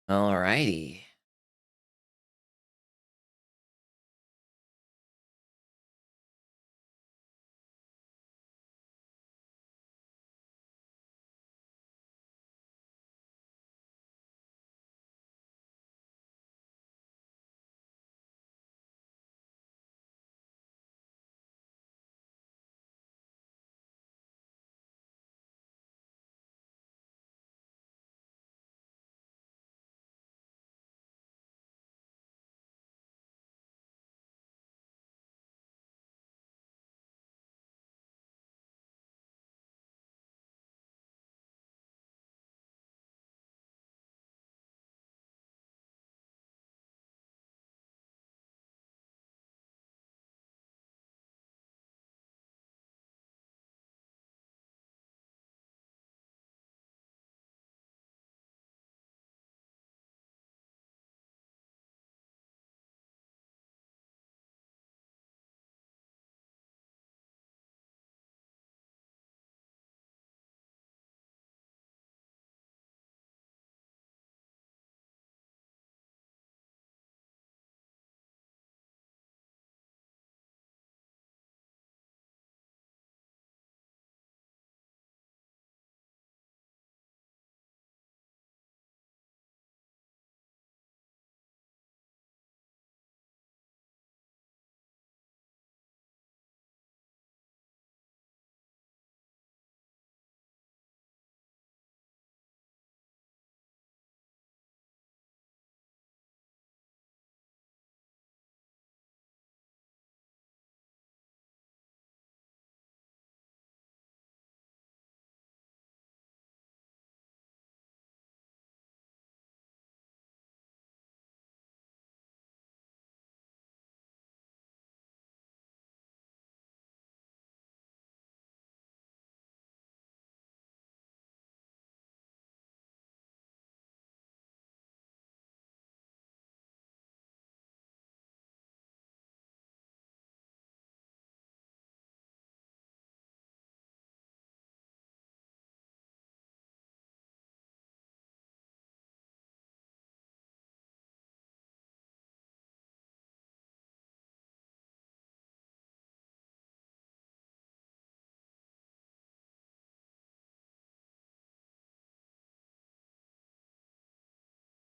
Alrighty.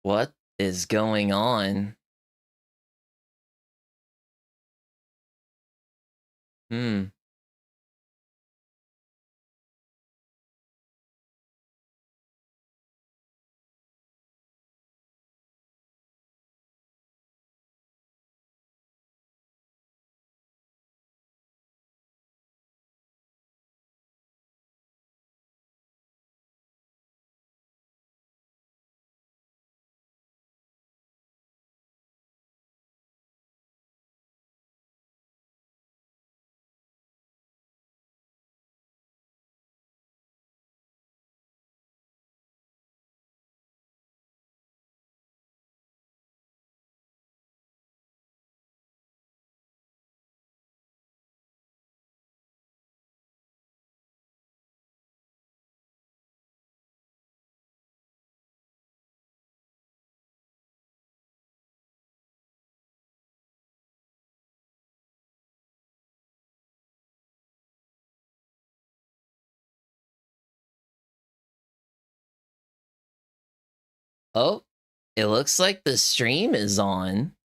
What is going on? Hmm. Oh, it looks like the stream is on,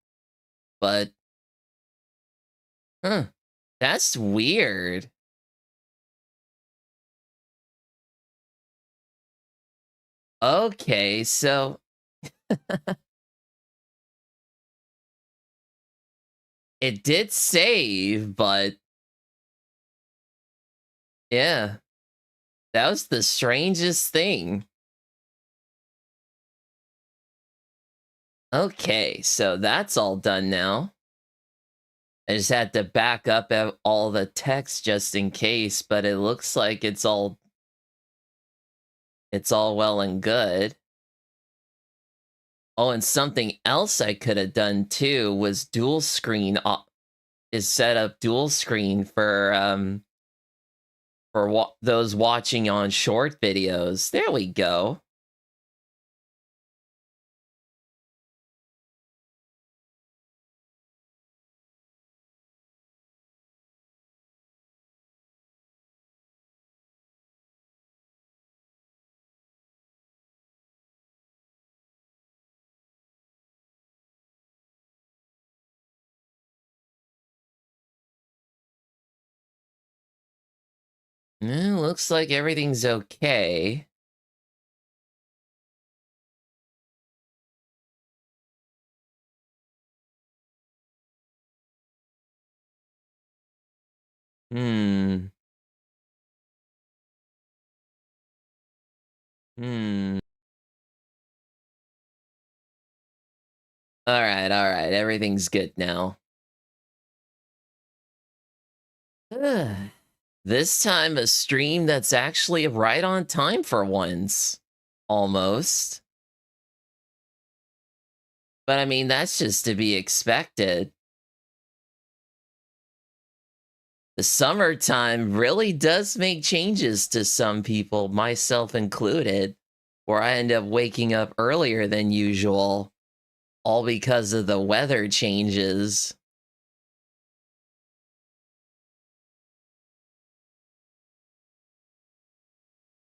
but huh, that's weird. Okay, so it did save, but yeah, that was the strangest thing. Okay, so that's all done now. I just had to back up all the text just in case, but it looks like it's all well and good. Oh, and something else I could have done too was dual screen is set up dual screen for those watching on short videos. There we go. Looks like everything's okay. Hmm. Hmm. Alright, alright. Everything's good now. This time, a stream that's actually right on time for once. Almost. But I mean, that's just to be expected. The summertime really does make changes to some people, myself included, where I end up waking up earlier than usual, all because of the weather changes.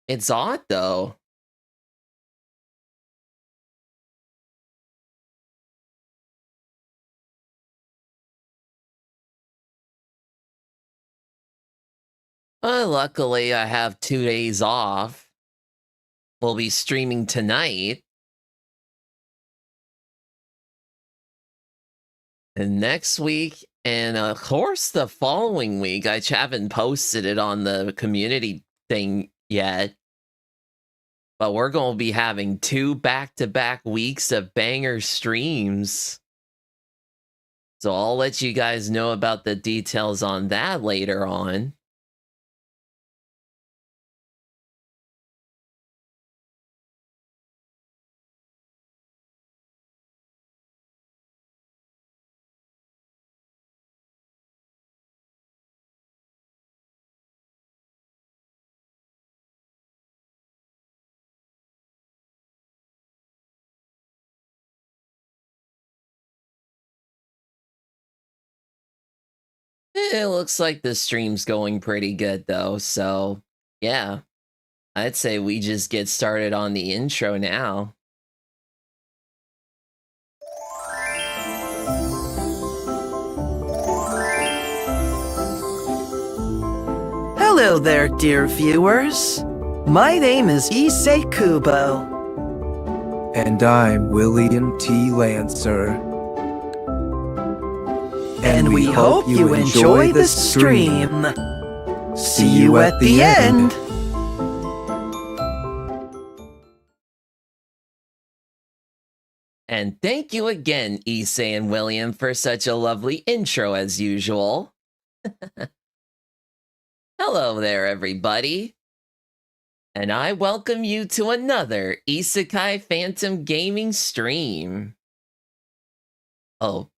It's odd though. Luckily, I have 2 days off. We'll be streaming tonight. And next week, and of course, the following week, I haven't posted it on the community thing yet. But we're going to be having 2 back-to-back weeks of banger streams. So I'll let you guys know about the details on that later on. It looks like the stream's going pretty good though, so yeah. I'd say we just get started on the intro now. Hello there, dear viewers. My name is Issei Kubo. And I'm William T. Lancer. And we hope you enjoy the stream. See you at the end. And thank you again, Issei and William, for such a lovely intro as usual. Hello there, everybody. And I welcome you to another Isekai Phantom Gaming stream. Oh.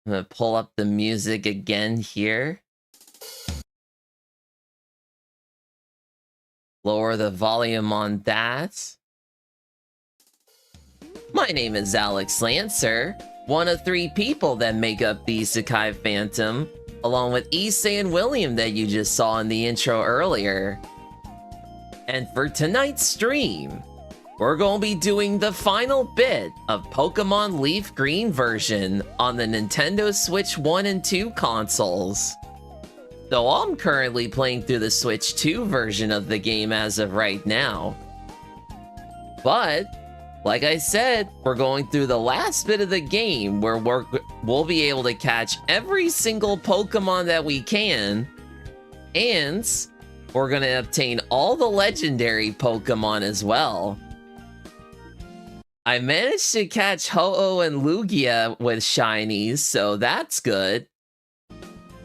I'm gonna pull up the music again here. Lower the volume on that. My name is Alex Lancer, one of 3 people that make up the Isekai Phantom, along with Issei and William that you just saw in the intro earlier. And for tonight's stream, we're going to be doing the final bit of Pokémon LeafGreen version on the Nintendo Switch 1 and 2 consoles. Though I'm currently playing through the Switch 2 version of the game as of right now. But, like I said, we're going through the last bit of the game where we'll be able to catch every single Pokemon that we can, and we're going to obtain all the legendary Pokemon as well. I managed to catch Ho-Oh and Lugia with shinies, so that's good.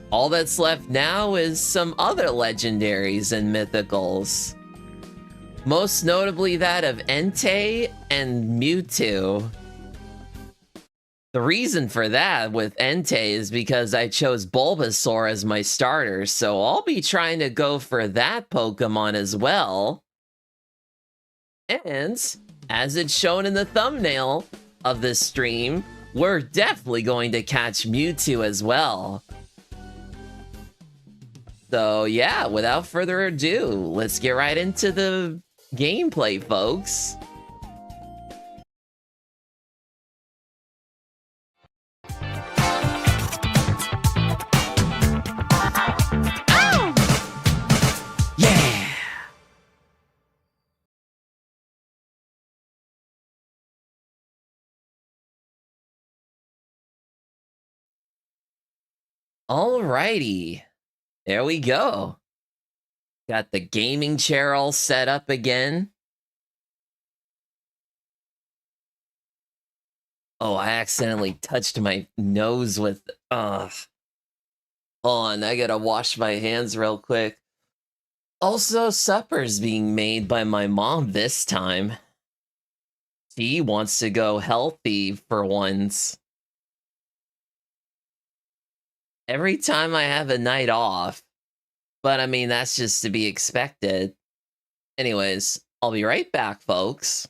All that's left now is some other legendaries and mythicals. Most notably that of Entei and Mewtwo. The reason for that with Entei is because I chose Bulbasaur as my starter, so I'll be trying to go for that Pokemon as well. And, as it's shown in the thumbnail of this stream, we're definitely going to catch Mewtwo as well. So yeah, without further ado, let's get right into the gameplay, folks. Alrighty. There we go. Got the gaming chair all set up again. Oh, I accidentally touched my nose with... Ugh. Hold on, I gotta wash my hands real quick. Also, supper's being made by my mom this time. She wants to go healthy for once. Every time I have a night off. But I mean, that's just to be expected. Anyways, I'll be right back, folks.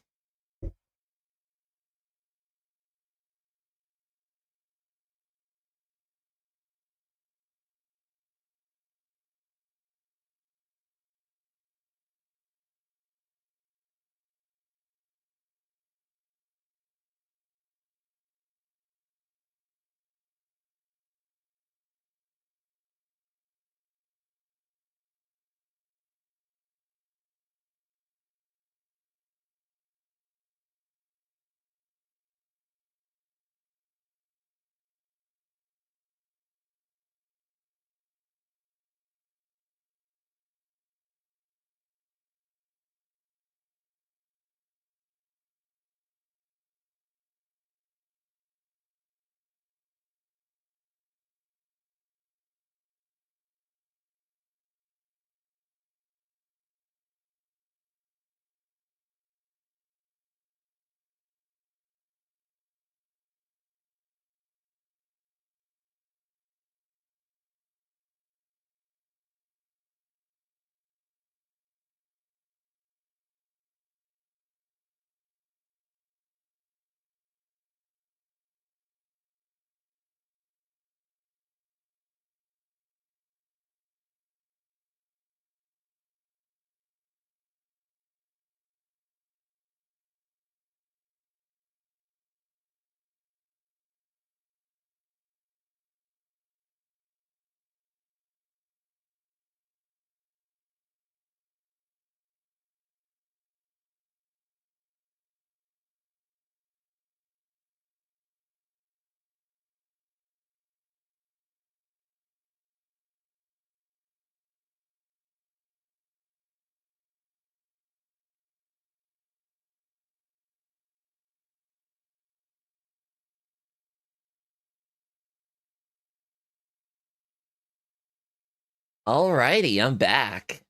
Alrighty, I'm back.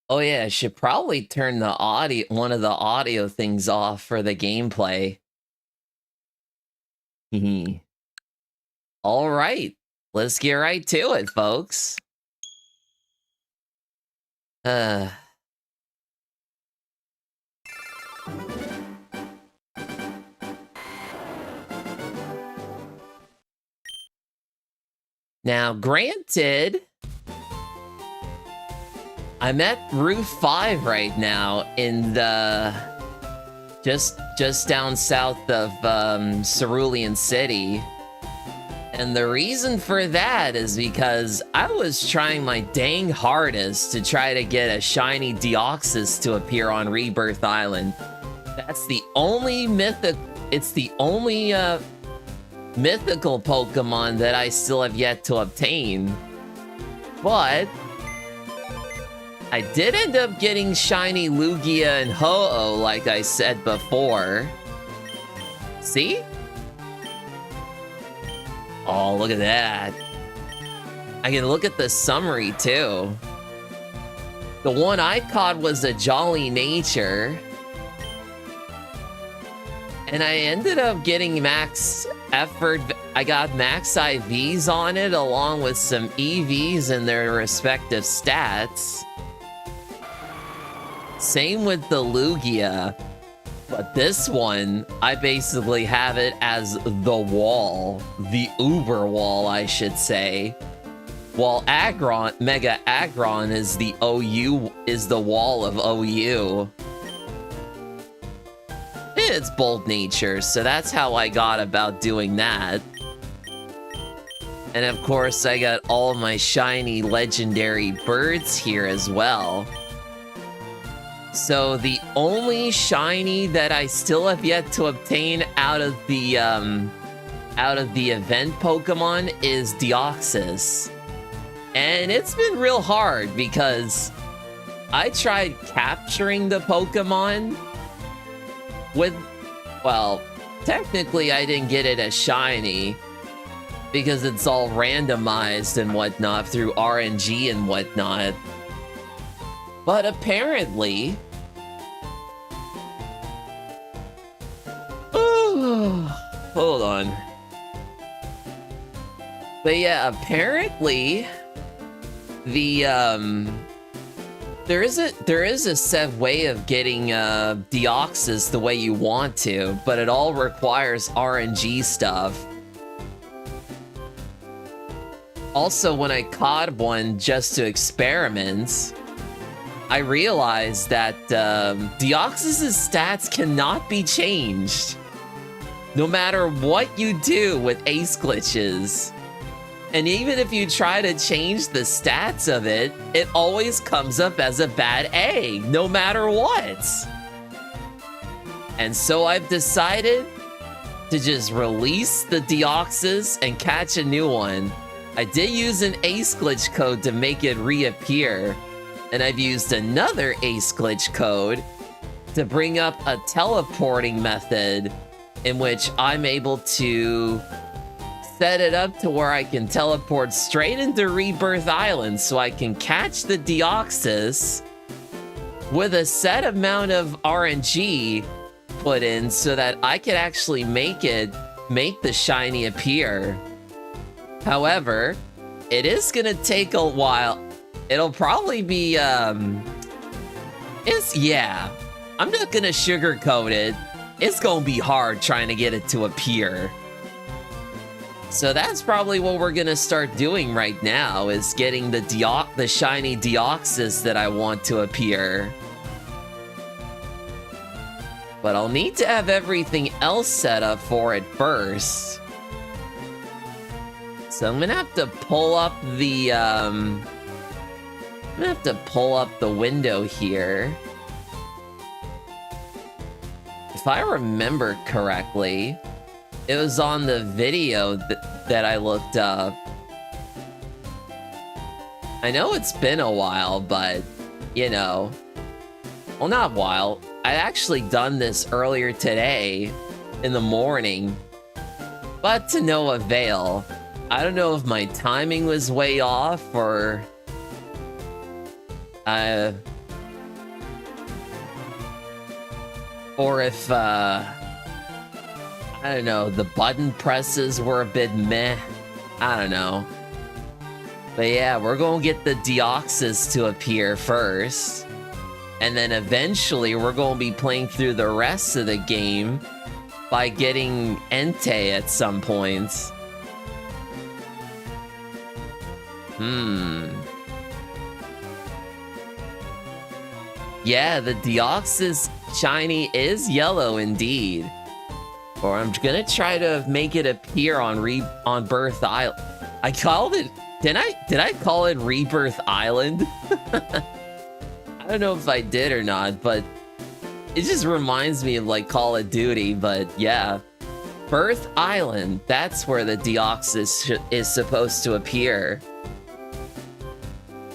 Oh yeah, I should probably turn the audio, one of the audio things off for the gameplay. All right, let's get right to it, folks. Now, granted, I'm at Roof 5 right now in the... just down south of Cerulean City. And the reason for that is because I was trying my dang hardest to try to get a shiny Deoxys to appear on Rebirth Island. That's the only it's the only mythical Pokemon that I still have yet to obtain. But I did end up getting shiny Lugia and Ho-Oh, like I said before. See? Oh, look at that. I can look at the summary, too. The one I caught was a Jolly Nature. And I ended up getting max effort. I got max IVs on it, along with some EVs and their respective stats. Same with the Lugia. But this one, I basically have it as the wall. The Uber wall, I should say. While Aggron, Mega Aggron is the OU, is the wall of OU. It's bold nature, so that's how I got about doing that. And of course, I got all my shiny legendary birds here as well. So the only shiny that I still have yet to obtain out of the out of the event Pokemon is Deoxys. And it's been real hard because I tried capturing the Pokemon with, well, technically I didn't get it as shiny because it's all randomized and whatnot through RNG and whatnot. But apparently, hold on. But yeah, apparently the there is a set way of getting Deoxys the way you want to, but it all requires RNG stuff. Also, when I caught one just to experiment, I realized that Deoxys' stats cannot be changed, no matter what you do with ace glitches. And even if you try to change the stats of it, it always comes up as a bad egg, no matter what. And so I've decided to just release the Deoxys and catch a new one. I did use an ace glitch code to make it reappear, and I've used another ace glitch code to bring up a teleporting method in which I'm able to set it up to where I can teleport straight into Rebirth Island so I can catch the Deoxys with a set amount of RNG put in so that I could actually make the shiny appear. However, it is gonna take a while. It'll probably be, I'm not gonna sugarcoat it. It's gonna be hard trying to get it to appear. So that's probably what we're gonna start doing right now, is getting the shiny Deoxys that I want to appear. But I'll need to have everything else set up for it first. So I'm gonna have to pull up the, window here. If I remember correctly, it was on the video that I looked up. I know it's been a while, but, you know, well, not a while. I actually done this earlier today in the morning, but to no avail. I don't know if my timing was way off or if, I don't know, the button presses were a bit meh. I don't know. But yeah, we're gonna get the Deoxys to appear first. And then eventually we're gonna be playing through the rest of the game by getting Entei at some points. Yeah, the Deoxys shiny is yellow indeed. Or I'm gonna try to make it appear on Birth Island. I called it. Did I call it Rebirth Island? I don't know if I did or not, but it just reminds me of like Call of Duty. But yeah, Birth Island. That's where the Deoxys is supposed to appear.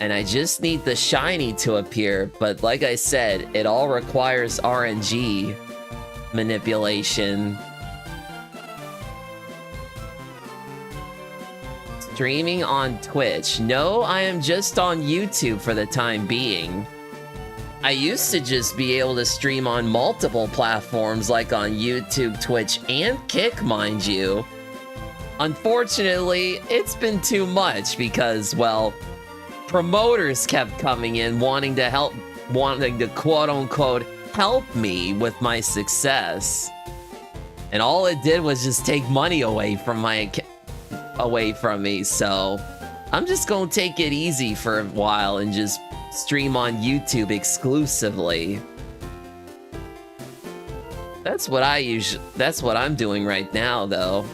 And I just need the shiny to appear. But like I said, it all requires RNG manipulation. Streaming on Twitch. No, I am just on YouTube for the time being. I used to just be able to stream on multiple platforms like on YouTube, Twitch, and Kick, mind you. Unfortunately, it's been too much because, well, promoters kept coming in wanting to quote-unquote help me with my success. And all it did was just take money away from me, so I'm just gonna take it easy for a while and just stream on YouTube exclusively. That's what I'm doing right now, though.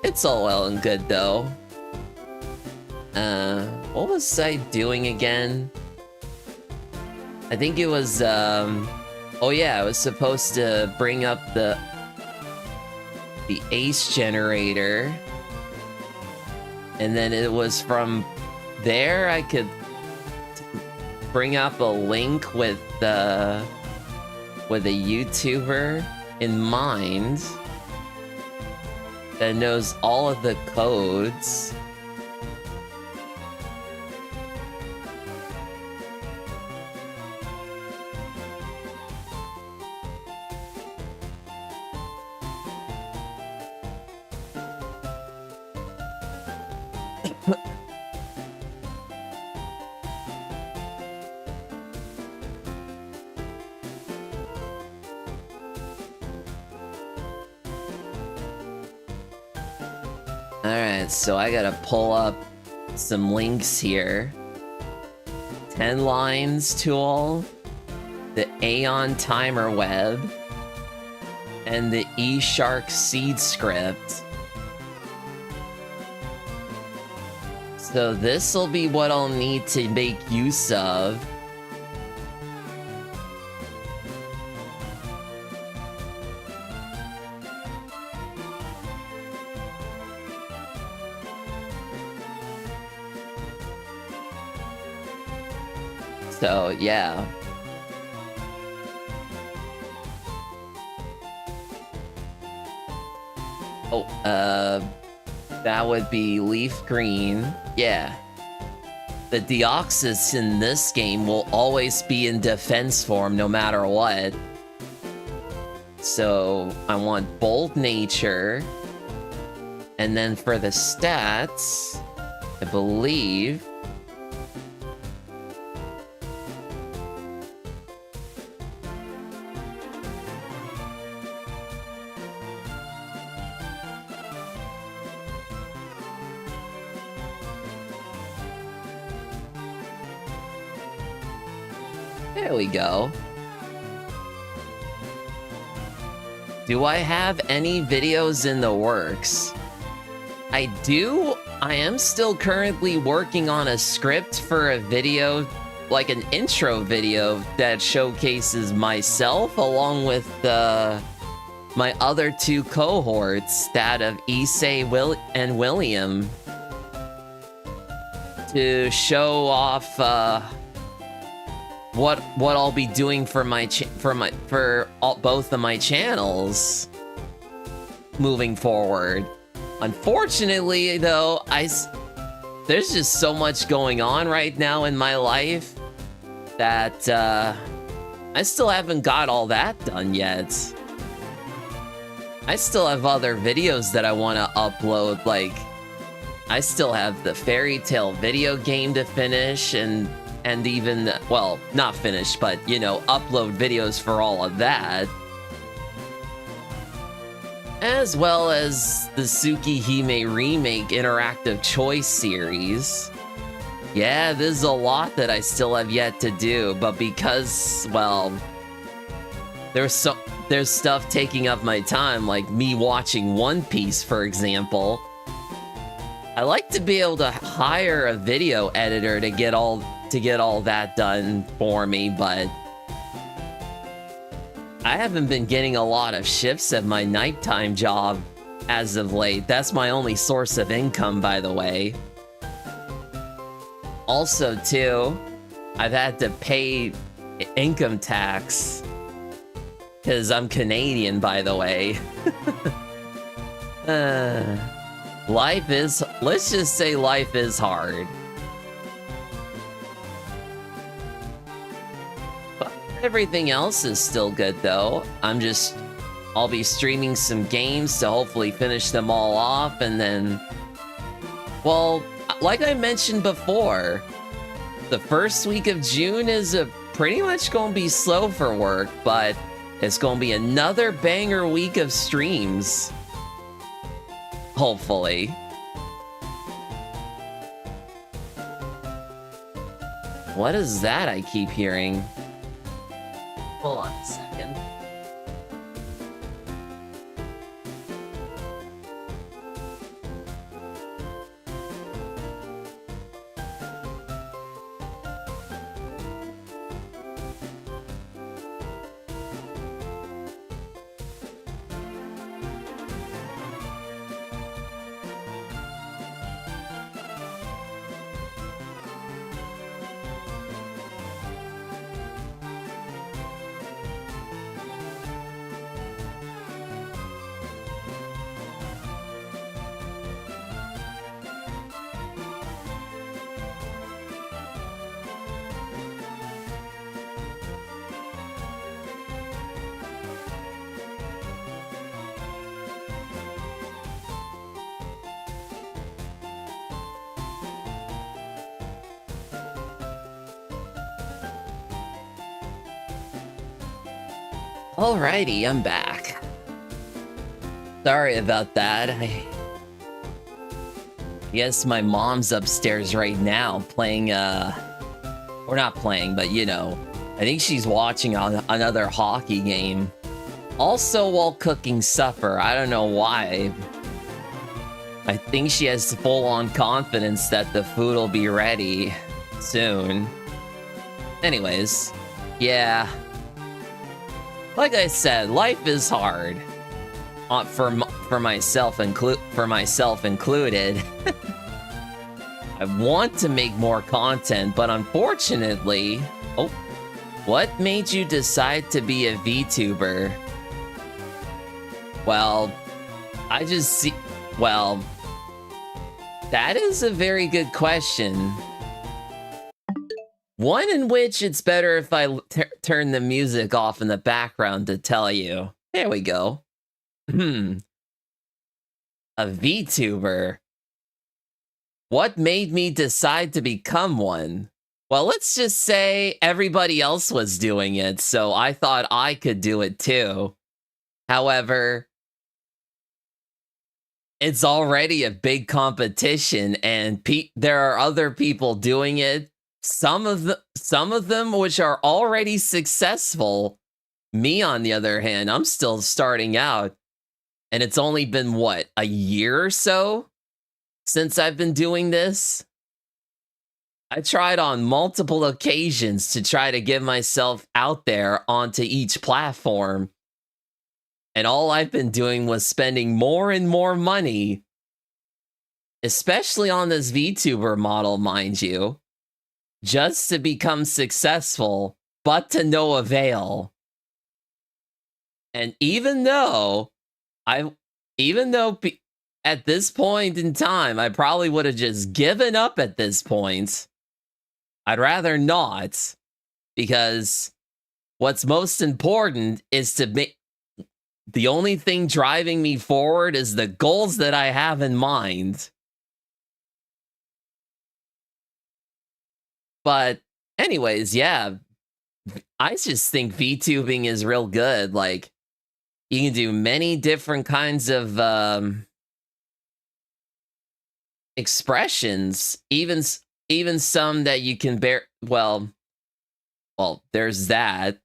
It's all well and good, though. What was I doing again? I think it was, oh yeah, I was supposed to bring up the the Ace generator. And then it was from there I could bring up a link with a YouTuber in mind that knows all of the codes. Alright, so I gotta pull up some links here. 10 lines tool, the Aeon timer web, and the eShark seed script. So this will be what I'll need to make use of. So, yeah. Oh, that would be LeafGreen. Yeah. The Deoxys in this game will always be in defense form no matter what. So, I want Bold Nature. And then for the stats, I believe... There we go. Do I have any videos in the works? I do. I am still currently working on a script for a video, like an intro video that showcases myself along with my other two cohorts, that of Issei and William, to show off what I'll be doing for both of my channels moving forward. Unfortunately, though, there's just so much going on right now in my life that I still haven't got all that done yet. I still have other videos that I want to upload, like I still have the Fairy Tail video game to finish, and even, well, not finished, but, you know, upload videos for all of that. As well as the Tsukihime Remake Interactive Choice series. Yeah, there's a lot that I still have yet to do, but because, well, there's stuff taking up my time, like me watching One Piece, for example. I like to be able to hire a video editor to get all that done for me, but I haven't been getting a lot of shifts at my nighttime job as of late. That's my only source of income, by the way. Also, too, I've had to pay income tax because I'm Canadian, by the way. Let's just say life is hard. Everything else is still good, though. I'll be streaming some games to hopefully finish them all off, and then, well, like I mentioned before, the first week of June is pretty much gonna be slow for work, but it's gonna be another banger week of streams. Hopefully. What is that I keep hearing? Hold on a second. Alrighty, I'm back. Sorry about that. I guess my mom's upstairs right now playing, or not playing, but you know, I think she's watching another hockey game. Also while cooking supper. I don't know why. I think she has full-on confidence that the food will be ready soon. Anyways, yeah. Like I said, life is hard. For myself included. I want to make more content, but unfortunately... Oh, what made you decide to be a VTuber? Well, I just see... Well, that is a very good question. One in which it's better if I turn the music off in the background to tell you. There we go. A VTuber. What made me decide to become one? Well, let's just say everybody else was doing it, so I thought I could do it too. However, it's already a big competition, and there are other people doing it. Some of them which are already successful. Me, on the other hand, I'm still starting out. And it's only been, what, a year or so since I've been doing this? I tried on multiple occasions to try to get myself out there onto each platform. And all I've been doing was spending more and more money. Especially on this VTuber model, mind you. Just to become successful, but to no avail. And even though at this point in time, I probably would have just given up at this point, I'd rather not, because what's most important is to make the only thing driving me forward is the goals that I have in mind. But anyways, yeah, I just think VTubing is real good. Like, you can do many different kinds of expressions, even some that you can bear. Well, there's that.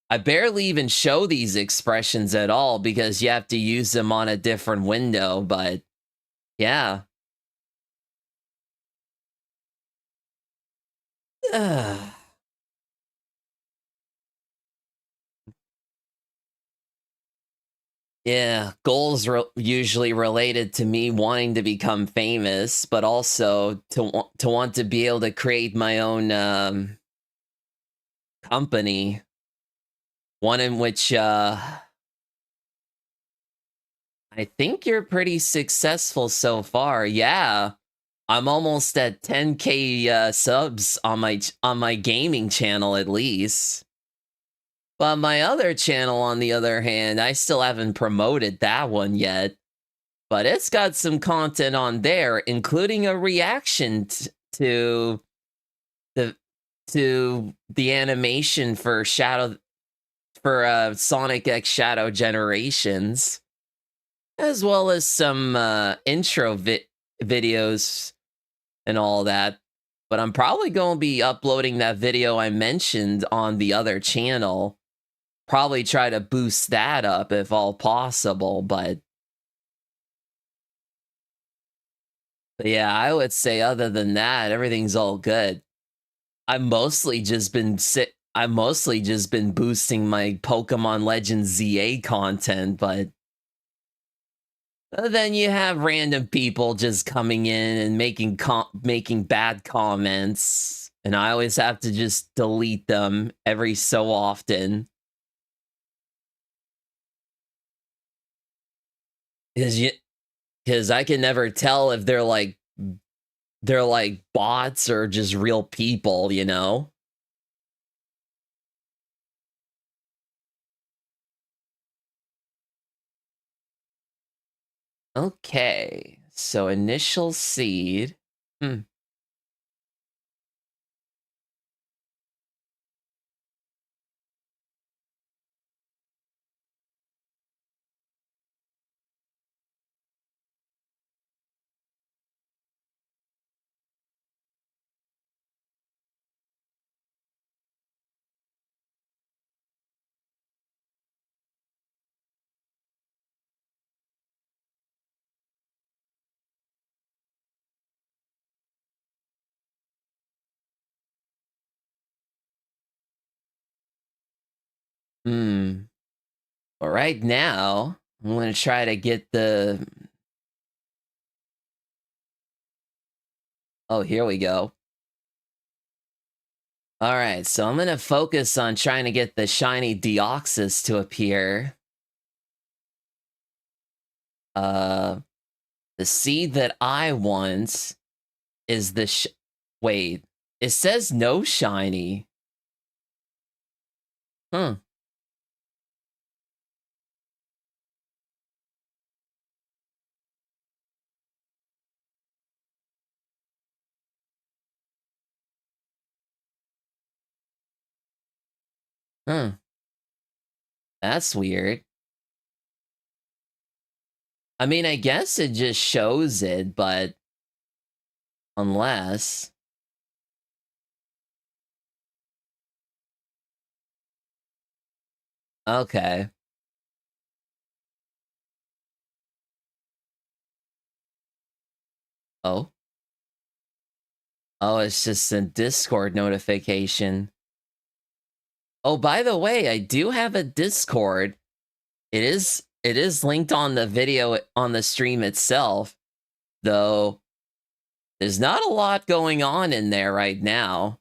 I barely even show these expressions at all because you have to use them on a different window, but yeah. Yeah, goals usually related to me wanting to become famous, but also to want to be able to create my own company. One in which I think you're pretty successful so far. Yeah, I'm almost at 10K subs on my gaming channel at least. But my other channel, on the other hand, I still haven't promoted that one yet. But it's got some content on there, including a reaction to the animation for Sonic X Shadow Generations, as well as some intro videos and all that. But I'm probably going to be uploading that video I mentioned on the other channel. Probably try to boost that up if all possible, but yeah, I would say other than that, everything's all good. I've mostly just been boosting my Pokemon Legends ZA content, but then you have random people just coming in and making bad comments, and I always have to just delete them every so often. Because I can never tell if they're like bots or just real people, you know? Okay, so initial seed. But right now, I'm going to try to get the... Oh, here we go. Alright, so I'm going to focus on trying to get the shiny Deoxys to appear. The seed that I want is the wait, it says no shiny. Huh. Huh. That's weird. I mean, I guess it just shows it, but unless... Okay. Oh. Oh, it's just a Discord notification. Oh, by the way, I do have a Discord. It is linked on the video on the stream itself, though there's not a lot going on in there right now.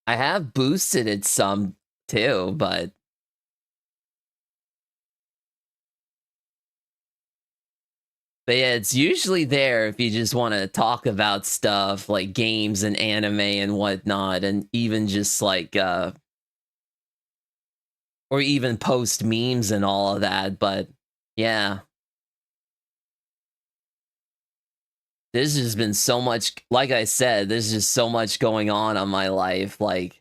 I have boosted it some too, but yeah, it's usually there if you just want to talk about stuff like games and anime and whatnot, and even just like or even post memes and all of that. But yeah, there's just been so much, like I said, there's just so much going on my life. Like,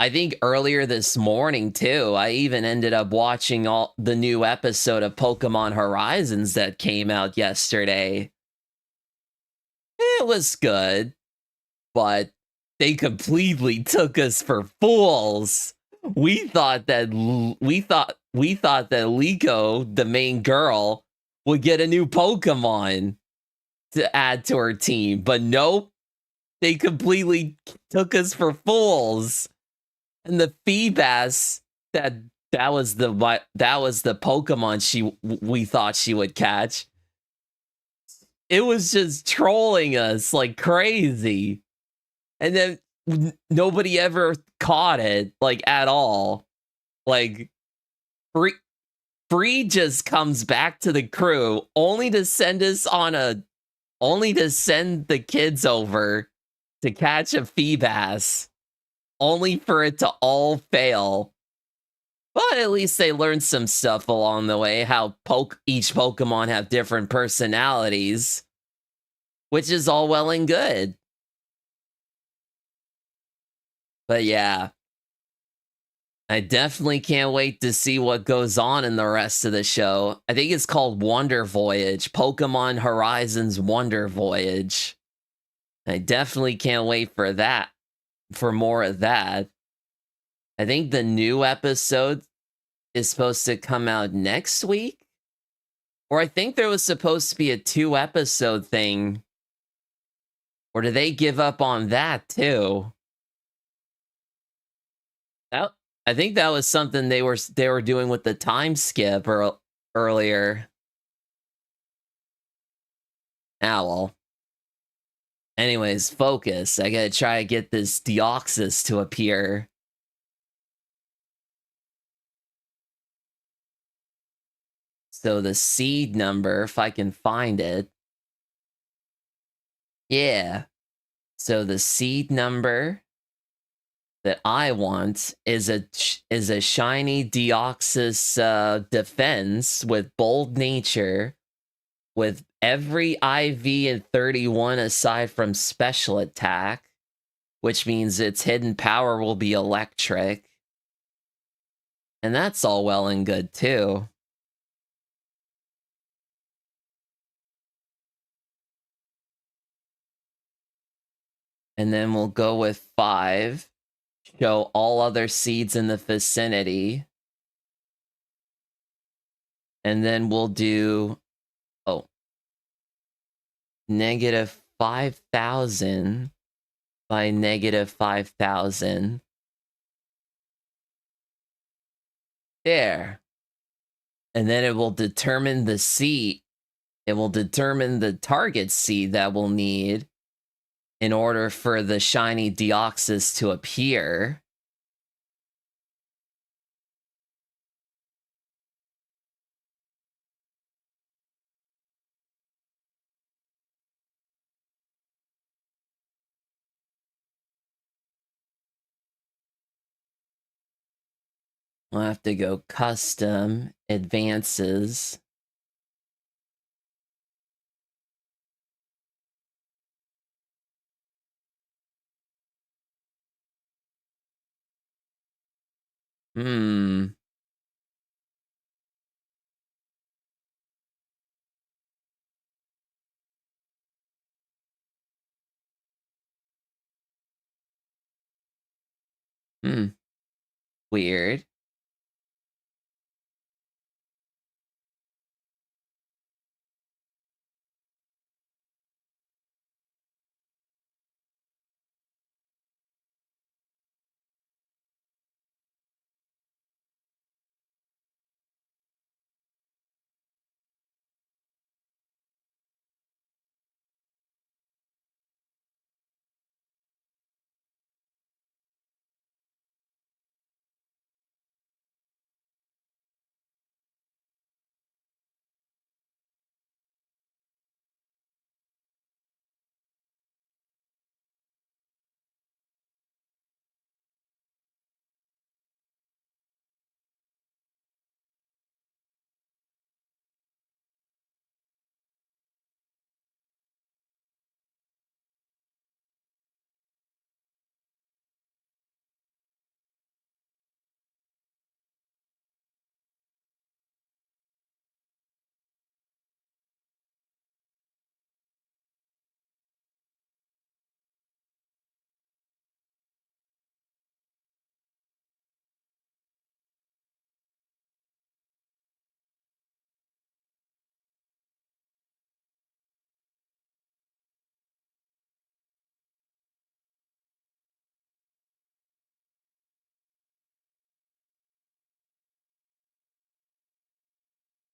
I think earlier this morning too, I even ended up watching all the new episode of Pokemon Horizons that came out yesterday. It was good, but they completely took us for fools. We thought that Liko, the main girl, would get a new Pokemon to add to her team, but nope, they completely took us for fools. And the Feebas, that was the Pokemon we thought she would catch. It was just trolling us like crazy. And then nobody ever caught it, like, at all. Like, Free just comes back to the crew only to send the kids over to catch a Feebas, only for it to all fail. But at least they learned some stuff along the way, how each Pokemon have different personalities, which is all well and good. But yeah, I definitely can't wait to see what goes on in the rest of the show. I think it's called Wonder Voyage, Pokemon Horizons Wonder Voyage. I definitely can't wait for that, for more of that. I think the new episode is supposed to come out next week. Or I think there was supposed to be a 2-episode thing. Or did they give up on that too? I think that was something they were doing with the time skip earlier. Ah, well. Anyways, focus. I gotta try to get this Deoxys to appear. So the seed number, if I can find it. Yeah. So the seed number that I want is a shiny Deoxys defense with bold nature, with every IV and 31 aside from special attack, which means its hidden power will be electric. And that's all well and good too. And then we'll go with 5. Show all other seeds in the vicinity. And then we'll do... Oh. -5,000. by negative 5,000. There. And then it will determine the seat. It will determine the target seat that we'll need in order for the shiny Deoxys to appear. We'll have to go custom, advances. Hmm. Weird.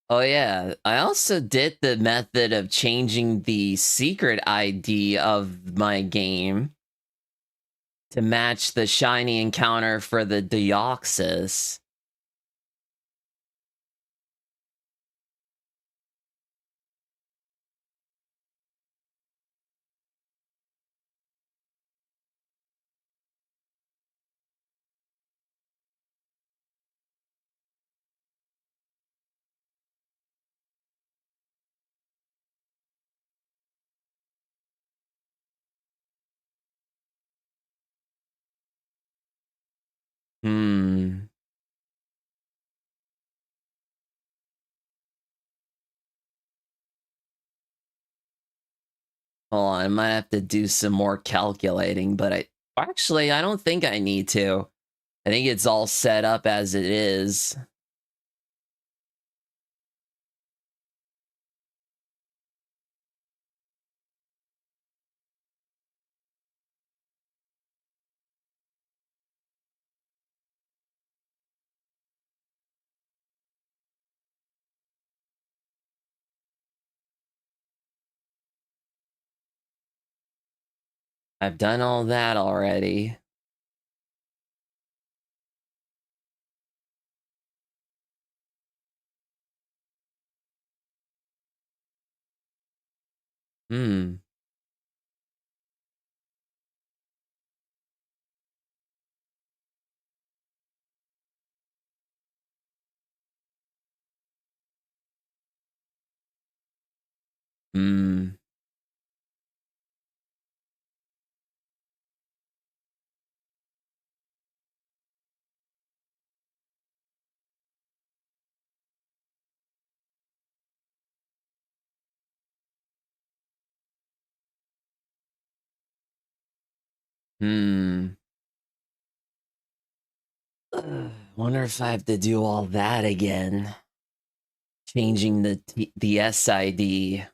Oh yeah, I also did the method of changing the secret ID of my game to match the shiny encounter for the Deoxys. Hmm. Hold on, I might have to do some more calculating, but I don't think I need to. I think it's all set up as it is. I've done all that already. Hmm. Hmm. Hmm. Wonder if I have to do all that again. Changing the SID.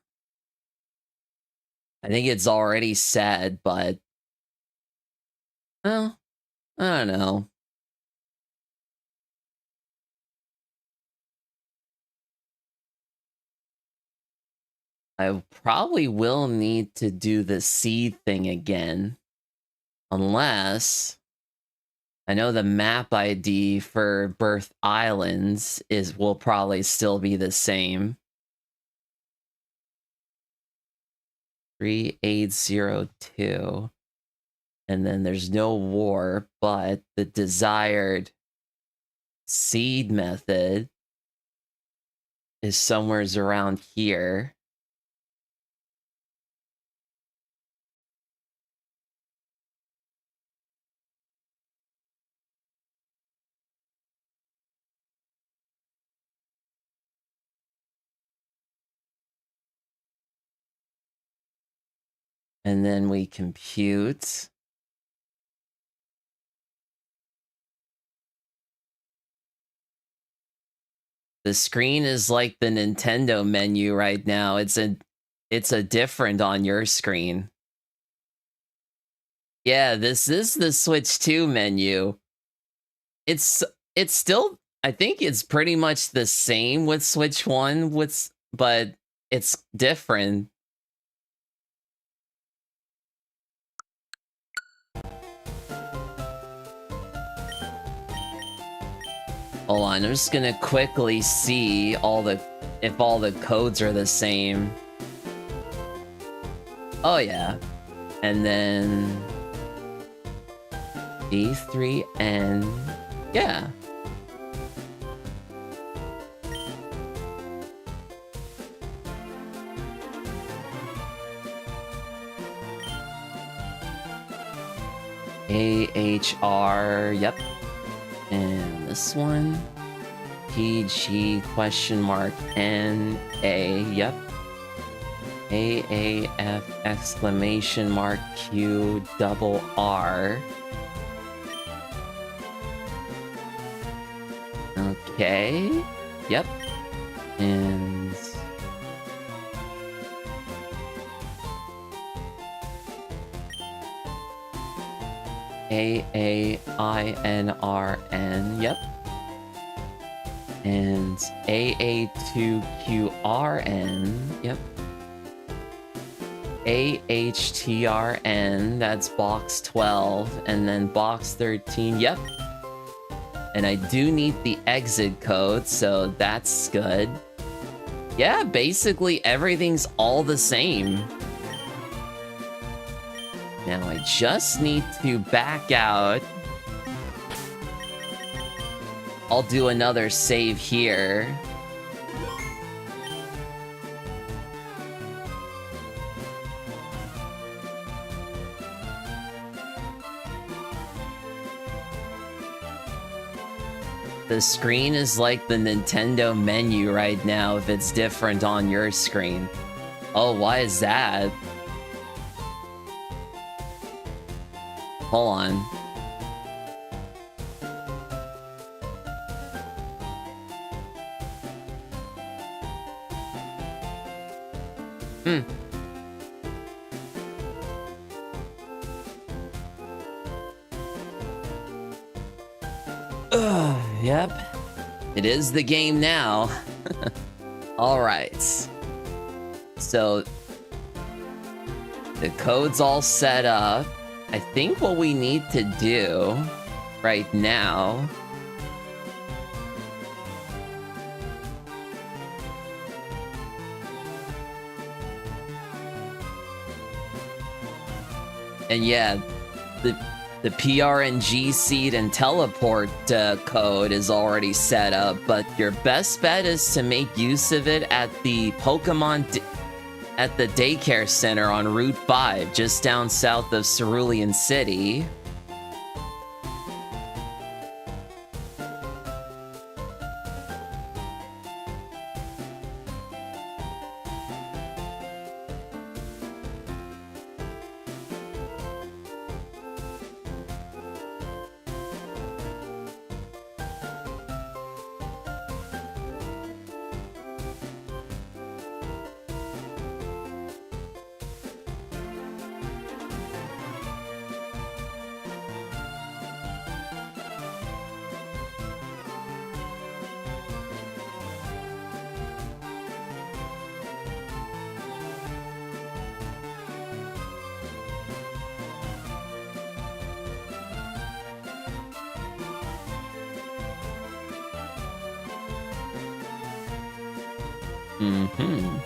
I think it's already set, but Well, I don't know. I probably will need to do the seed thing again. Unless I know the map ID for Birth Islands will probably still be the same. 3802. And then there's no war, but the desired seed method is somewhere around here. And then we compute. The screen is like the Nintendo menu right now. It's a different on your screen. Yeah, this is the Switch 2 menu. It's still, I think it's pretty much the same with Switch 1 but it's different. Hold on, I'm just gonna quickly see if all the codes are the same. Oh yeah. And then D3N. Yeah. AHR, yep. And this one, PG question mark NA, yep. AAF exclamation mark Q double R. Okay, yep. And AAINRN, yep. And AA2QRN, yep. AHTRN, that's box 12, and then box 13, yep. And I do need the exit code, so that's good. Yeah, basically everything's all the same. Now I just need to back out. I'll do another save here. The screen is like the Nintendo menu right now if it's different on your screen. Oh, why is that? Hold on. Yep. It is the game now. Alright. So, the code's all set up. I think what we need to do right now and yeah, the PRNG seed and teleport code is already set up, but your best bet is to make use of it at the at the daycare center on Route 5, just down south of Cerulean City. Mm-hmm.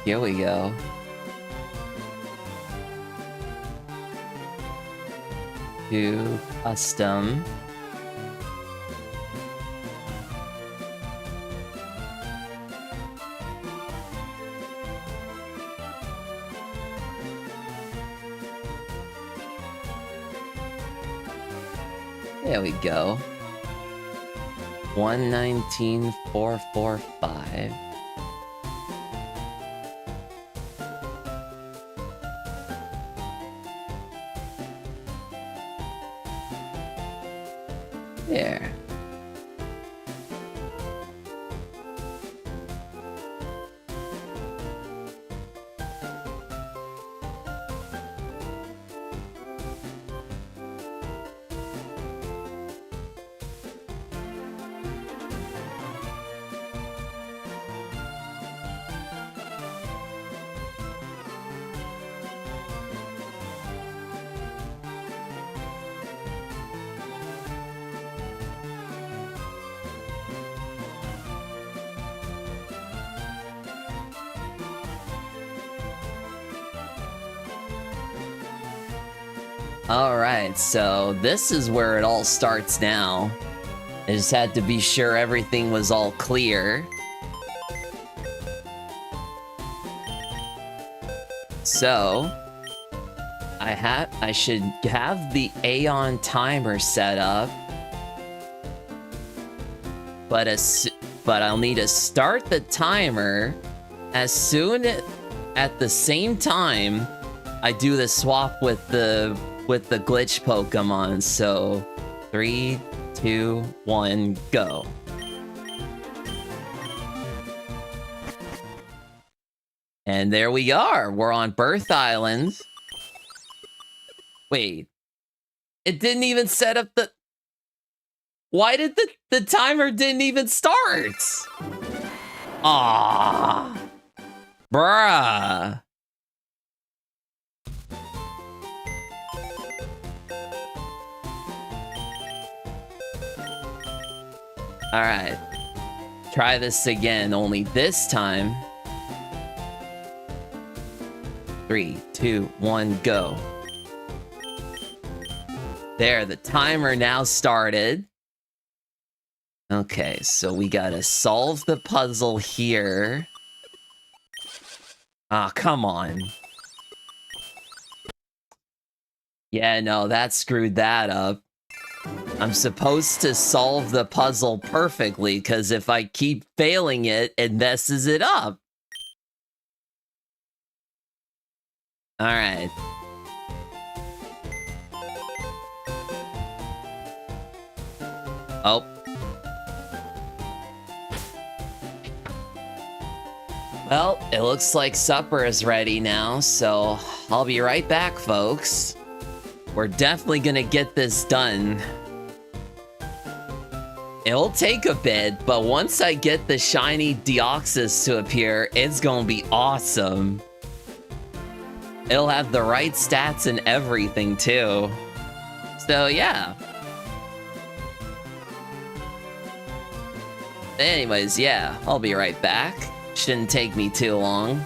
Here we go. To custom. There we go. 119,445. There. Alright, so this is where it all starts now. I just had to be sure everything was all clear. So, I should have the Aeon timer set up. But I'll need to start the timer as soon at the same time I do the swap with the glitch Pokemon. So 3, 2, 1, go. And there we are. We're on Birth Island. Wait. It didn't even set up the... Why did the timer didn't even start? Ah, bruh. All right. Try this again, only this time. 3, 2, 1, go. There, the timer now started. Okay, so we gotta solve the puzzle here. Ah, come on. Yeah, no, that screwed that up. I'm supposed to solve the puzzle perfectly, because if I keep failing it, it messes it up. Alright. Oh. Well, it looks like supper is ready now, so I'll be right back, folks. We're definitely gonna get this done. It'll take a bit, but once I get the shiny Deoxys to appear, it's gonna be awesome. It'll have the right stats and everything, too. So, yeah. Anyways, yeah, I'll be right back. Shouldn't take me too long.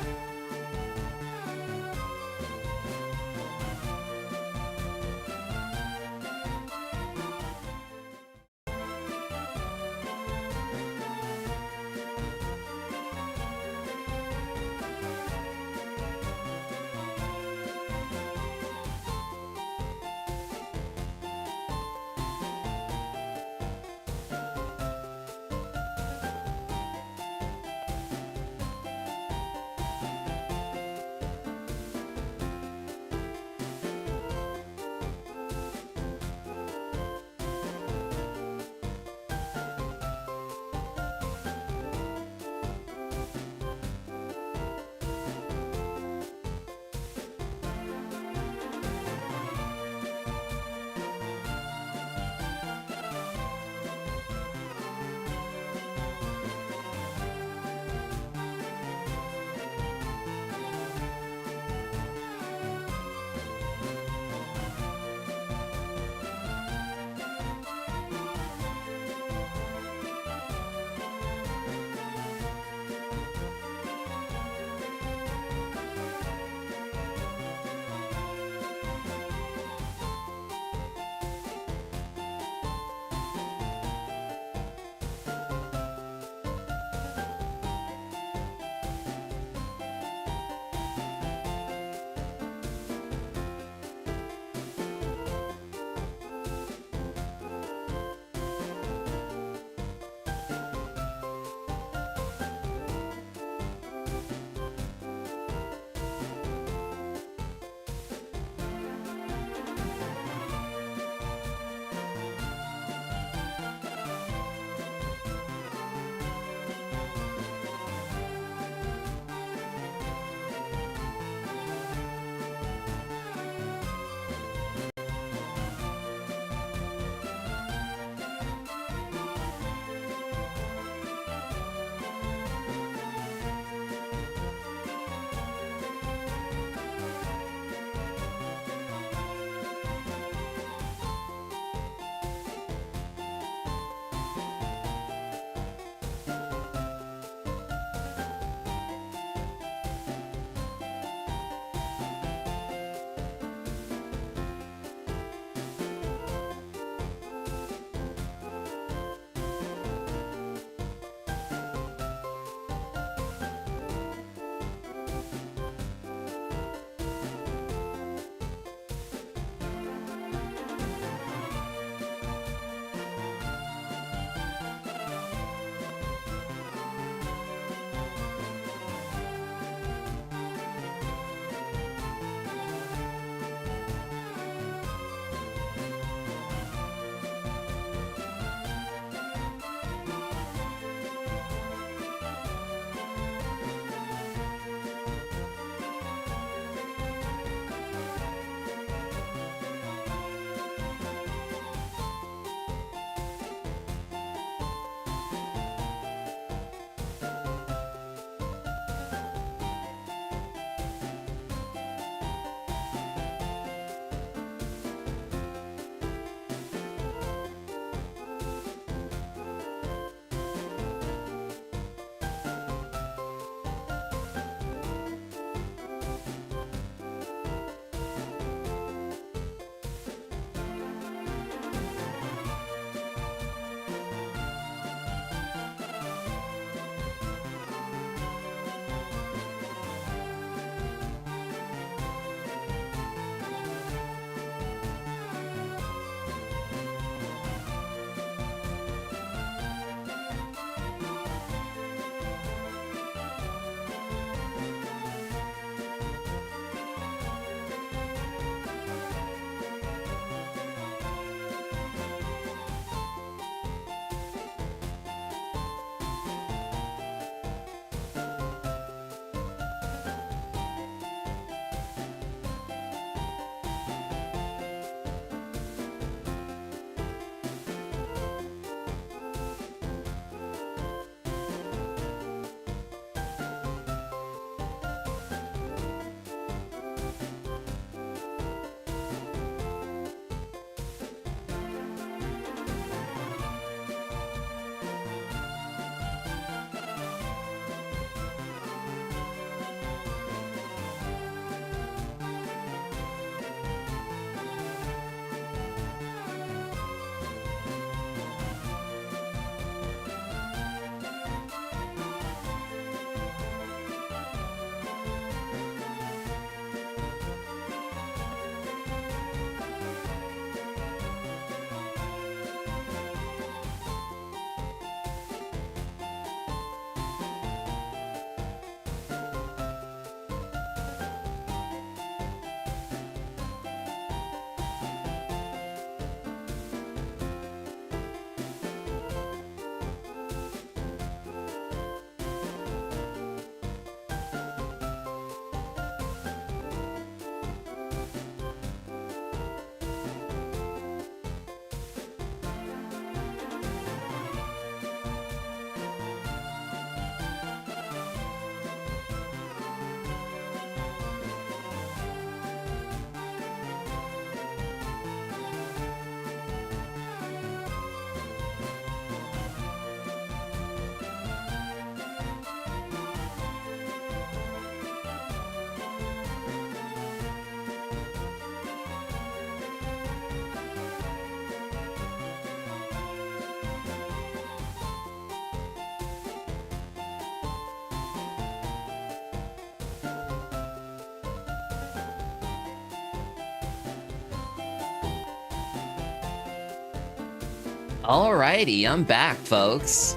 Alrighty, I'm back, folks.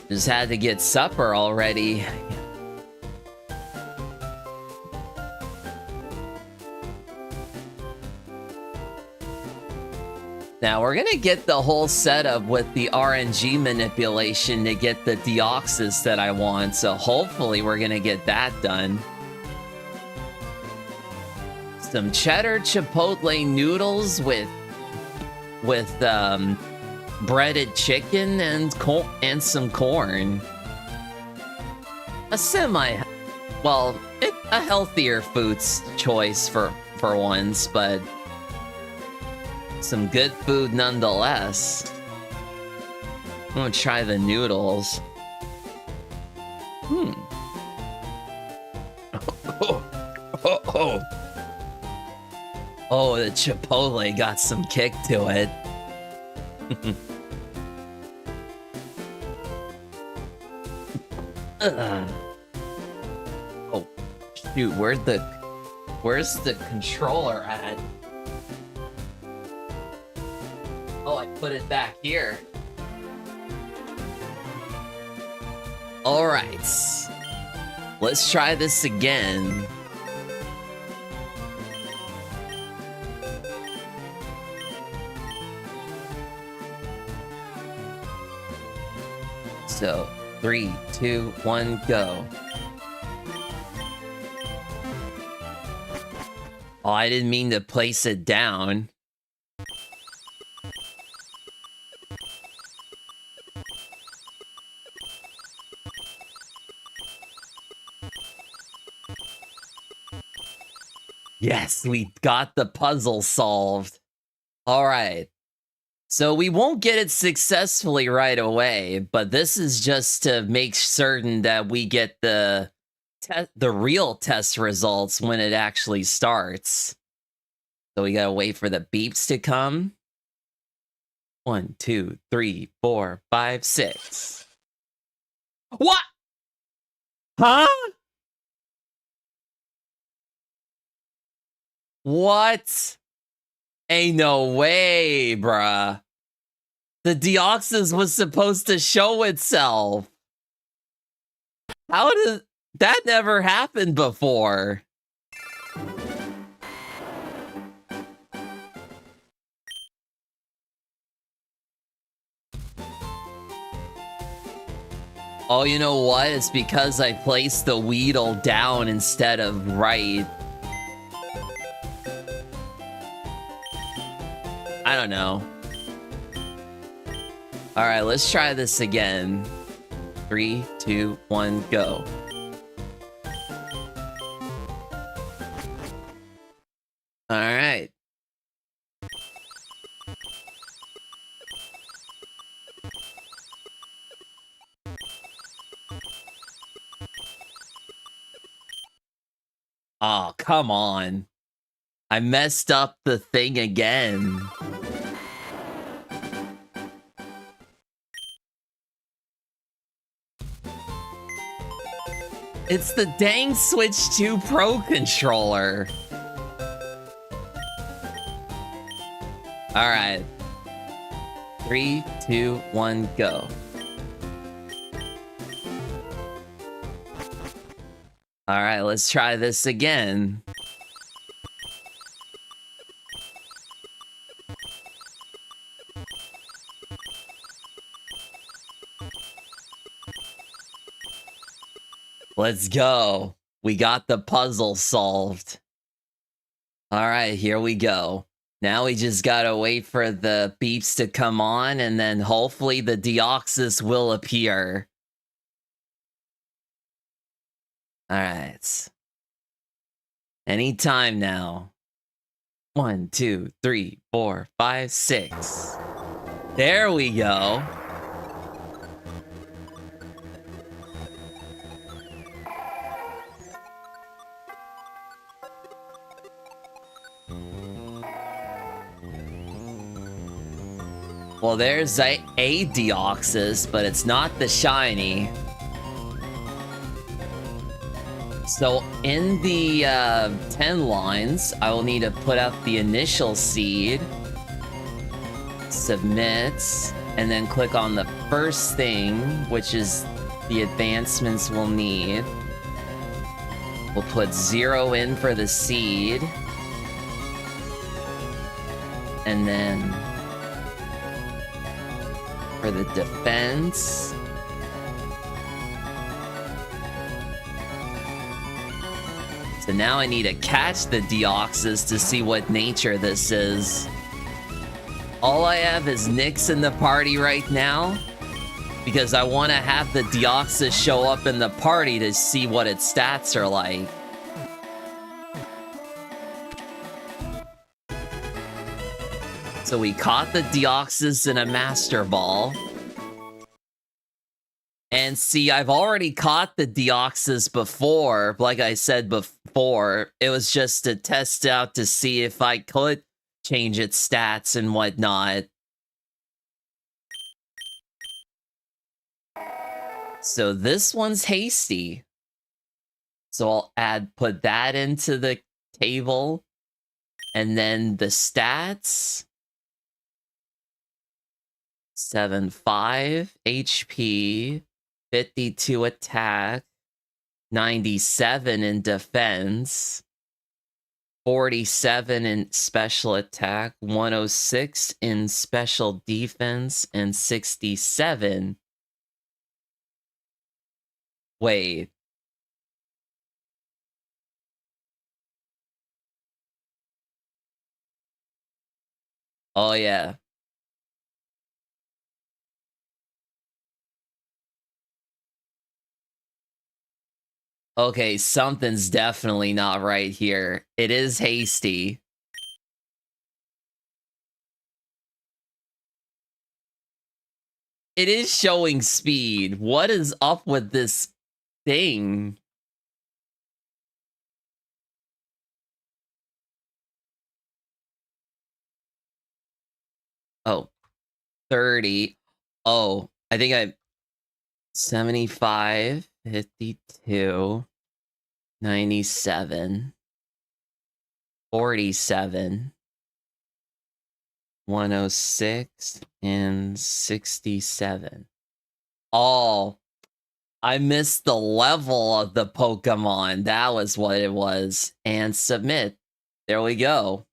Just had to get supper already. Now, we're gonna get the whole setup with the RNG manipulation to get the Deoxys that I want, so hopefully we're gonna get that done. Some cheddar chipotle noodles with breaded chicken and some corn. A a healthier food's choice for once, but some good food nonetheless. I'm gonna try the noodles. Oh, the chipotle got some kick to it. Oh, shoot, where's the controller at? Oh, I put it back here. All right. Let's try this again. So, 3, 2, 1, go. Oh, I didn't mean to place it down. Yes, we got the puzzle solved. All right. So we won't get it successfully right away, but this is just to make certain that we get the real test results when it actually starts. So we gotta wait for the beeps to come. 1, 2, 3, 4, 5, 6. What? Huh? What? Ain't no way, bruh. The Deoxys was supposed to show itself. How did that never happened before? Oh, you know what? It's because I placed the Weedle down instead of right. I don't know. All right, let's try this again. 3, 2, 1, go. All right. Oh, come on. I messed up the thing again. It's the dang Switch 2 Pro controller. All right. 3, 2, 1, go. All right, let's try this again. Let's go. We got the puzzle solved. All right, here we go. Now we just gotta wait for the beeps to come on, and then hopefully the Deoxys will appear. All right. Anytime now. 1, 2, 3, 4, 5, 6. There we go. Well, there's a Deoxys, but it's not the shiny. So in the 10 lines, I will need to put out the initial seed. Submit, and then click on the first thing, which is the advancements we'll need. We'll put 0 in for the seed. And then for the defense, so now I need to catch the Deoxys to see what nature this is. All I have is Nyx in the party right now because I want to have the Deoxys show up in the party to see what its stats are like. So we caught the Deoxys in a Master Ball. And see, I've already caught the Deoxys before. Like I said before, it was just to test out to see if I could change its stats and whatnot. So this one's hasty. So I'll put that into the table. And then the stats. 7.5 HP, 52 attack, 97 in defense, 47 in special attack, 106 in special defense, and 67. Wait. Oh, yeah. Okay, something's definitely not right here. It is hasty. It is showing speed. What is up with this thing? Oh, 30. Oh, I think I... 75, 52, 97, 47, 106, and 67. Oh, I missed the level of the Pokemon. That was what it was. And submit. There we go.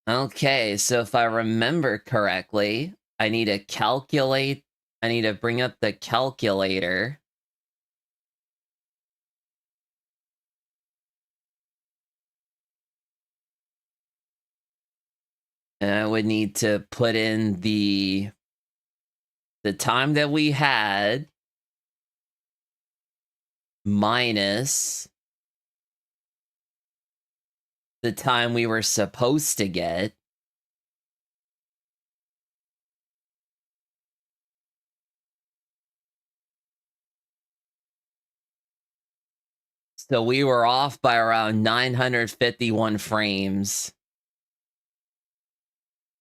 Okay, so if I remember correctly, I need to calculate. I need to bring up the calculator. And I would need to put in the time that we had minus the time we were supposed to get. So we were off by around 951 frames.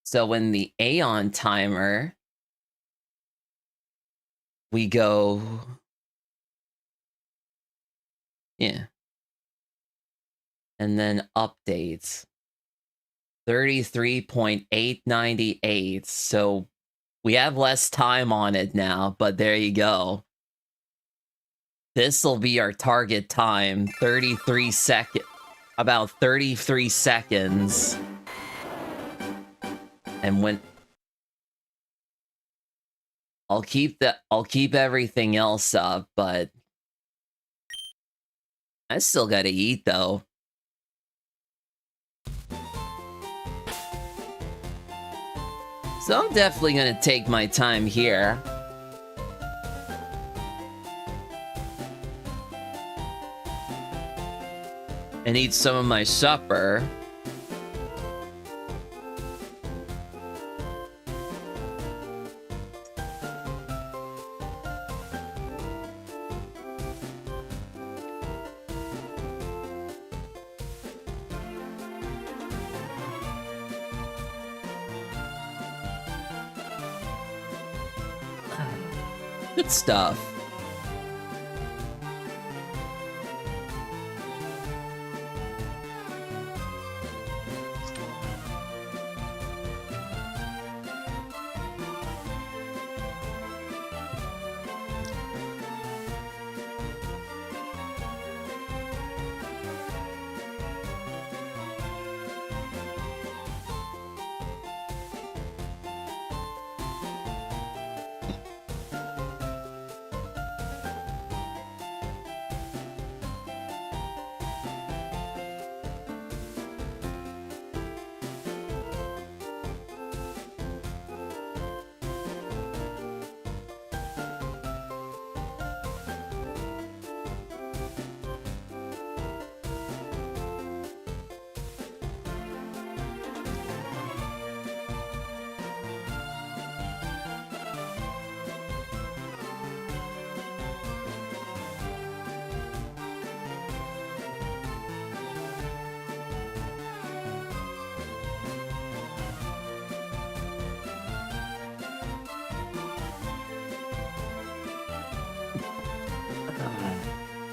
So when the Aeon timer, we go... Yeah. And then updates. 33.898. So we have less time on it now, but there you go. This will be our target time. 33 seconds. About 33 seconds. And when... I'll keep everything else up, but I still gotta eat though. So I'm definitely gonna take my time here. And eat some of my supper. Good stuff.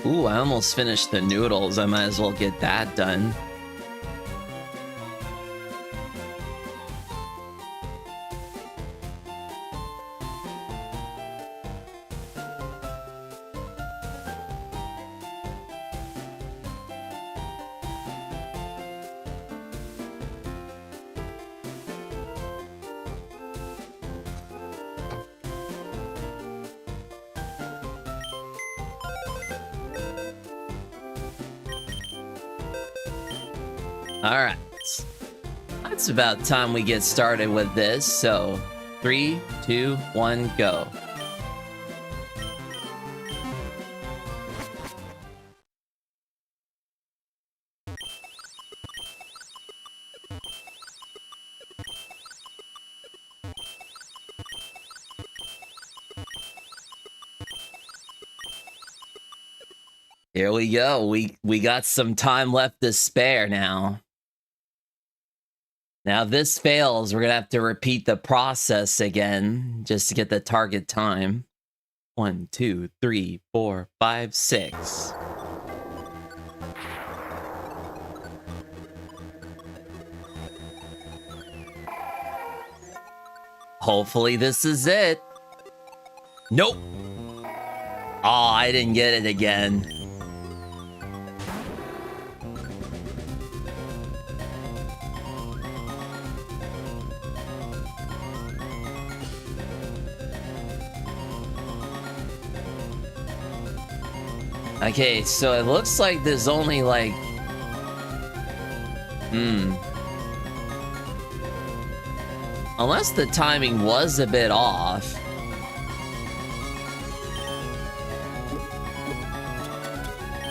Ooh, I almost finished the noodles. I might as well get that done. Alright. It's about time we get started with this, so 3, 2, 1, go. Here we go. We got some time left to spare now. Now, if this fails, we're gonna have to repeat the process again just to get the target time. 1, 2, 3, 4, 5, 6. Hopefully this is it. Nope. Oh, I didn't get it again. Okay, so it looks like there's only like... Unless the timing was a bit off.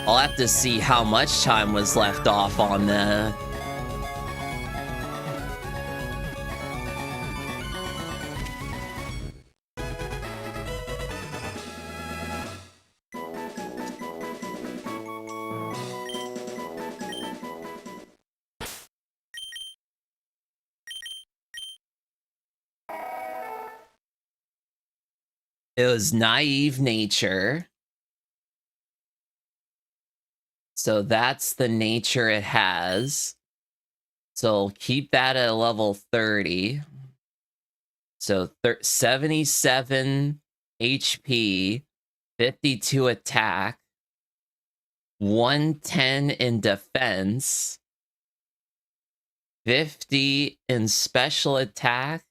I'll have to see how much time was left off on the... It was naive nature. So that's the nature it has. So keep that at a level 30. So 77 HP, 52 attack, 110 in defense, 50 in special attack,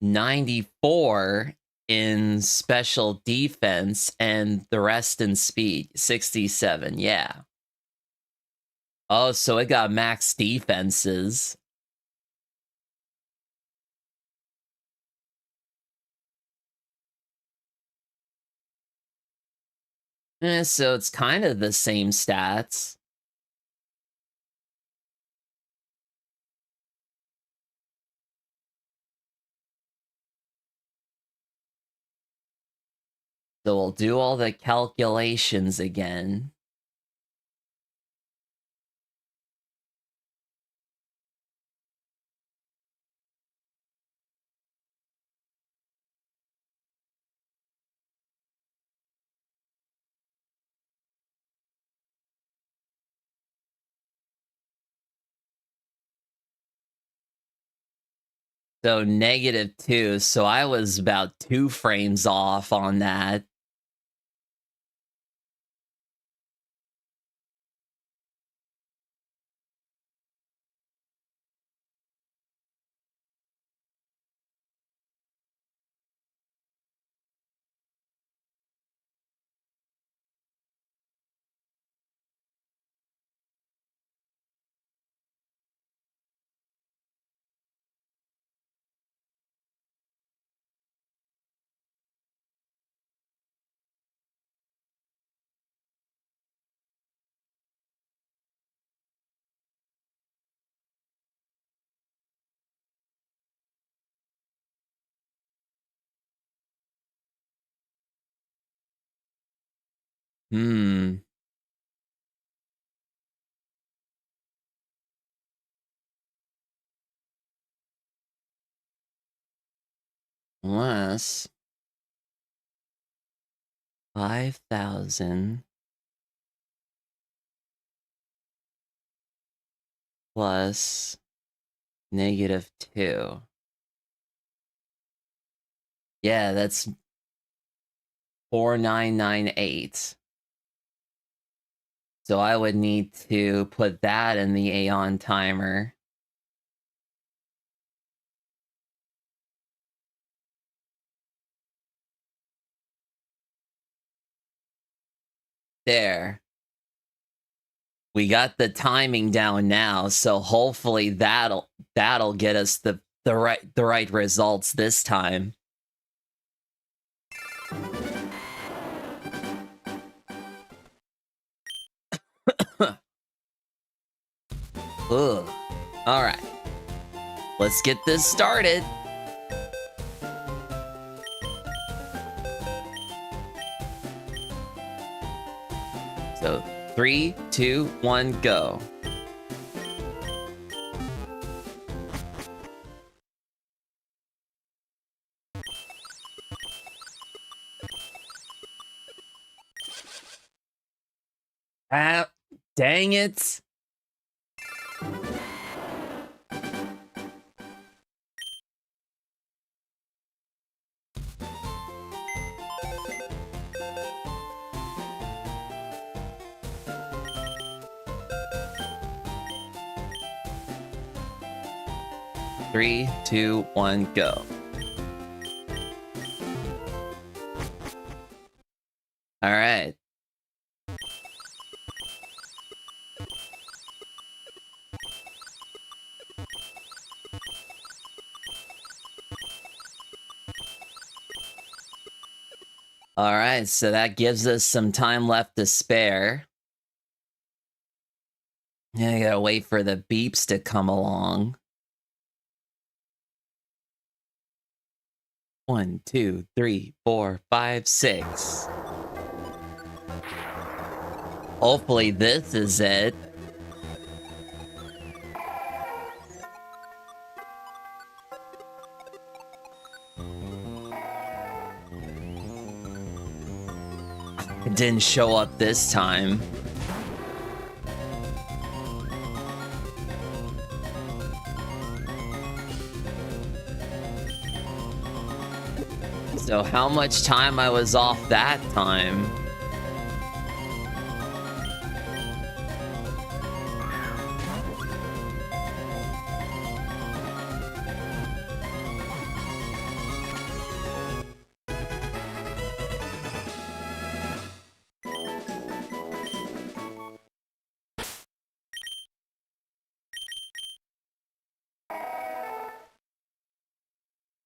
94 in special defense, and the rest in speed. 67, yeah. Oh, so it got max defenses. So it's kind of the same stats. So we'll do all the calculations again. So -2, so I was about 2 frames off on that. Unless 5,000 plus -2. Yeah, that's 4998. So I would need to put that in the Aeon timer. There. We got the timing down now, so hopefully that'll get us the right results this time. Ugh. All right. Let's get this started. So 3, 2, 1, go. Ah, dang it. Three, two, one, go. All right. All right, so that gives us some time left to spare. Yeah, I gotta wait for the beeps to come along. 1, 2, 3, 4, 5, 6. Hopefully this is it. It didn't show up this time. So how much time I was off that time?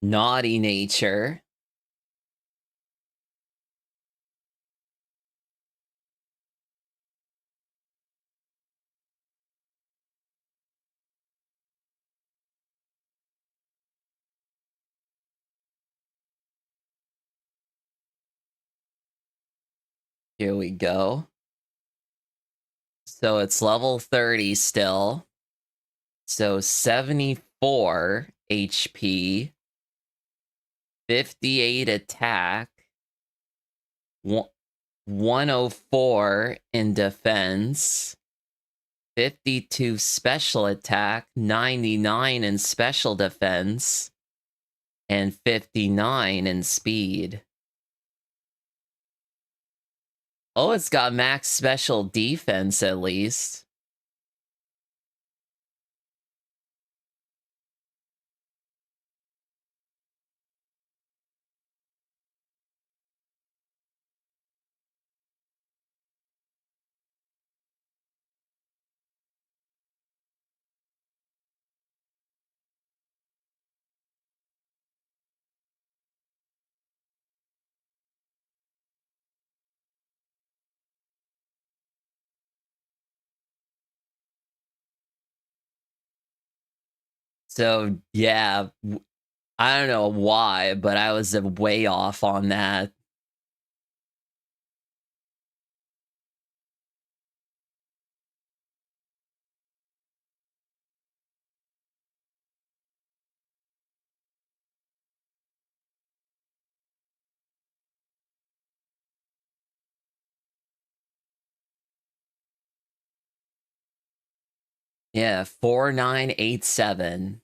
Naughty nature. Here we go. So it's level 30 still. So 74 HP, 58 attack, 104 in defense, 52 special attack, 99 in special defense, and 59 in speed. Oh, it's got max special defense at least. So, yeah, I don't know why, but I was way off on that. Yeah, 4987.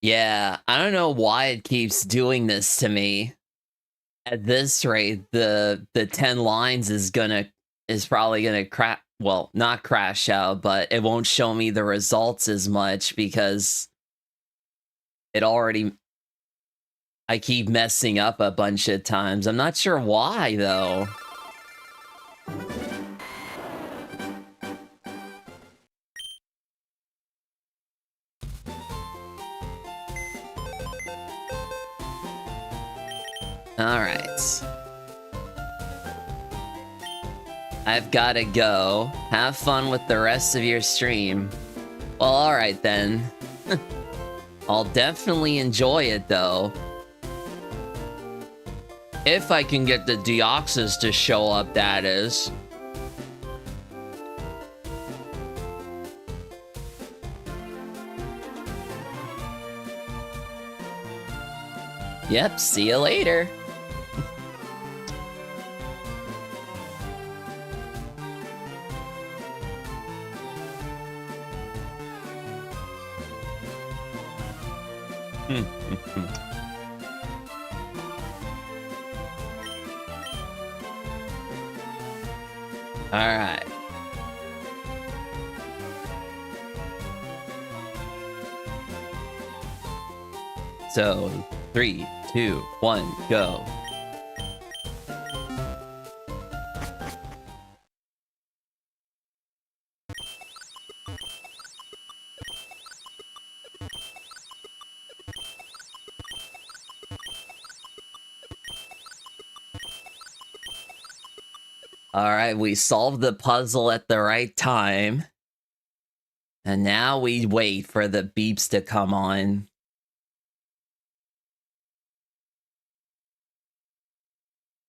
Yeah, I don't know why it keeps doing this to me. At this rate, the 10 lines is probably gonna crash. Well, not crash out, but it won't show me the results as much because it already. I keep messing up a bunch of times. I'm not sure why though. All right. I've gotta go. Have fun with the rest of your stream. Well, alright then. I'll definitely enjoy it though. If I can get the Deoxys to show up, that is. Yep, see you later. All right. So, 3, 2, 1, go. All right, we solved the puzzle at the right time. And now we wait for the beeps to come on.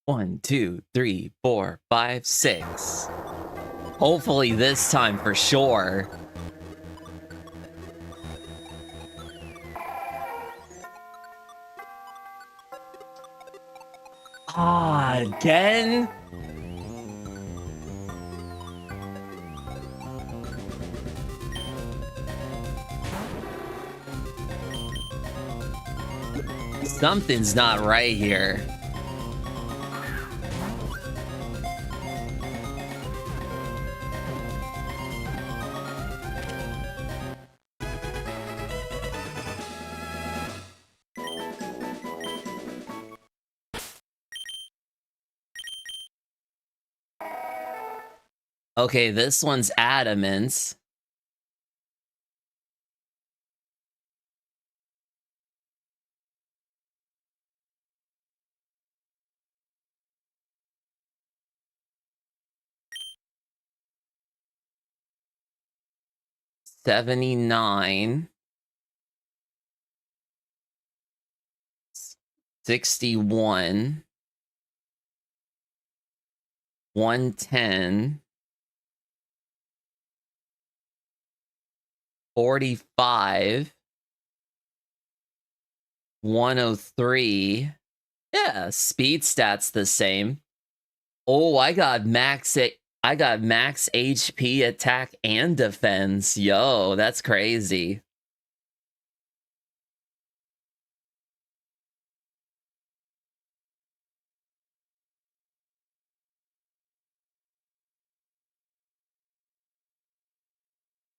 One, two, three, 4, 5, 6. Hopefully this time for sure. Ah, again? Something's not right here. Okay, this one's adamant. $79. 61. 110. 45. 103. Yeah, speed stats the same. Oh, I got max HP, attack, and defense. Yo, that's crazy.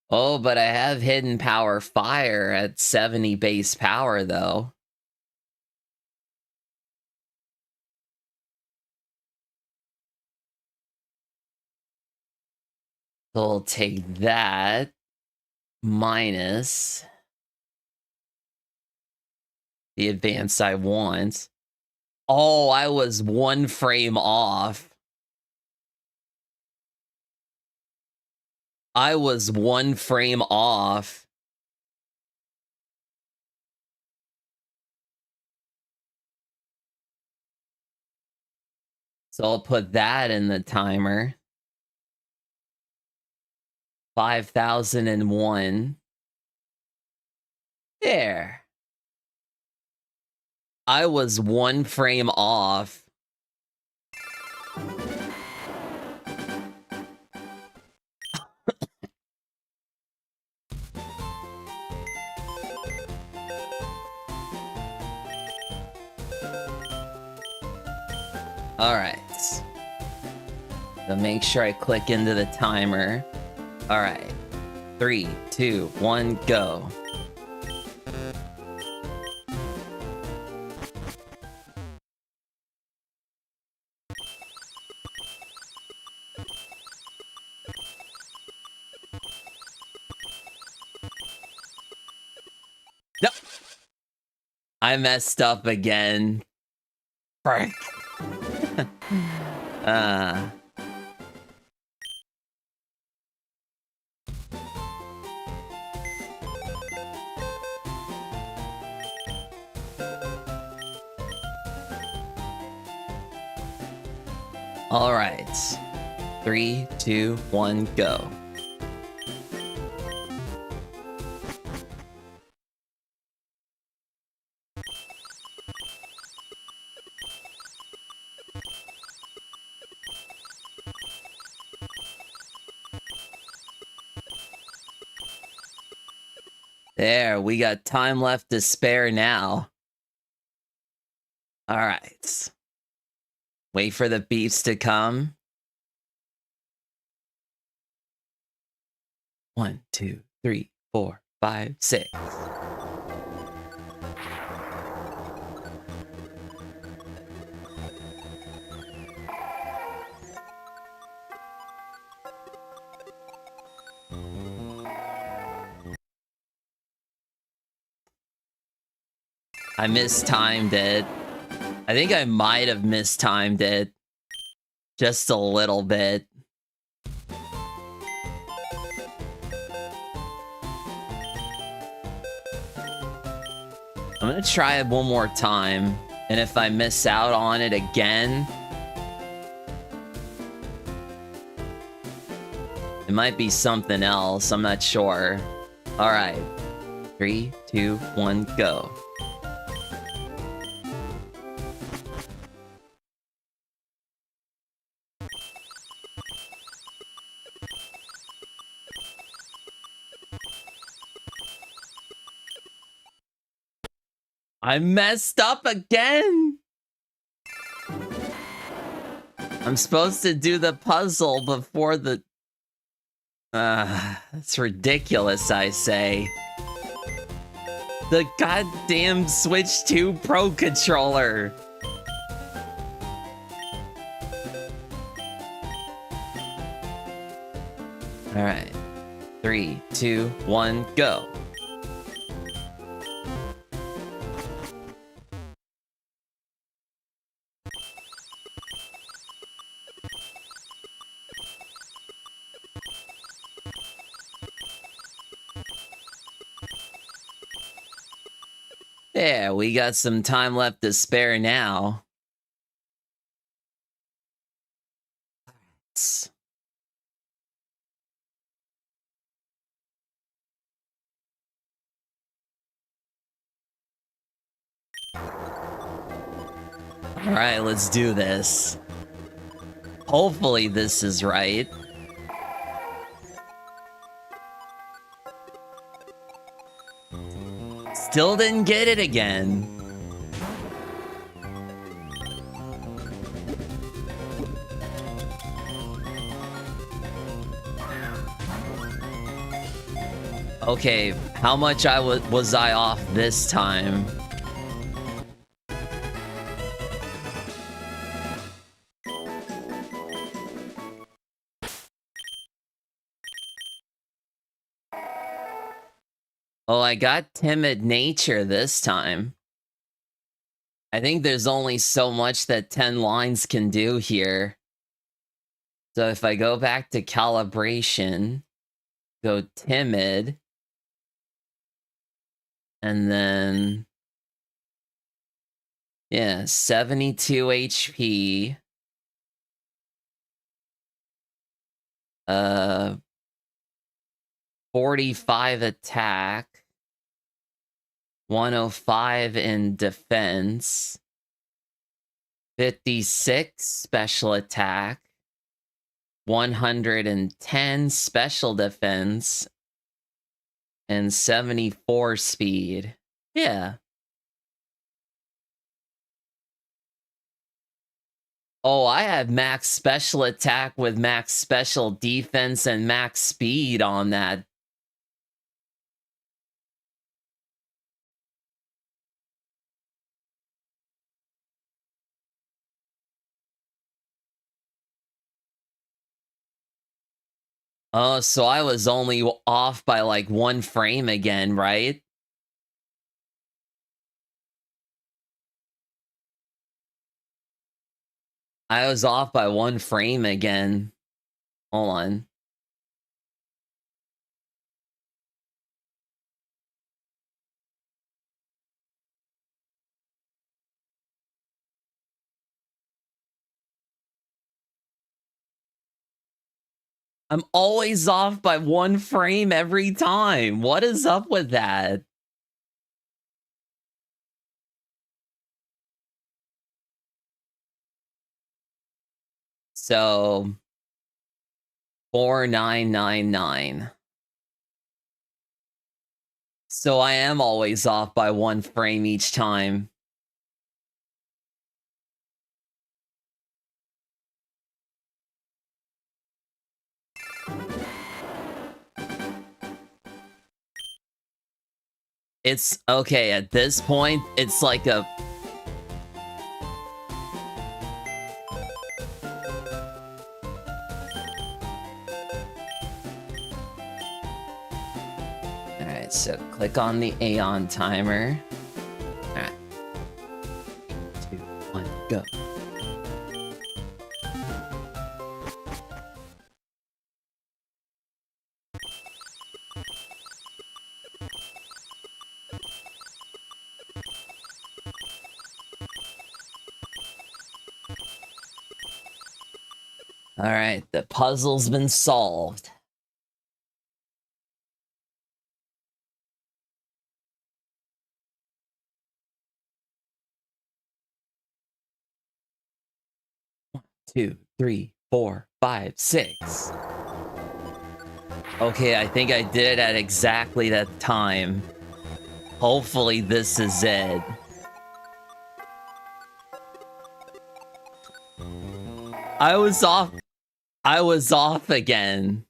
Oh, but I have hidden power fire at 70 base power though. So we'll take that minus the advance I want. Oh, I was 1 frame off. I was 1 frame off. So I'll put that in the timer. 5001. There. I was 1 frame off. Alright. So make sure I click into the timer. Alright. 3, 2, 1, go. No! I messed up again. Frick. All right. 3, 2, 1, go. There, we got time left to spare now. All right. Wait for the beeps to come. 1, 2, 3, 4, 5, 6. I mistimed it. I think I might have mistimed it. Just a little bit. I'm gonna try it one more time. And if I miss out on it again, it might be something else. I'm not sure. All right. 3, 2, 1, go. I messed up again. I'm supposed to do the puzzle before the... That's ridiculous, I say. The goddamn Switch 2 Pro controller. All right. 3, 2, 1, go. Yeah, we got some time left to spare now. All right, let's do this. Hopefully this is right. Still didn't get it again. Okay, how much was I off this time? Oh, I got timid nature this time. I think there's only so much that 10 lines can do here. So if I go back to calibration, go timid, and then, yeah, 72 HP. 45 attack. 105 in defense. 56 special attack. 110 special defense. And 74 speed. Yeah. Oh, I have max special attack with max special defense and max speed on that. Oh, so I was only off by like 1 frame again, right? I was off by 1 frame again. Hold on. I'm always off by 1 frame every time. What is up with that? So 4999. So I am always off by 1 frame each time. It's okay at this point, it's like a Alright, so click on the Aeon timer. Alright. 2, 1, go. Alright, the puzzle's been solved. One, 2, 3, 4, 5, 6. Okay, I think I did it at exactly that time. Hopefully this is it. I was off again.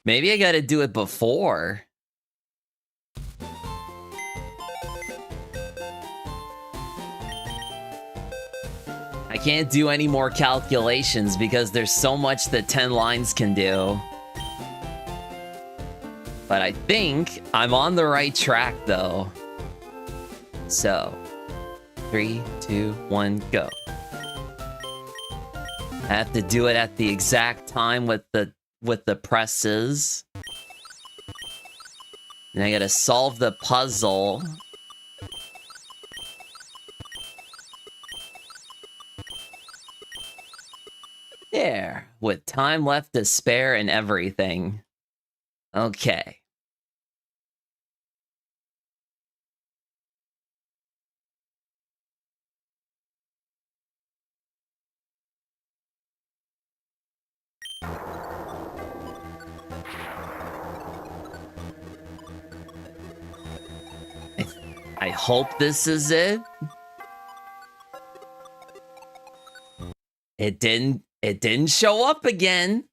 Maybe I gotta do it before. I can't do any more calculations because there's so much that 10 lines can do. But I think I'm on the right track though. So, 3, 2, 1, go. I have to do it at the exact time with the presses. And I gotta solve the puzzle. There, with time left to spare and everything. Okay. I hope this is it. It didn't show up again.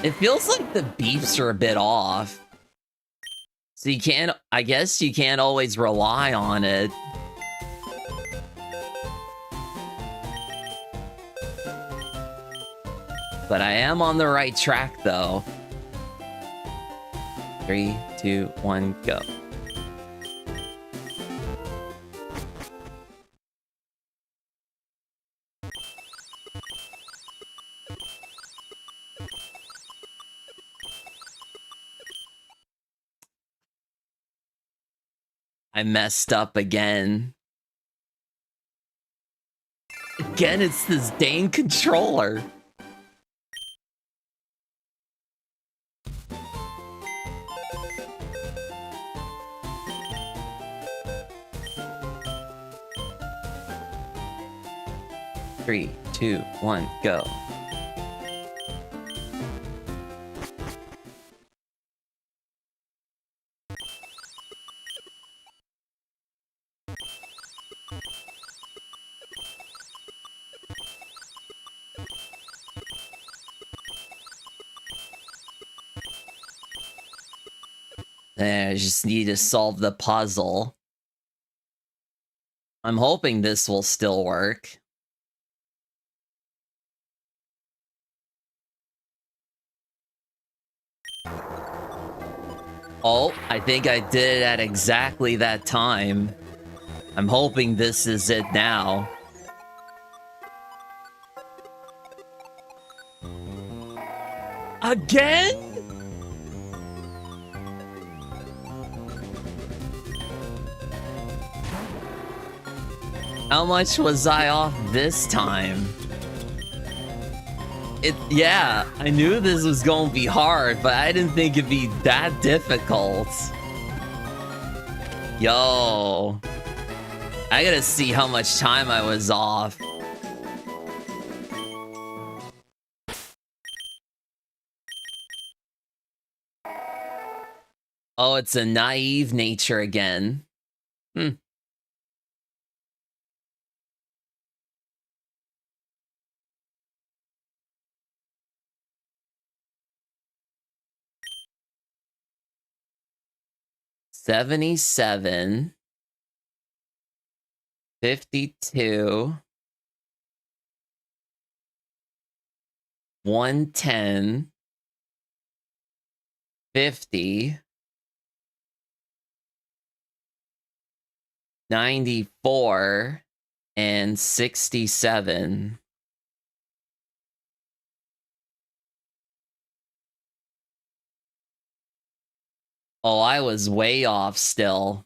It feels like the beeps are a bit off. So I guess you can't always rely on it. But I am on the right track though. 3, 2, 1, go. I messed up again. Again, it's this dang controller. 3, 2, 1, go. I just need to solve the puzzle. I'm hoping this will still work. Oh, I think I did it at exactly that time. I'm hoping this is it now. Again? How much was I off this time? Yeah, I knew this was gonna be hard, but I didn't think it'd be that difficult. Yo. I gotta see how much time I was off. Oh, it's a naive nature again. 77, 52, 110, 50, 94, and 67. Oh, I was way off still.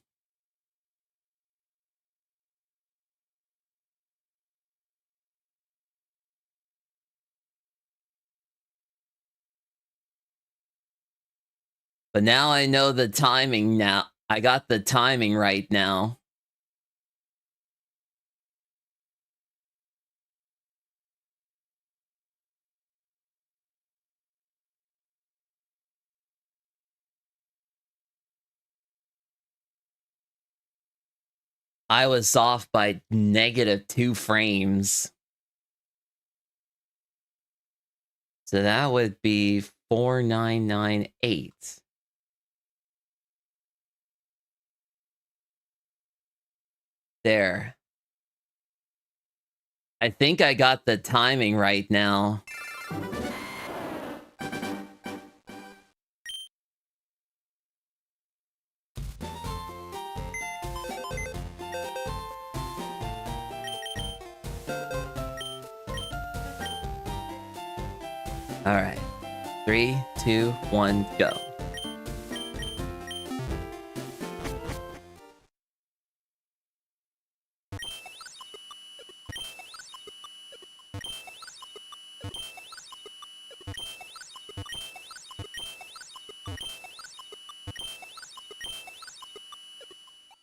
But now I know the timing now. I got the timing right now. I was off by -2 frames. So that would be 4998. There. I think I got the timing right now. All right. 3, 2, 1, go.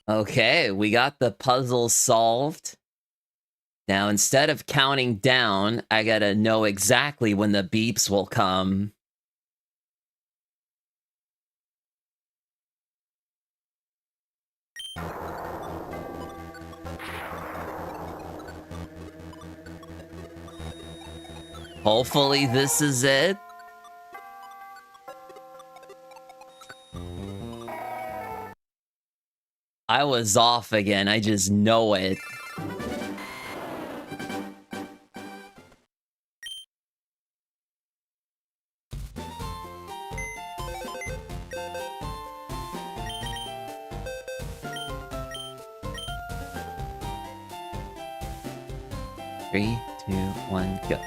Okay, we got the puzzle solved. Now, instead of counting down, I gotta know exactly when the beeps will come. Hopefully this is it. I was off again, I just know it. Three, 2, 1, go.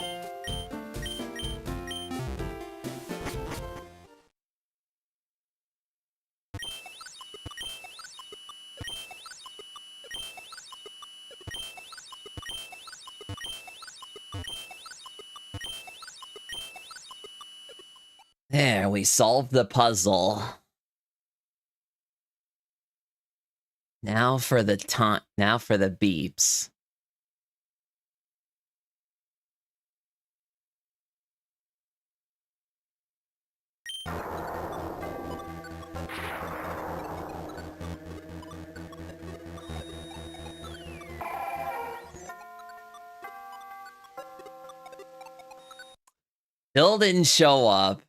There, we solved the puzzle. Now for the beeps. Still didn't show up.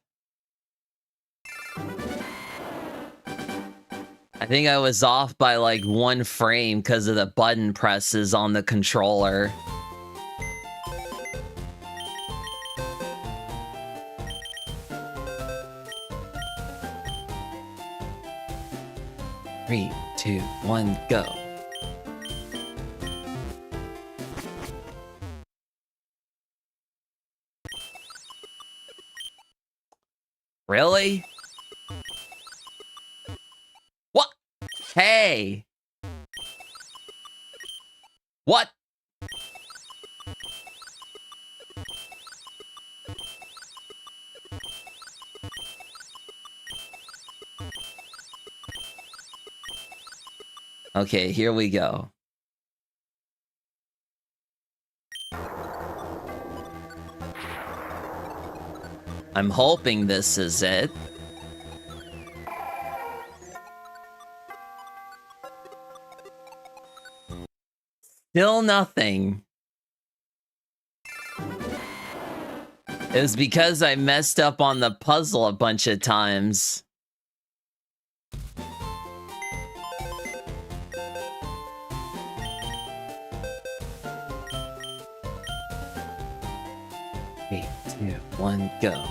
I think I was off by like 1 frame because of the button presses on the controller. Three, 2, 1, go. Really? What? Hey! What? Okay, here we go. I'm hoping this is it. Still nothing. It was because I messed up on the puzzle a bunch of times. Three, 2, 1, go.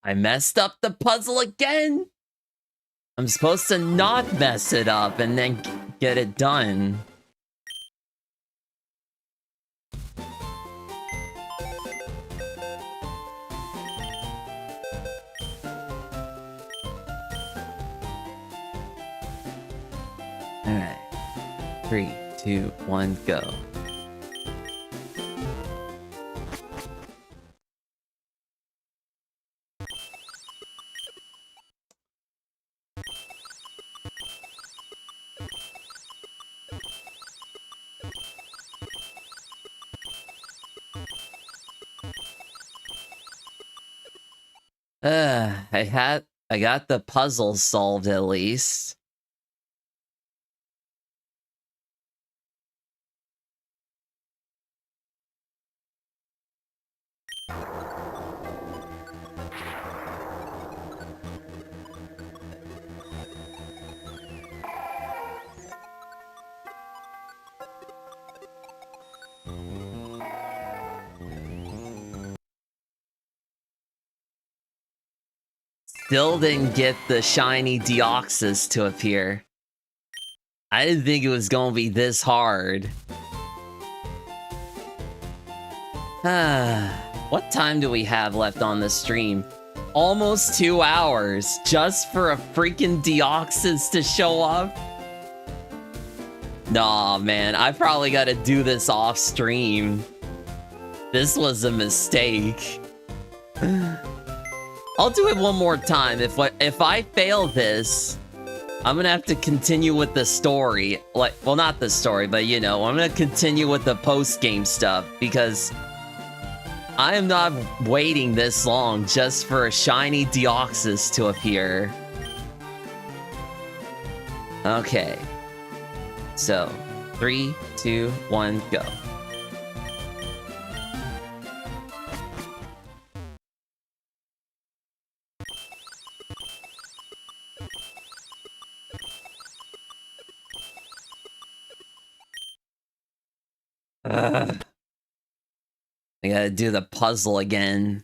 I messed up the puzzle again. I'm supposed to not mess it up and then get it done. Alright. 3, 2, 1, go. I got the puzzle solved at least. Still didn't get the shiny Deoxys to appear. I didn't think it was gonna be this hard. What time do we have left on the stream? Almost 2 hours just for a freaking Deoxys to show up? Nah, man, I probably gotta do this off stream. This was a mistake. I'll do it one more time. If I fail this, I'm gonna have to continue with the story. Like, well, not the story, but you know, I'm gonna continue with the post-game stuff because I am not waiting this long just for a shiny Deoxys to appear. Okay. So, 3, 2, 1, go. I gotta do the puzzle again.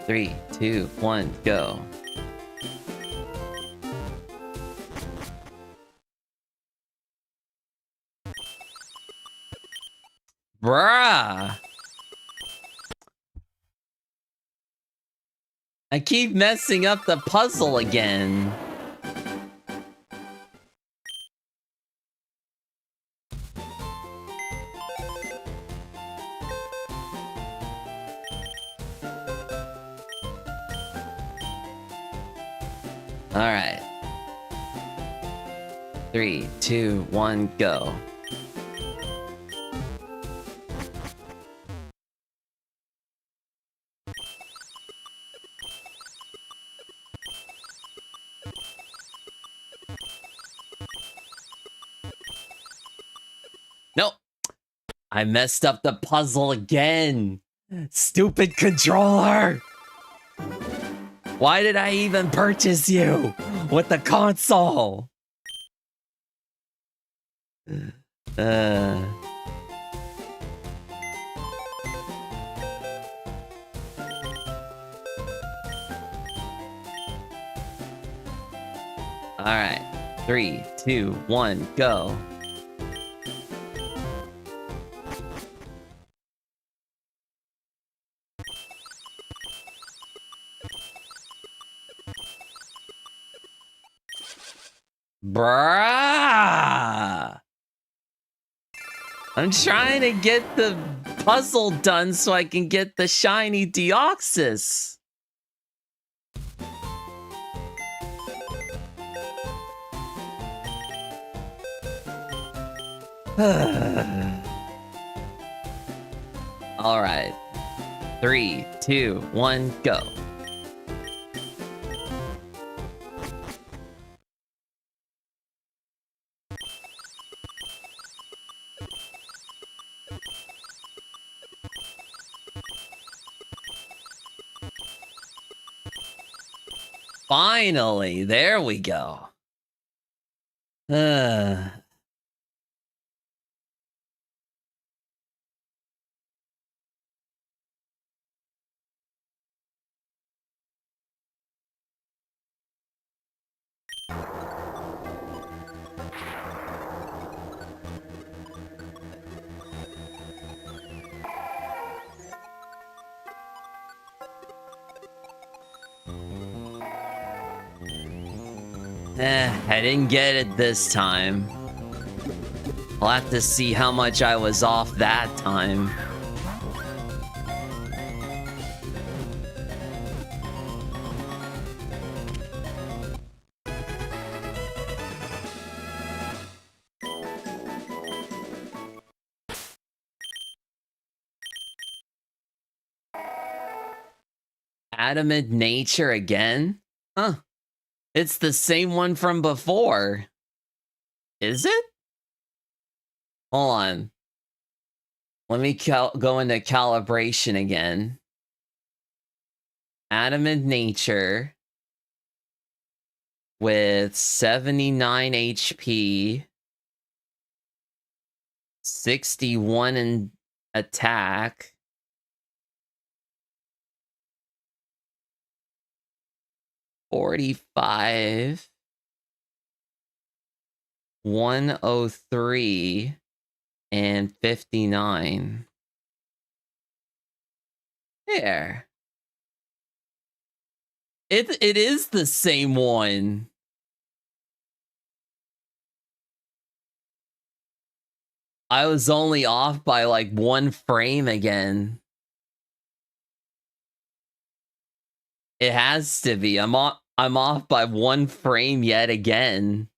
Three, 2, 1, go. Bruh! I keep messing up the puzzle again. Alright. 3, 2, 1, go. Nope. I messed up the puzzle again. Stupid controller. Why did I even purchase you with the console? Alright. 3, 2, 1, go. Bruh! I'm trying to get the puzzle done so I can get the shiny Deoxys. All right. 3, 2, 1, go. Finally, there we go. I didn't get it this time. I'll have to see how much I was off that time. Adamant nature again? Huh. It's the same one from before. Is it? Hold on. Let me go into calibration again. Adamant nature with 79 HP, 61 in attack. 45, 103, and 59. There. It is the same one. I was only off by like 1 frame again. It has to be. I'm off by 1 frame yet again.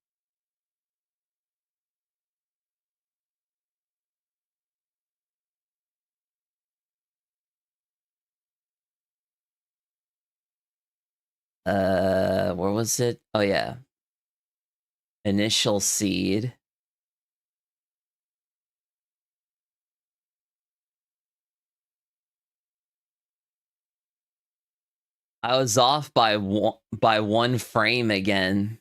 Where was it? Oh yeah. Initial seed. I was off by 1 frame again.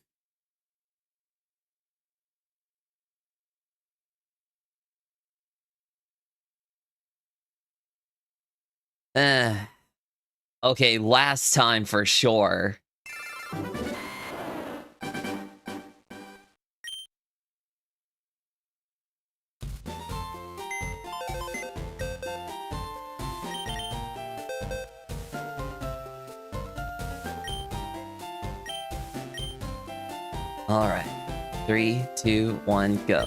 Okay, last time for sure. All right. 3, 2, 1, go.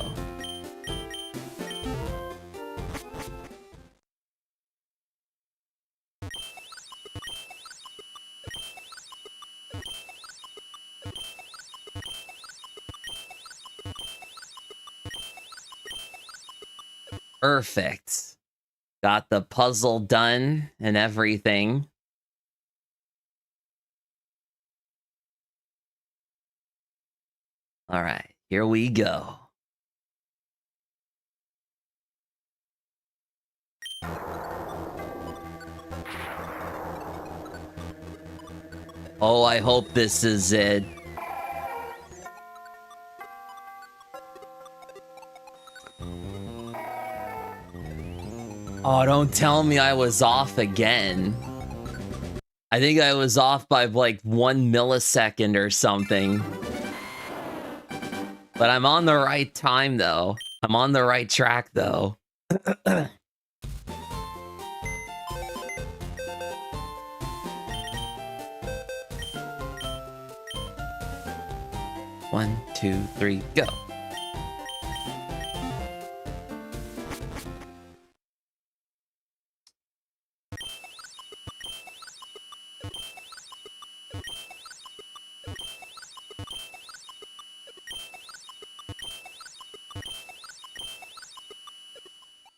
Perfect. Got the puzzle done and everything. All right, here we go. Oh, I hope this is it. Oh, don't tell me I was off again. I think I was off by like 1 millisecond or something. But I'm on the right time, though. I'm on the right track, though. 1, 2, 3, go.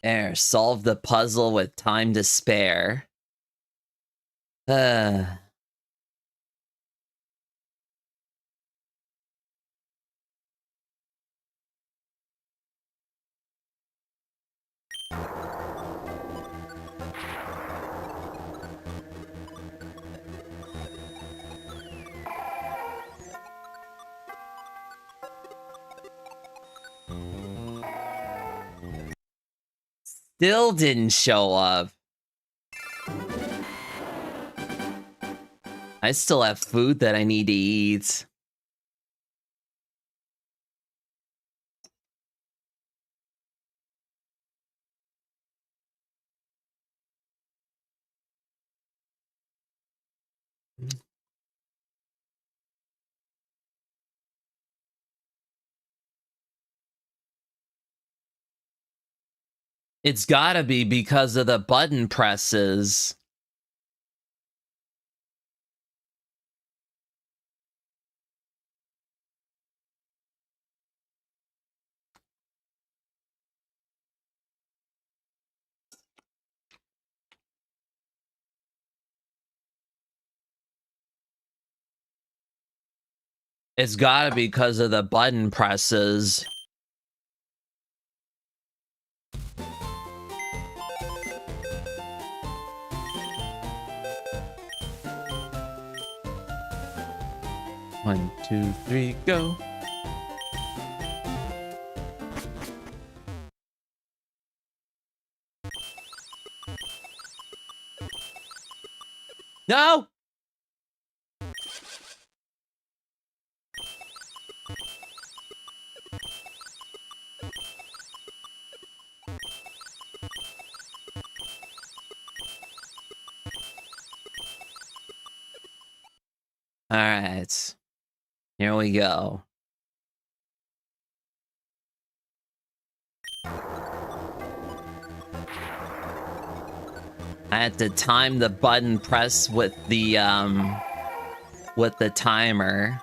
There, solve the puzzle with time to spare. Still didn't show up. I still have food that I need to eat. It's gotta be because of the button presses. It's gotta be because of the button presses. One, two, three, go. No! All right. Here we go. I had to time the button press with the timer.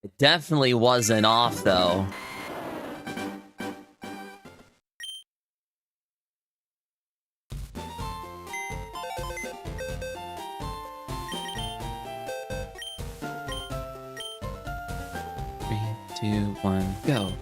It definitely wasn't off, though. Three, two, one, go.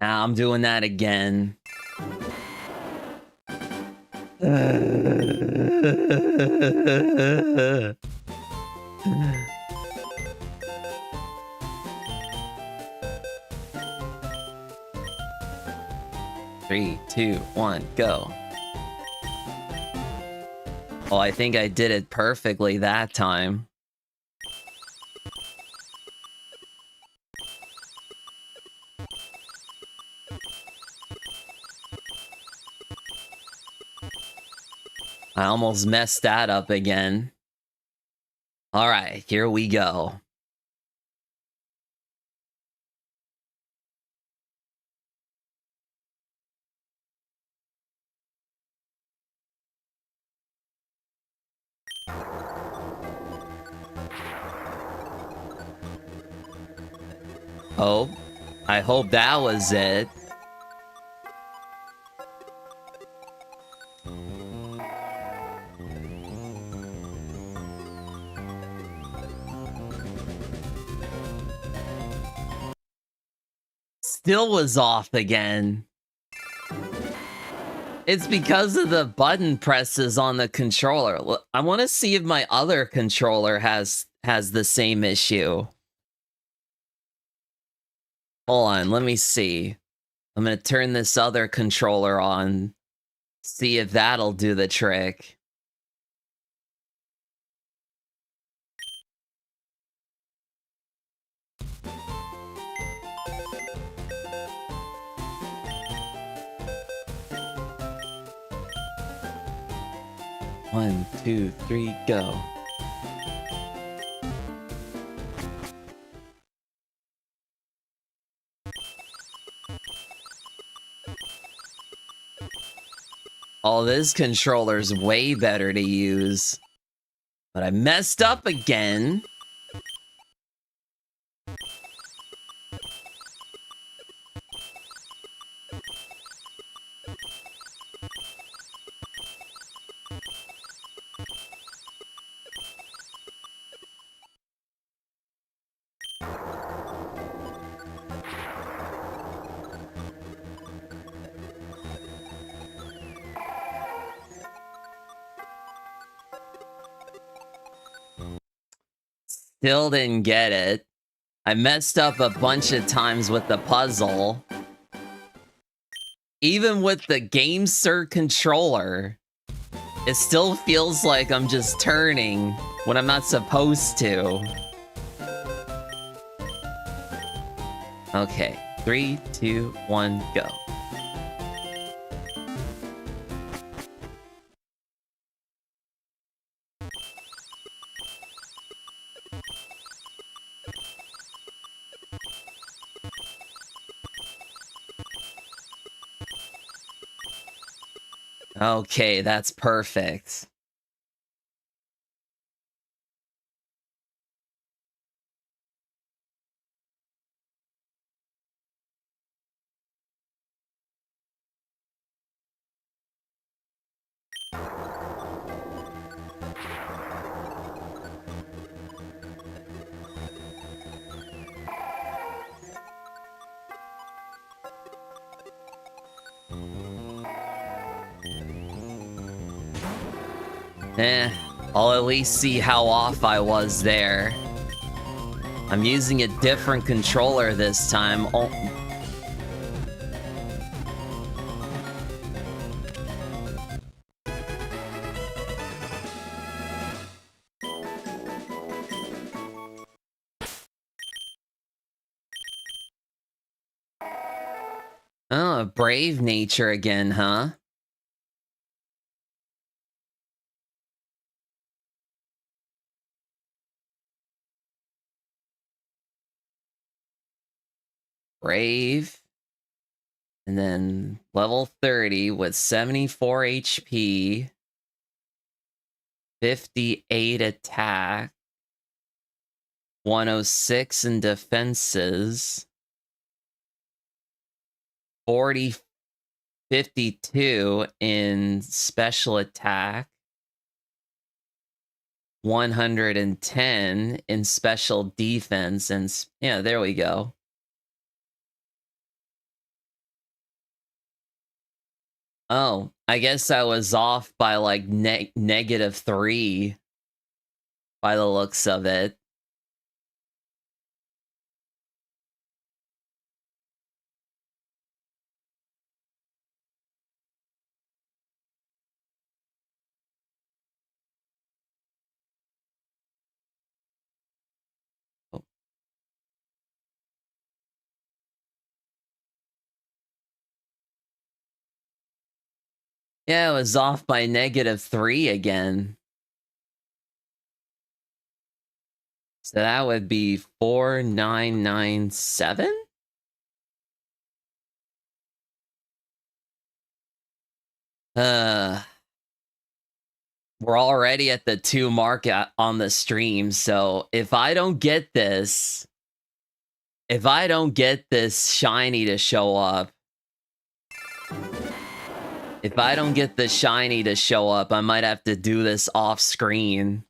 Now I'm doing that again. Three, two, one, go. Oh, I think I did it perfectly that time. I almost messed that up again. All right, here we go. Oh, I hope that was it. Still was off again. It's because of the button presses on the controller. I want to see if my other controller has the same issue. Hold on, let me see. I'm going to turn this other controller on. See if that'll do the trick. One, two, three, go. Oh, this controller's way better to use. But I messed up again. Still didn't get it. I messed up a bunch of times with the puzzle. Even with the GameSir controller, it still feels like I'm just turning when I'm not supposed to. Okay, 3, 2, 1, go. Okay, that's perfect. I'll at least see how off I was there. I'm using a different controller this time. Oh, brave nature again, huh? Brave. And then level 30 with 74 HP. 58 attack. 106 in defenses. 52 in special attack. 110 in special defense. And yeah, there we go. Oh, I guess I was off by like -3 by the looks of it. Yeah, it was off by -3 again. So that would be 4997? We're already at the 2 mark on the stream, so if I don't get this shiny to show up, if I don't get the shiny to show up, I might have to do this off screen.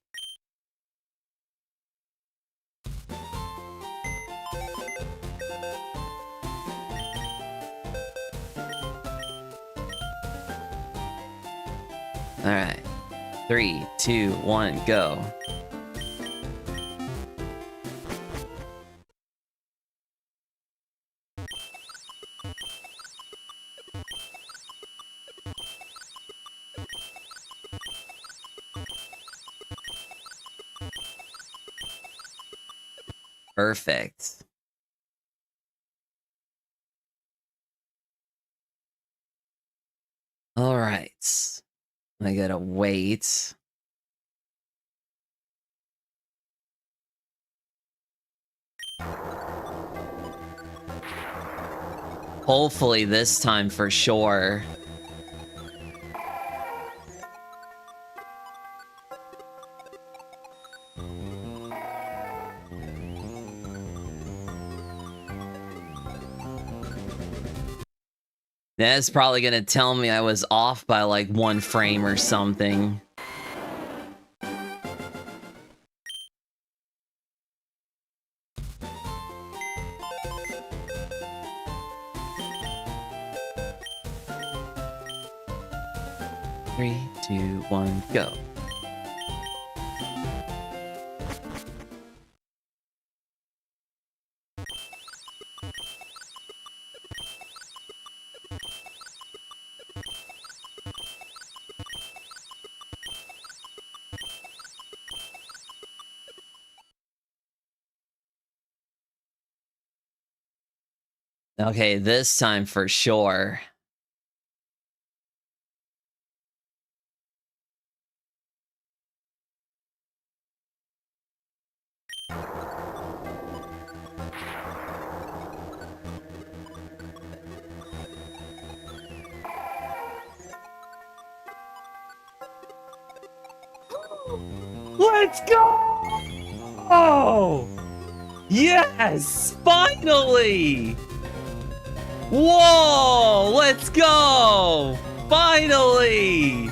All right. 3, 2, 1, go. Perfect. All right. I gotta wait. Hopefully this time for sure. That's probably gonna tell me I was off by like 1 frame or something. Three, 2, 1, go. Okay, this time for sure. Let's go! Oh! Yes! Finally! Whoa! Let's go! Finally!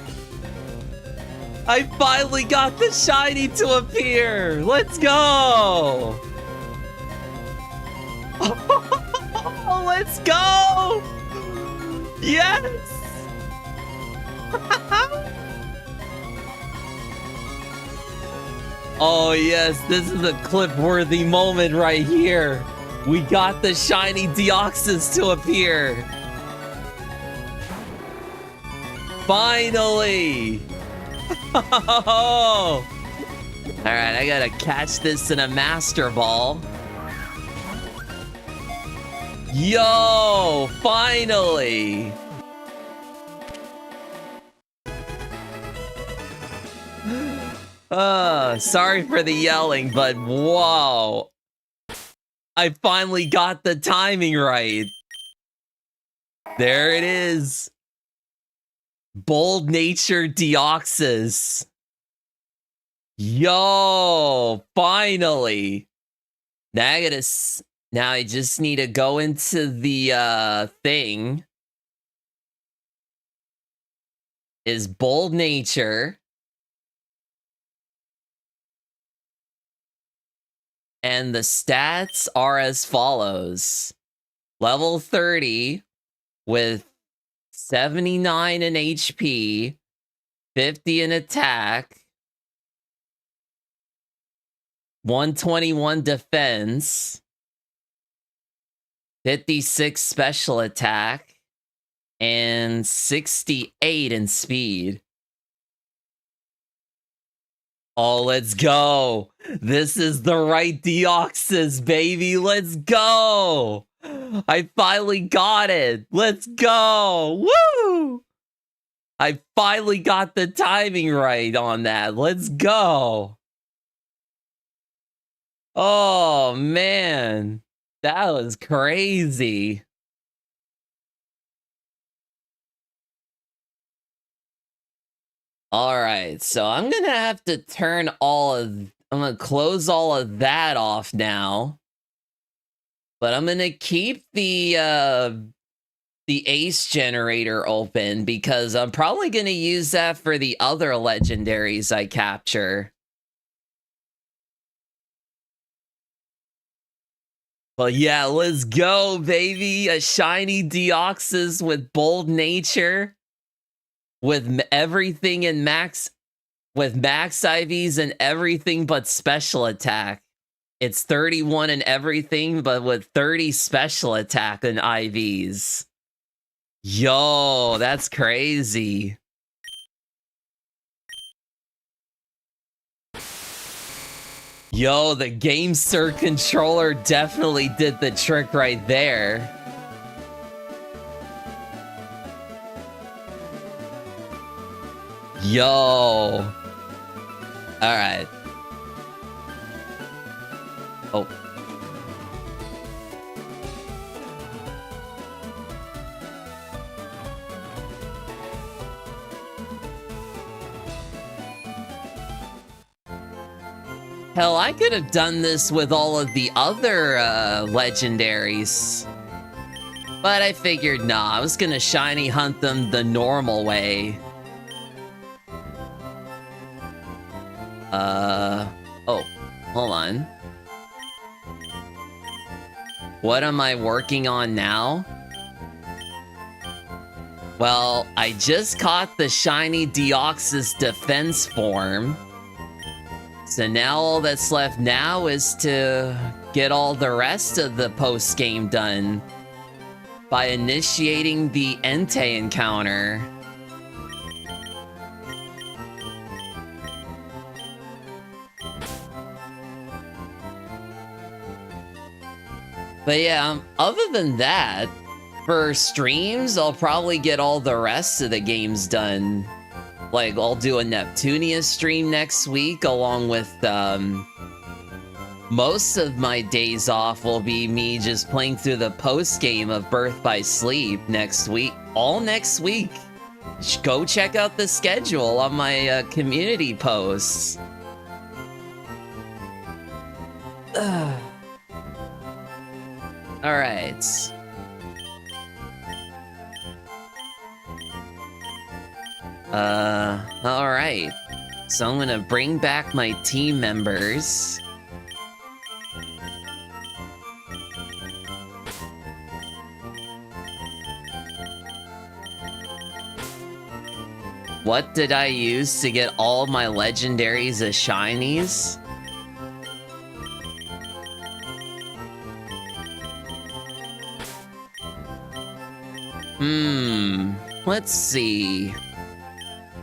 I finally got the shiny to appear! Let's go! Oh, let's go! Yes! Oh yes, this is a clip-worthy moment right here. We got the shiny Deoxys to appear. Finally! Alright, I gotta catch this in a Master Ball. Yo, finally! Sorry for the yelling, but whoa. I finally got the timing right. There it is. Bold Nature Deoxys. Yo, finally. Now I just need to go into the thing. Is Bold Nature. And the stats are as follows. Level 30 with 79 in HP, 50 in attack, 121 defense, 56 special attack, and 68 in speed. Oh, let's go. This is the right Deoxys, baby. Let's go. I finally got it. Let's go. Woo! I finally got the timing right on that. Let's go. Oh, man. That was crazy. All right, so I'm gonna have to I'm gonna close all of that off now. But I'm gonna keep the ace generator open because I'm probably gonna use that for the other legendaries I capture. Well, yeah, let's go, baby. A shiny Deoxys with bold nature, with everything in with max IVs and everything but special attack. It's 31 and everything, but with 30 special attack and IVs. Yo, that's crazy. Yo, the GameSir controller definitely did the trick right there. Yo. All right. Oh. Hell, I could have done this with all of the other legendaries. But I figured, nah, I was gonna shiny hunt them the normal way. Oh, hold on. What am I working on now? Well, I just caught the shiny Deoxys defense form. So now all that's left now is to get all the rest of the post-game done by initiating the Entei encounter. But yeah, other than that, for streams, I'll probably get all the rest of the games done. Like, I'll do a Neptunia stream next week, along with, most of my days off will be me just playing through the post-game of Birth by Sleep next week. All next week. Go check out the schedule on my community posts. Alright. Alright. So I'm gonna bring back my team members. What did I use to get all my legendaries as shinies? Let's see.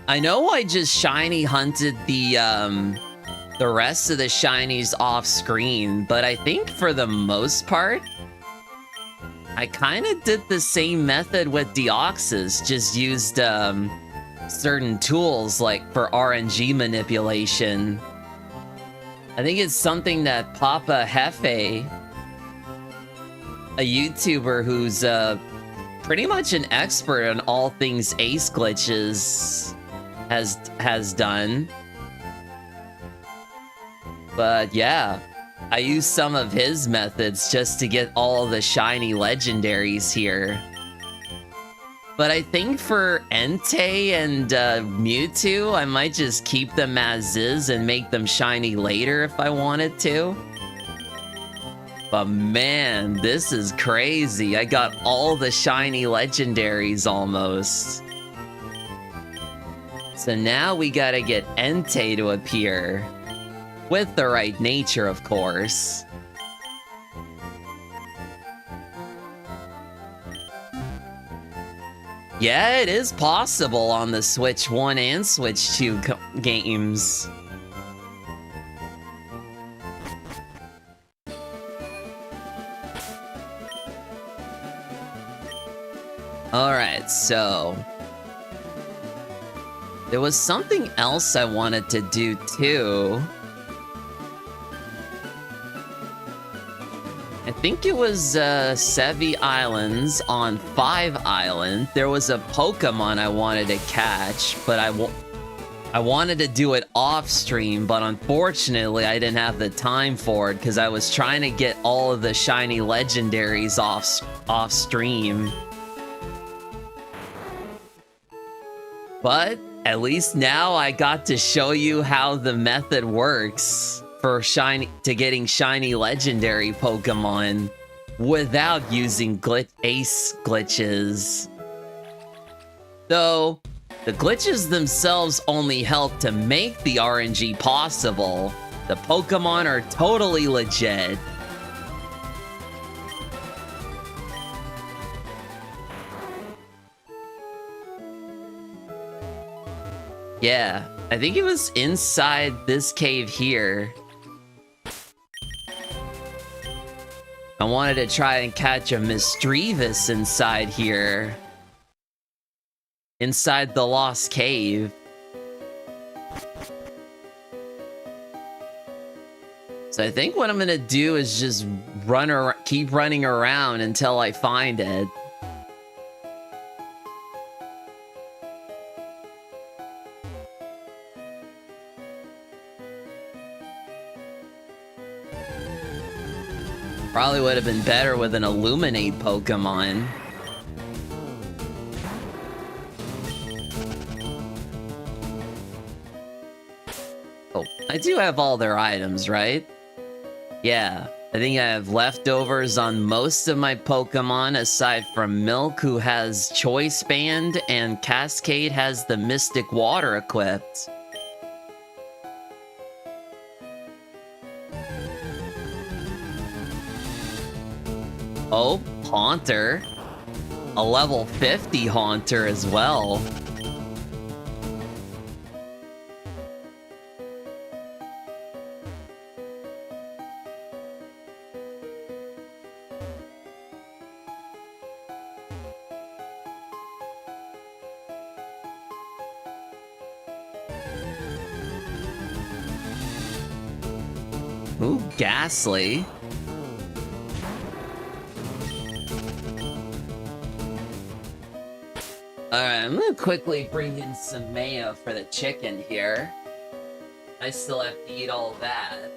I know I just shiny hunted the rest of the shinies off screen, but I think for the most part, I kind of did the same method with Deoxys, just used certain tools like for RNG manipulation. I think it's something that Papa Hefe, a YouTuber who's pretty much an expert on all things ace glitches, has done. But yeah, I used some of his methods just to get all the shiny legendaries here. But I think for Entei and Mewtwo, I might just keep them as is and make them shiny later if I wanted to. But man, this is crazy. I got all the shiny legendaries almost. So now we gotta get Entei to appear. With the right nature, of course. Yeah, it is possible on the Switch 1 and Switch 2 games. Alright, so... There was something else I wanted to do too. I think it was Sevi Islands on 5 Island. There was a Pokemon I wanted to catch, but I wanted to do it off stream, but unfortunately I didn't have the time for it because I was trying to get all of the shiny legendaries off stream. But at least now I got to show you how the method works for getting shiny legendary Pokemon without using ace glitches. Though the glitches themselves only help to make the RNG possible. The Pokemon are totally legit. Yeah, I think it was inside this cave here. I wanted to try and catch a Misdreavus inside here. Inside the Lost Cave. So I think what I'm gonna do is just keep running around until I find it. Probably would have been better with an Illuminate Pokemon. Oh, I do have all their items, right? Yeah, I think I have leftovers on most of my Pokemon aside from Milk, who has Choice Band, and Cascade has the Mystic Water equipped. Oh, Haunter. A level 50 Haunter as well. Ooh, Ghastly. Alright, I'm gonna quickly bring in some mayo for the chicken here. I still have to eat all that.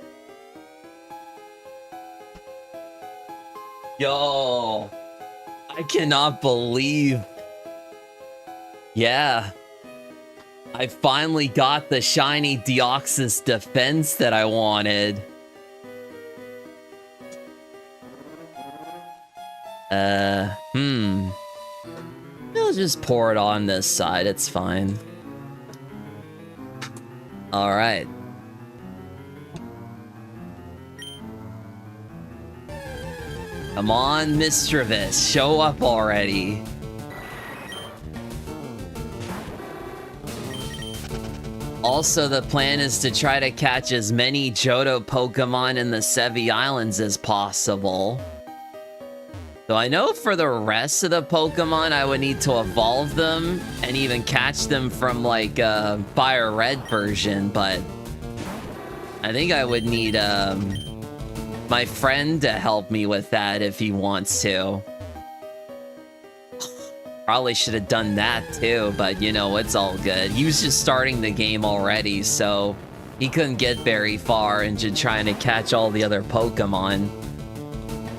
Yo! I cannot believe... Yeah. I finally got the shiny Deoxys defense that I wanted. I'll just pour it on this side, it's fine. Alright. Come on, Misdreavus, show up already. Also, the plan is to try to catch as many Johto Pokemon in the Sevi Islands as possible. So I know for the rest of the Pokemon, I would need to evolve them and even catch them from like a Fire Red version, but I think I would need my friend to help me with that if he wants to. Probably should have done that too, but you know, it's all good. He was just starting the game already, so he couldn't get very far into trying to catch all the other Pokemon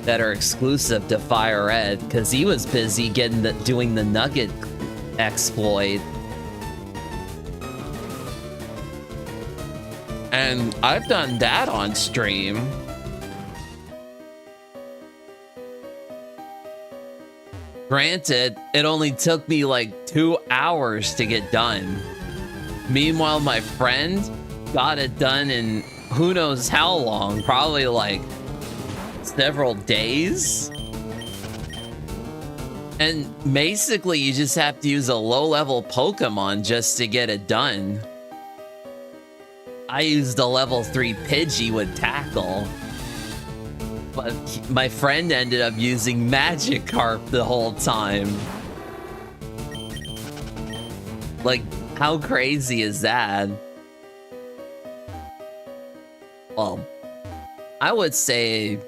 that are exclusive to Fire Red, because he was busy doing the Nugget exploit. And I've done that on stream. Granted, it only took me like 2 hours to get done. Meanwhile, my friend got it done in who knows how long, probably like several days. And basically, you just have to use a low-level Pokemon just to get it done. I used a level 3 Pidgey with Tackle. But my friend ended up using Magikarp the whole time. Like, How crazy is that? Well, I would say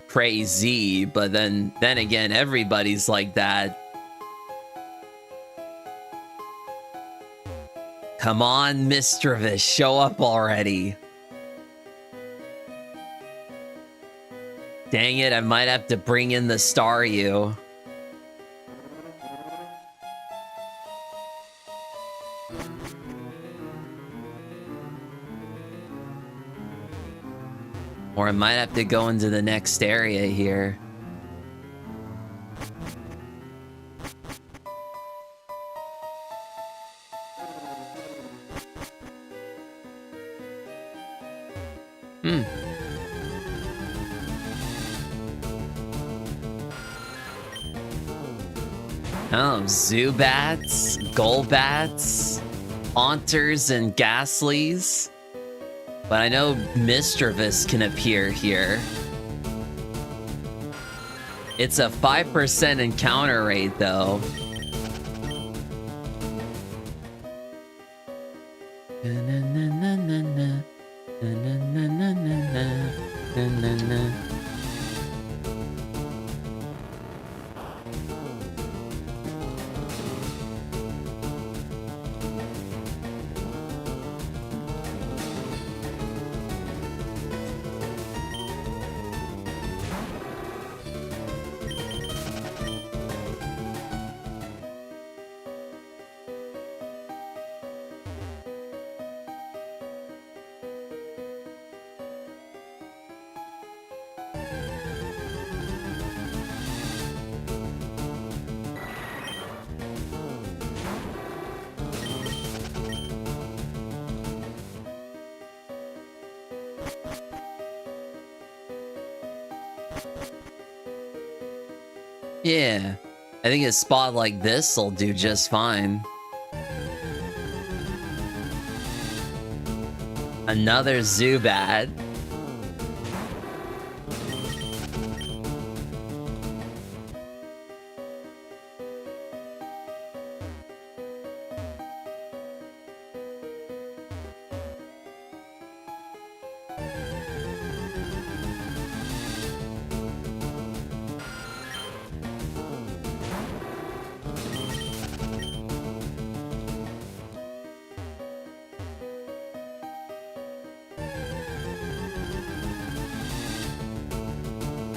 crazy, but then again, everybody's like that. Come on, Mischievous, show up already. Dang it, I might have to bring in the Staryu. Or I might have to go into the next area here. Oh, Zubats, Golbats, Haunters, and Ghastlies. But I know Mischievous can appear here. It's a 5% encounter rate, though. Yeah, I think a spot like this will do just fine. Another Zubat.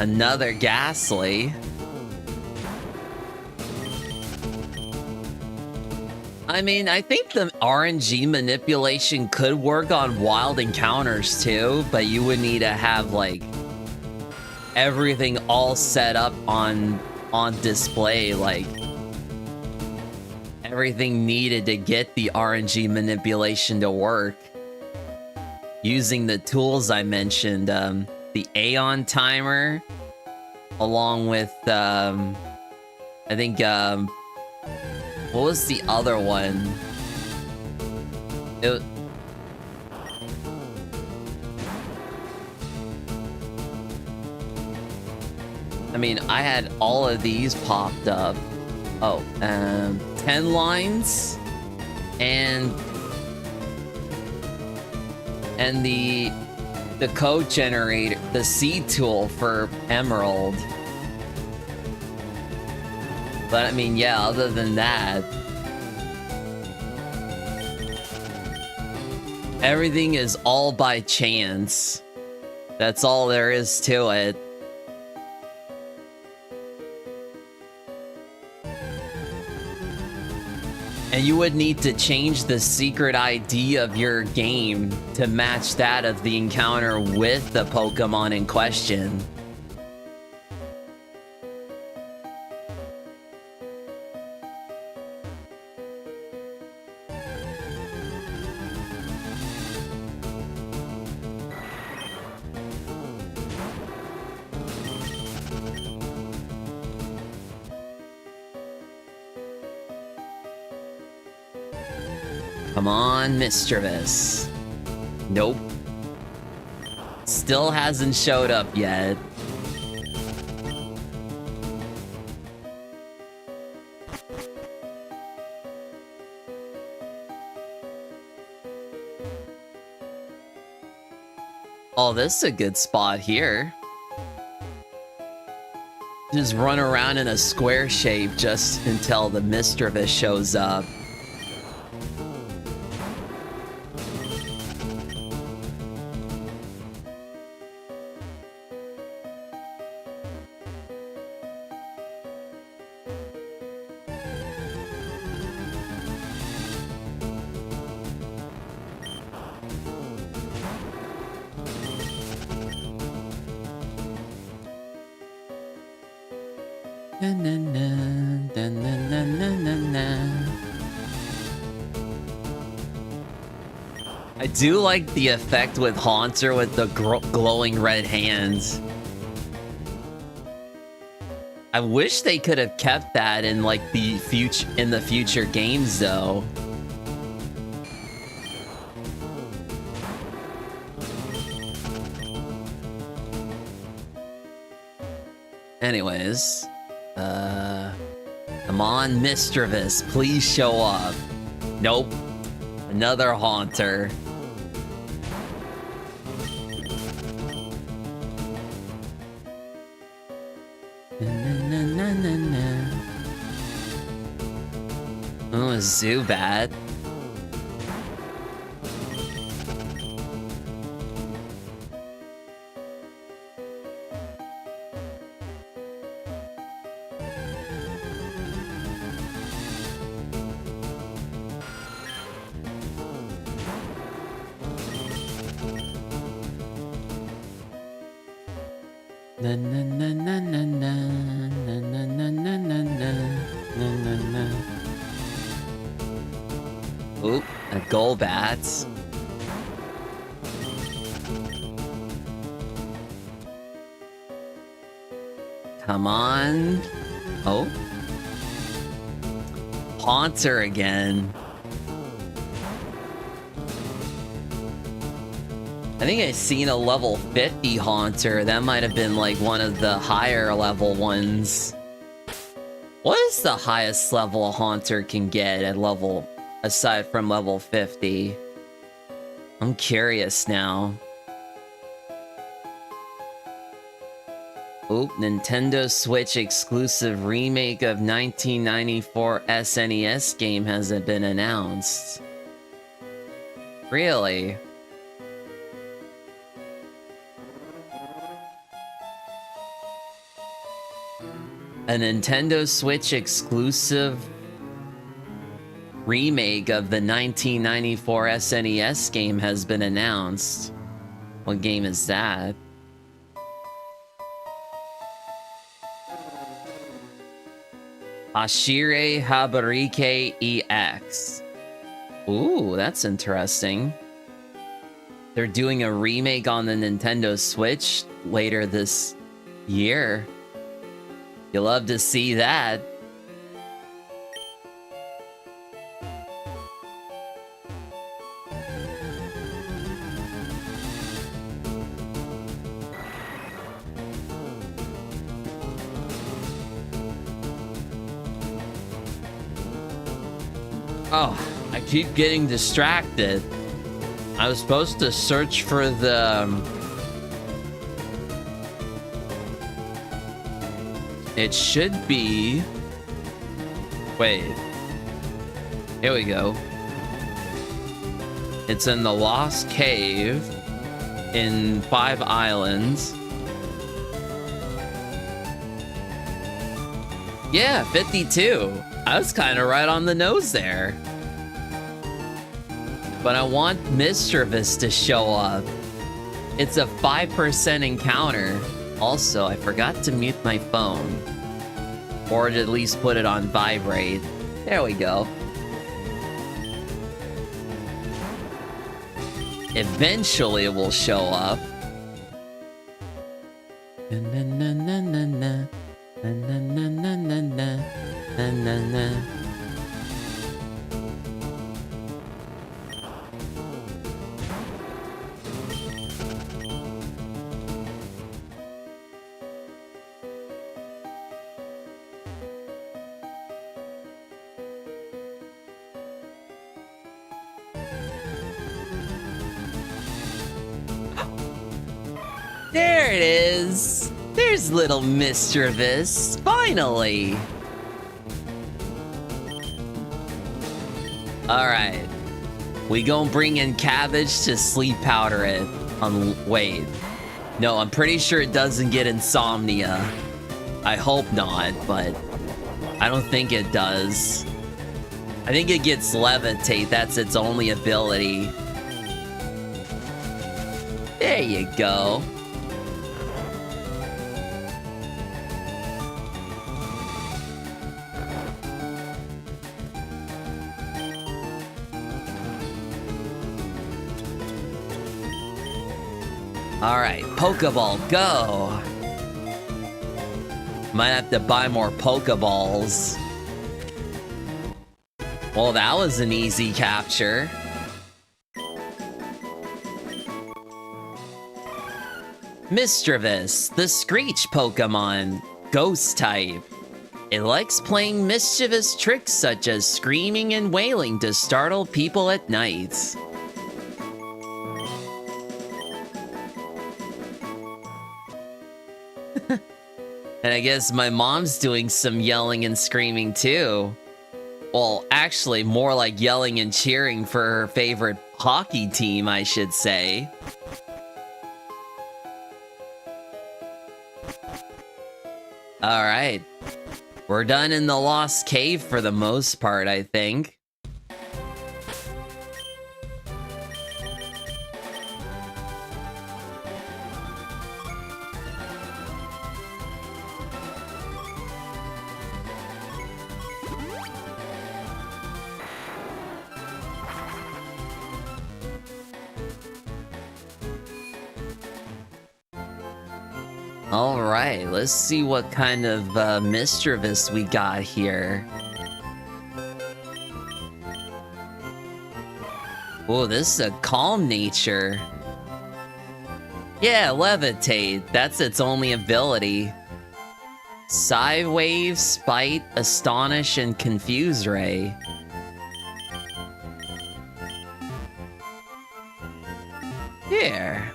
Another Ghastly. I mean, I think the RNG manipulation could work on wild encounters too, but you would need to have like everything all set up on display, like everything needed to get the RNG manipulation to work. Using the tools I mentioned, the Aeon timer, along with I think what was the other one? I mean, I had all of these popped up. Oh, 10 lines and the code generator, the seed tool for Emerald. But I mean, yeah, other than that, everything is all by chance. That's all there is to it. And you would need to change the secret ID of your game to match that of the encounter with the Pokemon in question. Come on, Mischievous. Nope. Still hasn't showed up yet. Oh, this is a good spot here. Just run around in a square shape just until the Mischievous shows up. I do like the effect with Haunter with the glowing red hands. I wish they could have kept that in like the future games though. Anyways, come on, Mischievous, please show up. Nope, another Haunter. Oh, Zubat. Oop, a Golbats. Come on. Oh. Haunter again. I think I seen a level 50 Haunter. That might have been like one of the higher level ones. What is the highest level a Haunter can get at level, aside from level 50? I'm curious now. Oop, Nintendo Switch exclusive remake of 1994 SNES game hasn't been announced. Really? A Nintendo Switch exclusive remake of the 1994 SNES game has been announced. What game is that? Ashire Habarike EX. Ooh, that's interesting. They're doing a remake on the Nintendo Switch later this year. You'll love to see that. Oh, I keep getting distracted. I was supposed to search for the... It should be... Wait. Here we go. It's in the Lost Cave in 5 Islands. Yeah, 52. I was kind of right on the nose there. But I want Mischievous to show up. It's a 5% encounter. Also, I forgot to mute my phone. Or to at least put it on vibrate. There we go. Eventually it will show up. There it is! There's little Mischievous, finally! Alright. We gon' bring in cabbage to sleep powder it. Wait. No, I'm pretty sure it doesn't get insomnia. I hope not, but I don't think it does. I think it gets levitate, that's its only ability. There you go. Alright, Pokeball, go! Might have to buy more Pokeballs. Well, that was an easy capture. Mischievous, the Screech Pokemon, Ghost type. It likes playing mischievous tricks such as screaming and wailing to startle people at night. And I guess my mom's doing some yelling and screaming too. Well, actually, more like yelling and cheering for her favorite hockey team, I should say. Alright. We're done in the Lost Cave for the most part, I think. Alright, let's see what kind of mischievous we got here. Oh, this is a calm nature. Yeah, levitate. That's its only ability. Psywave, Spite, Astonish, and Confuse Ray. Here.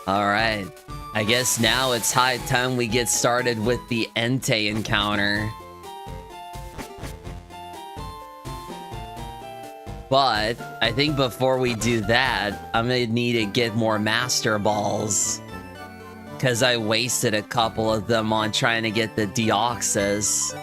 Alright, I guess now it's high time we get started with the Entei encounter. But I think before we do that, I'm gonna need to get more Master Balls. Because I wasted a couple of them on trying to get the Deoxys.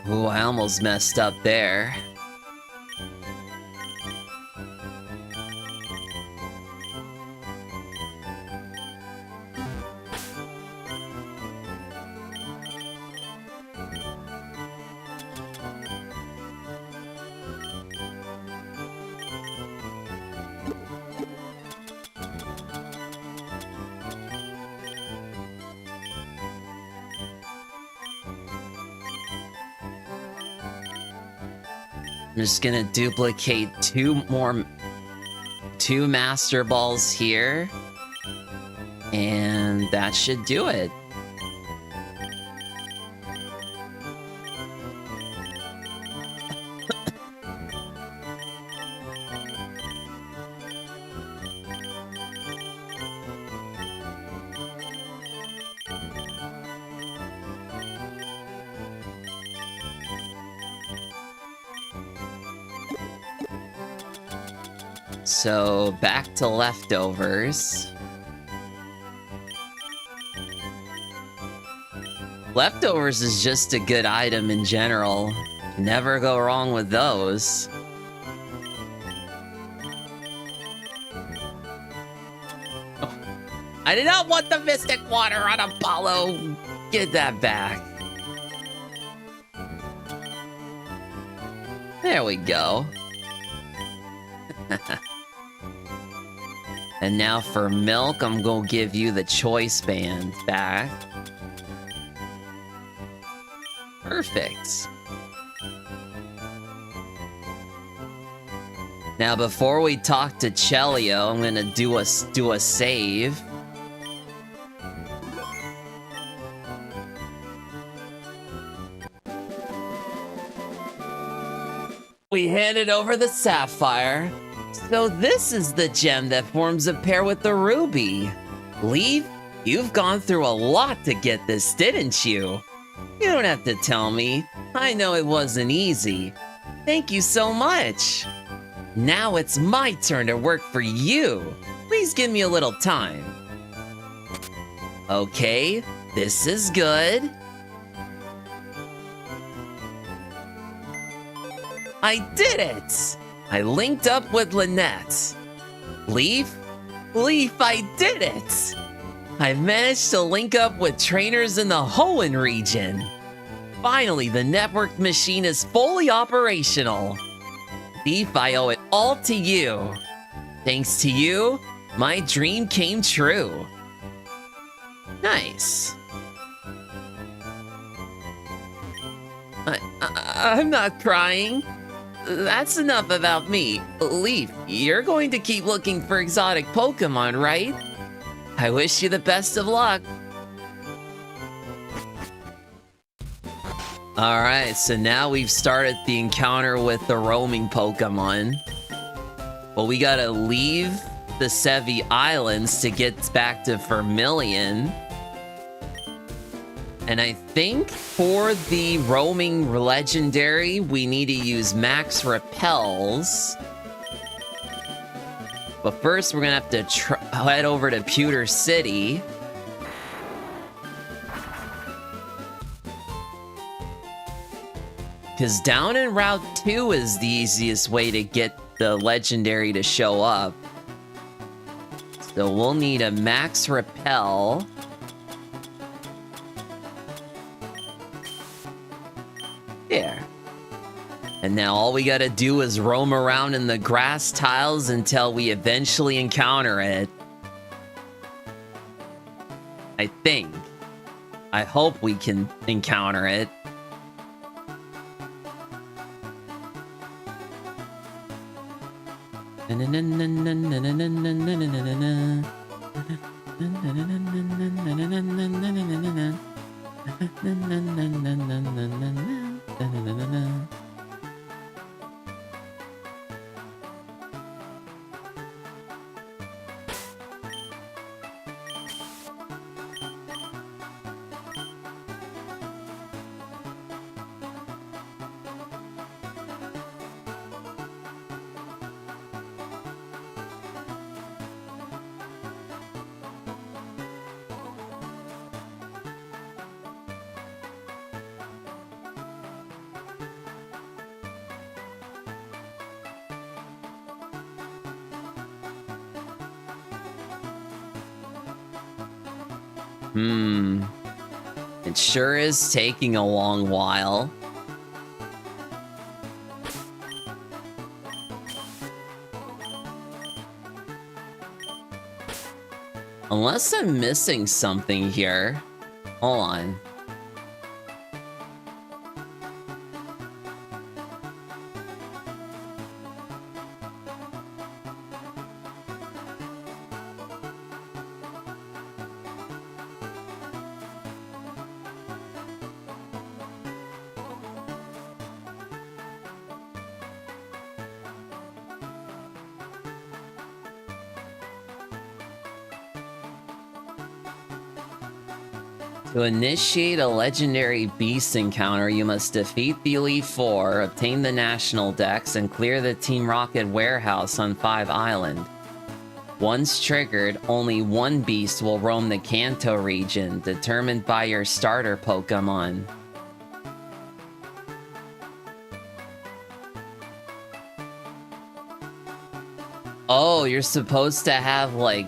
Ooh, I almost messed up there. I'm just gonna duplicate two Master Balls here, and that should do it. So, back to leftovers. Leftovers is just a good item in general. Never go wrong with those. Oh, I did not want the Mystic Water on Apollo. Get that back. There we go. And now for milk, I'm gonna give you the choice band back. Perfect. Now, before we talk to Chelio, I'm gonna do a save. We handed over the sapphire. So this is the gem that forms a pair with the ruby. Leaf, you've gone through a lot to get this, didn't you? You don't have to tell me. I know it wasn't easy. Thank you so much. Now it's my turn to work for you. Please give me a little time. Okay, this is good. I did it! I linked up with Lynette. Leaf, I did it! I managed to link up with trainers in the Hoenn region. Finally, the network machine is fully operational. Leaf, I owe it all to you. Thanks to you, my dream came true. Nice. I'm not crying. That's enough about me. Leaf, you're going to keep looking for exotic Pokemon, right? I wish you the best of luck. Alright, so now we've started the encounter with the roaming Pokemon. But we gotta leave the Sevi Islands to get back to Vermilion. And I think for the roaming legendary, we need to use max repels. But first, we're gonna have to head over to Pewter City. Because down in Route 2 is the easiest way to get the legendary to show up. So we'll need a max repel. There. And now all we gotta do is roam around in the grass tiles until we eventually encounter it. I think. I hope we can encounter it. It sure is taking a long while. Unless I'm missing something here. Hold on. To initiate a legendary beast encounter, you must defeat the Elite Four, obtain the National Dex, and clear the Team Rocket warehouse on 5 Island. Once triggered, only one beast will roam the Kanto region, determined by your starter Pokémon. Oh, you're supposed to have, like,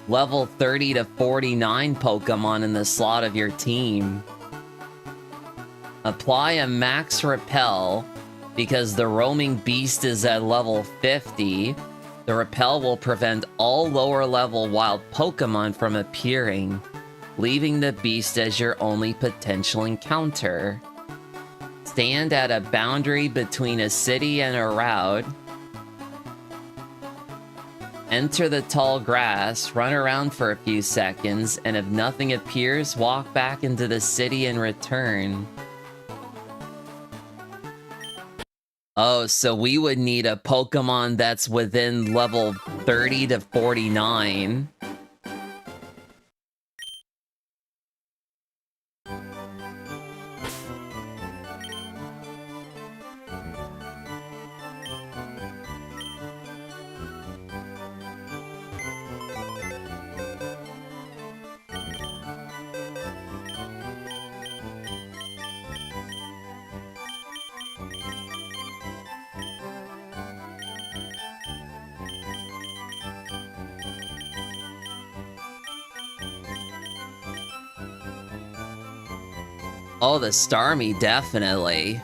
level 30 to 49 Pokemon in the slot of your team. Apply a max repel because the roaming beast is at level 50. The repel will prevent all lower level wild Pokemon from appearing, leaving the beast as your only potential encounter. Stand at a boundary between a city and a route. Enter the tall grass, run around for a few seconds, and if nothing appears, walk back into the city and return. Oh, so we would need a Pokemon that's within level 30 to 49. Oh, the Starmie, definitely.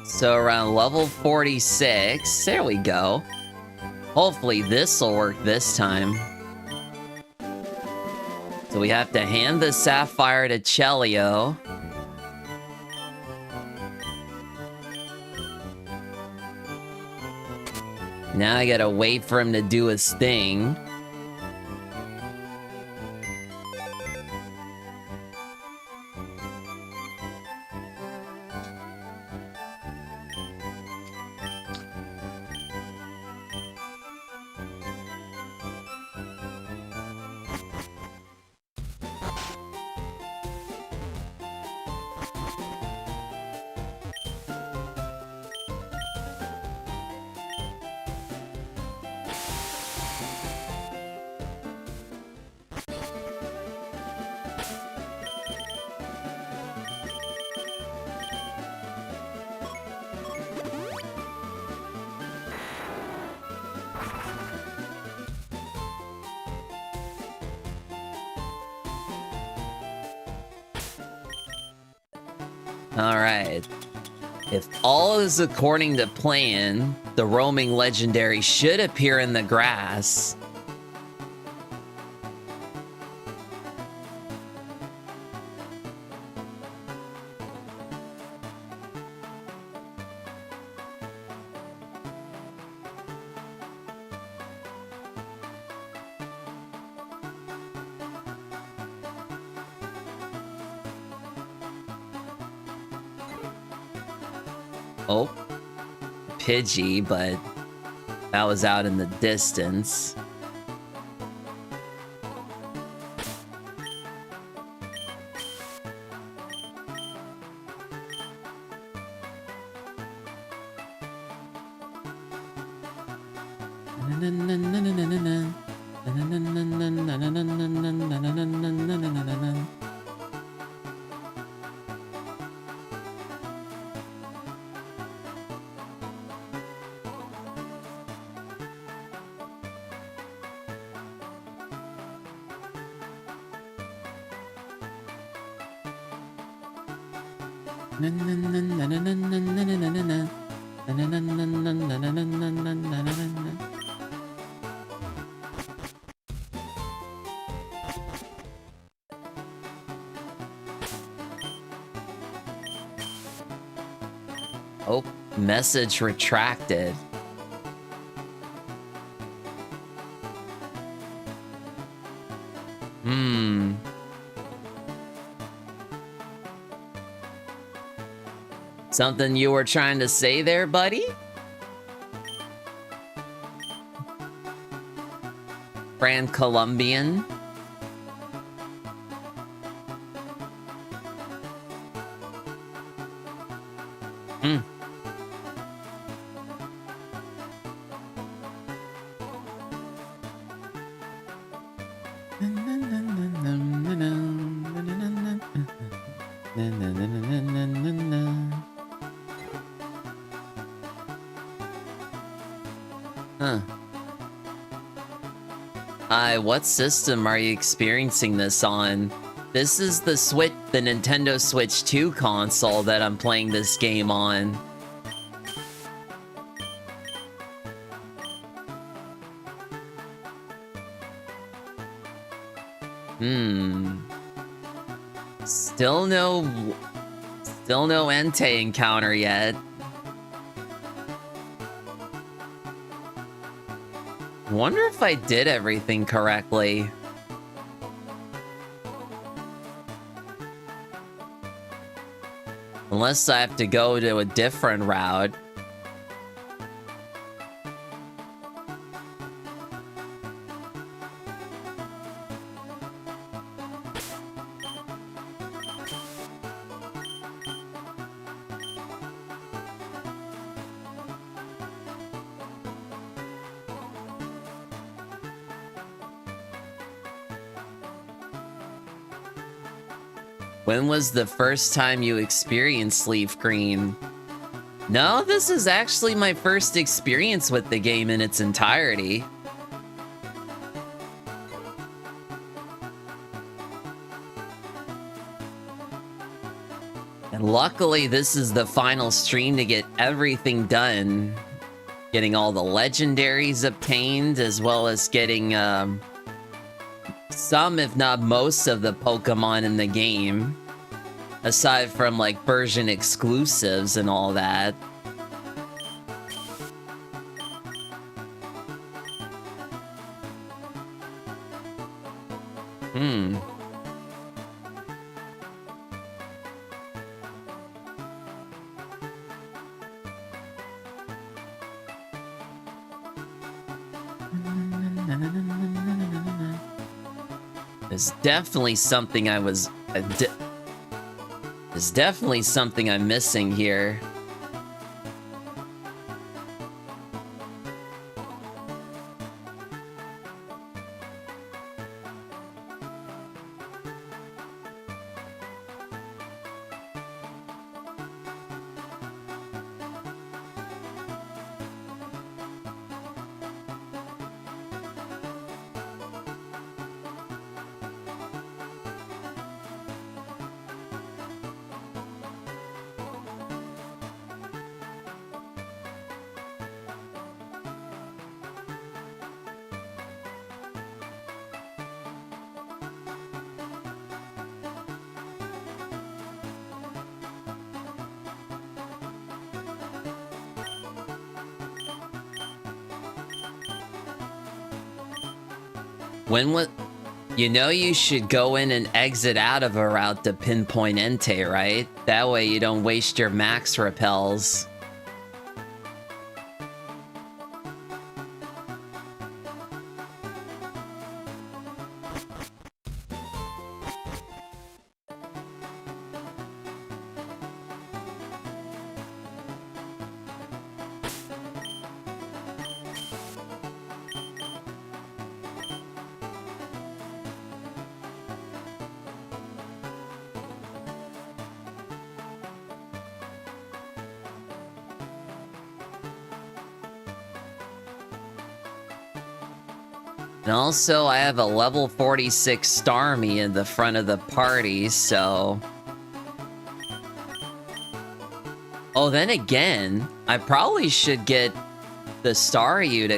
So around level 46, there we go. Hopefully this'll work this time. So we have to hand the Sapphire to Chelio. Now I gotta wait for him to do his thing. Alright. If all is according to plan, the roaming legendary should appear in the grass. Oh, Pidgey, but that was out in the distance. Message retracted. Something you were trying to say there, buddy? Brand Colombian. What system are you experiencing this on? This is the Nintendo Switch 2 console that I'm playing this game on. Still no Entei encounter yet. Wonder if I did everything correctly. Unless I have to go to a different route. When was the first time you experienced LeafGreen? No, this is actually my first experience with the game in its entirety. And luckily, this is the final stream to get everything done. Getting all the legendaries obtained, as well as getting some, if not most, of the Pokemon in the game. Aside from, like, version exclusives and all that. There's definitely something There's definitely something I'm missing here. You know you should go in and exit out of a route to pinpoint Entei, right? That way you don't waste your max repels. And also, I have a level 46 Starmie in the front of the party, so... Oh, then again, I probably should get the Staryu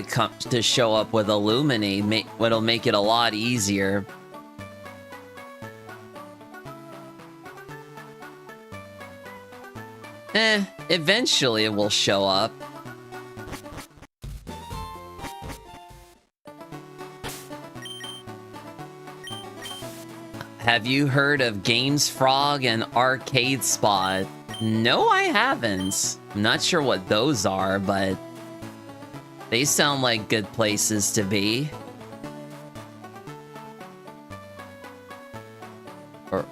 to show up with Illumini. What'll make it a lot easier. Eventually it will show up. Have you heard of Games Frog and Arcade Spot? No, I haven't. I'm not sure what those are, but they sound like good places to be. Or...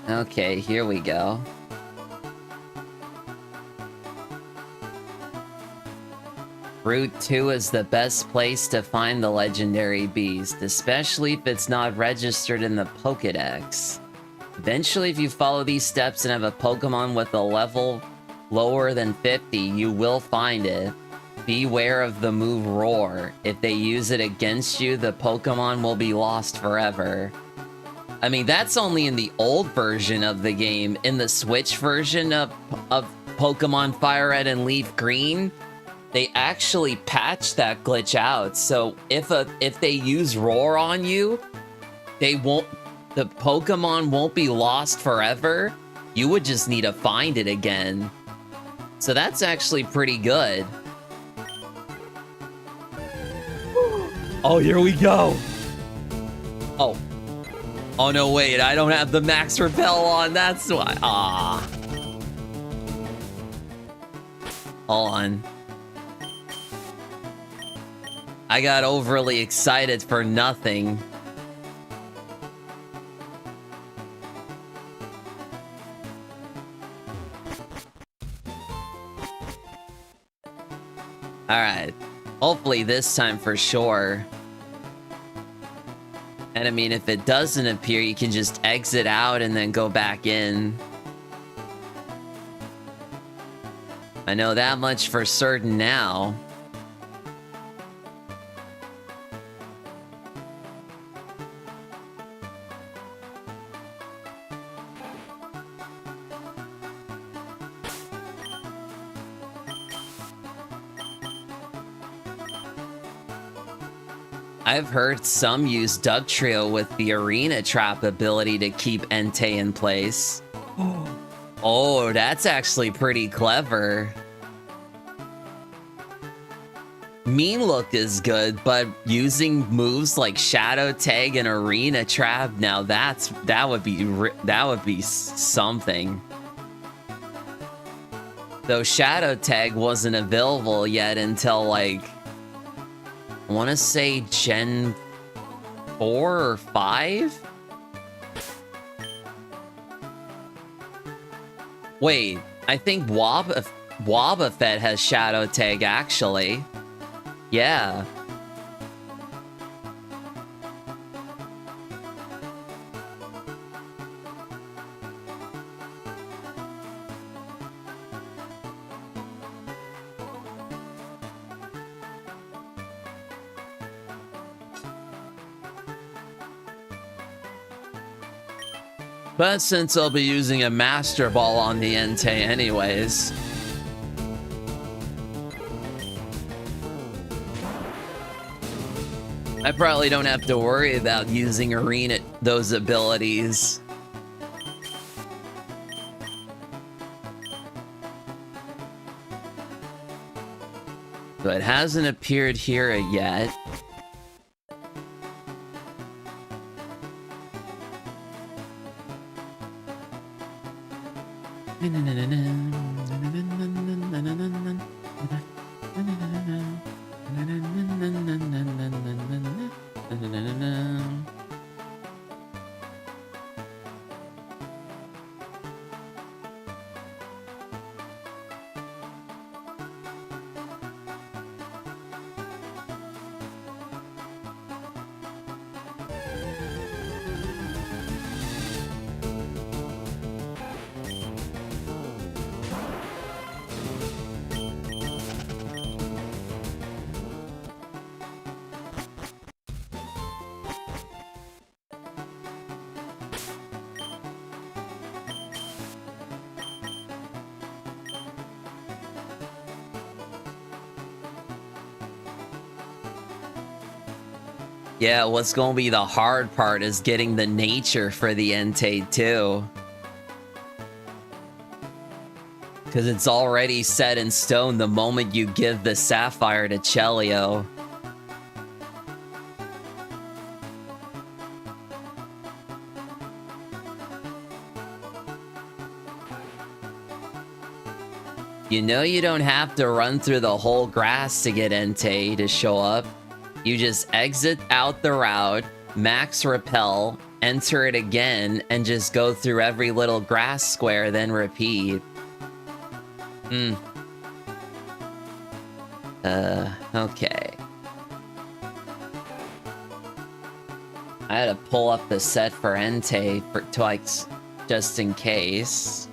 Okay, here we go. Route 2 is the best place to find the legendary beast, especially if it's not registered in the Pokédex. Eventually, if you follow these steps and have a Pokemon with a level lower than 50, you will find it. Beware of the move Roar. If they use it against you, the Pokemon will be lost forever. I mean, that's only in the old version of the game. In the Switch version of Pokemon Fire Red and Leaf Green, they actually patched that glitch out. So if they use Roar on you, the Pokemon won't be lost forever. You would just need to find it again. So that's actually pretty good. Oh, here we go. Oh. Oh, no, wait. I don't have the max repel on. That's why. Ah. Hold on. I got overly excited for nothing. Alright. Hopefully this time for sure. And I mean, if it doesn't appear, you can just exit out and then go back in. I know that much for certain now. I've heard some use Dugtrio with the Arena Trap ability to keep Entei in place. Oh, that's actually pretty clever. Mean Look is good, but using moves like Shadow Tag and Arena Trap, now that would be something. Though Shadow Tag wasn't available yet until like I want to say Gen 4 or 5? Wait, I think Wobbuffet has Shadow Tag, actually. Yeah. But since I'll be using a Master Ball on the Entei anyways. I probably don't have to worry about using Arena, those abilities. But it hasn't appeared here yet. Yeah, what's gonna be the hard part is getting the nature for the Entei too. Because it's already set in stone the moment you give the Sapphire to Chelio. You know you don't have to run through the whole grass to get Entei to show up. You just exit out the route, max repel, enter it again, and just go through every little grass square, then repeat. Okay. I had to pull up the set for Entei for twice, just in case.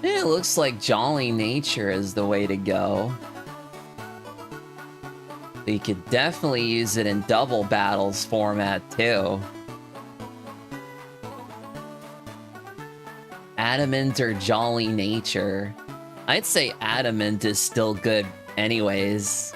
It looks like Jolly Nature is the way to go. You could definitely use it in double battles format too. Adamant or Jolly Nature? I'd say Adamant is still good anyways.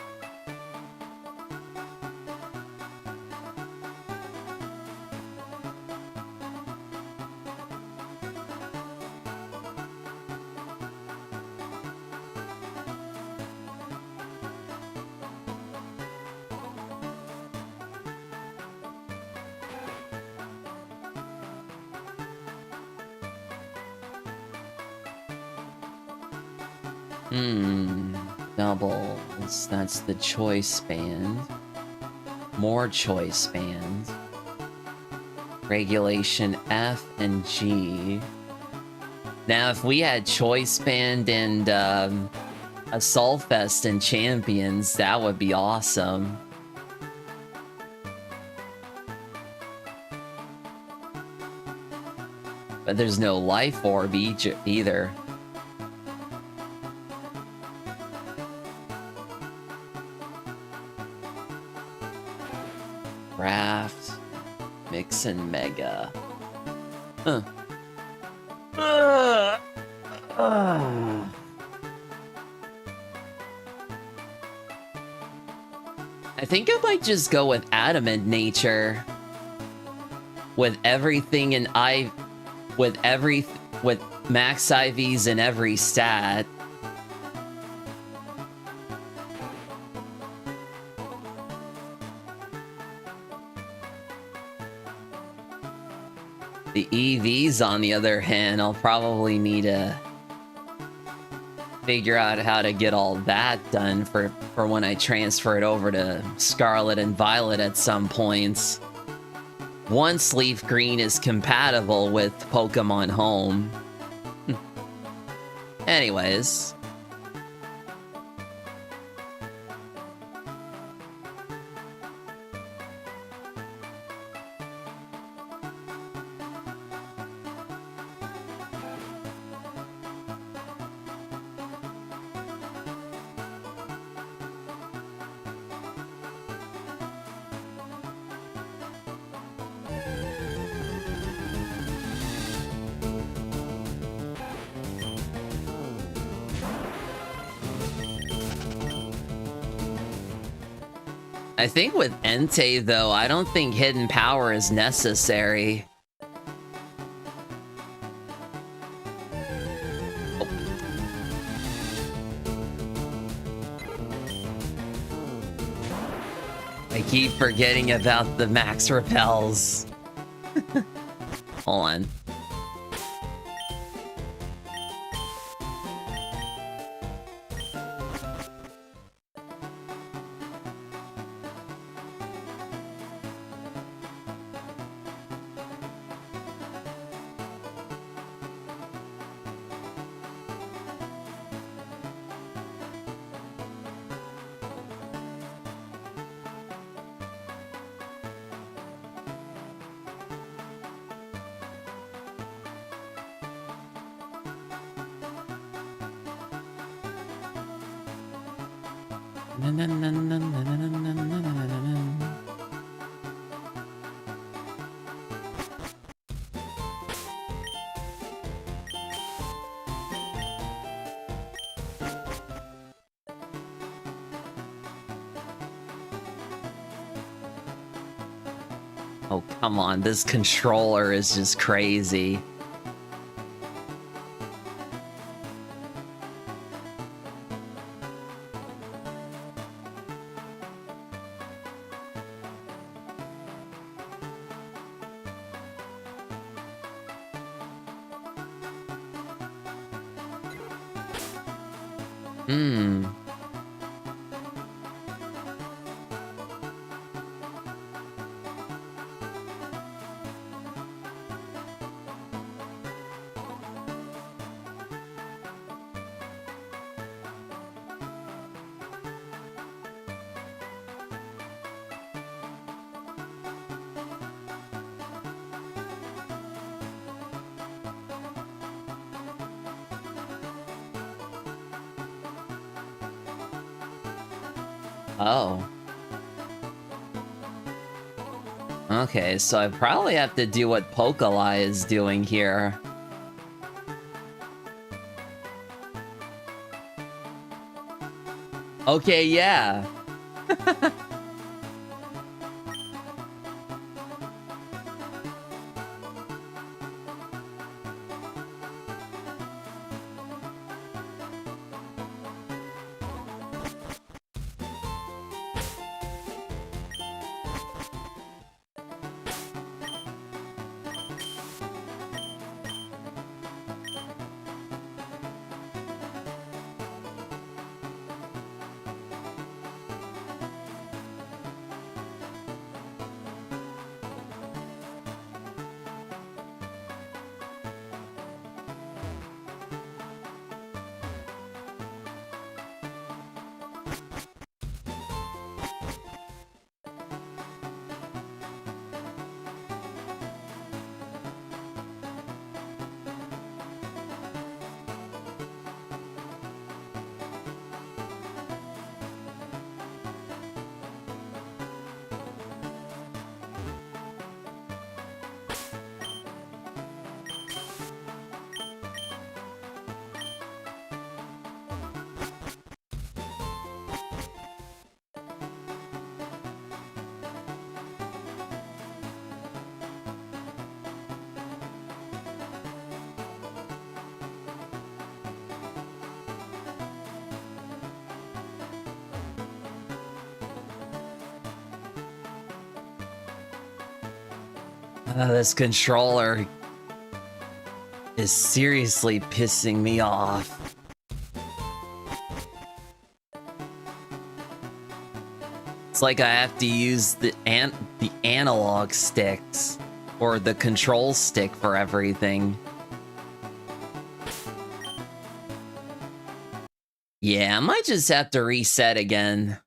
Doubles. That's the choice band. More choice band. Regulation F and G. Now, if we had choice band and Assault Fest and Champions, that would be awesome. But there's no life orb either. Craft, Mix and Mega. I think I might just go with Adamant Nature. With everything in with max IVs in every stat. The EVs, on the other hand, I'll probably need to figure out how to get all that done for when I transfer it over to Scarlet and Violet at some points. Once LeafGreen is compatible with Pokemon Home. Anyways. I think with Entei, though, I don't think Hidden Power is necessary. Oh. I keep forgetting about the max repels. Hold on. Oh, come on. This controller is just crazy. Oh. Okay, so I probably have to do what Pokémon is doing here. Okay, yeah. This controller is seriously pissing me off. It's like I have to use the analog sticks or the control stick for everything. Yeah, I might just have to reset again.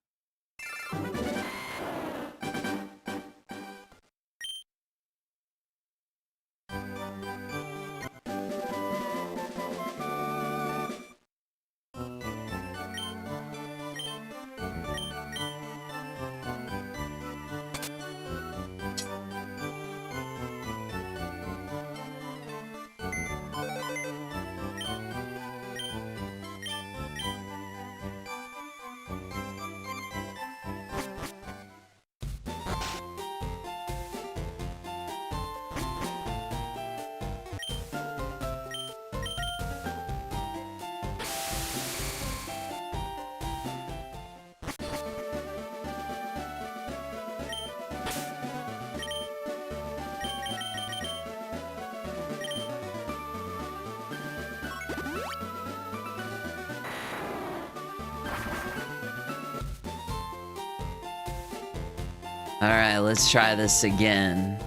Alright, let's try this again.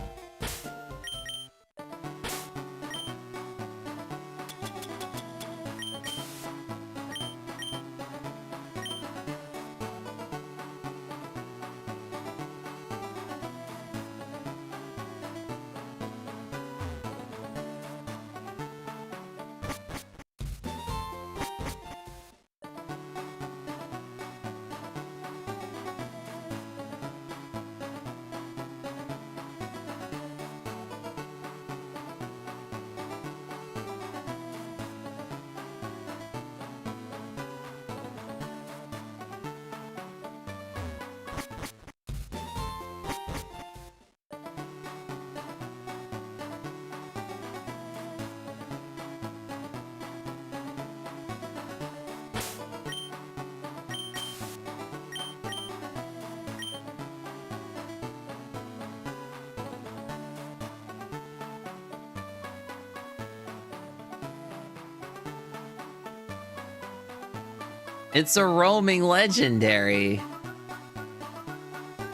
It's a roaming legendary.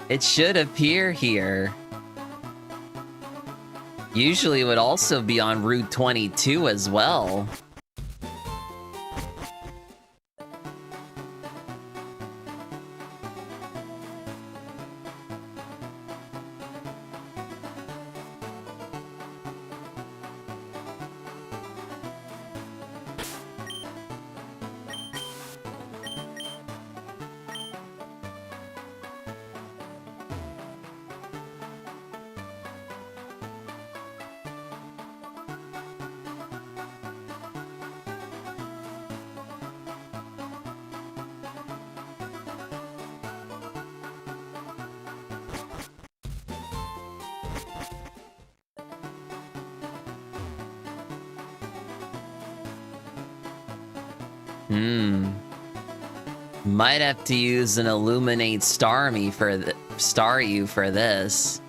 It should appear here. Usually it would also be on Route 22 as well. Might have to use an Illuminate Star You for this.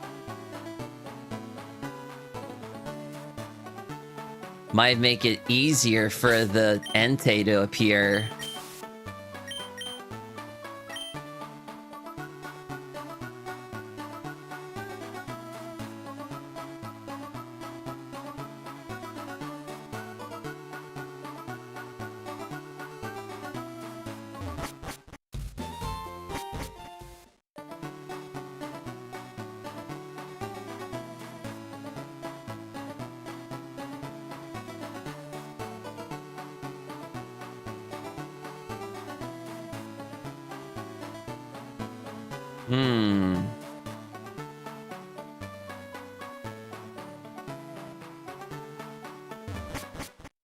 Might make it easier for the Entei to appear.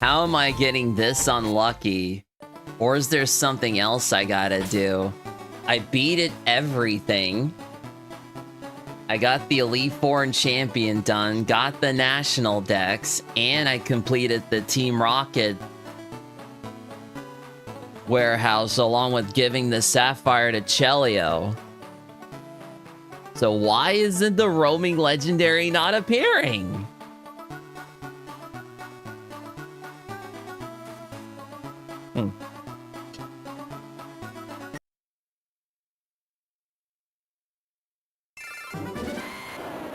How am I getting this unlucky? Or is there something else I gotta do? I beat it everything. I got the Elite Four and Champion done, got the National Dex, and I completed the Team Rocket warehouse along with giving the Sapphire to Chelio. So why isn't the roaming legendary not appearing?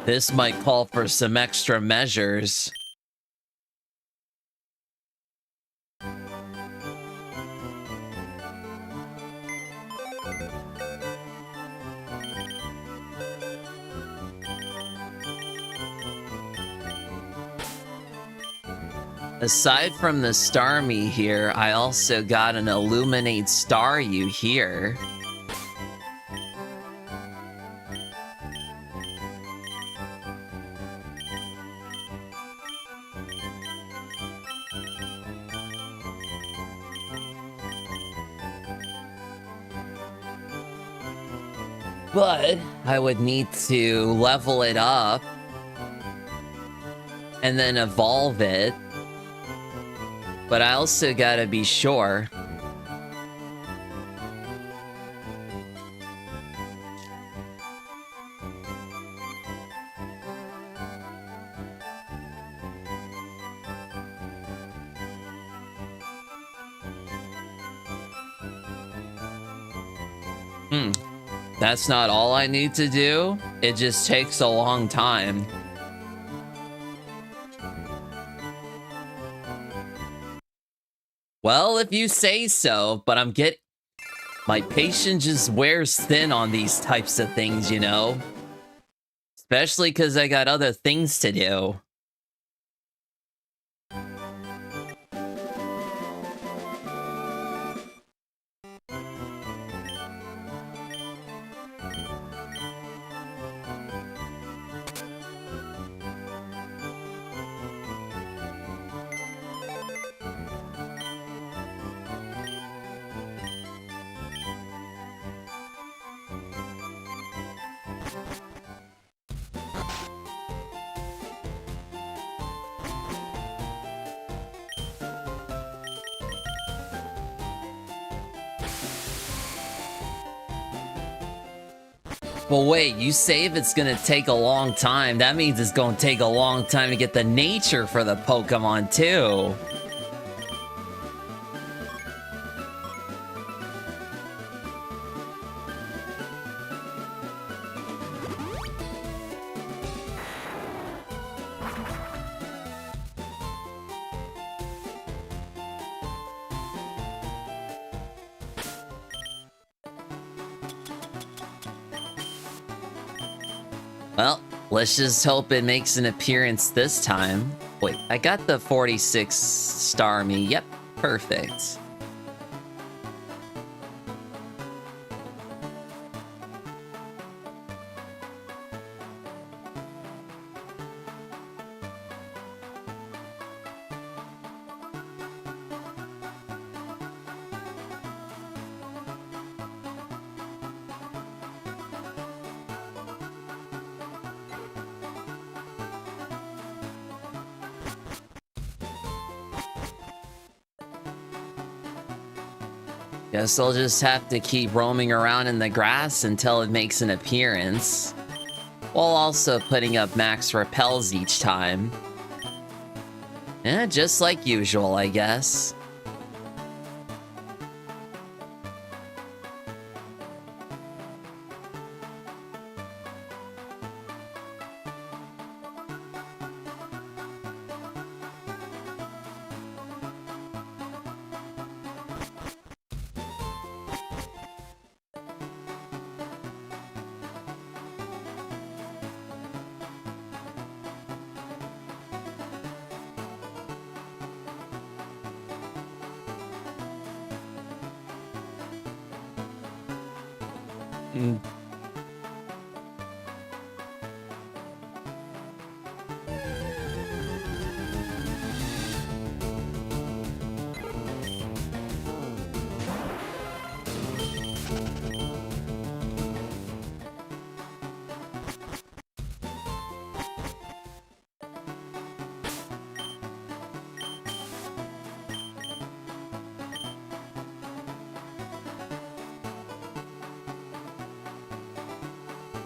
This might call for some extra measures. Aside from the Starmie here, I also got an Illuminate Star You here. But I would need to level it up and then evolve it. But I also gotta be sure. That's not all I need to do. It just takes a long time. Well, if you say so, but my patience just wears thin on these types of things, you know? Especially because I got other things to do. Well, wait, you say if it's gonna take a long time, that means it's gonna take a long time to get the nature for the Pokemon, too. Well, let's just hope it makes an appearance this time. Wait, I got the 46 star me. Yep, perfect. Guess I'll just have to keep roaming around in the grass until it makes an appearance, while also putting up max repels each time. Yeah, just like usual, I guess.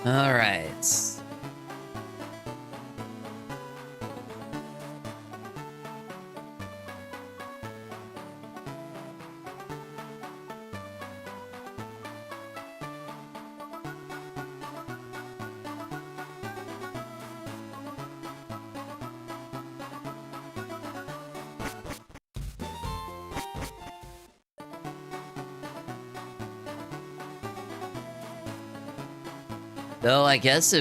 All right. Though I guess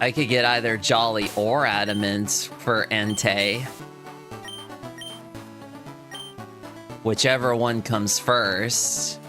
I could get either Jolly or Adamant for Entei. Whichever one comes first.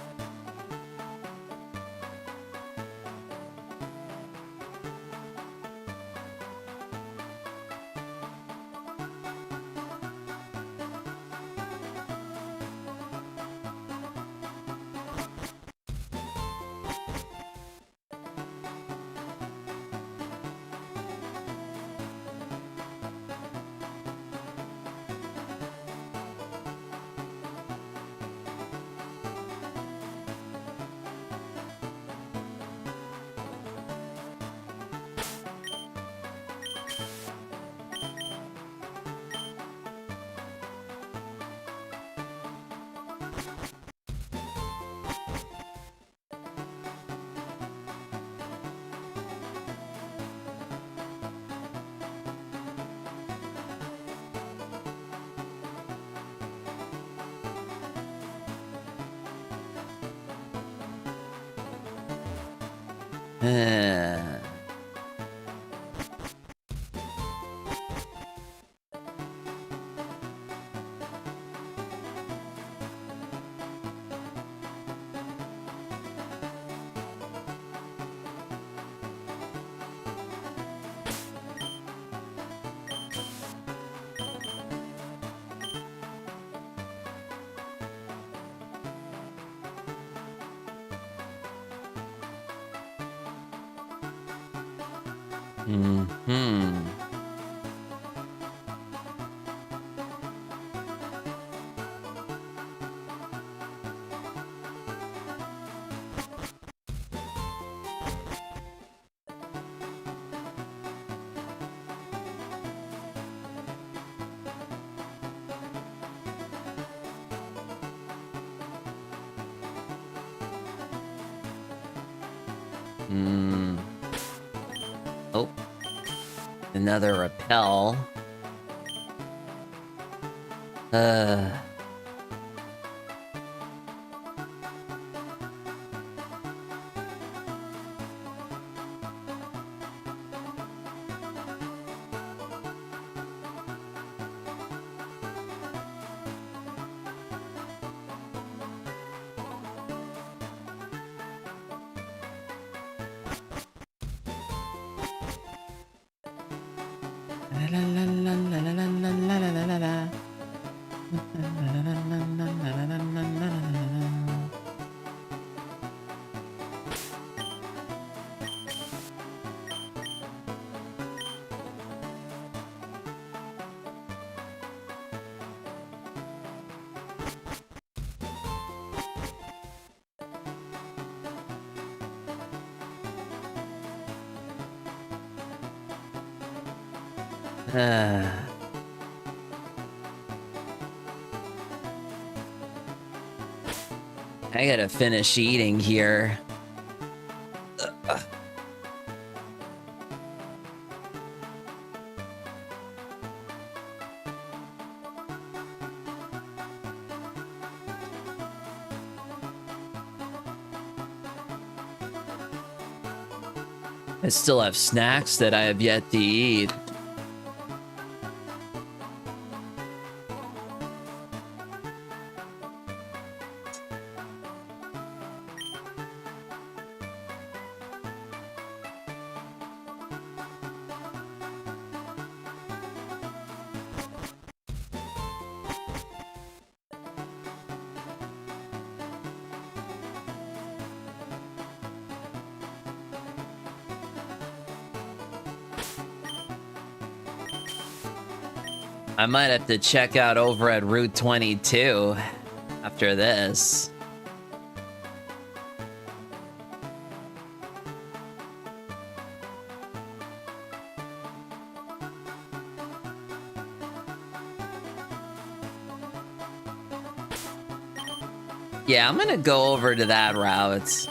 Oh. Another repel. I gotta finish eating here. I still have snacks that I have yet to eat. I might have to check out over at Route 22 after this. Yeah, I'm gonna go over to that route.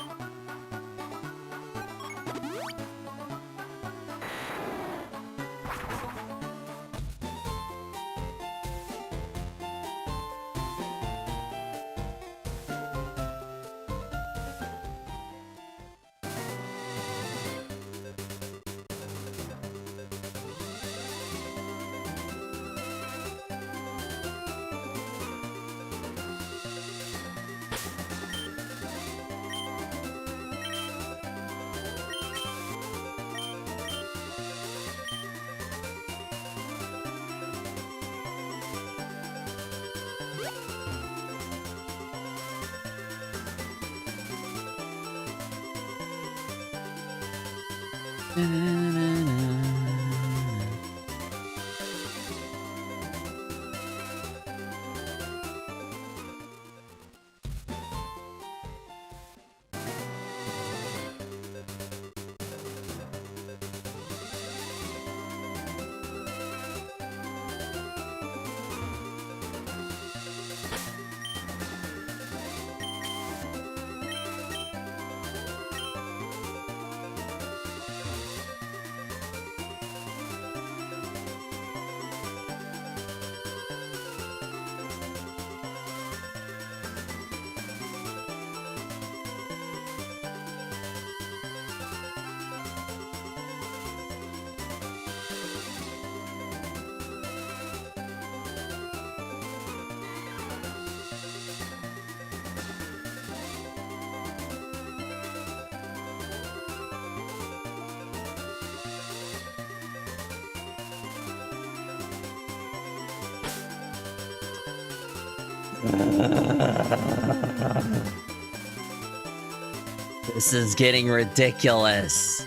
This is getting ridiculous.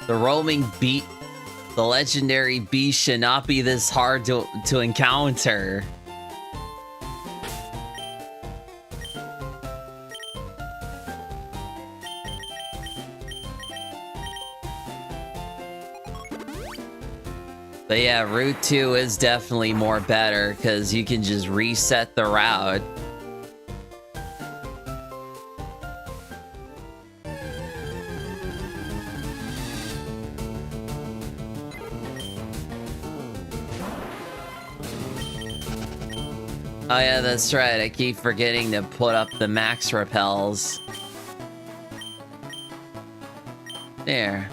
The roaming beat, the legendary beast should not be this hard to encounter. But yeah, Route 2 is definitely more better because you can just reset the route. Oh yeah, that's right. I keep forgetting to put up the max repels. There.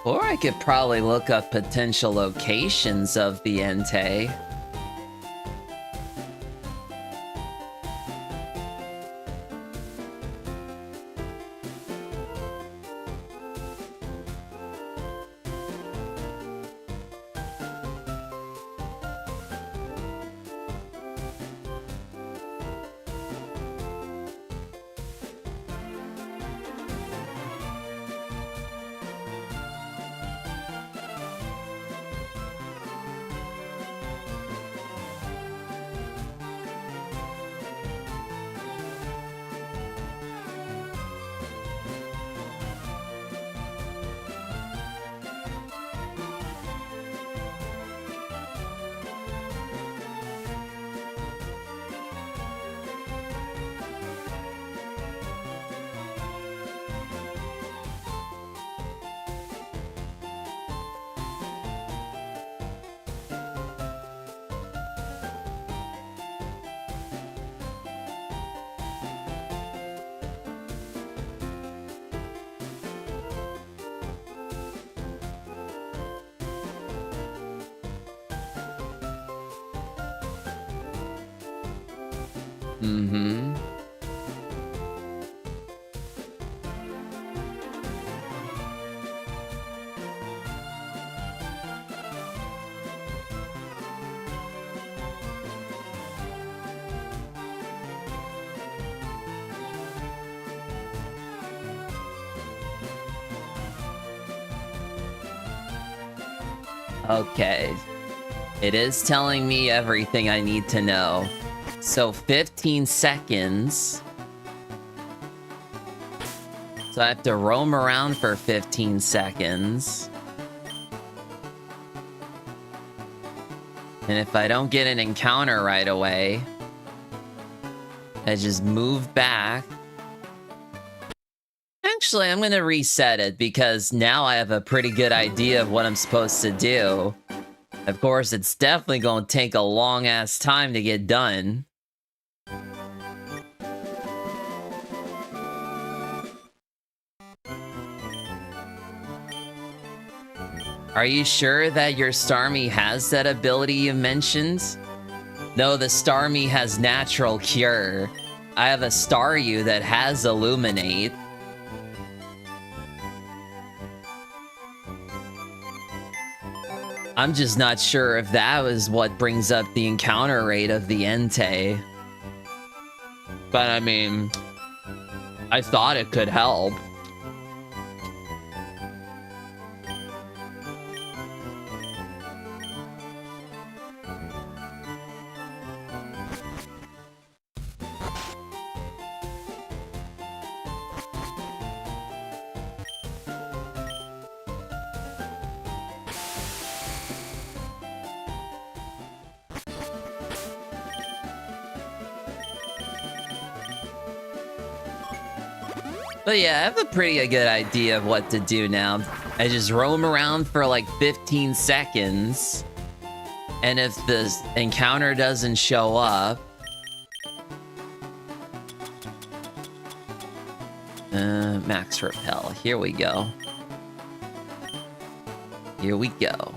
Or I could probably look up potential locations of the Entei. Mm-hmm. Okay. It is telling me everything I need to know. So 15 seconds. So I have to roam around for 15 seconds. And if I don't get an encounter right away, I just move back. Actually, I'm gonna reset it because now I have a pretty good idea of what I'm supposed to do. Of course, it's definitely gonna take a long-ass time to get done. Are you sure that your Starmie has that ability you mentioned? No, the Starmie has Natural Cure. I have a Staryu that has Illuminate. I'm just not sure if that was what brings up the encounter rate of the Entei. But I mean, I thought it could help. But yeah, I have a pretty good idea of what to do now. I just roam around for like 15 seconds. And if the encounter doesn't show up... max repel. Here we go. Here we go.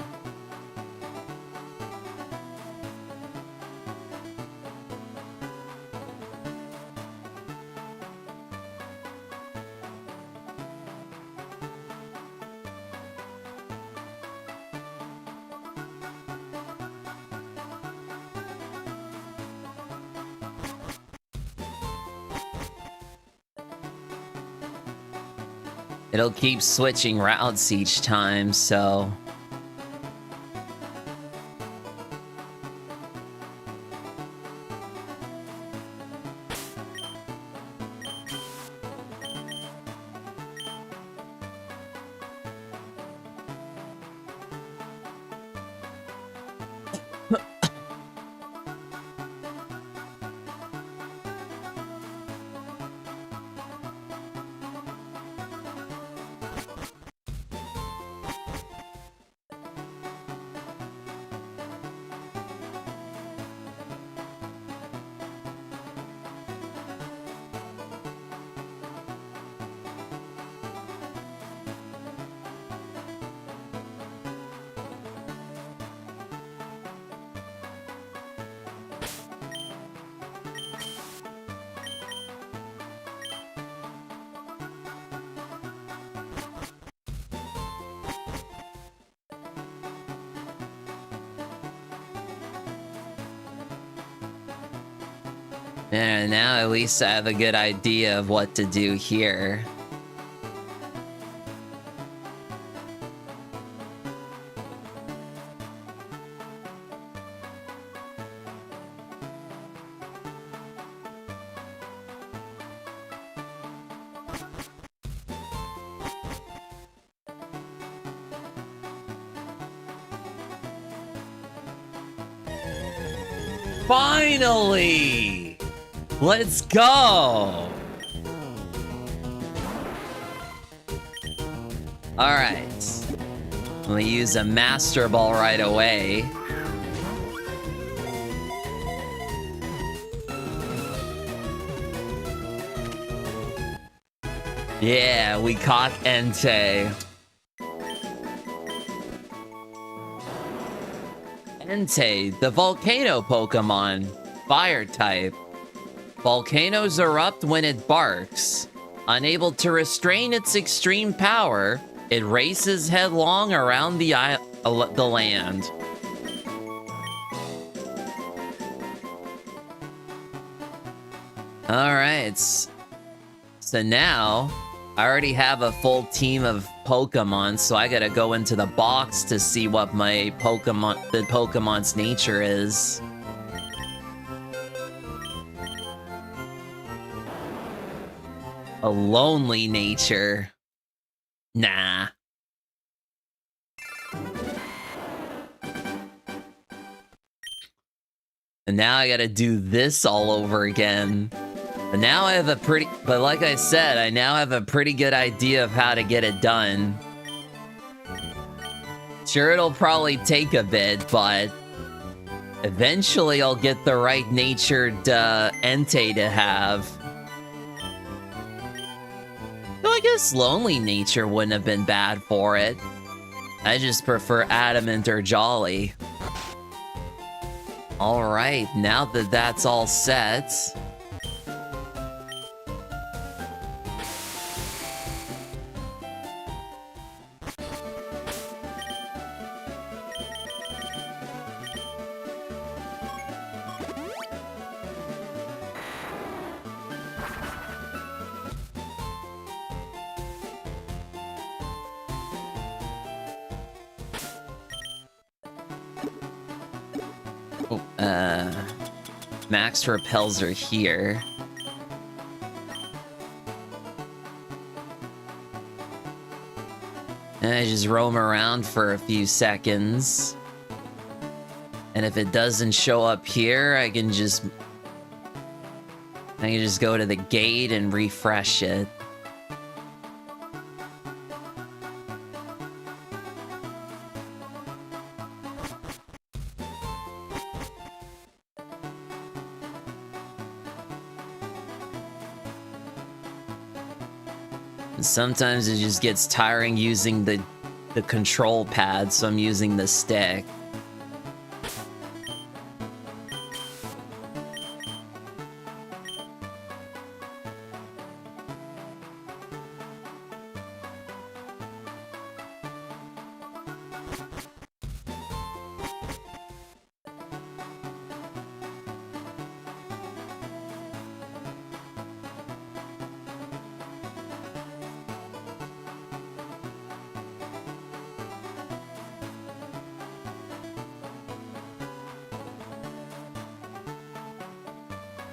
It'll keep switching routes each time, so... And now at least I have a good idea of what to do here. Finally! Let's go! Alright. I'm gonna use a Master Ball right away. Yeah, we caught Entei. Entei, the volcano Pokemon. Fire type. Volcanoes erupt when it barks. Unable to restrain its extreme power, it races headlong around the land. Alright. So now, I already have a full team of Pokemon, so I gotta go into the box to see what my Pokemon's nature is. A lonely nature. Nah. And now I gotta do this all over again. But now I have but like I said, I now have a pretty good idea of how to get it done. Sure, it'll probably take a bit, but eventually I'll get the right natured Entei to have. So I guess lonely nature wouldn't have been bad for it. I just prefer adamant or jolly. Alright, now that that's all set... Max repels are here. And I just roam around for a few seconds. And if it doesn't show up here, I can just go to the gate and refresh it. Sometimes it just gets tiring using the control pad, so I'm using the stick.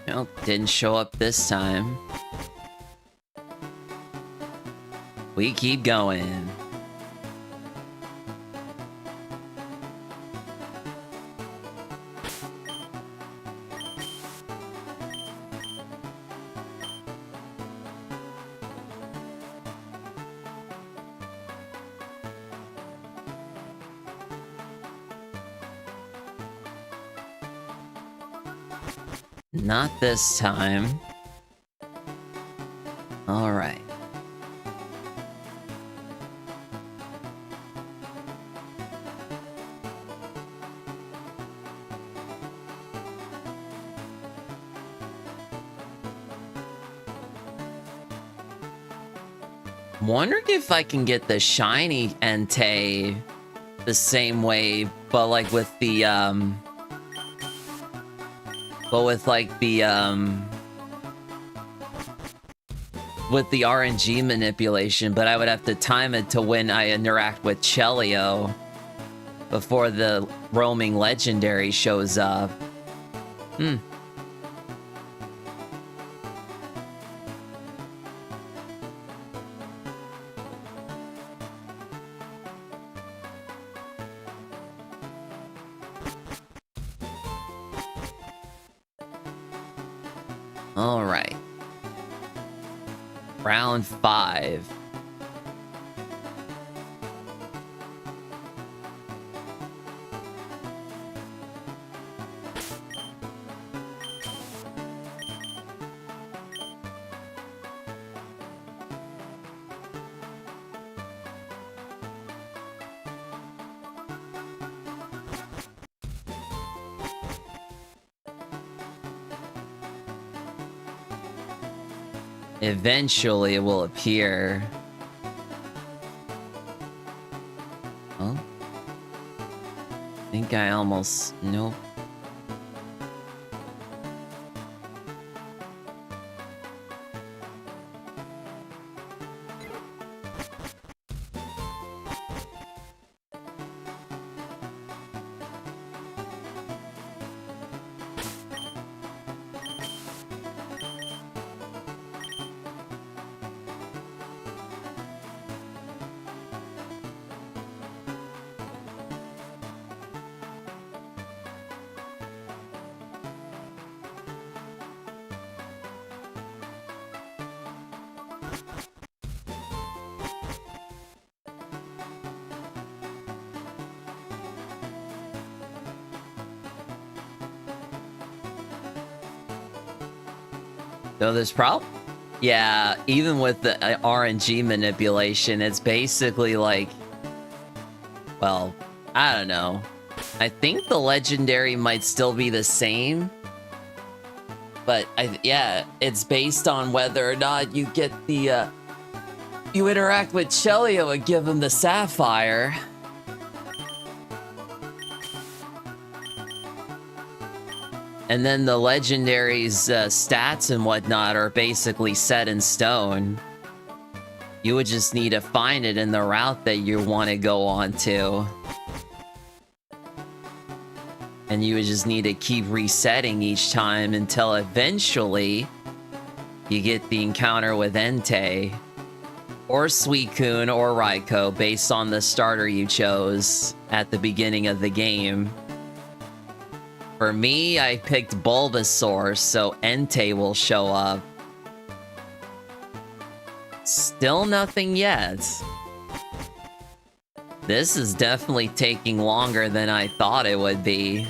Nope, didn't show up this time. We keep going. Not this time. All right. Wondering if I can get the shiny Entei the same way, but like with the with the RNG manipulation, but I would have to time it to when I interact with Chelio before the roaming legendary shows up. All right. Round 5. Eventually, it will appear. Oh. I think I almost... Nope. So there's problem? Yeah, even with the RNG manipulation, it's basically like... Well, I don't know. I think the legendary might still be the same. But, yeah, it's based on whether or not you get the... you interact with Chelio and give him the sapphire. And then the legendary's stats and whatnot are basically set in stone. You would just need to find it in the route that you want to go on to. And you would just need to keep resetting each time until eventually you get the encounter with Entei. Or Suicune or Raikou based on the starter you chose at the beginning of the game. For me, I picked Bulbasaur, so Entei will show up. Still nothing yet. This is definitely taking longer than I thought it would be.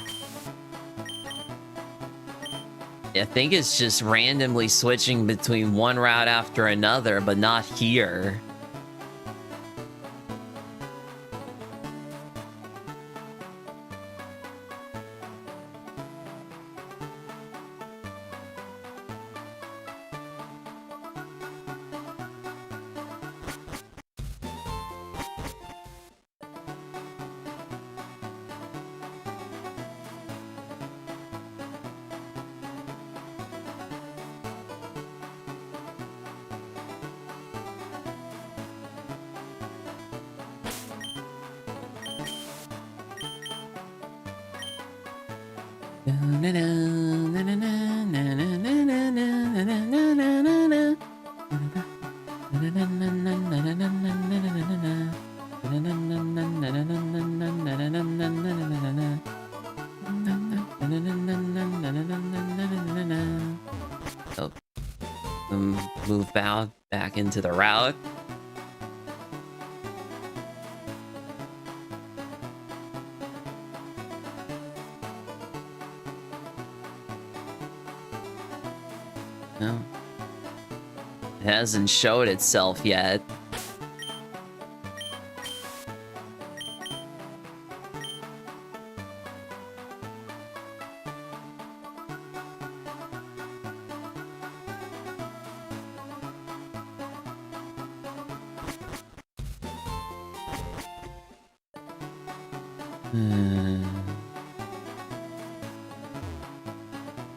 I think it's just randomly switching between one route after another, but not here. Oh, move back into the route. No. It hasn't showed itself yet.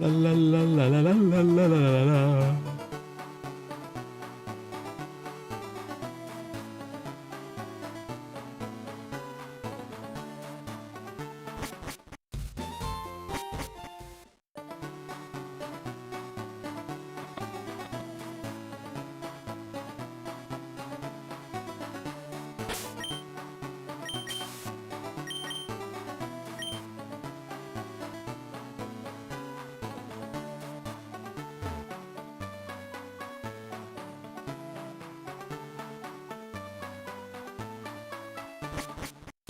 La la la la la la la la la.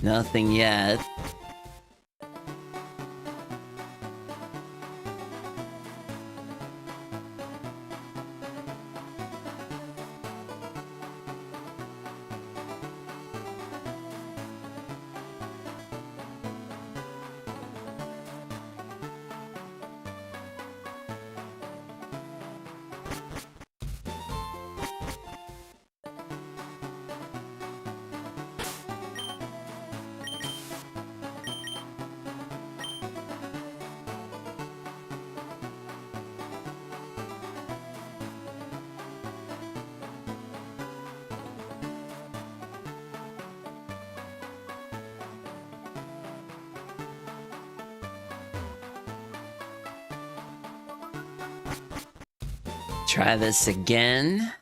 Nothing yet. Try this again.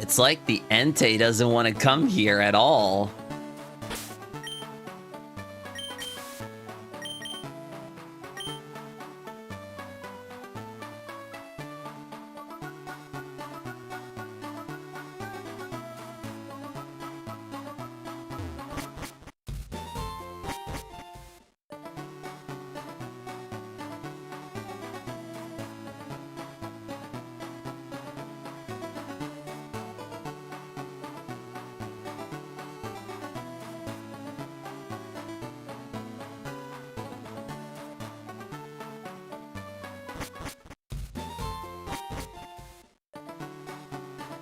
It's like the Entei doesn't want to come here at all.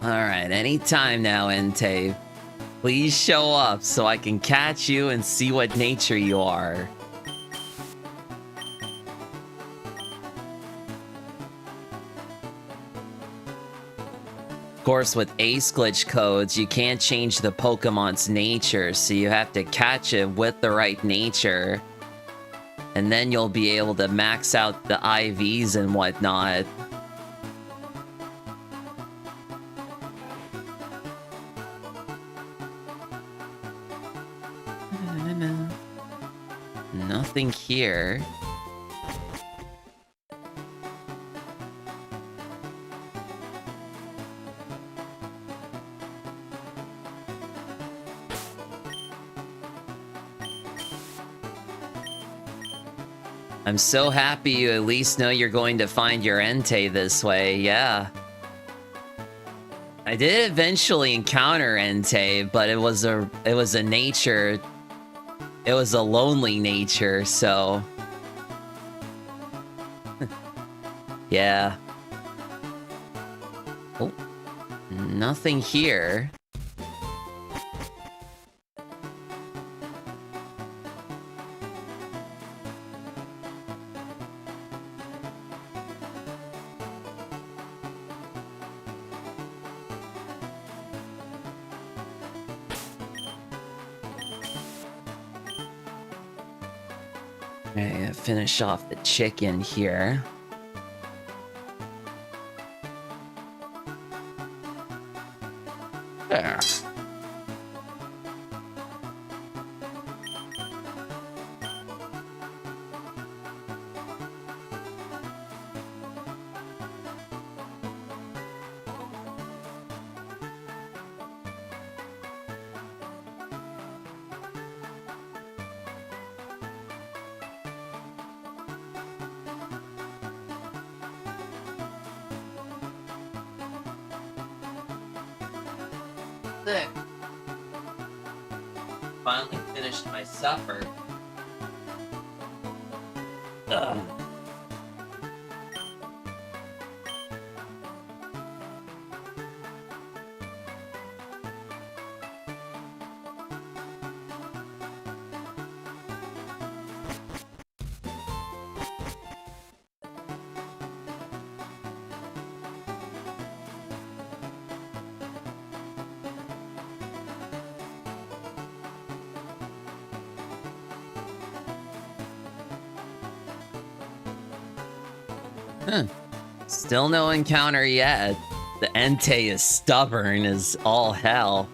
Alright, anytime now, Entei. Please show up so I can catch you and see what nature you are. Of course, with Ace Glitch codes, you can't change the Pokemon's nature, so you have to catch it with the right nature. And then you'll be able to max out the IVs and whatnot. Nothing here. I'm so happy you at least know you're going to find your Entei this way, yeah. I did eventually encounter Entei, but it was a nature. It was a lonely nature, so yeah. Oh, nothing here. Okay, finish off the chicken here. There. Sick. Finally finished my supper. Ugh. Huh. Still no encounter yet. The Entei is stubborn as all hell.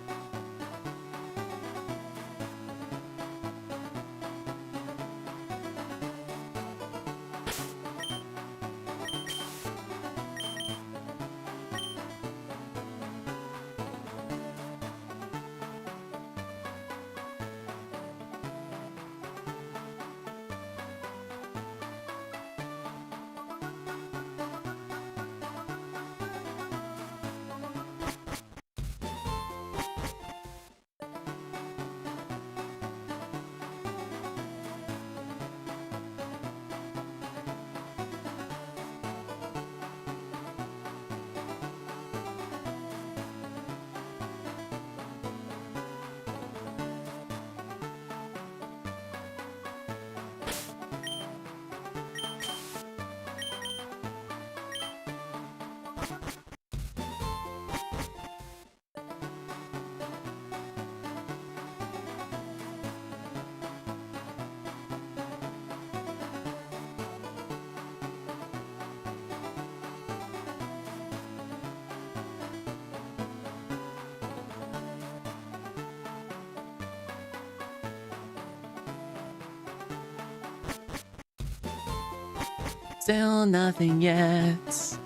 Still nothing yet.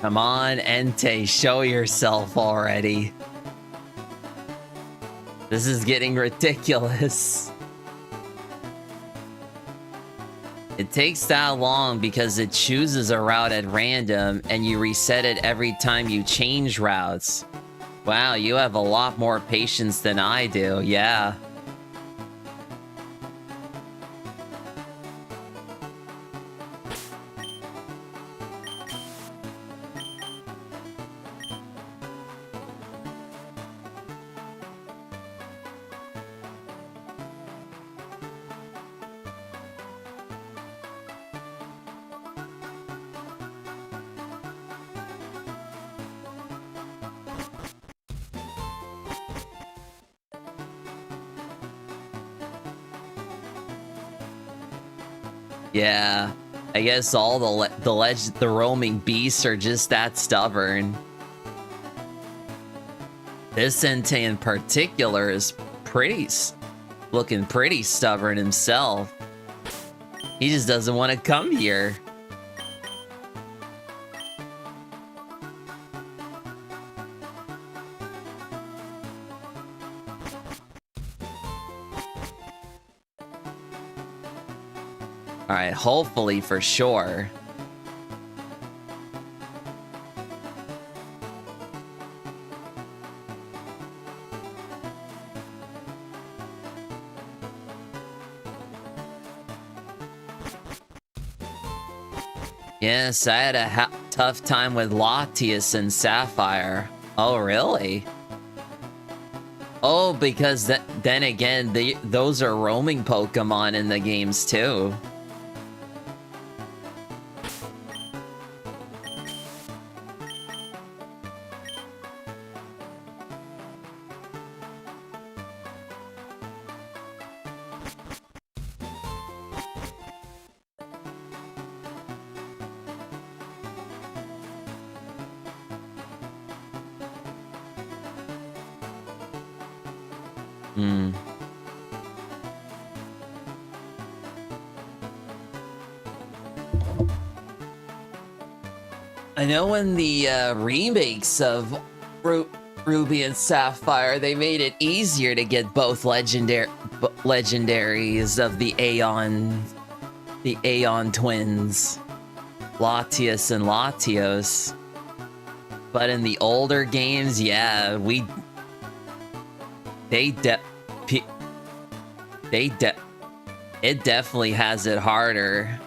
Come on, Entei, show yourself already. This is getting ridiculous. It takes that long because it chooses a route at random and you reset it every time you change routes. Wow, you have a lot more patience than I do, yeah. Yeah, I guess all the roaming beasts are just that stubborn. This Entei in particular is looking pretty stubborn himself. He just doesn't want to come here. Alright, hopefully for sure. Yes, I had a tough time with Latias and Sapphire. Oh, really? Oh, because then again, those are roaming Pokemon in the games too. Hmm. I know in the remakes of Ruby and Sapphire, they made it easier to get both legendaries of the Aeon twins, Latias and Latios. But in the older games, yeah, it definitely has it harder.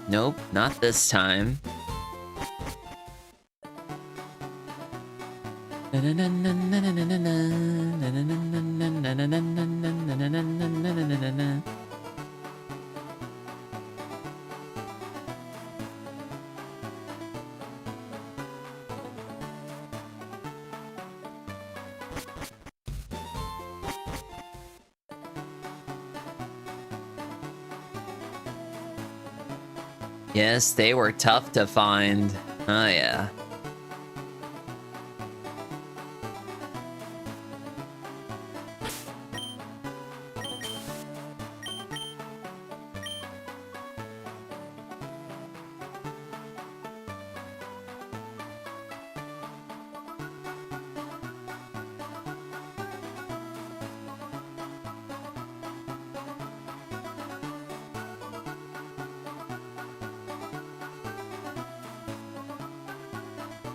Nope, not this time. Yes, they were tough to find. Oh, yeah.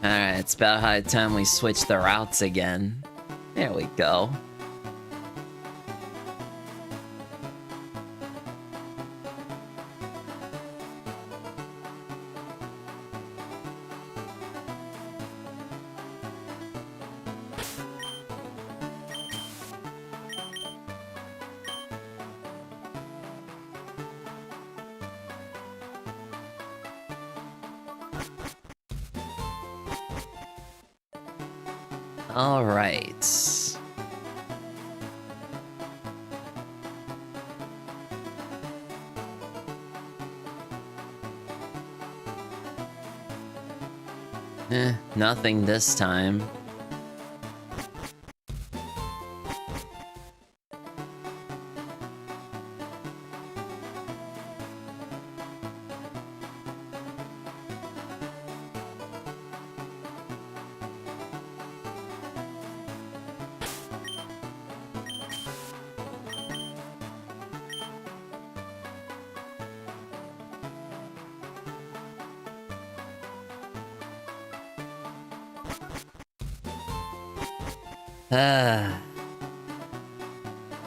Alright, it's about high time we switch the routes again. There we go. All right. Nothing this time.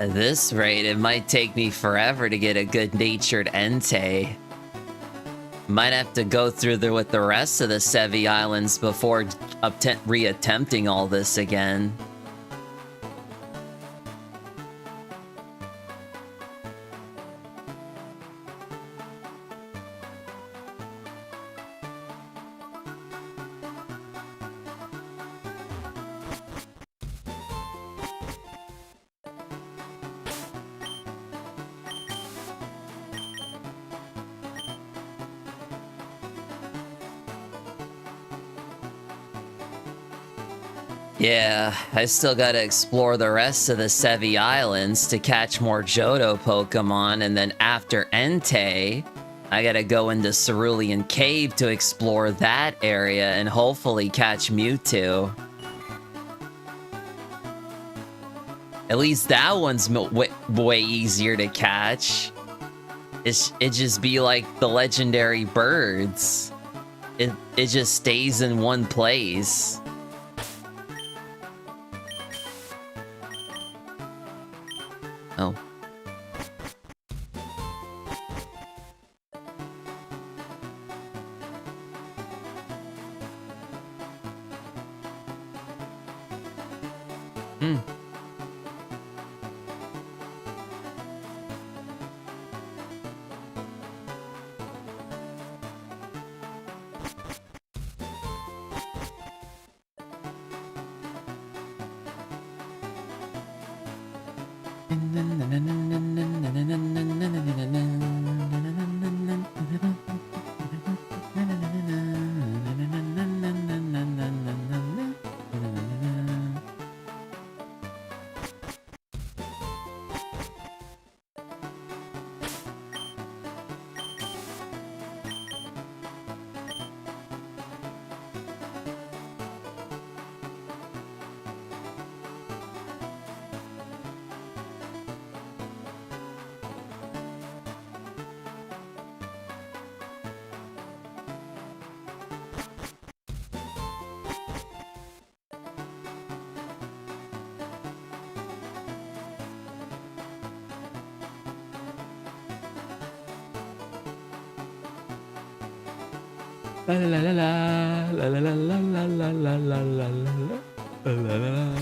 At this rate, it might take me forever to get a good-natured Entei. Might have to go through with the rest of the Sevi Islands before re-attempting all this again. Yeah, I still gotta explore the rest of the Sevi Islands to catch more Johto Pokemon, and then after Entei, I gotta go into Cerulean Cave to explore that area and hopefully catch Mewtwo. At least that one's way easier to catch. It just be like the legendary birds. It just stays in one place. Oh. Hmm. La la la la la la la la la la la la la la la.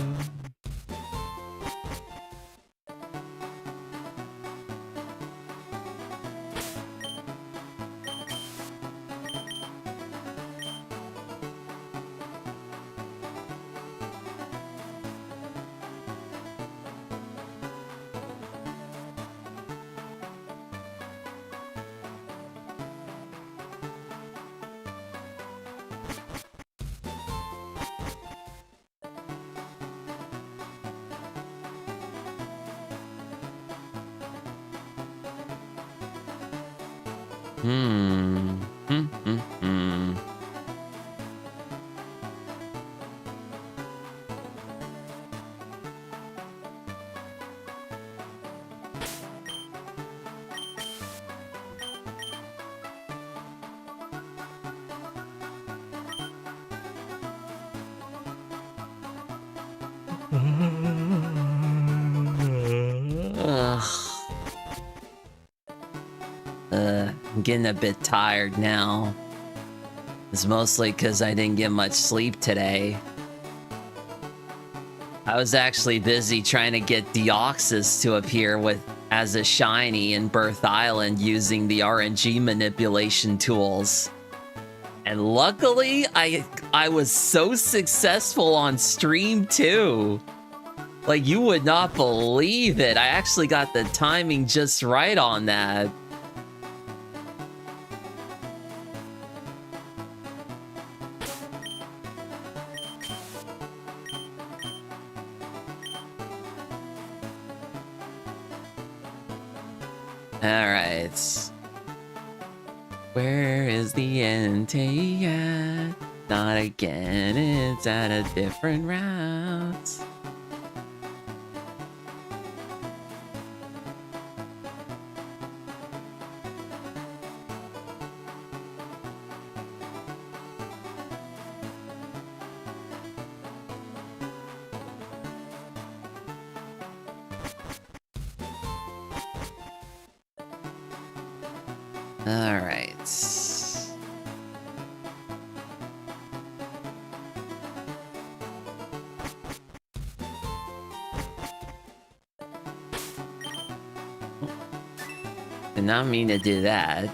I'm getting a bit tired now. It's mostly because I didn't get much sleep today. I was actually busy trying to get Deoxys to appear as a shiny in Birth Island using the RNG manipulation tools. And luckily, I was so successful on stream too. Like, you would not believe it. I actually got the timing just right on that. Alright. Where is the Entei at? Not again, it's at a different route. Alright. Did not mean to do that.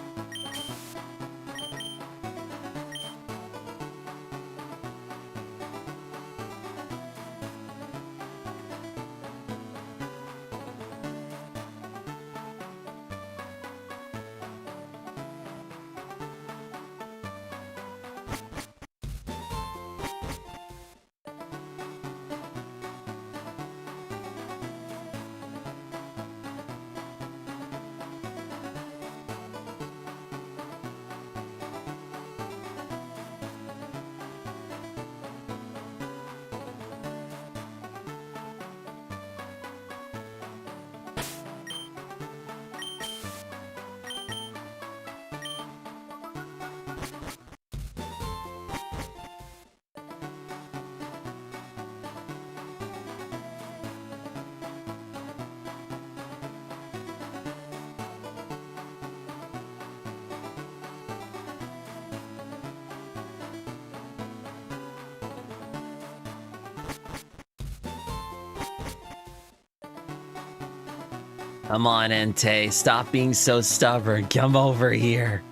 Come on, Entei. Stop being so stubborn. Come over here.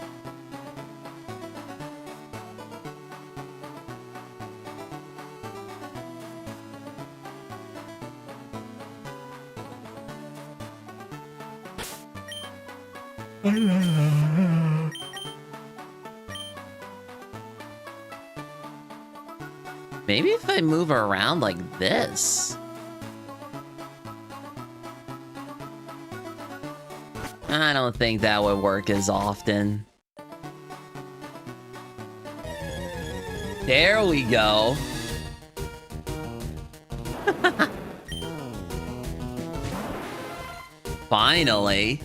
Maybe if I move around like this. I don't think that would work as often. There we go. Finally.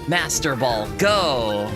Master Ball, go!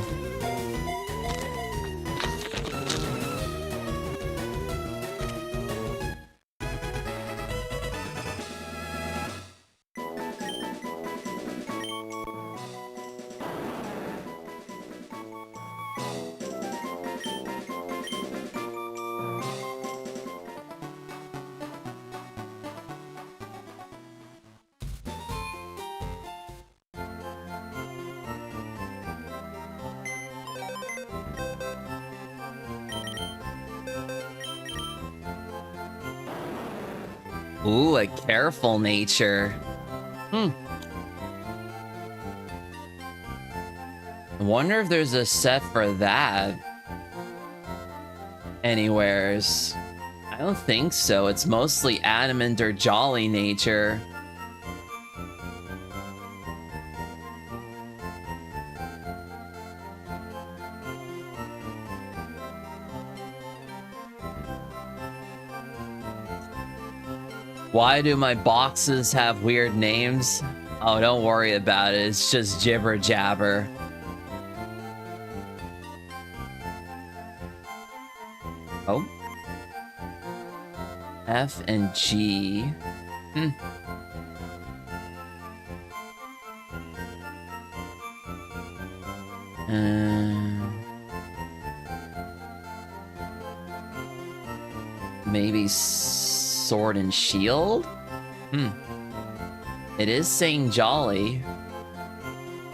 Ooh, a careful nature. I wonder if there's a set for that anywheres. I don't think so. It's mostly adamant or jolly nature. Why do my boxes have weird names? Oh, don't worry about it. It's just jibber jabber. Oh. F and G. Maybe Sword and Shield? It is saying jolly.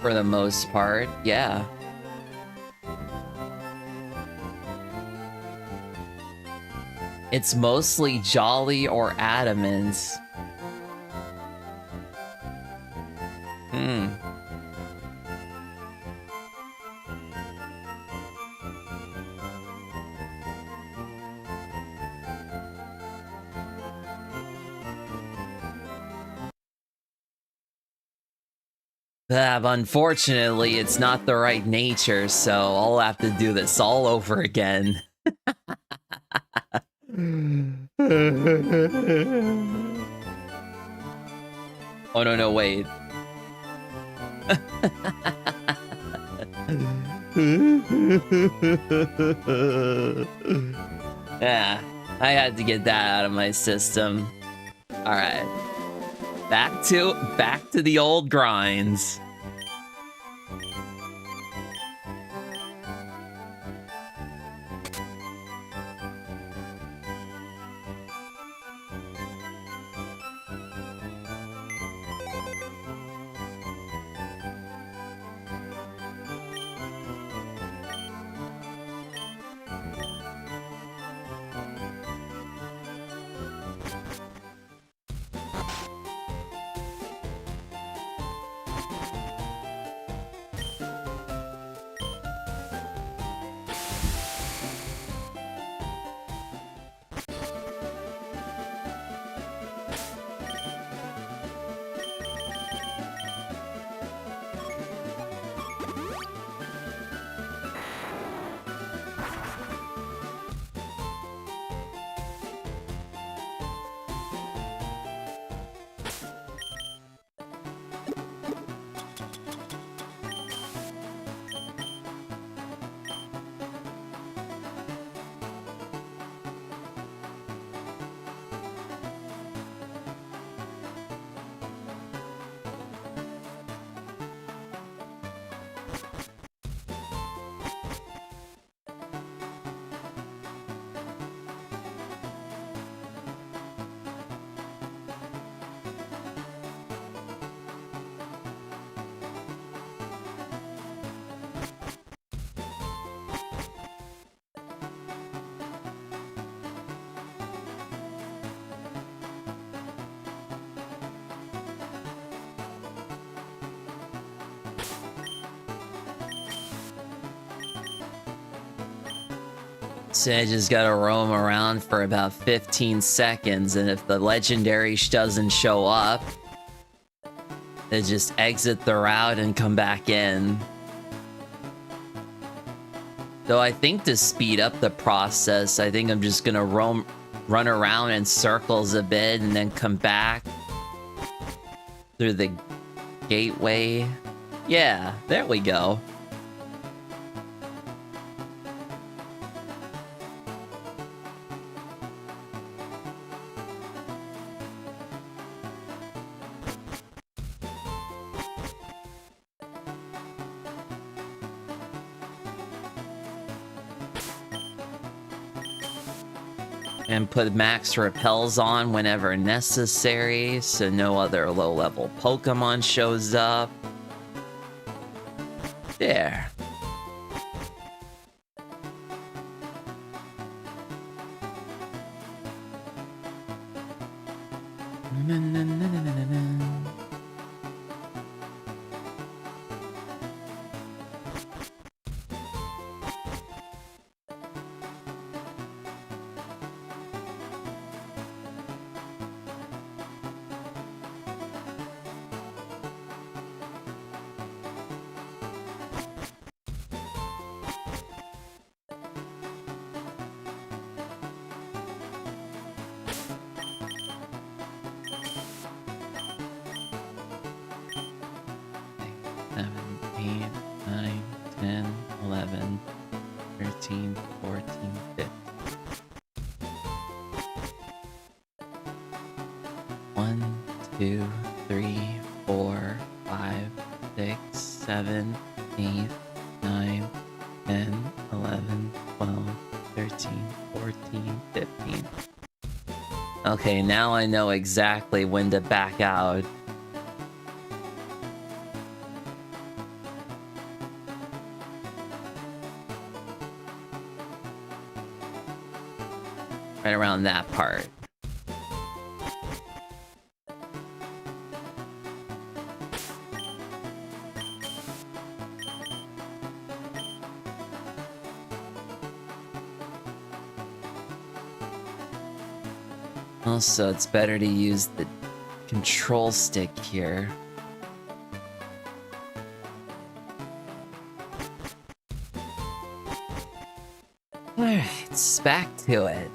For the most part, yeah. It's mostly jolly or adamant. Unfortunately, it's not the right nature, so I'll have to do this all over again. Oh, no, wait. Yeah, I had to get that out of my system. All right. Back to the old grinds. So I just gotta roam around for about 15 seconds, and if the legendary doesn't show up, then just exit the route and come back in. Though I think to speed up the process, I think I'm just gonna run around in circles a bit and then come back through the gateway. Yeah, there we go. And put max repels on whenever necessary, so no other low-level Pokemon shows up. There. Okay, now I know exactly when to back out. Right around that part. Also, it's better to use the control stick here. Alright, it's back to it.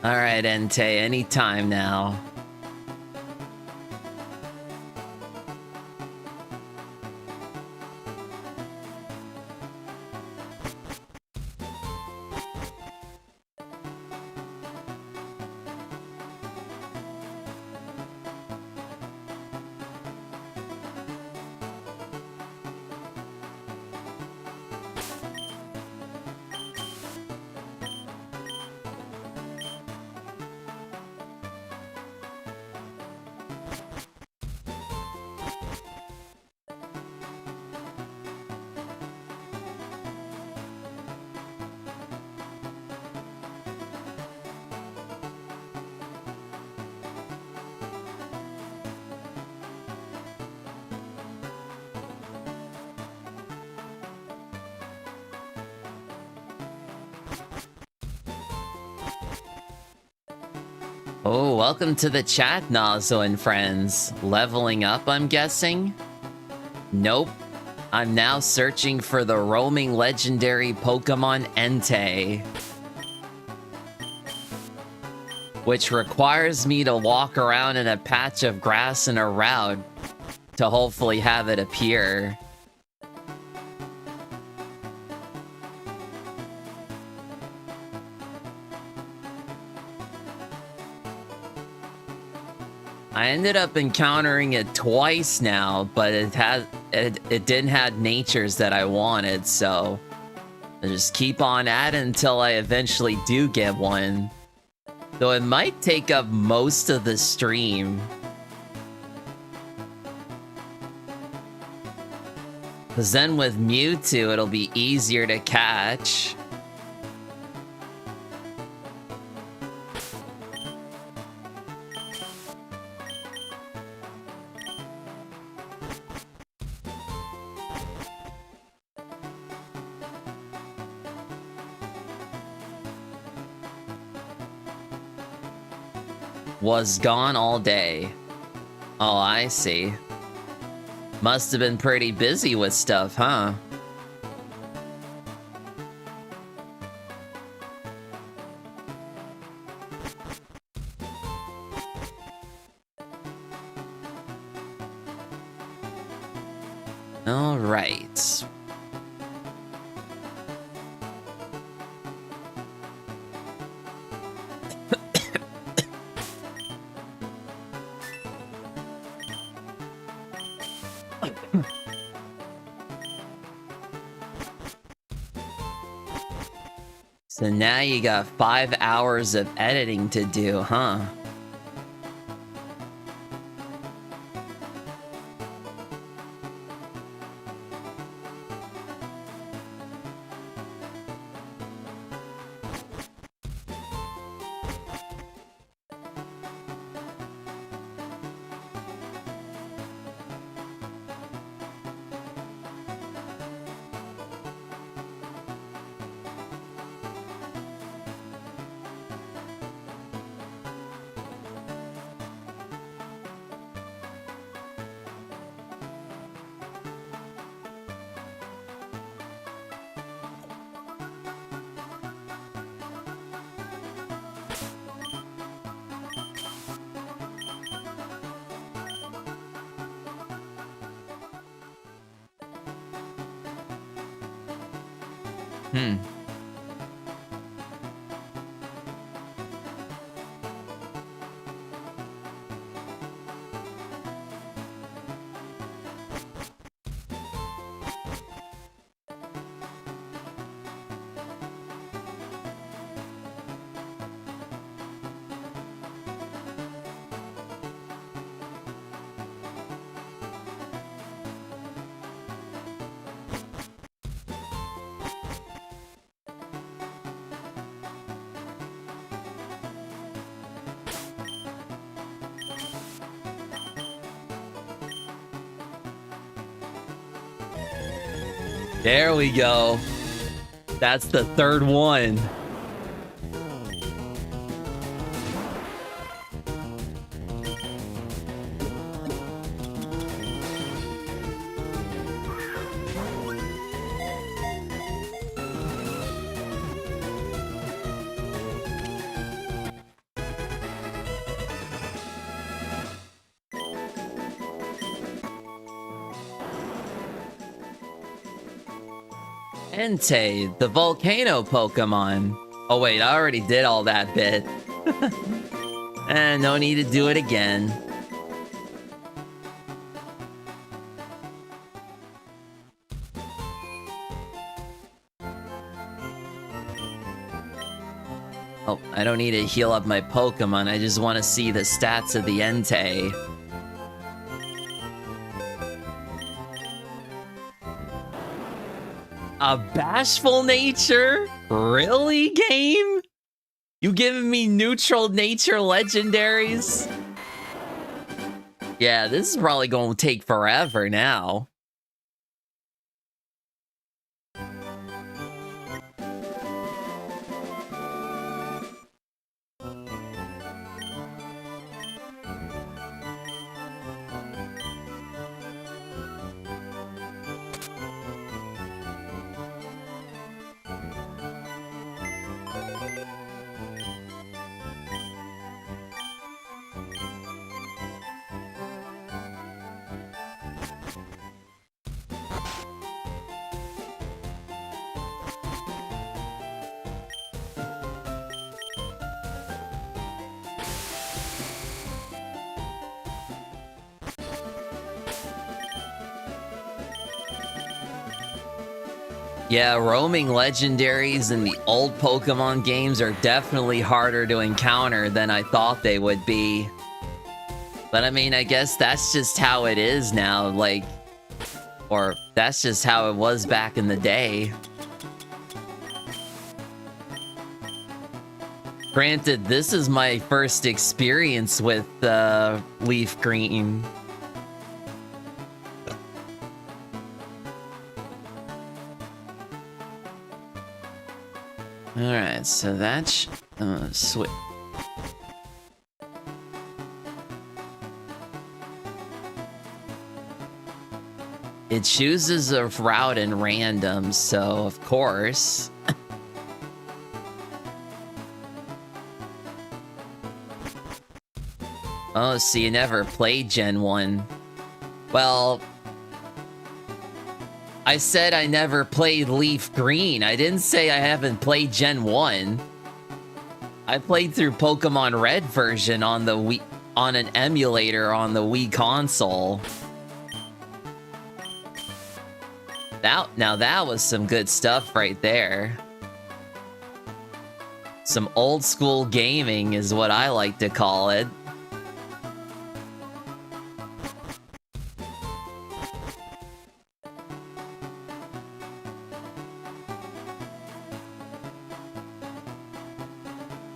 Alright, Entei, anytime now. Oh, welcome to the chat, Nazo and friends. Leveling up, I'm guessing? Nope. I'm now searching for the roaming legendary Pokemon Entei, which requires me to walk around in a patch of grass in a route to hopefully have it appear. I ended up encountering it twice now, but it didn't have natures that I wanted, so I just keep on at it until I eventually do get one. Though it might take up most of the stream. Because then with Mewtwo, it'll be easier to catch. Was gone all day. Oh, I see. Must have been pretty busy with stuff, huh? All right. So now you got 5 hours of editing to do, huh? There we go. That's the third one. Entei, the volcano Pokemon. Oh wait, I already did all that bit. And no need to do it again. Oh, I don't need to heal up my Pokemon, I just want to see the stats of the Entei. A bashful nature? Really, game? You giving me neutral nature legendaries? Yeah, this is probably going to take forever now. Yeah, roaming legendaries in the old Pokemon games are definitely harder to encounter than I thought they would be. But I mean, I guess that's just how it is now, like... Or that's just how it was back in the day. Granted, this is my first experience with LeafGreen. Alright, so that's... switch. It chooses a route in random, so of course... Oh, so you never played Gen 1. Well... I said I never played LeafGreen. I didn't say I haven't played Gen 1. I played through Pokemon Red version on the Wii, on an emulator on the Wii console. Now that was some good stuff right there. Some old school gaming is what I like to call it.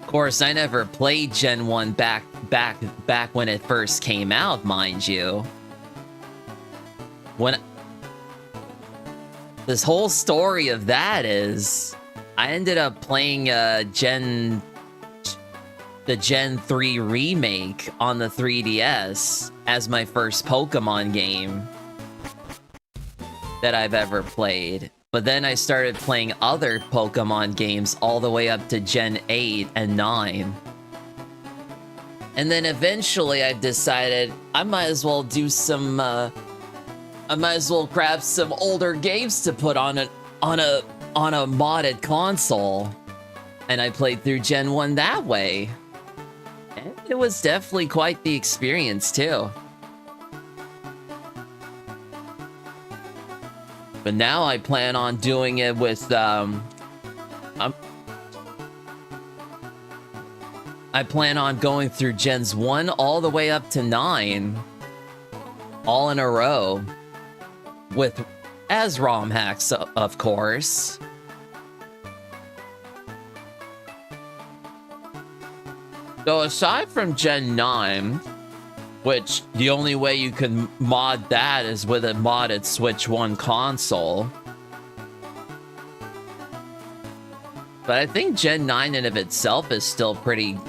Of course, I never played Gen 1 back when it first came out, mind you. This whole story of that is, I ended up playing the Gen 3 remake on the 3DS as my first Pokemon game that I've ever played. But then I started playing other Pokemon games all the way up to Gen 8 and 9. And then eventually I decided I might as well do some, I might as well grab some older games to put on a modded console. And I played through Gen 1 that way. And it was definitely quite the experience too. But now I plan on doing it with, I plan on going through Gens 1 all the way up to 9. All in a row. As ROM hacks, of course. So aside from Gen 9... which, the only way you can mod that is with a modded Switch 1 console. But I think Gen 9 in of itself is still pretty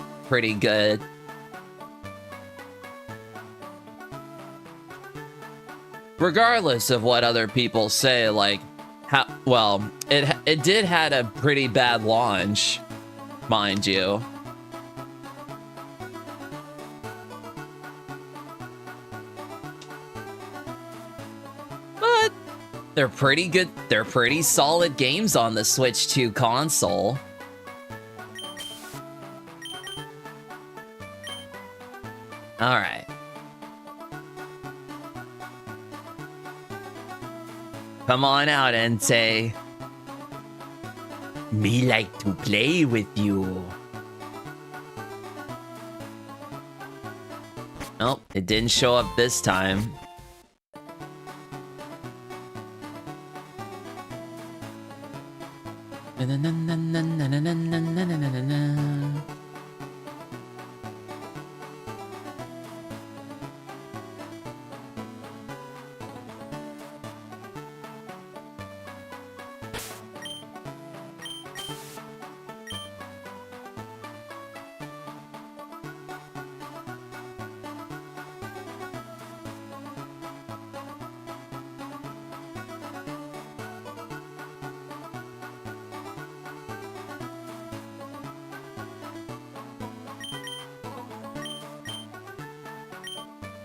good. Regardless of what other people say, like, it did had a pretty bad launch, mind you. They're pretty good. They're pretty solid games on the Switch 2 console. Alright. Come on out, Entei. Me like to play with you. Nope, it didn't show up this time.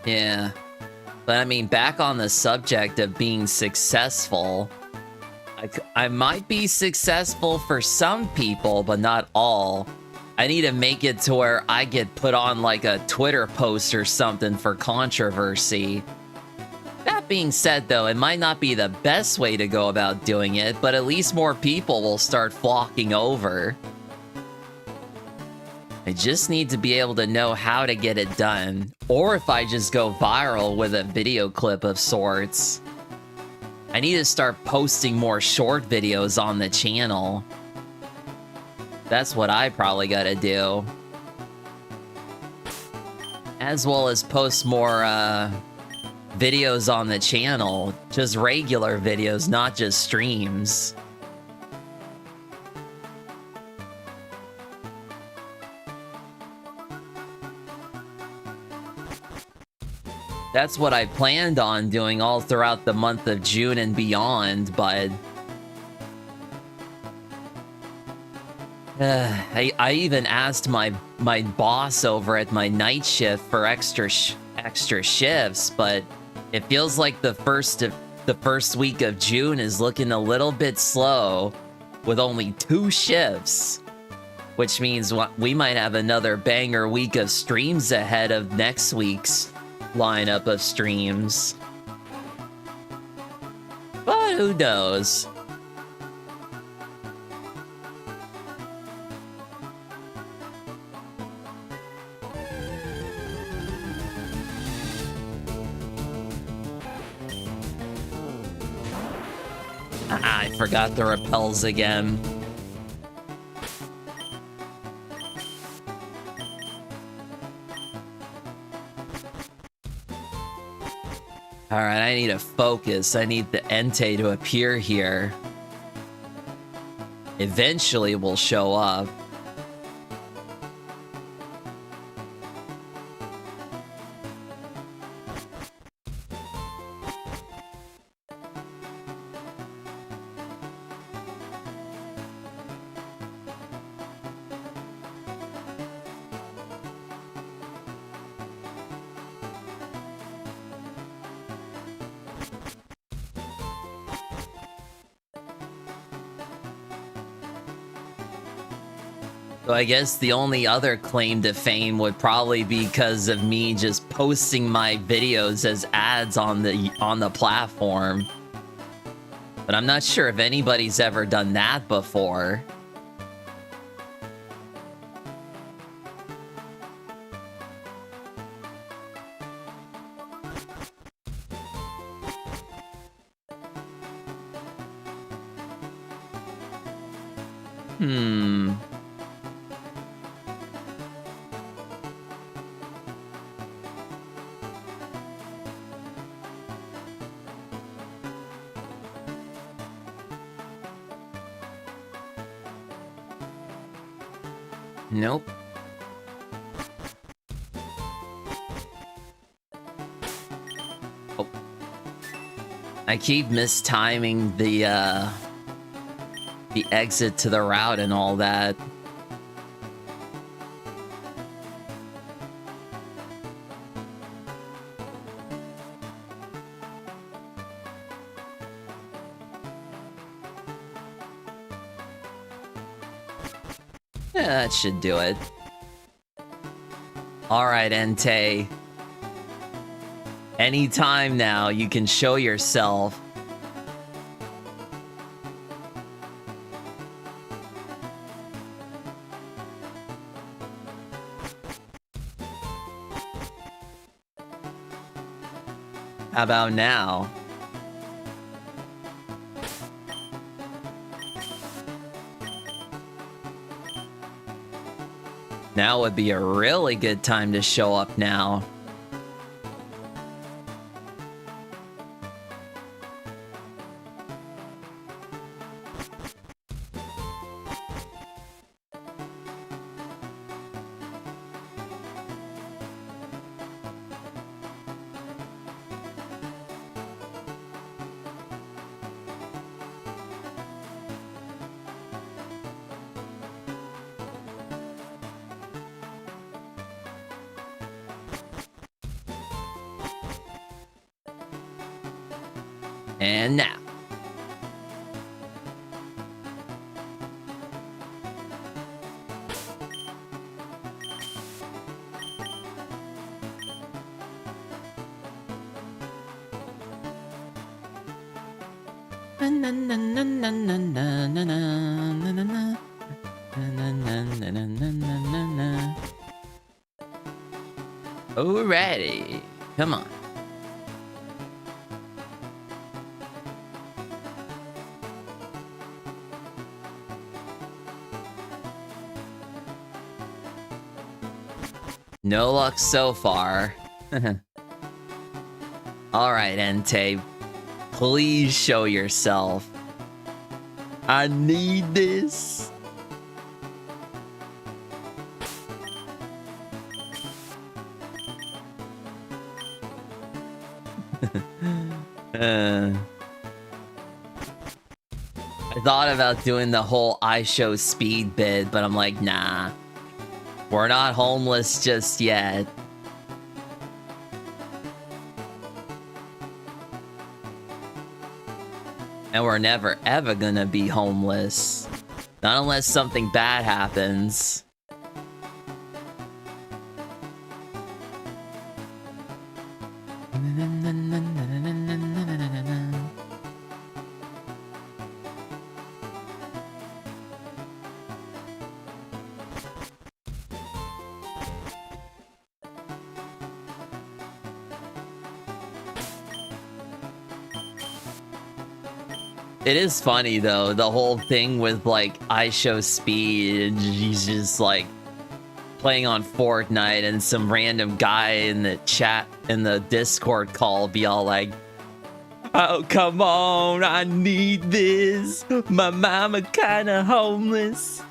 Yeah, but I mean, back on the subject of being successful, I might be successful for some people, but not all. I need to make it to where I get put on like a Twitter post or something for controversy. That being said, though, it might not be the best way to go about doing it, but at least more people will start flocking over. I just need to be able to know how to get it done, or if I just go viral with a video clip of sorts. I need to start posting more short videos on the channel. That's what I probably gotta do. As well as post more, videos on the channel. Just regular videos, not just streams. That's what I planned on doing all throughout the month of June and beyond, but... I even asked my boss over at my night shift for extra shifts, but it feels like the first week of June is looking a little bit slow with only 2 shifts, which means we might have another banger week of streams ahead of next week's lineup of streams. But who knows? I forgot the repels again. Alright, I need to focus. I need the Entei to appear here. Eventually it will show up. So I guess the only other claim to fame would probably be because of me just posting my videos as ads on the platform. But I'm not sure if anybody's ever done that before. Nope. Oh. I keep mistiming the exit to the route and all that. Yeah, that should do it. Alright, Entei. Anytime now, you can show yourself. How about now? Now would be a really good time to show up now. And now. Alrighty, come on. No luck so far. Alright, Entei. Please show yourself. I need this. I thought about doing the whole I show speed bit, but I'm like, nah. We're not homeless just yet. And we're never ever gonna be homeless. Not unless something bad happens. It is funny though, the whole thing with like I show speed and he's just like playing on Fortnite and some random guy in the chat in the Discord call be all like, oh come on, I need this. My mama kinda homeless.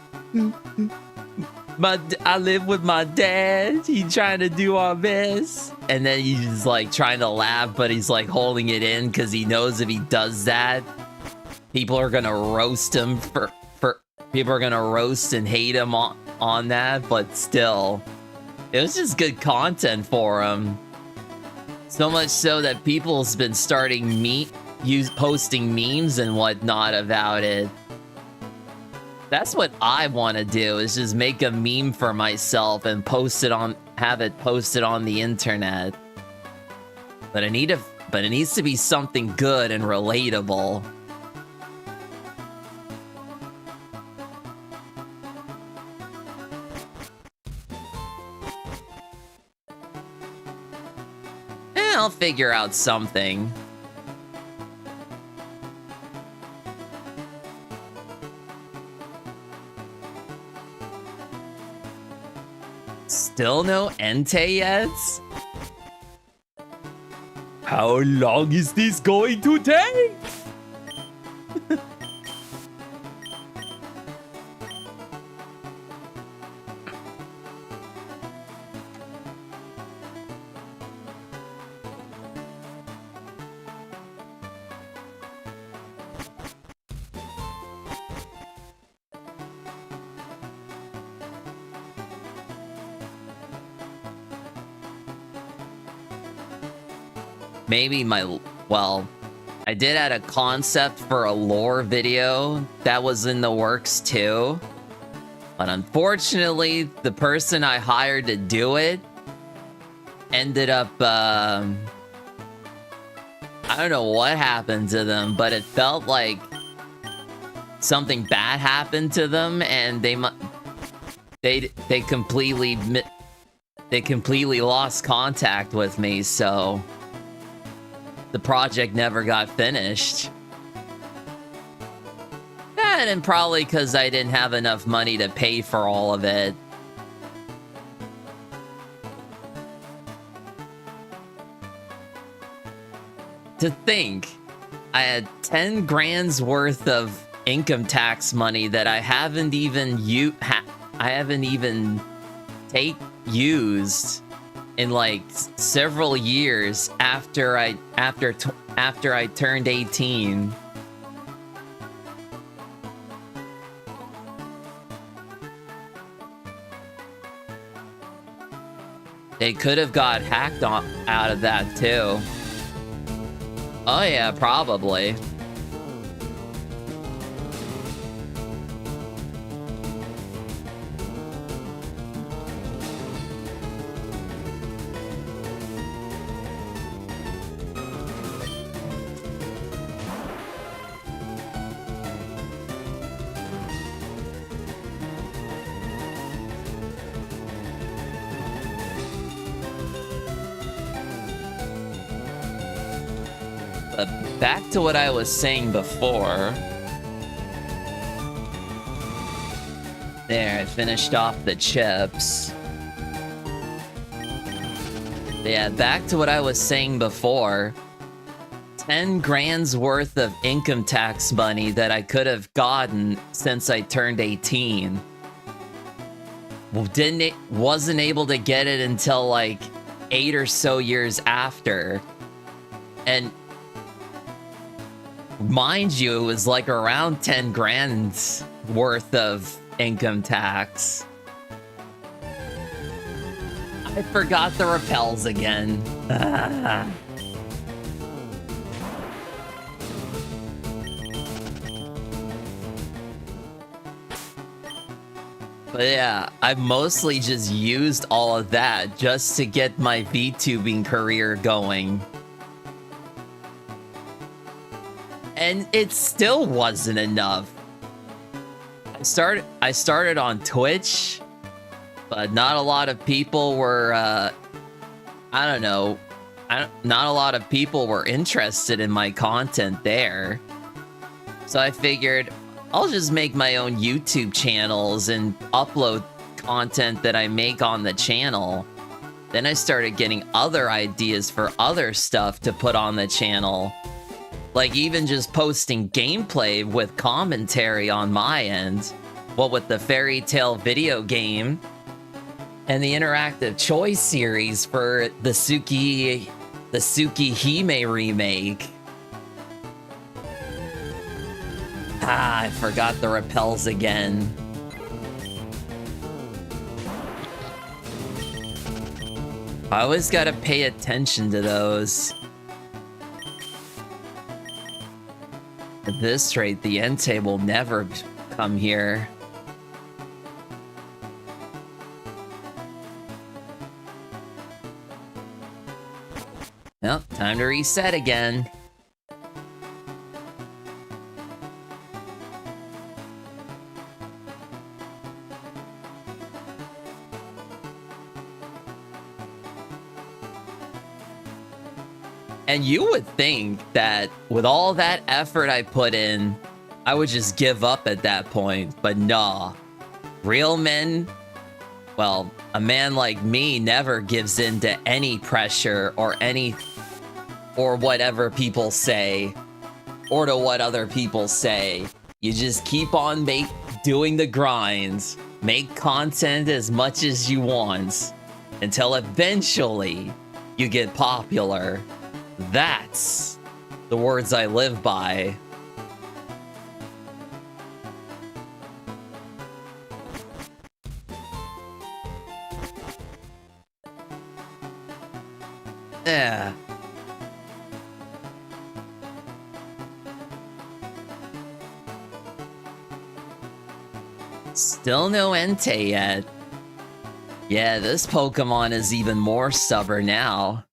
I live with my dad. He trying to do our best. And then he's like trying to laugh, but he's like holding it in because he knows if he does that, people are gonna roast him for people are gonna roast and hate him on that, but still, it was just good content for him. So much so that people's been starting posting memes and whatnot about it. That's what I want to do, is just make a meme for myself and have it posted on the internet. But it needs to be something good and relatable. I'll figure out something. Still no Entei yet? How long is this going to take? Maybe I did add a concept for a lore video that was in the works too. But unfortunately, the person I hired to do it ended up, I don't know what happened to them, but it felt like something bad happened to them, and they completely lost contact with me, so the project never got finished. And probably because I didn't have enough money to pay for all of it. To think, I had 10 grand's worth of income tax money that I haven't even used in like several years after I turned 18. They could have got hacked out of that too. Oh yeah, probably. But back to what I was saying before. There, I finished off the chips. Yeah, back to what I was saying before. 10 grand's worth of income tax money that I could have gotten since I turned 18. Wasn't able to get it until like 8 or so years after. And mind you, it was like around 10 grand's worth of income tax. I forgot the repels again. But yeah, I mostly just used all of that just to get my VTubing career going. And it still wasn't enough. I started on Twitch, but not a lot of people were, I don't know, not a lot of people were interested in my content there. So I figured I'll just make my own YouTube channels and upload content that I make on the channel. Then I started getting other ideas for other stuff to put on the channel. Like even just posting gameplay with commentary on my end. What with the fairy tale video game and the interactive choice series for the Tsukihime remake. Ah, I forgot the repels again. I always gotta pay attention to those. At this rate, the Entei will never come here. Well, time to reset again. And you would think that with all that effort I put in, I would just give up at that point, but nah. Real men, well, a man like me never gives in to any pressure or whatever people say, or to what other people say. You just keep on doing the grinds, make content as much as you want, until eventually you get popular. That's the words I live by. Yeah. Still no Entei yet. Yeah, this Pokemon is even more stubborn now.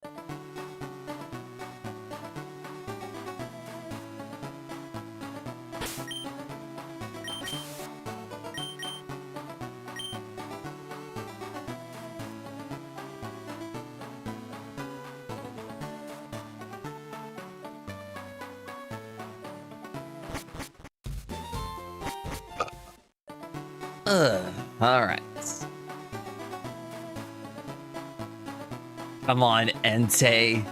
Alright. Come on, Entei.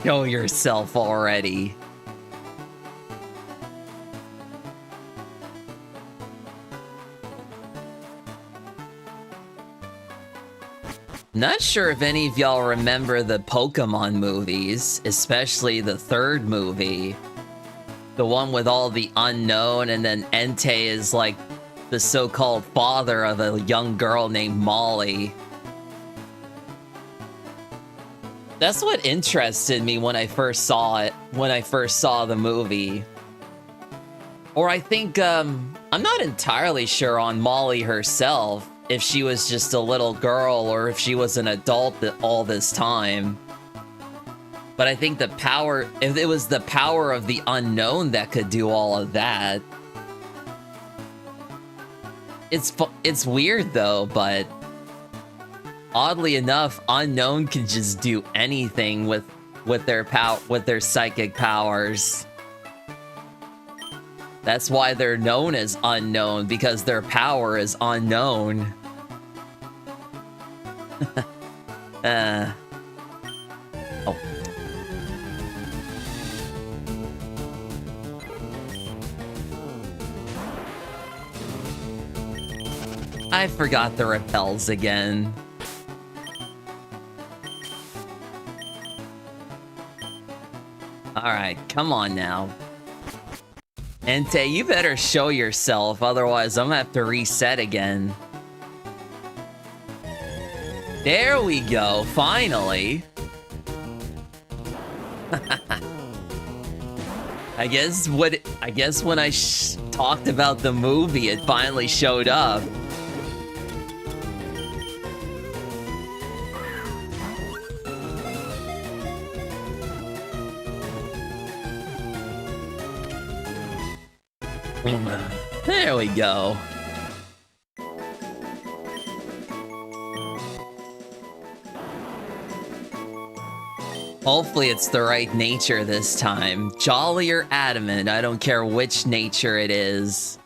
Show yourself already. Not sure if any of y'all remember the Pokemon movies, especially the third movie. The one with all the unknown, and then Entei is like the so-called father of a young girl named Molly. That's what interested me when I first saw it, when I first saw the movie. Or I think, I'm not entirely sure on Molly herself, if she was just a little girl or if she was an adult all this time. But I think if it was the power of the unknown that could do all of that. It's weird though, but oddly enough, unknown can just do anything with with their psychic powers. That's why they're known as unknown, because their power is unknown. Oh. I forgot the repels again. Alright, come on now. Entei, you better show yourself, otherwise I'm gonna have to reset again. There we go, finally. I guess when I talked about the movie, it finally showed up. There we go. Hopefully it's the right nature this time. Jolly or adamant, I don't care which nature it is.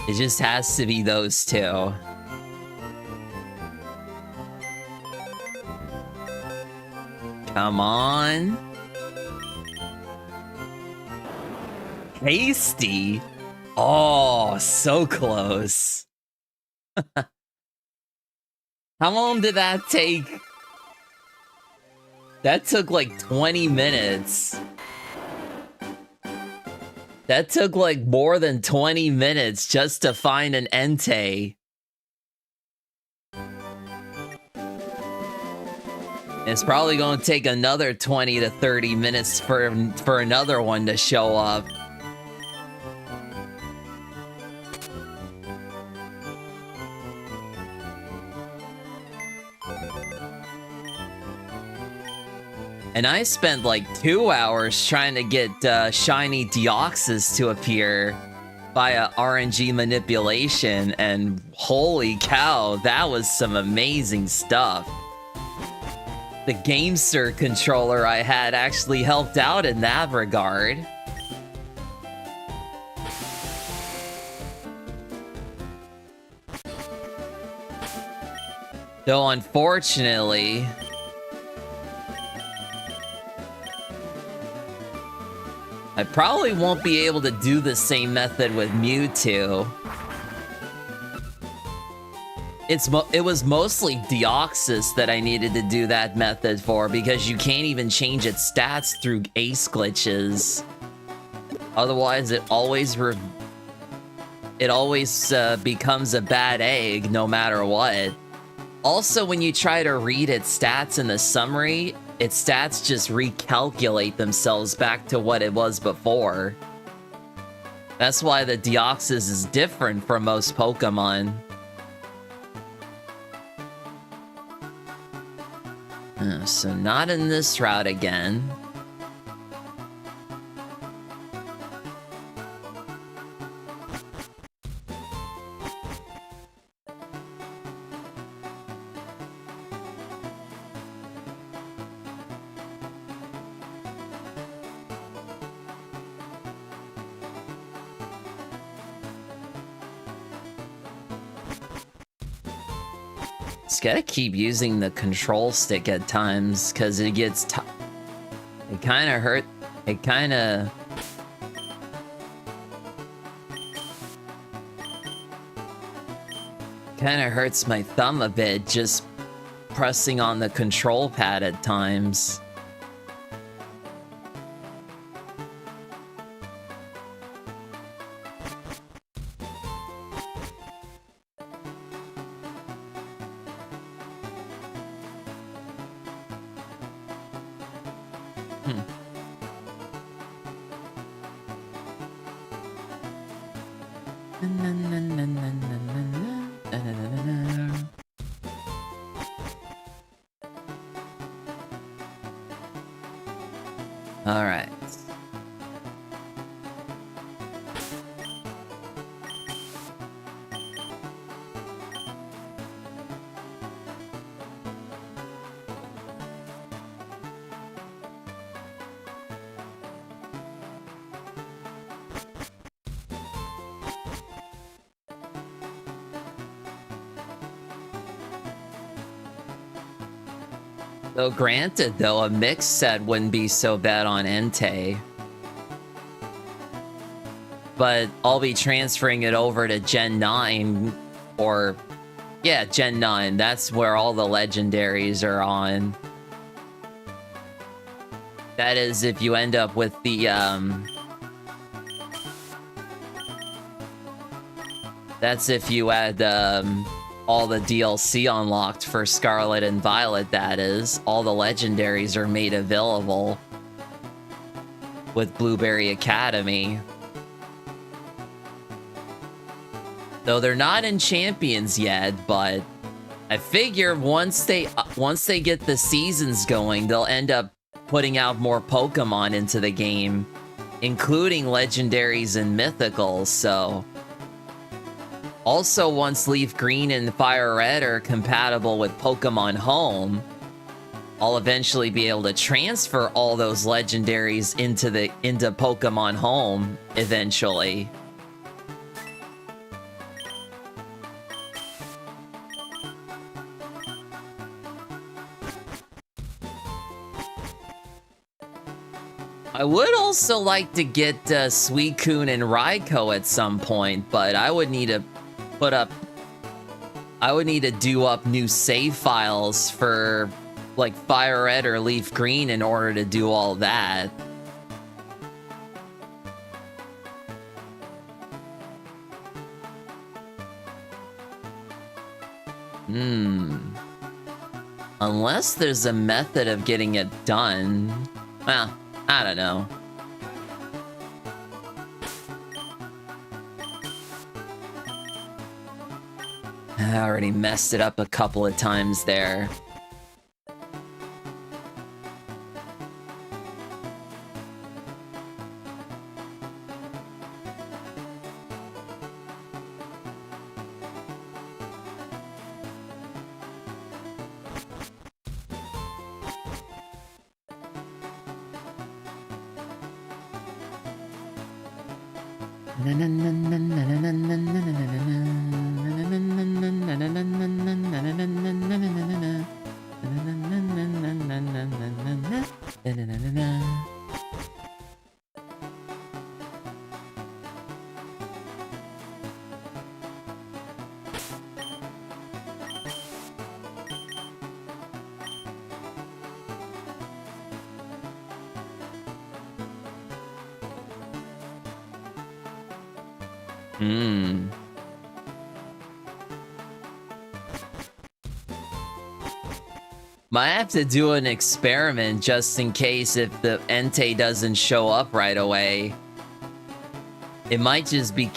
It just has to be those two. Come on. Hasty? Oh, so close. How long did that take? That took like 20 minutes. That took like more than 20 minutes just to find an Entei. It's probably going to take another 20 to 30 minutes for another one to show up. And I spent like 2 hours trying to get shiny Deoxys to appear via RNG manipulation, and holy cow, that was some amazing stuff. The GameSir controller I had actually helped out in that regard. Though unfortunately, I probably won't be able to do the same method with Mewtwo. It was mostly Deoxys that I needed to do that method for, because you can't even change its stats through ace glitches. Otherwise, it always becomes a bad egg no matter what. Also, when you try to read its stats in the summary, its stats just recalculate themselves back to what it was before. That's why the Deoxys is different from most Pokemon. So not in this route again. Just gotta keep using the control stick at times, because it gets it kind of hurt. It kind of... hurts my thumb a bit, just pressing on the control pad at times. All right. Though granted, though, a mixed set wouldn't be so bad on Entei. But I'll be transferring it over to Gen 9, or... yeah, Gen 9. That's where all the legendaries are on. That is if you end up with the, that's if you add, all the DLC unlocked for Scarlet and Violet, that is. All the legendaries are made available with Blueberry Academy. Though they're not in Champions yet, but I figure once they get the seasons going, they'll end up putting out more Pokemon into the game, including legendaries and mythicals, so... Also, once LeafGreen and Fire Red are compatible with Pokemon Home, I'll eventually be able to transfer all those legendaries into Pokemon Home, eventually. I would also like to get Suicune and Raikou at some point, but I would need to do up new save files for like Fire Red or Leaf Green in order to do all that. Unless there's a method of getting it done. Well, I don't know. I already messed it up a couple of times there. Might have to do an experiment just in case if the Entei doesn't show up right away. It might just be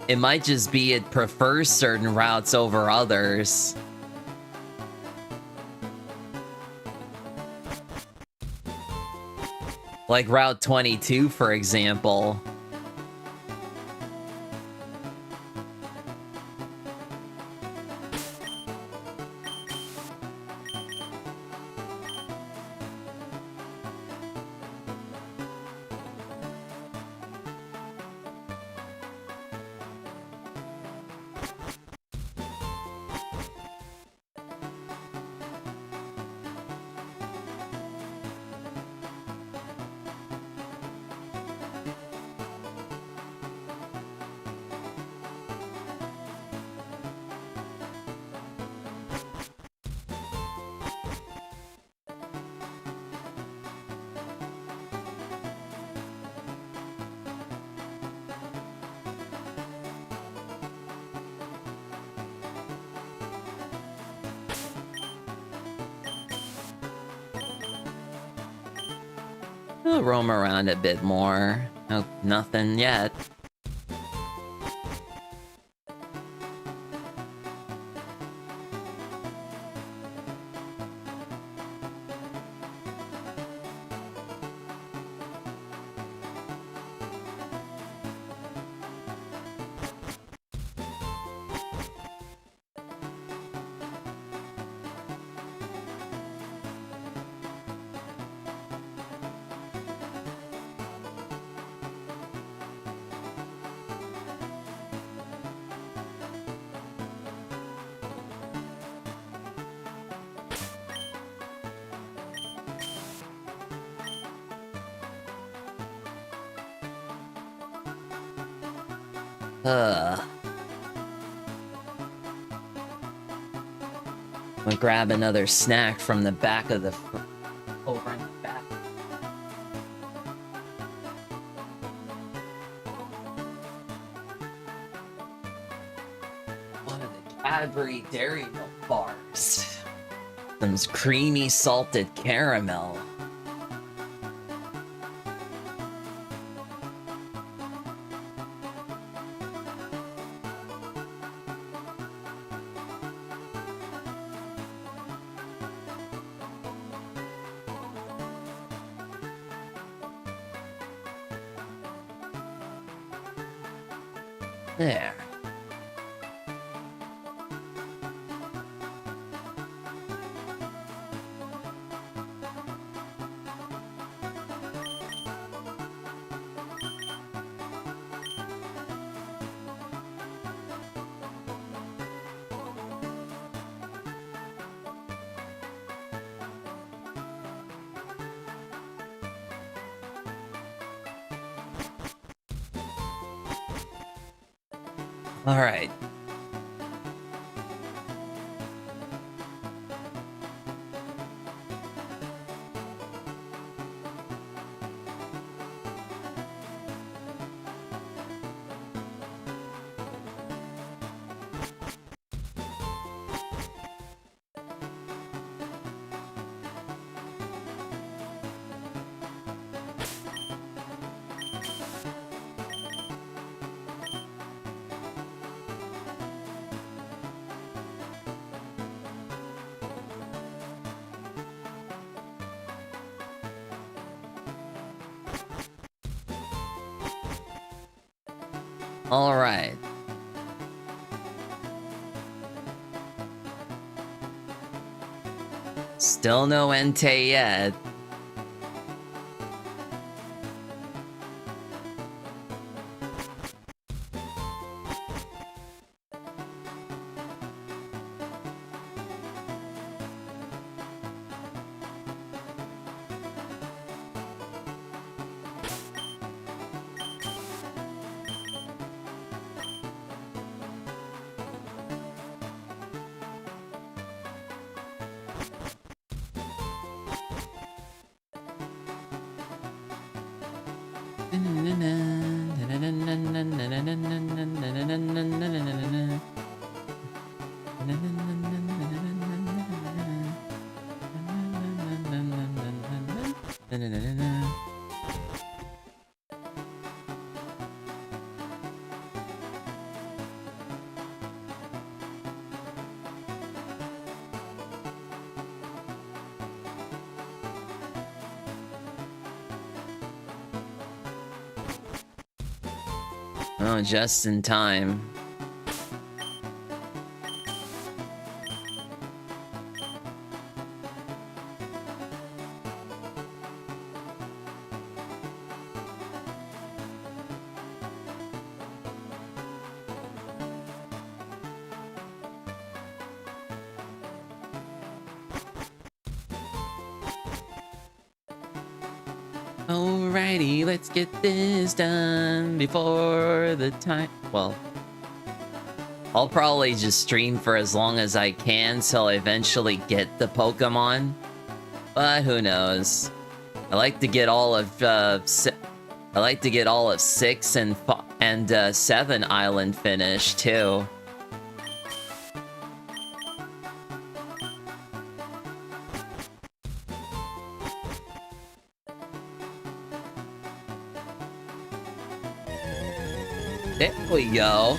it prefers certain routes over others. Like Route 22, for example. I'll roam around a bit more. Oh, nothing yet. I'm gonna grab another snack from the back of the... over in the back. One of the Cadbury Dairy Milk bars. Some creamy salted caramel. There. All right. All right. Still no Entei yet. Oh, just in time. Alrighty, let's get this done before the time. Well, I'll probably just stream for as long as I can till I eventually get the Pokemon. But who knows? I like to get all of 6 and 7 Island finished too. There we go.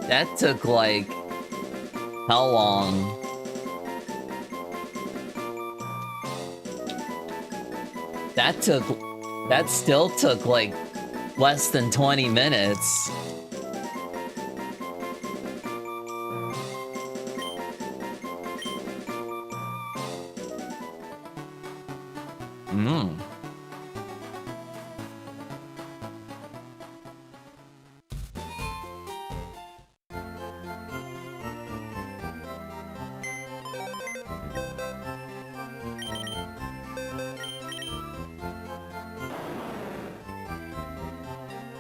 That took like how long? That still took like less than 20 minutes. Mmm.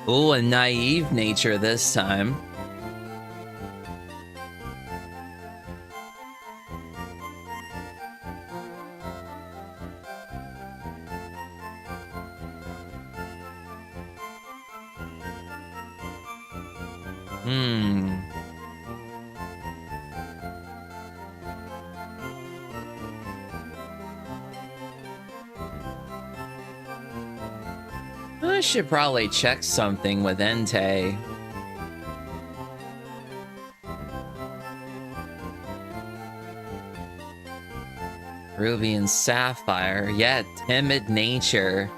Ooh, a naive nature this time. I should probably check something with Entei. Ruby and Sapphire. Yeah, timid nature.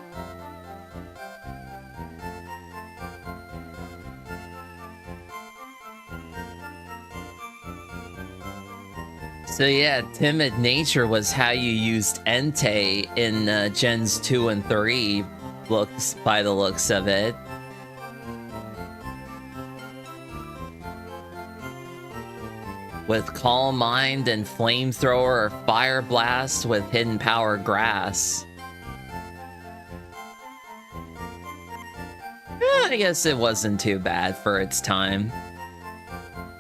So yeah, timid nature was how you used Entei in Gens 2 and 3, by the looks of it. With Calm Mind and Flamethrower or Fire Blast with Hidden Power Grass. I guess it wasn't too bad for its time.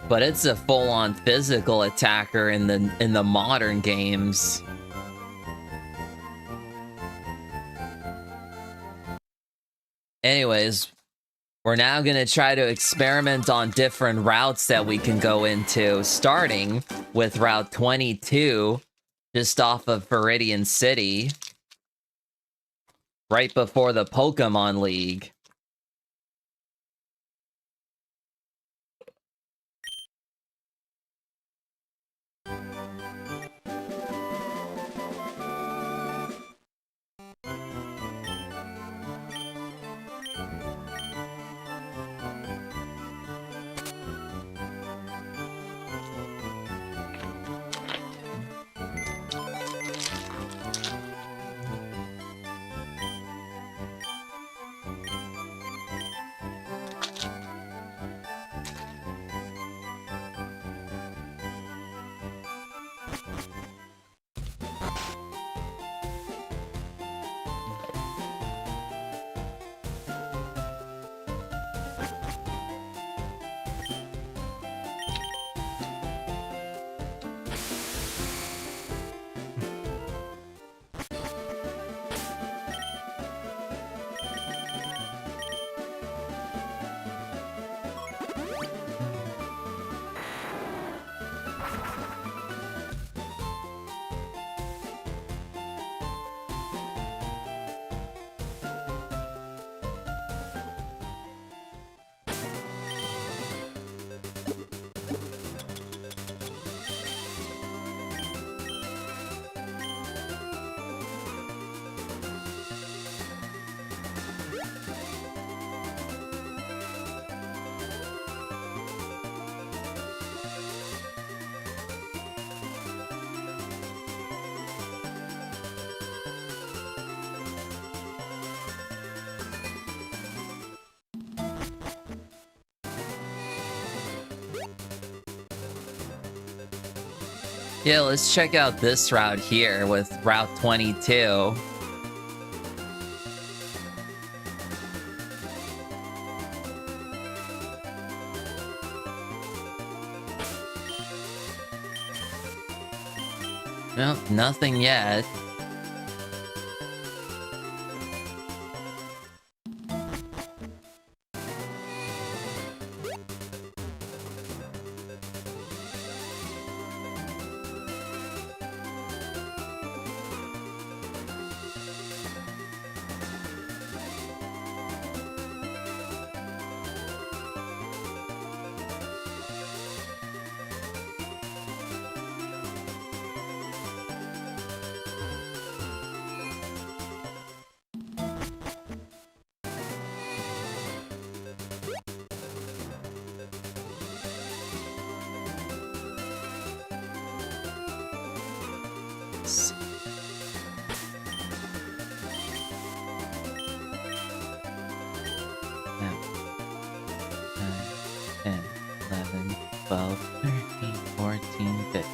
But it's a full-on physical attacker in the modern games. Anyways, we're now going to try to experiment on different routes that we can go into, starting with Route 22, just off of Viridian City, right before the Pokémon League. Yeah, let's check out this route here with Route 22. Nope, nothing yet. 6. 10, 11, 12, 13, 14, 15.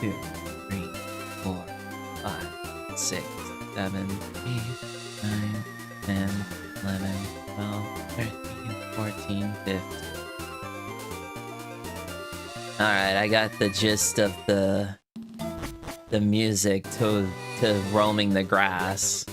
Two, 3, 4, 5, 6, 7, 8, 9, 10, 11, 12, 13, 14, 15. Alright, I got the gist of the music to roaming the grass.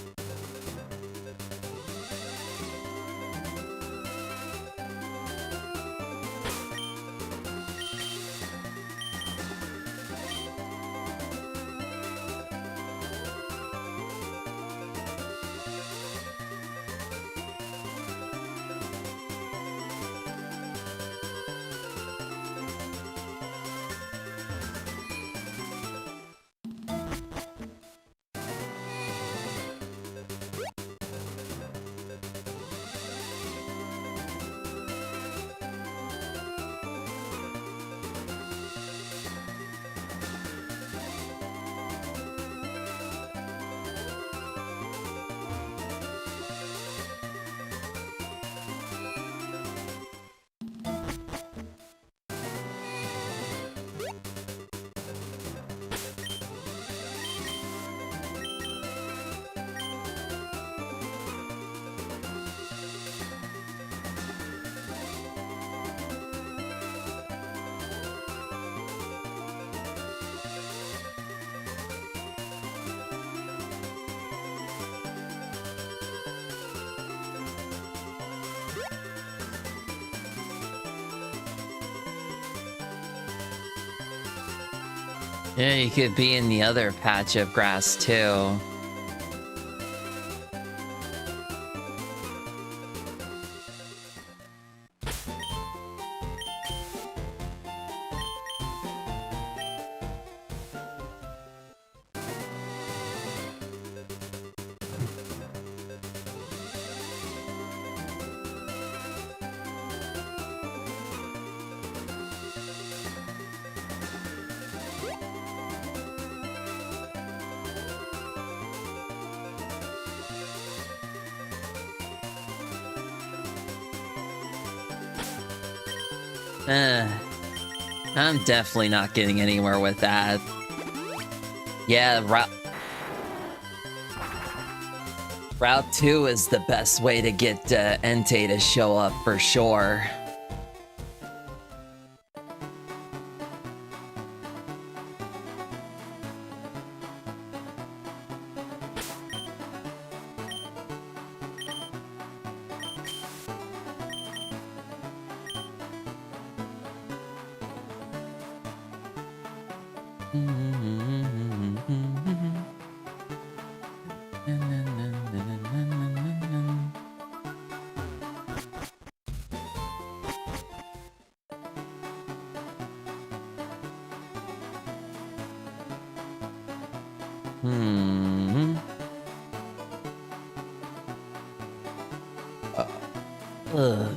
Yeah, you could be in the other patch of grass too. I'm definitely not getting anywhere with that. Yeah, Route 2 is the best way to get Entei to show up for sure. Ugh.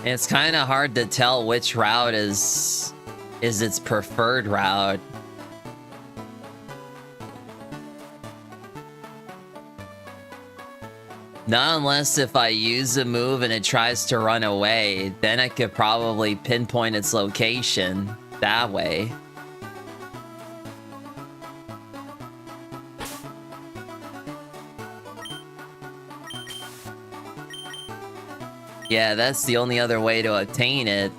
It's kind of hard to tell which route is its preferred route. Not unless if I use a move and it tries to run away, then I could probably pinpoint its location that way. Yeah, that's the only other way to obtain it.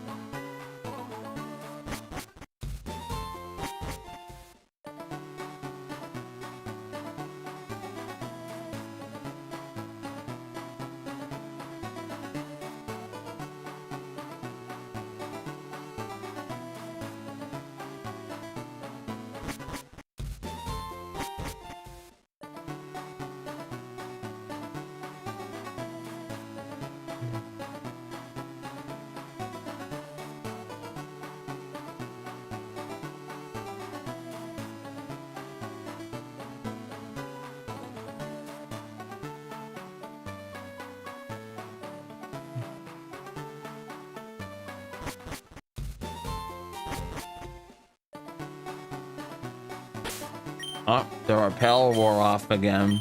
Oh, the rappel wore off again.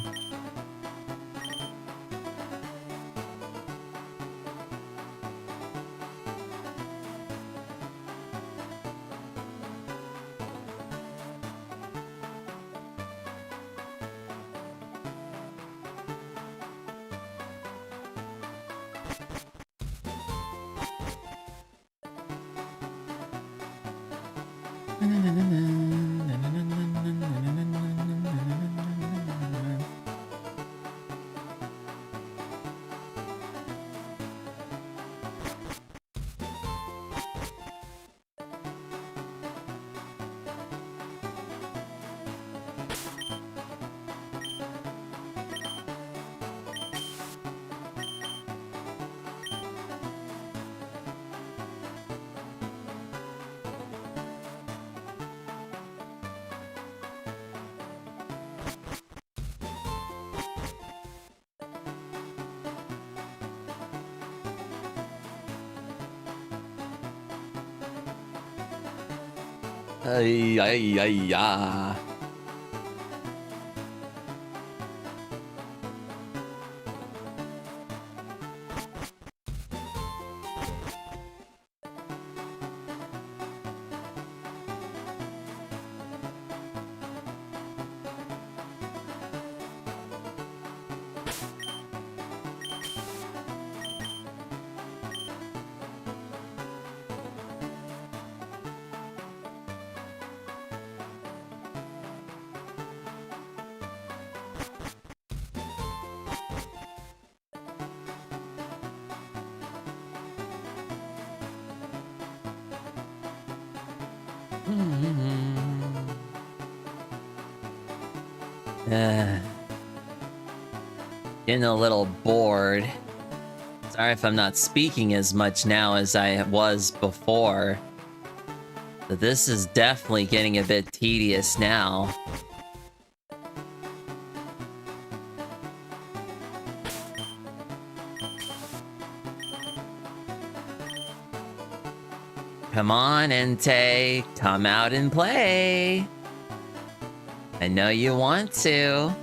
Ay, ay, ay, ay. Getting a little bored. Sorry if I'm not speaking as much now as I was before. But this is definitely getting a bit tedious now. Come on, Entei. Come out and play. I know you want to.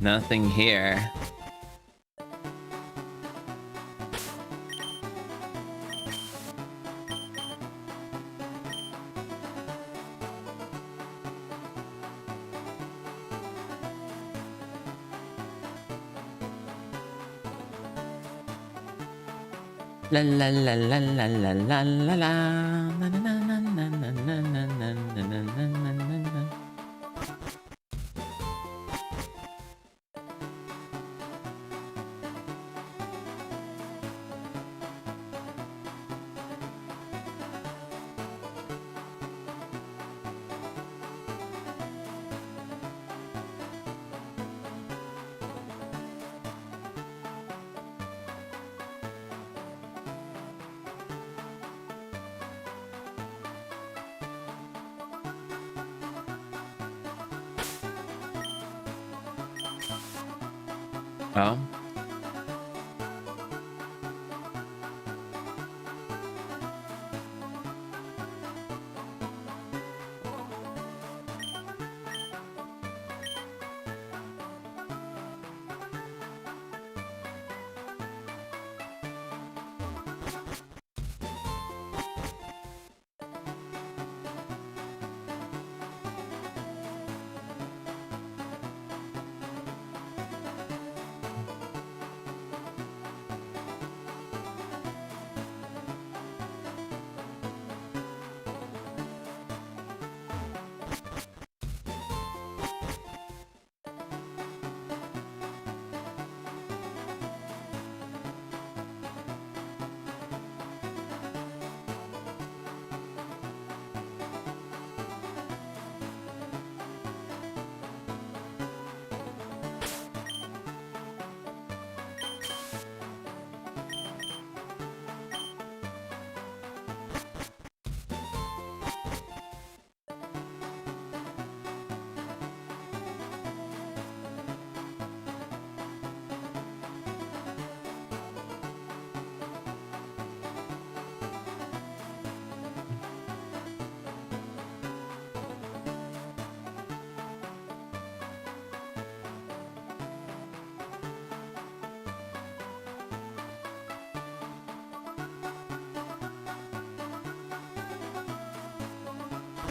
Nothing here. La la la la la la la la la na na na na na na na na na na na na. Oh.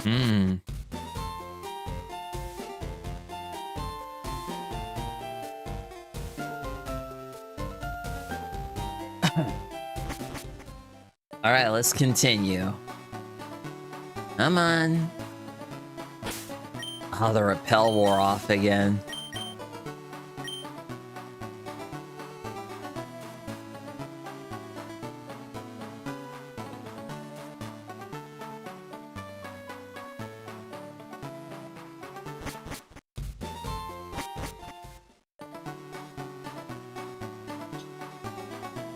Hmm. All right, let's continue. Come on. Oh, the rappel wore off again.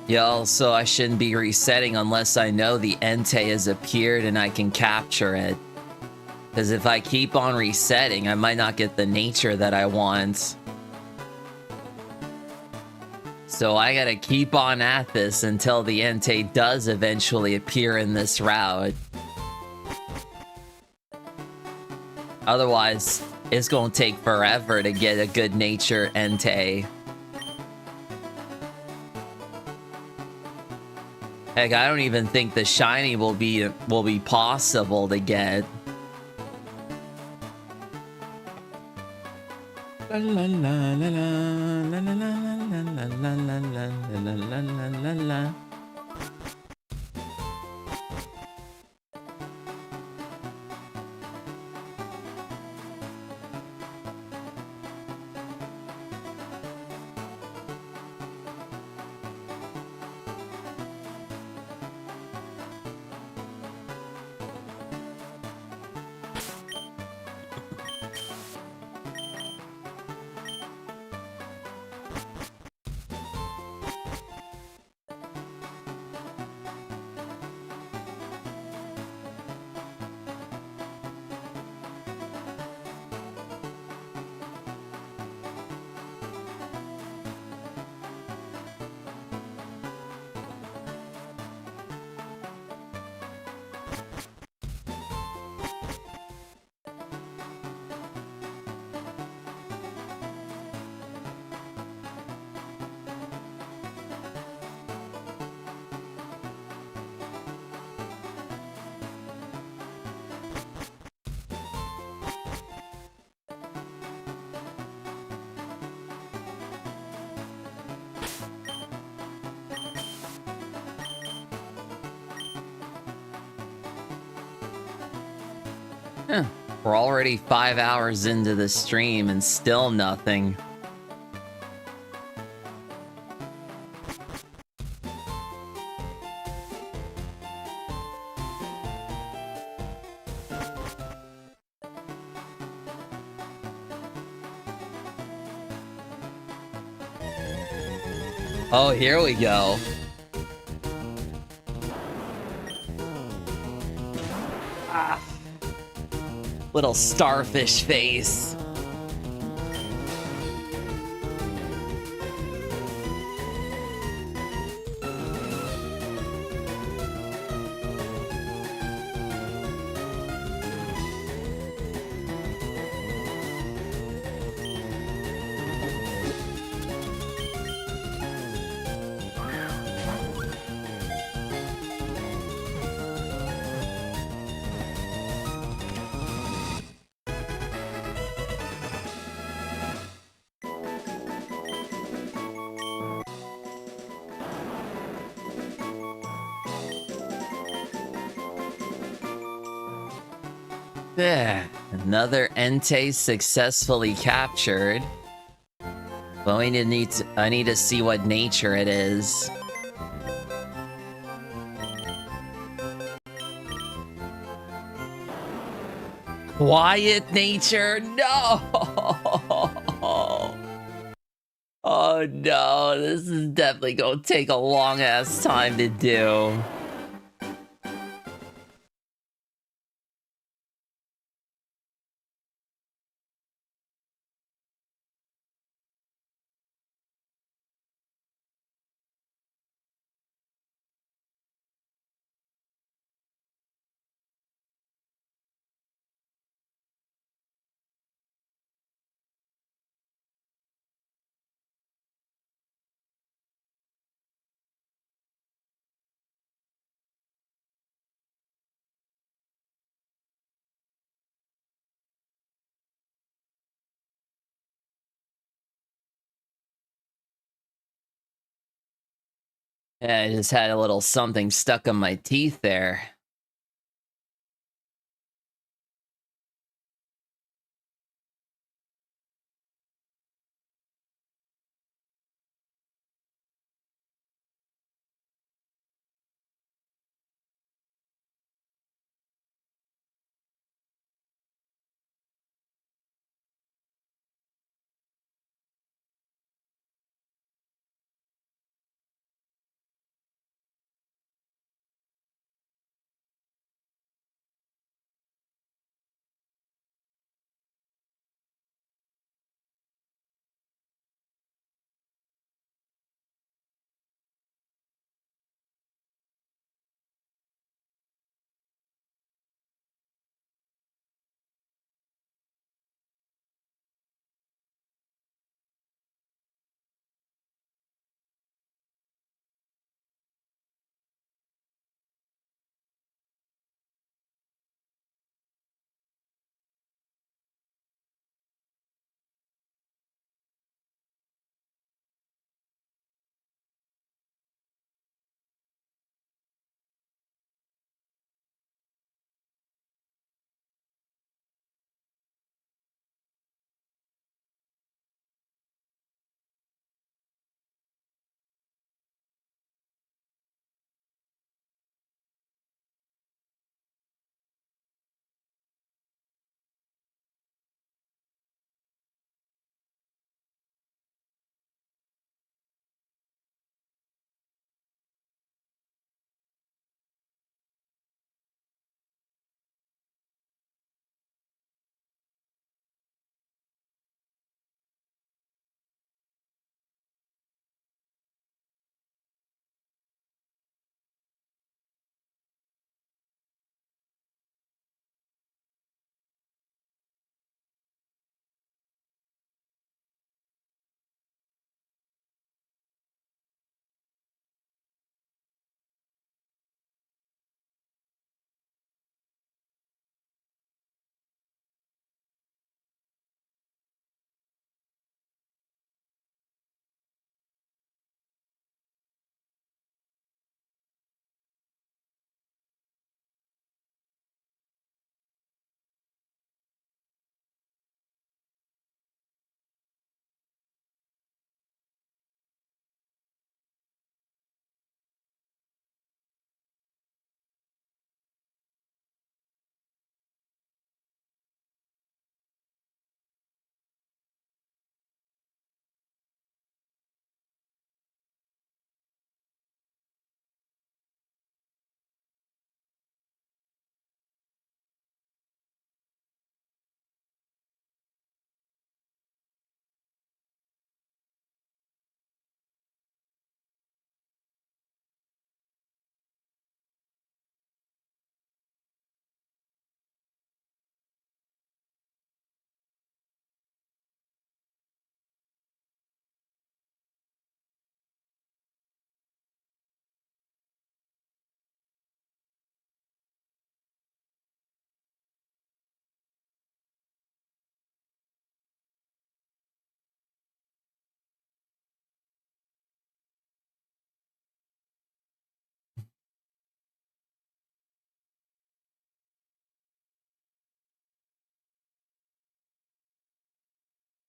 Yo, so I shouldn't be resetting unless I know the Entei has appeared and I can capture it. Because if I keep on resetting, I might not get the nature that I want. So I gotta keep on at this until the Entei does eventually appear in this route. Otherwise, it's gonna take forever to get a good nature Entei. Heck, I don't even think the shiny will be possible to get. La la la la la la la la la la la la la la la. Huh. We're already 5 hours into the stream and still nothing. Oh, here we go. Little starfish face. Another Entei successfully captured. But I need to see what nature it is. Quiet nature? No! Oh no, this is definitely gonna take a long ass time to do. Yeah, I just had a little something stuck on my teeth there.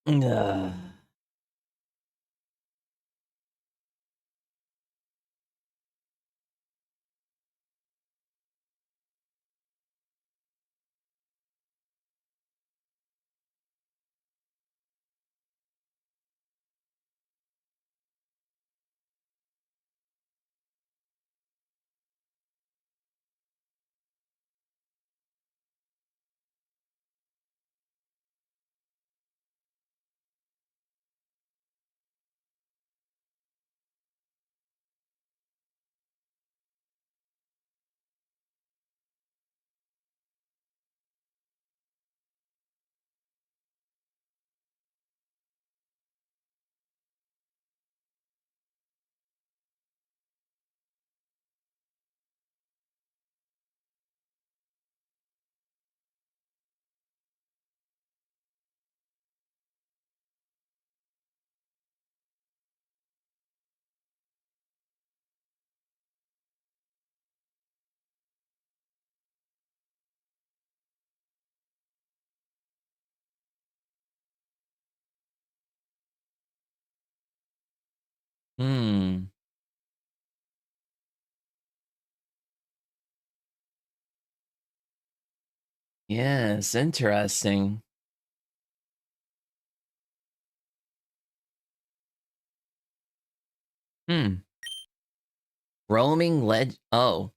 Ugh. Hmm. Yes, interesting. Hmm. Roaming leg. Oh.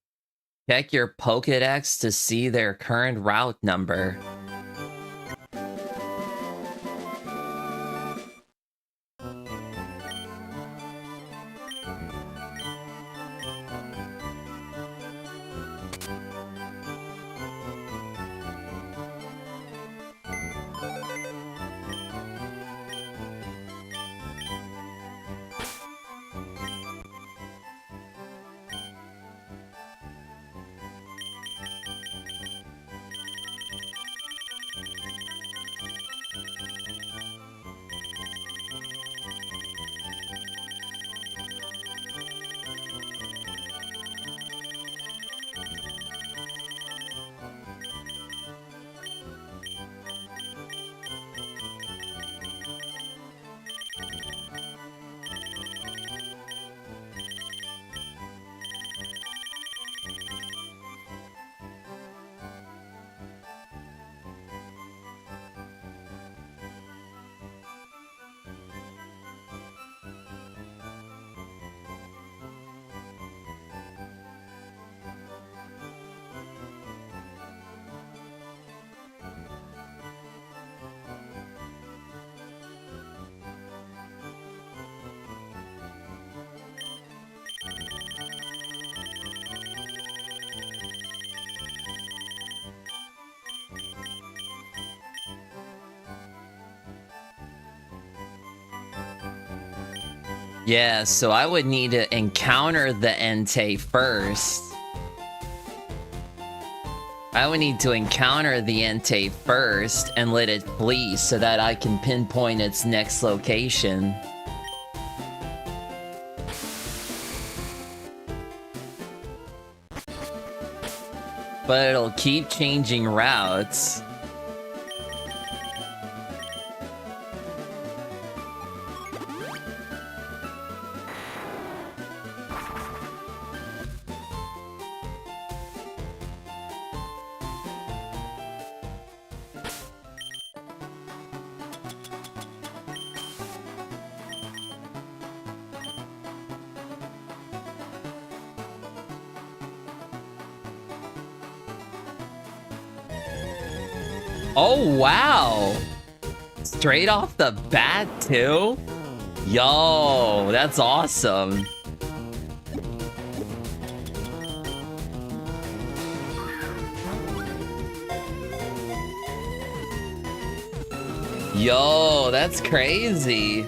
Check your Pokédex to see their current route number. Yeah, so I would need to encounter the Entei first. I would need to encounter the Entei first and let it flee so that I can pinpoint its next location. But it'll keep changing routes. Oh, wow. Straight off the bat, too? Yo, that's awesome. Yo, that's crazy.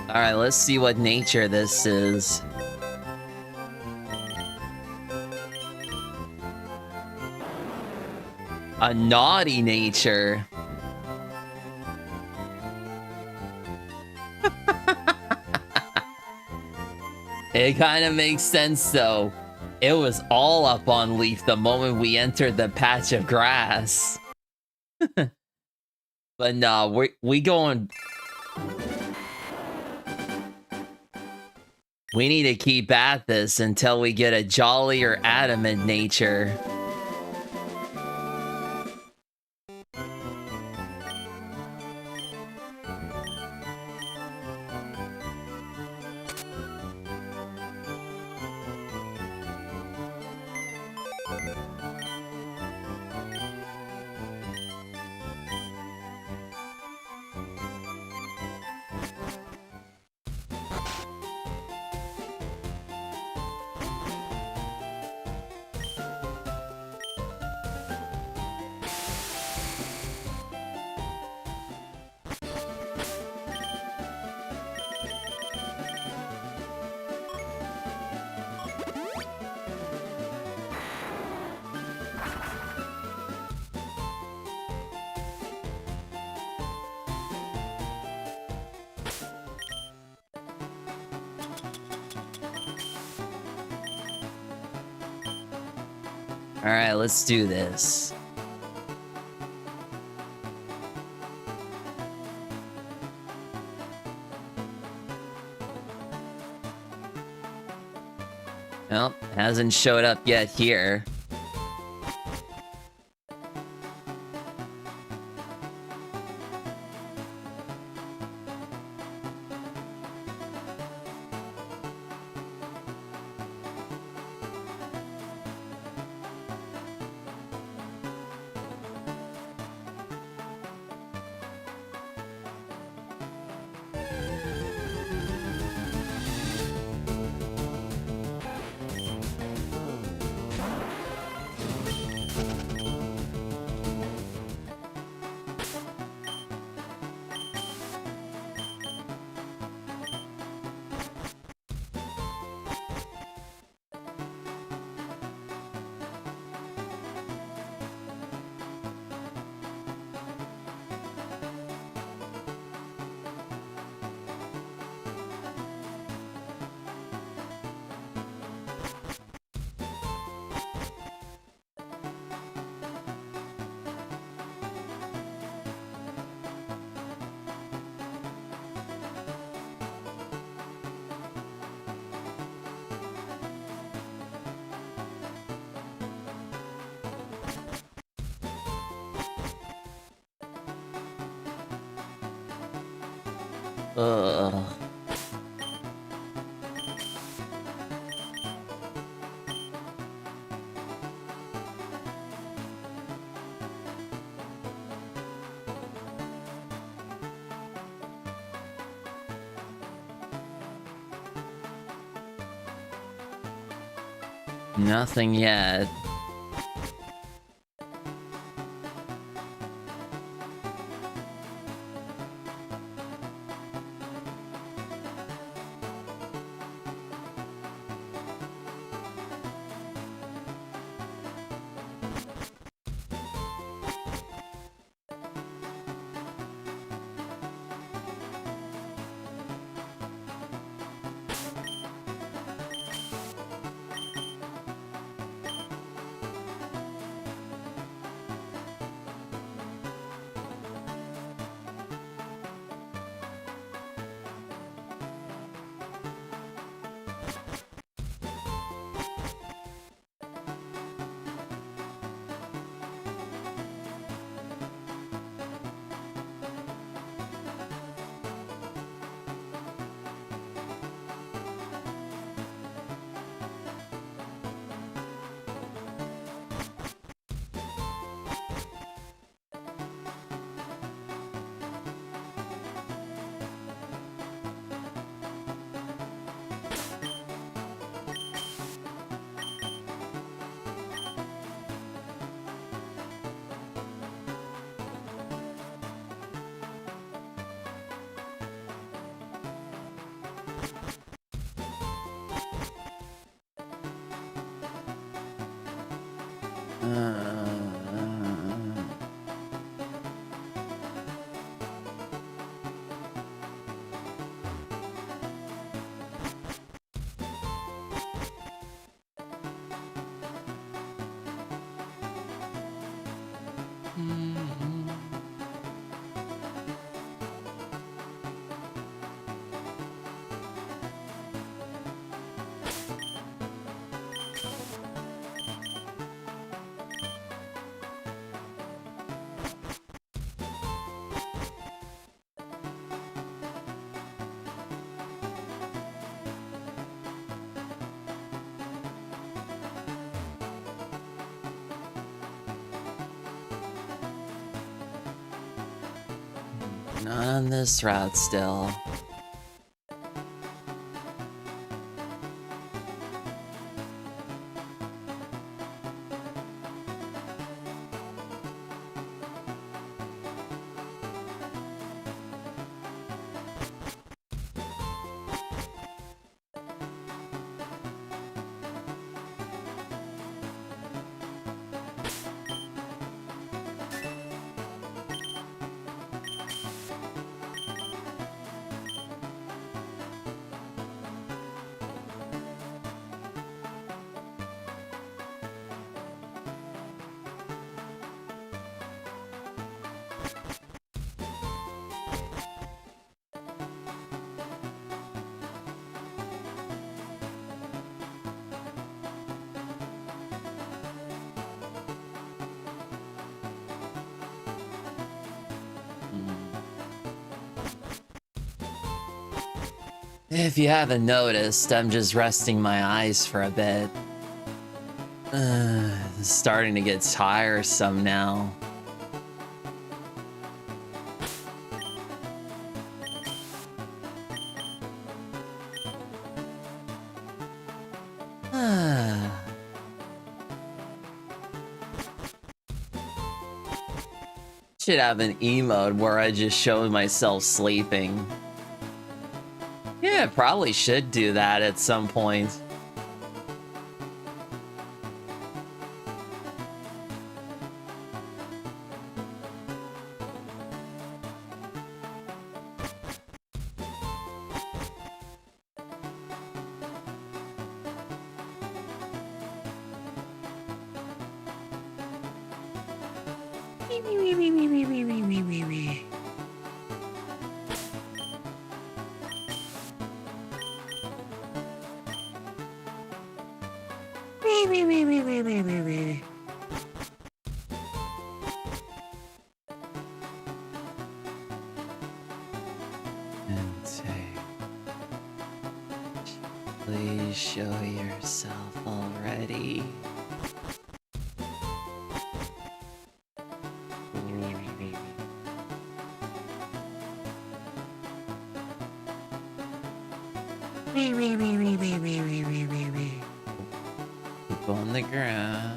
Alright, let's see what nature this is. A naughty nature. It kind of makes sense, though. It was all up on Leaf the moment we entered the patch of grass. But nah, we going... We need to keep at this until we get a jolly or adamant nature. Alright, let's do this. Well, hasn't showed up yet here. Ugh. Nothing yet. Not on this route still. If you haven't noticed, I'm just resting my eyes for a bit. It's starting to get tiresome now. Should have an emote where I just show myself sleeping. Yeah, probably should do that at some point. Please show yourself already. Poop on the grass.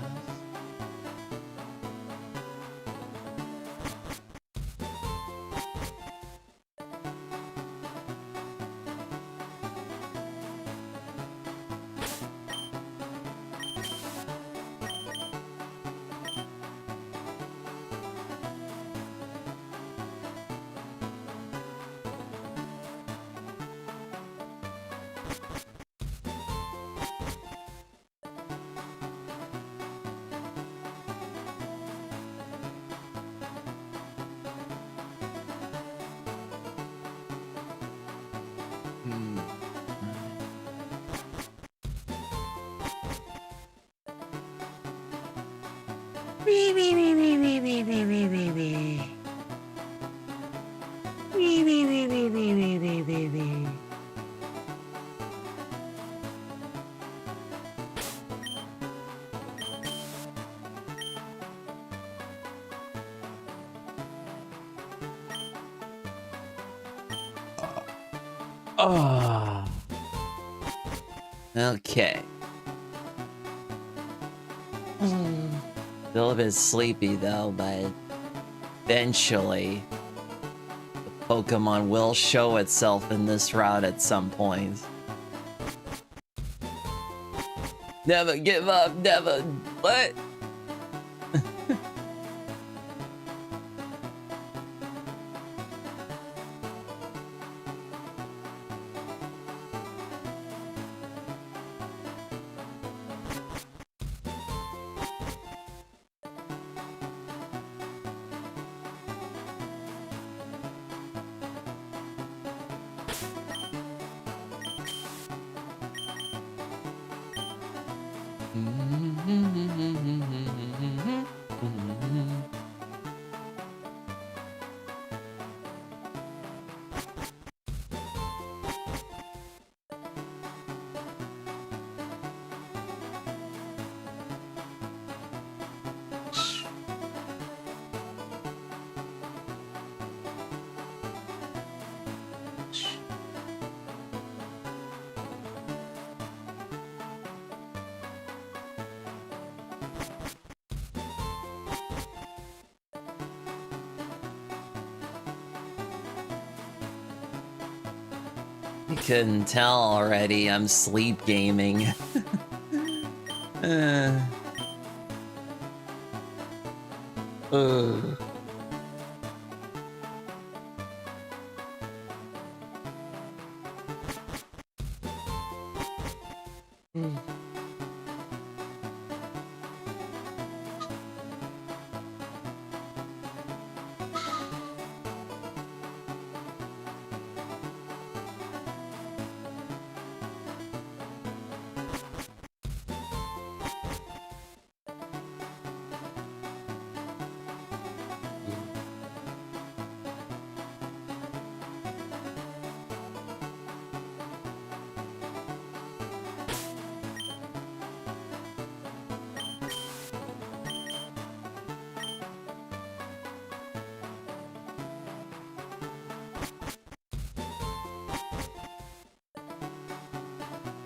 Oh. Okay. Still a bit sleepy though, but eventually the Pokemon will show itself in this route at some point. Never give up, never. What? You couldn't tell already, I'm sleep gaming. Ugh.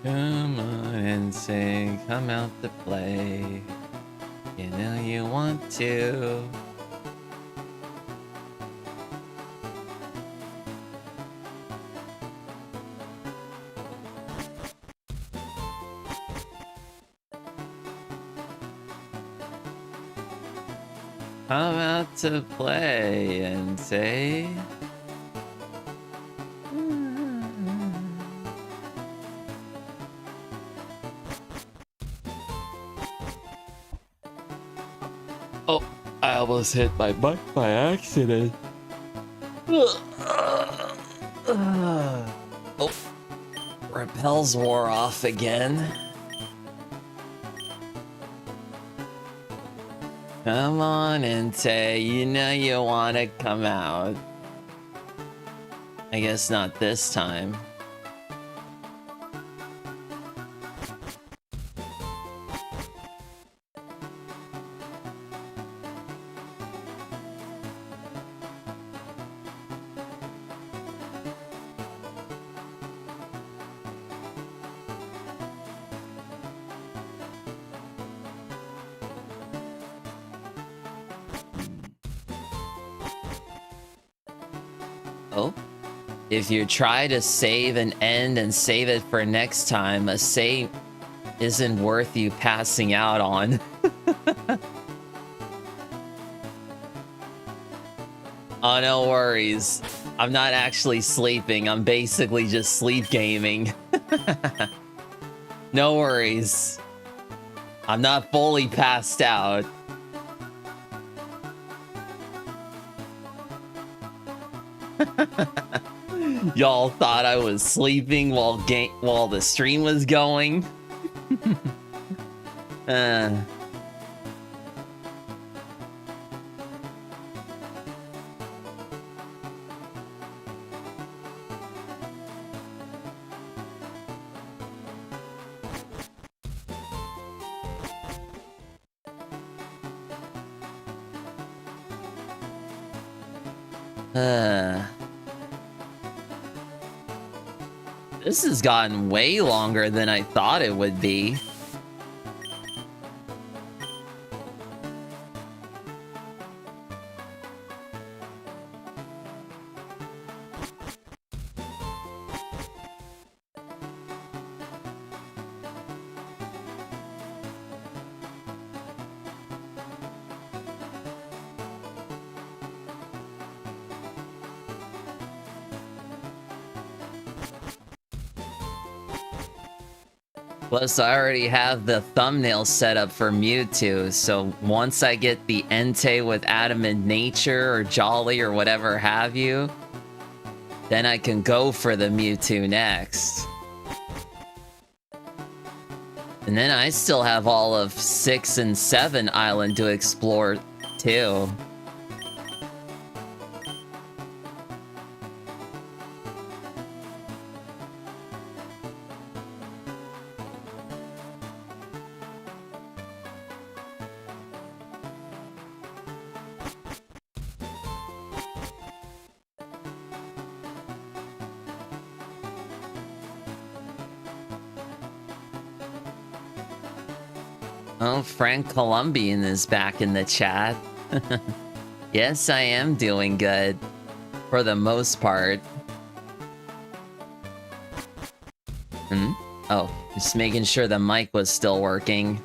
Come on and sing, come out to play. You know you want to. Come out to play and say. Oh, I almost hit my bike by accident. Oh, repels wore off again. Come on, Inte, you know you want to come out. I guess not this time. Oh, if you try to save an end and save it for next time, a save isn't worth you passing out on. Oh, no worries. I'm not actually sleeping. I'm basically just sleep gaming. No worries. I'm not fully passed out. Y'all thought I was sleeping while the stream was going. This has gotten way longer than I thought it would be. Plus, I already have the thumbnail set up for Mewtwo, so once I get the Entei with Adamant Nature or Jolly or whatever have you, then I can go for the Mewtwo next. And then I still have all of 6 and 7 Island to explore, too. Oh, Frank Colombian is back in the chat. Yes, I am doing good. For the most part. Oh, just making sure the mic was still working.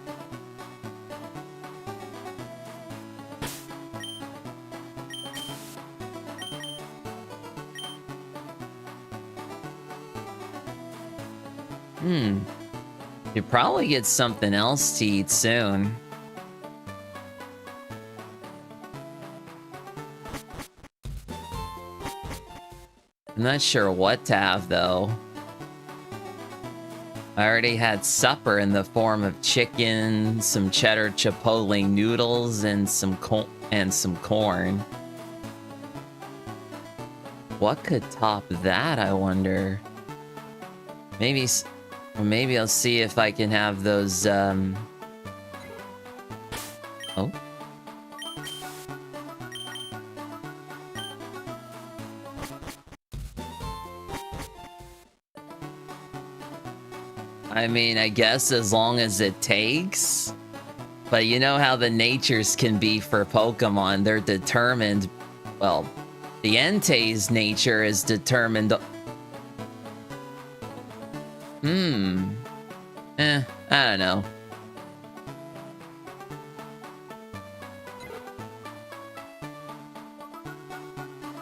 You'd probably get something else to eat soon. I'm not sure what to have, though. I already had supper in the form of chicken, some cheddar chipotle noodles, and some corn. What could top that, I wonder? Maybe I'll see if I can have those, Oh. I mean, I guess as long as it takes. But you know how the natures can be for Pokemon. They're determined. Well, the Entei's nature is determined. I don't know.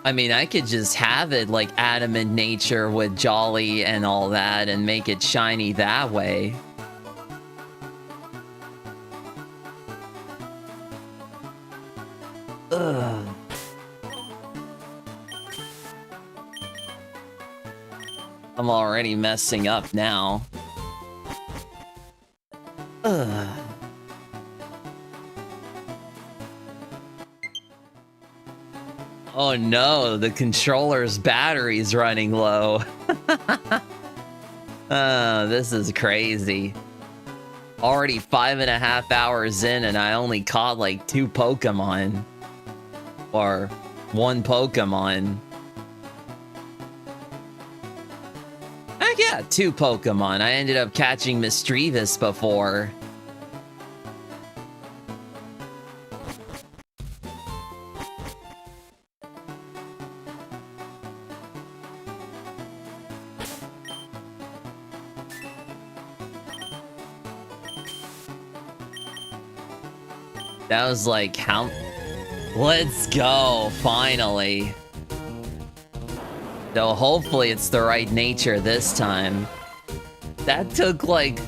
I mean, I could just have it like Adamant Nature with Jolly and all that and make it shiny that way. Ugh. I'm already messing up now. Ugh. Oh no, the controller's battery's running low. Oh, this is crazy. Already 5.5 hours in and I only caught like 2 Pokemon. Or 1 Pokemon. Yeah, 2 Pokemon. I ended up catching Misdreavus before. That was like, how... Let's go, finally. Though hopefully it's the right nature this time. That took like...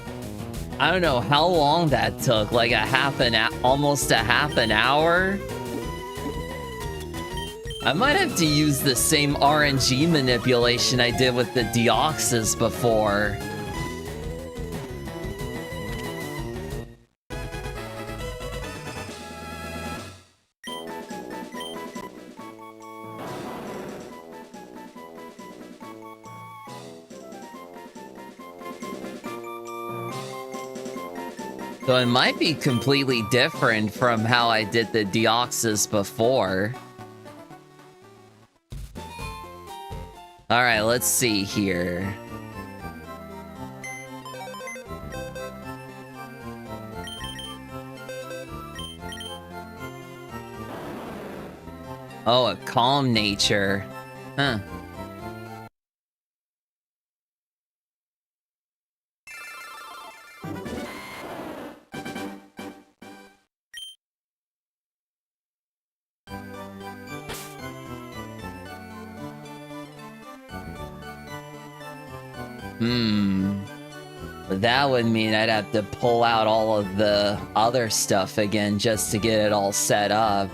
I don't know how long that took. Like almost a half an hour? I might have to use the same RNG manipulation I did with the Deoxys before. So it might be completely different from how I did the Deoxys before. Alright, let's see here. Oh, a calm nature. Huh. But that would mean I'd have to pull out all of the other stuff again just to get it all set up.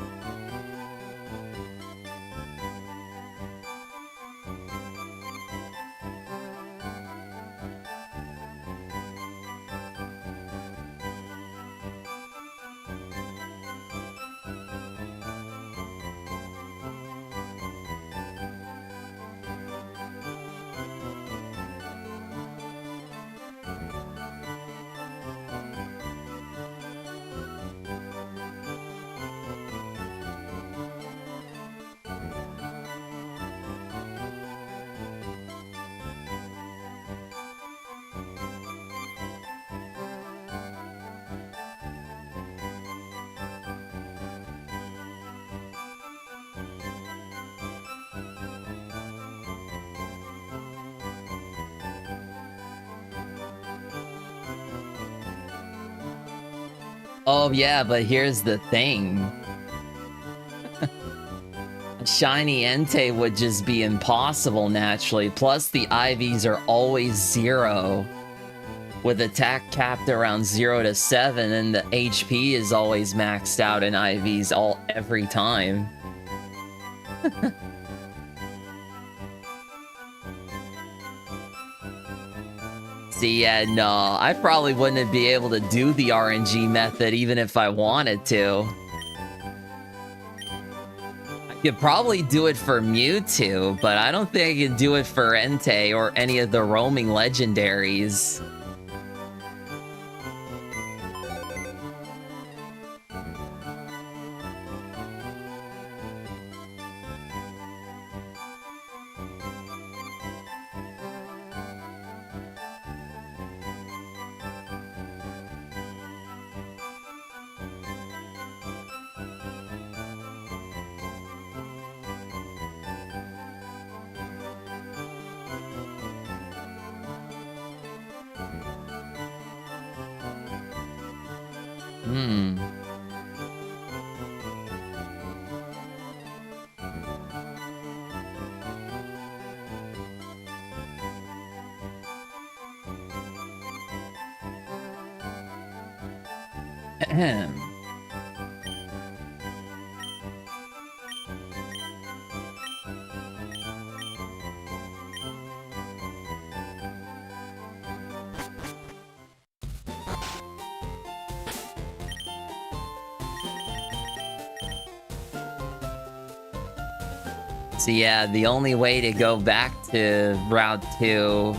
Oh yeah, but here's the thing. Shiny Entei would just be impossible naturally. Plus the IVs are always 0. With attack capped around 0 to 7, and the HP is always maxed out in IVs every time. See, yeah, no, I probably wouldn't be able to do the RNG method even if I wanted to. I could probably do it for Mewtwo, but I don't think I could do it for Entei or any of the roaming legendaries. So yeah, the only way to go back to Route 2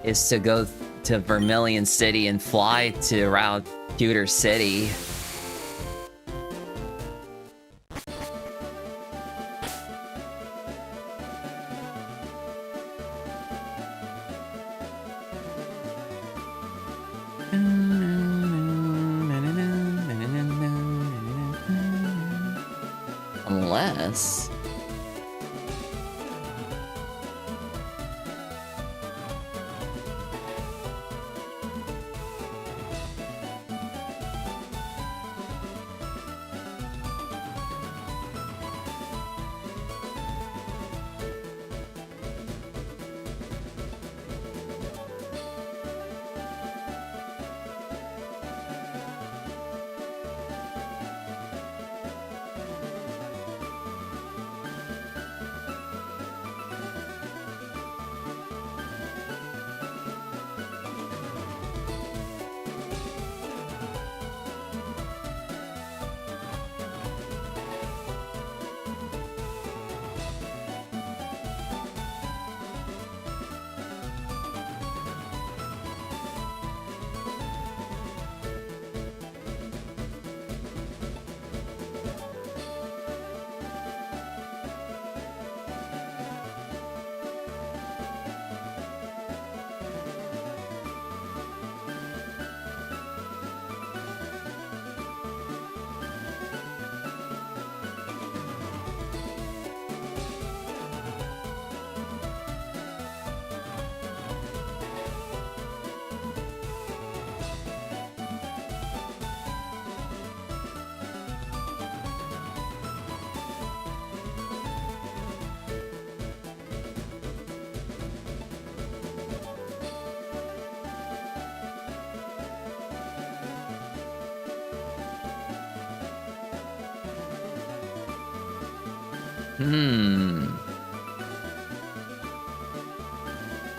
is to go to Vermilion City and fly to Route Pewter City. Unless...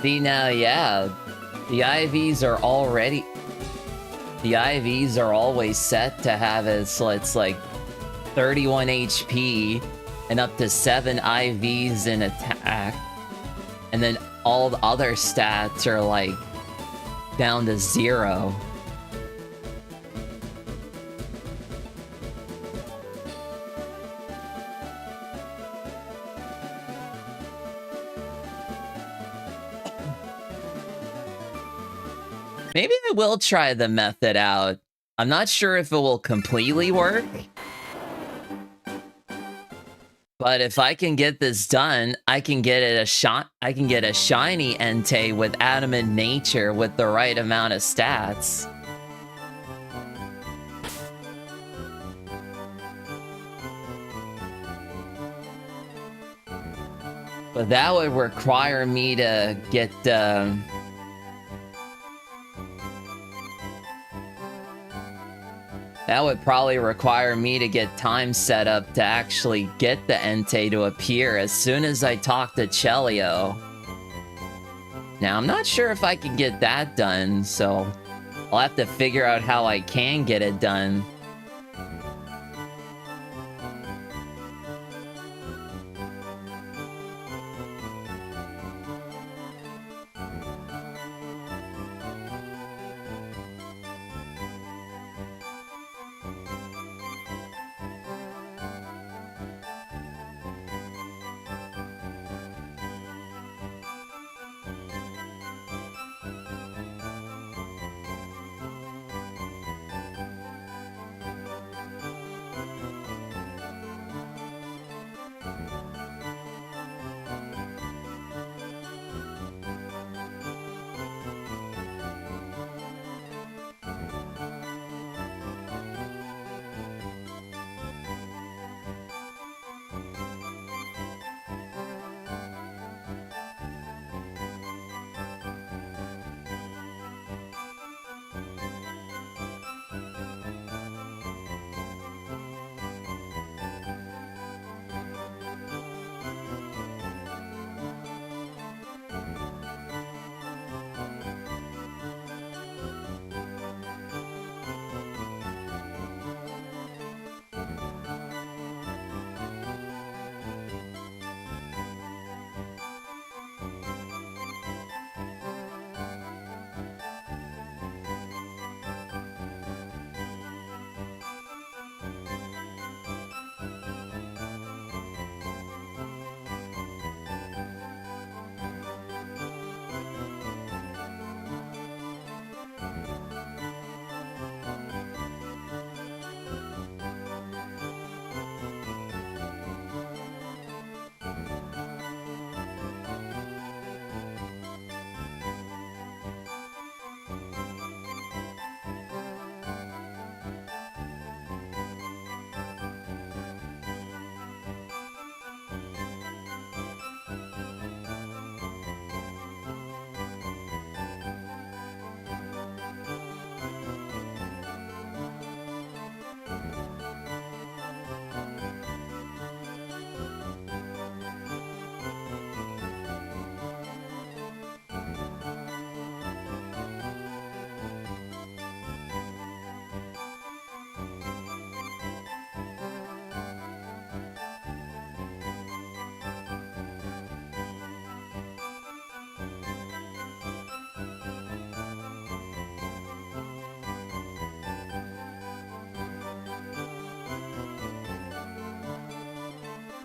See now, yeah, the IVs are already... The IVs are always set to have as, it's like 31 HP and up to 7 IVs in attack. And then all the other stats are like down to 0. Maybe I will try the method out. I'm not sure if it will completely work. But if I can get this done, I can get a shiny Entei with Adamant Nature with the right amount of stats. But that would require me to get, that would probably require me to get time set up to actually get the Entei to appear as soon as I talk to Chelio. Now, I'm not sure if I can get that done, so I'll have to figure out how I can get it done.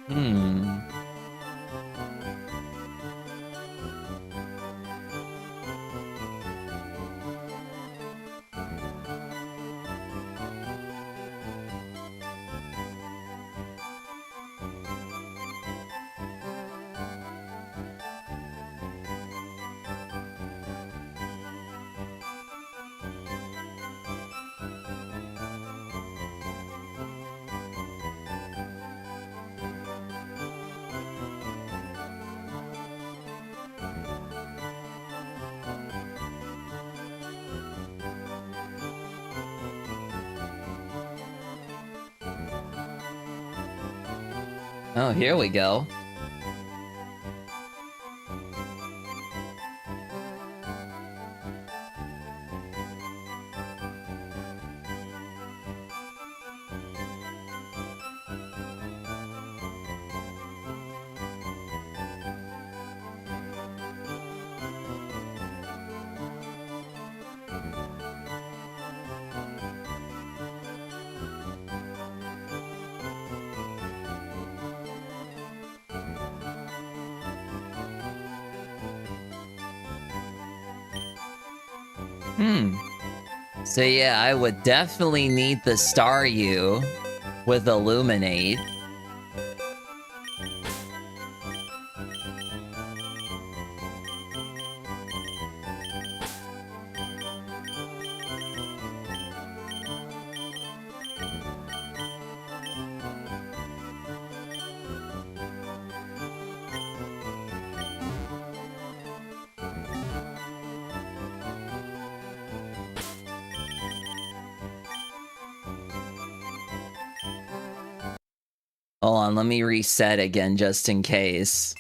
Hmm. Oh, here we go. So yeah, I would definitely need the Staryu with Illuminate. Hold on, let me reset again just in case.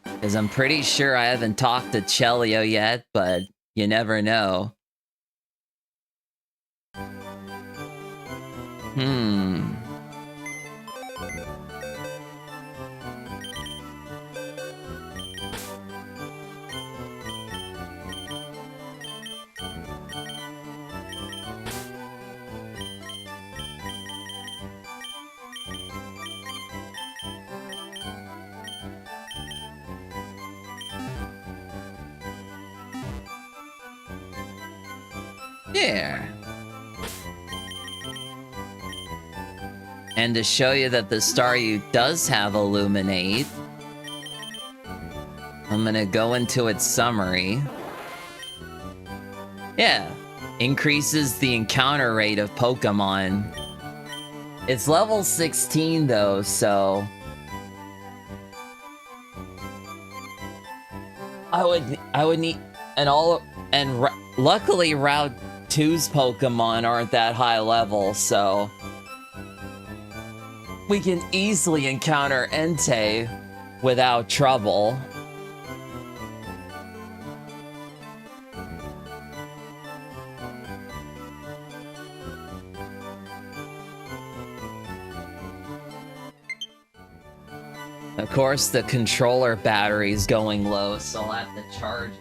Because I'm pretty sure I haven't talked to Chelio yet, but you never know. Yeah. And to show you that the Staryu does have Illuminate, I'm gonna go into its summary. Yeah. Increases the encounter rate of Pokemon. It's level 16 though, so I would need luckily Route 2's Pokemon aren't that high level, so we can easily encounter Entei without trouble. Of course, the controller battery's going low, so I'll have to charge it.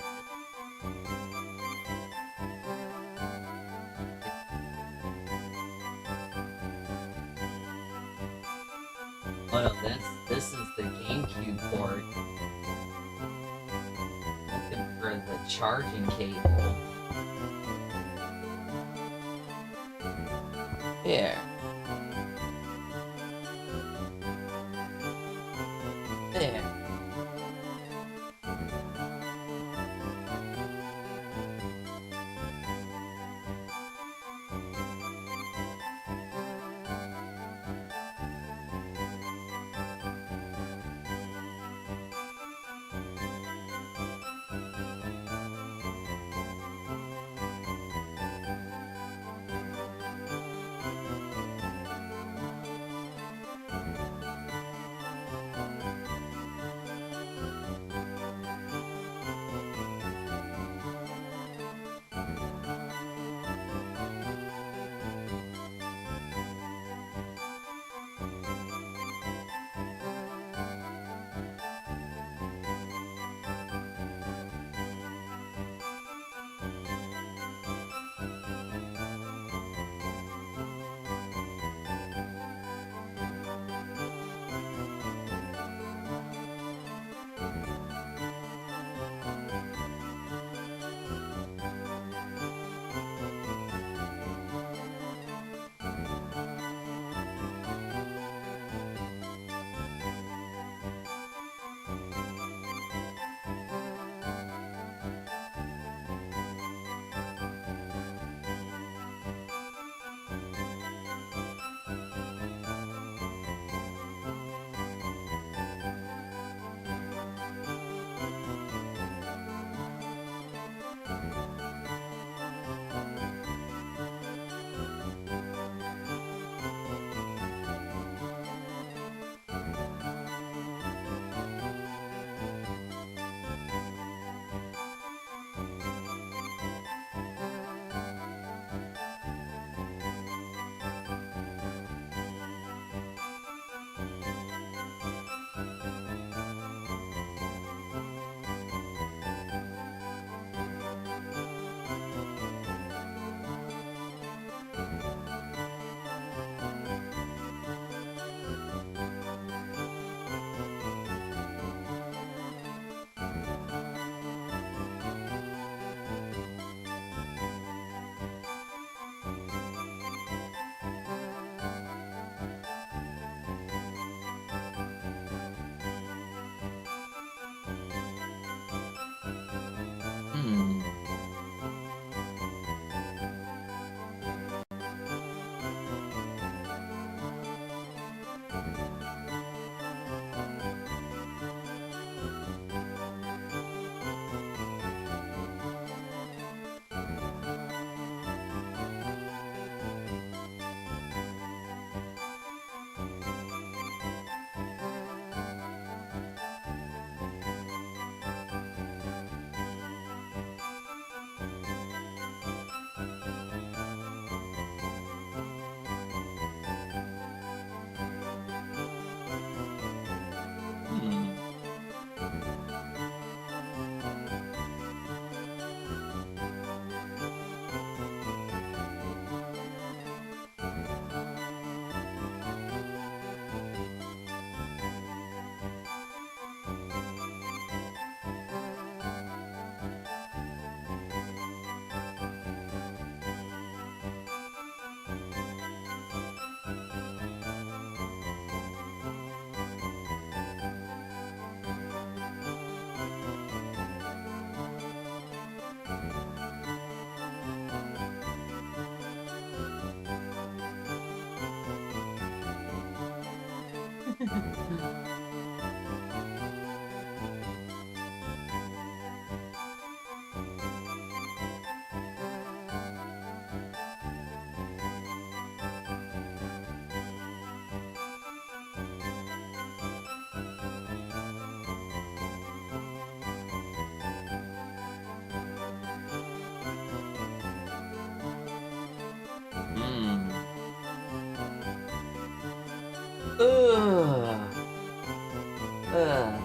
Oh no, this is the GameCube port. Looking for the charging cable. Here. There. Ugh. Ugh.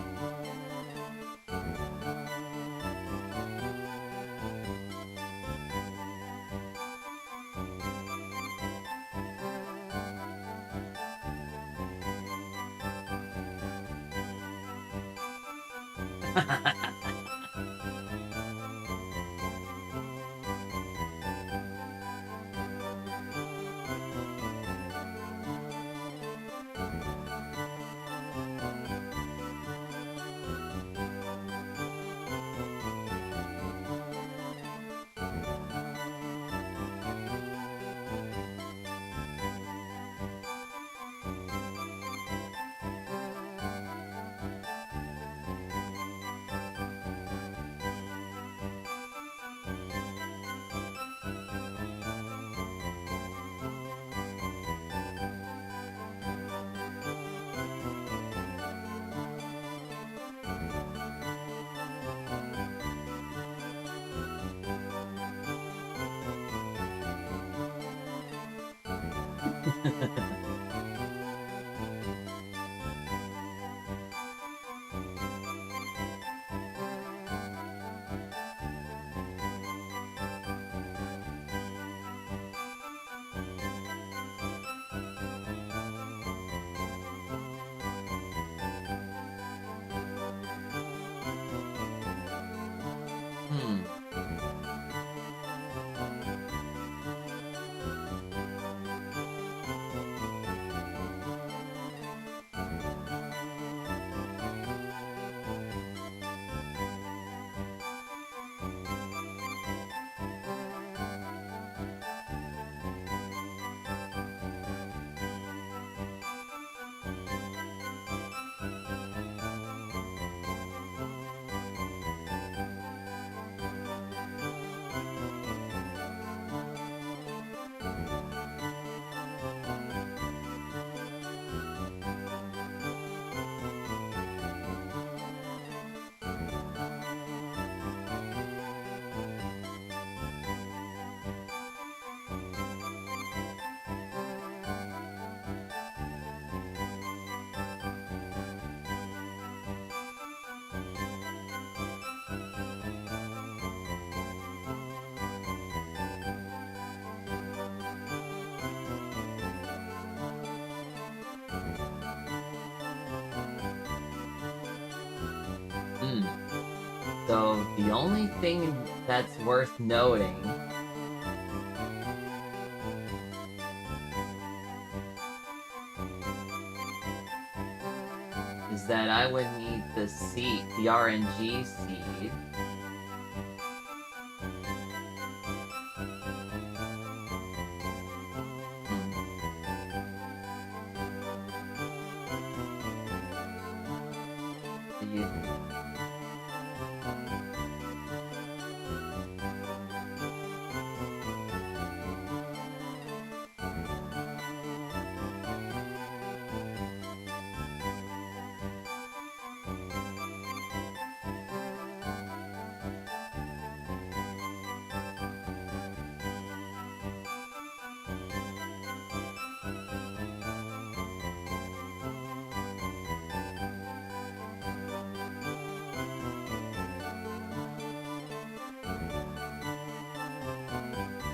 So the only thing that's worth noting is that I would need the seed, the RNG seed.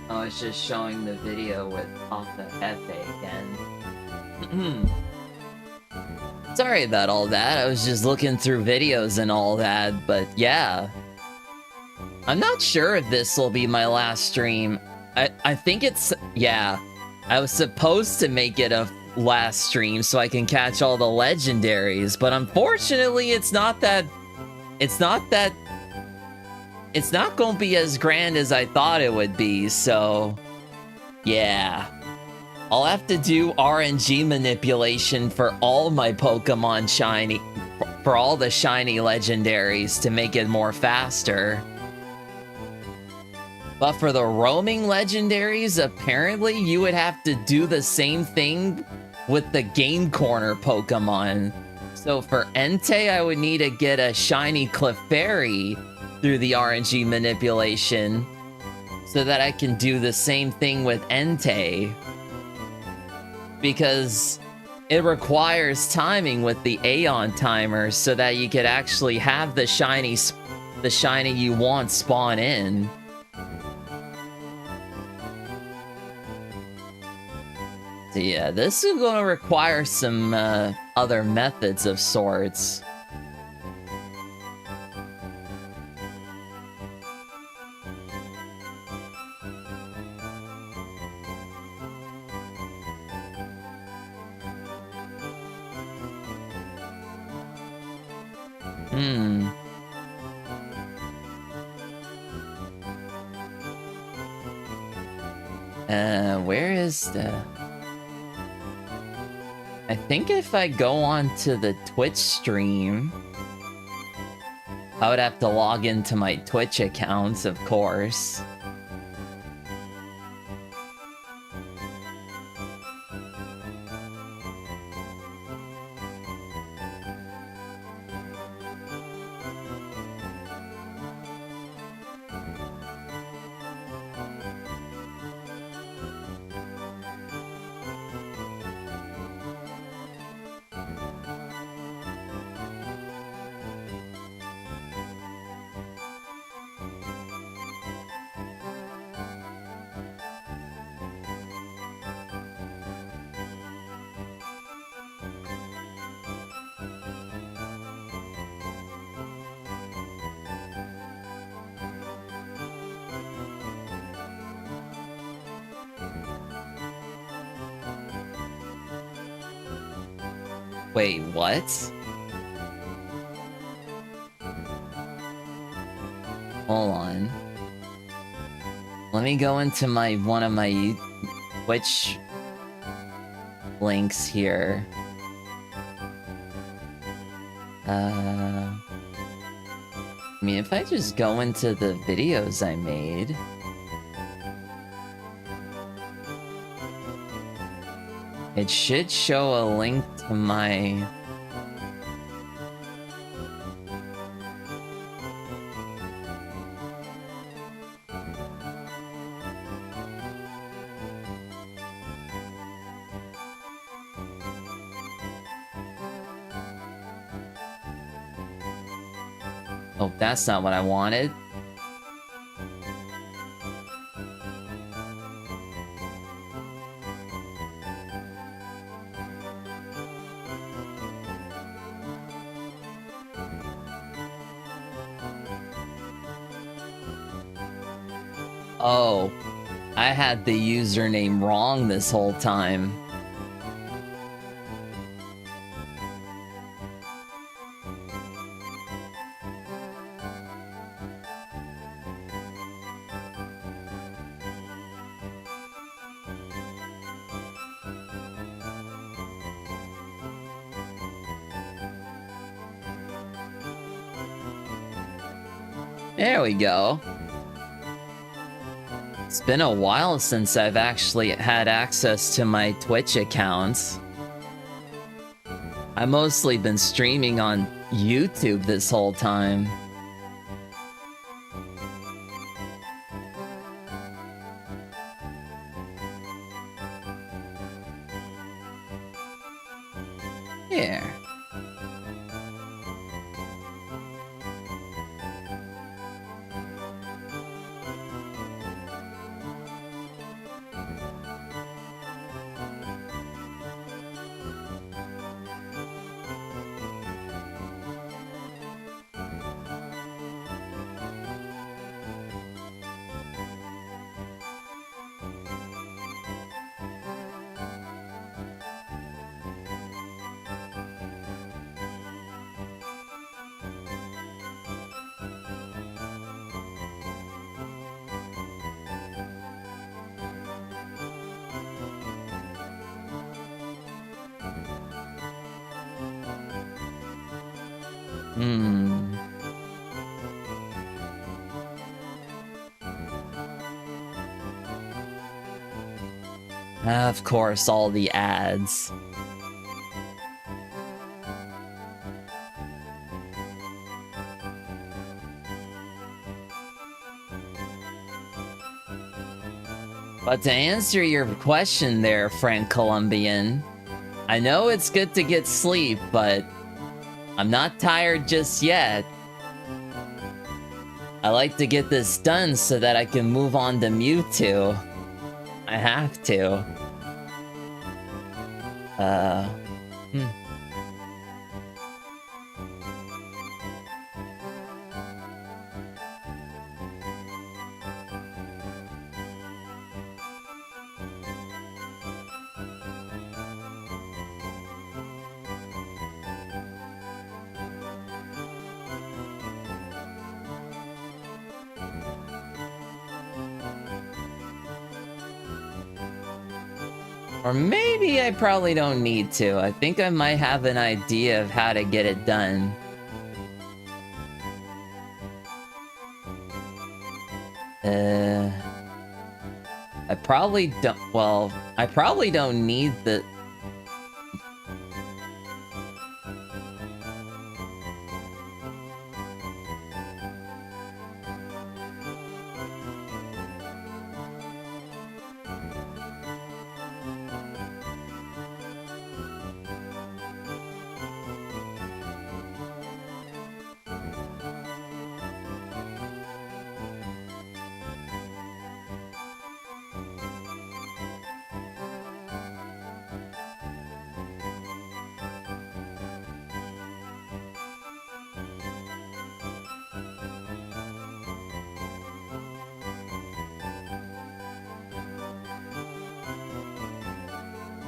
Oh, it's just showing the video with off the F8 again. Sorry about all that. I was just looking through videos and all that, but yeah. I'm not sure if this will be my last stream. I think it's, yeah. I was supposed to make it a last stream so I can catch all the legendaries, but unfortunately it's not gonna be as grand as I thought it would be, so yeah. I'll have to do RNG manipulation for all my Pokemon shiny, for all the shiny legendaries to make it more faster. But for the roaming legendaries, apparently you would have to do the same thing with the Game Corner Pokemon. So for Entei, I would need to get a shiny Clefairy through the RNG manipulation so that I can do the same thing with Entei. Because it requires timing with the Aeon timer so that you could actually have the shiny you want spawn in. So yeah, this is going to require some other methods of sorts. Where is the... I think if I go on to the Twitch stream, I would have to log into my Twitch accounts, of course. Wait, what? Hold on. Let me go into one of my Twitch links here. I mean, if I just go into the videos I made... It should show a link to my... Oh, that's not what I wanted. Oh, I had the username wrong this whole time. There we go. It's been a while since I've actually had access to my Twitch accounts. I've mostly been streaming on YouTube this whole time. Here. Hmm. Of course, all the ads. But to answer your question there, Frank Colombian, I know it's good to get sleep, but I'm not tired just yet. I like to get this done so that I can move on to Mewtwo. I have to. Hmm. Or maybe I probably don't need to. I think I might have an idea of how to get it done. I probably don't. Well, I probably don't need the.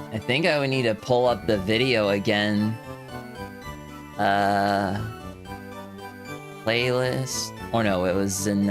I think I would need to pull up the video again. Playlist. Or no, it was in,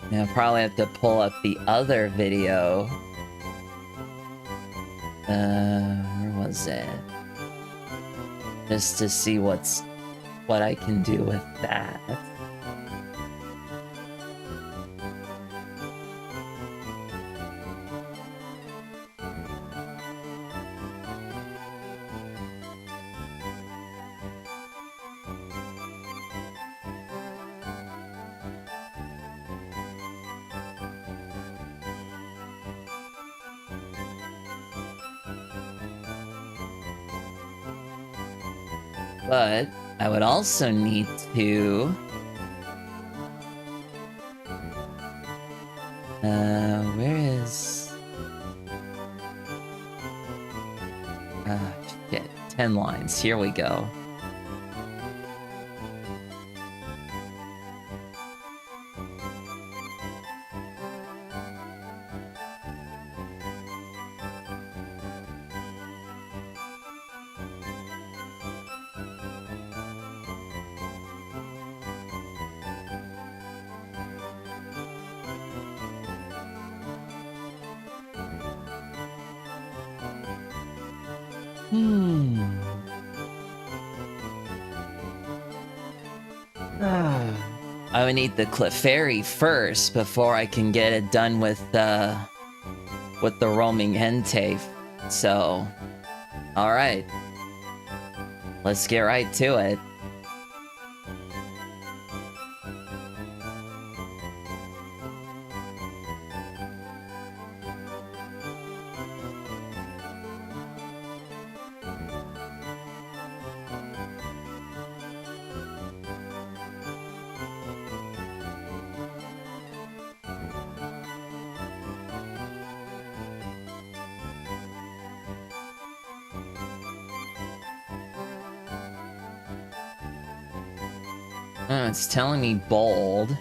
yeah, I'll probably have to pull up the other video. Where was it? Just to see what's what I can do with that. But I would also need to... where is... shit. 10 lines. Here we go. I would need the Clefairy first before I can get it done with the roaming Entei. So, all right, let's get right to it. Oh, it's telling me bold.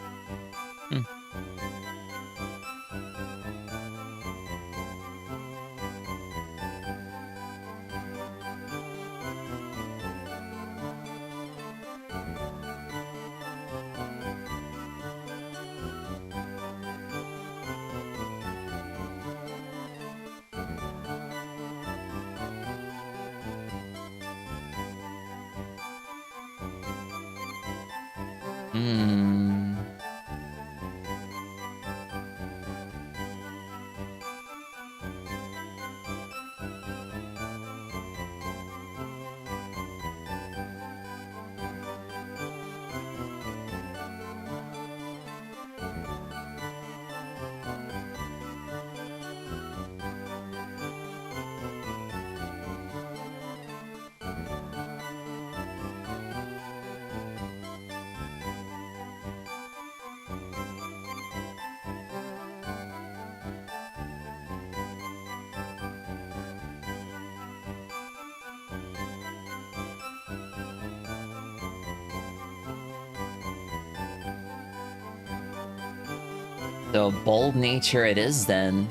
So bold nature it is then.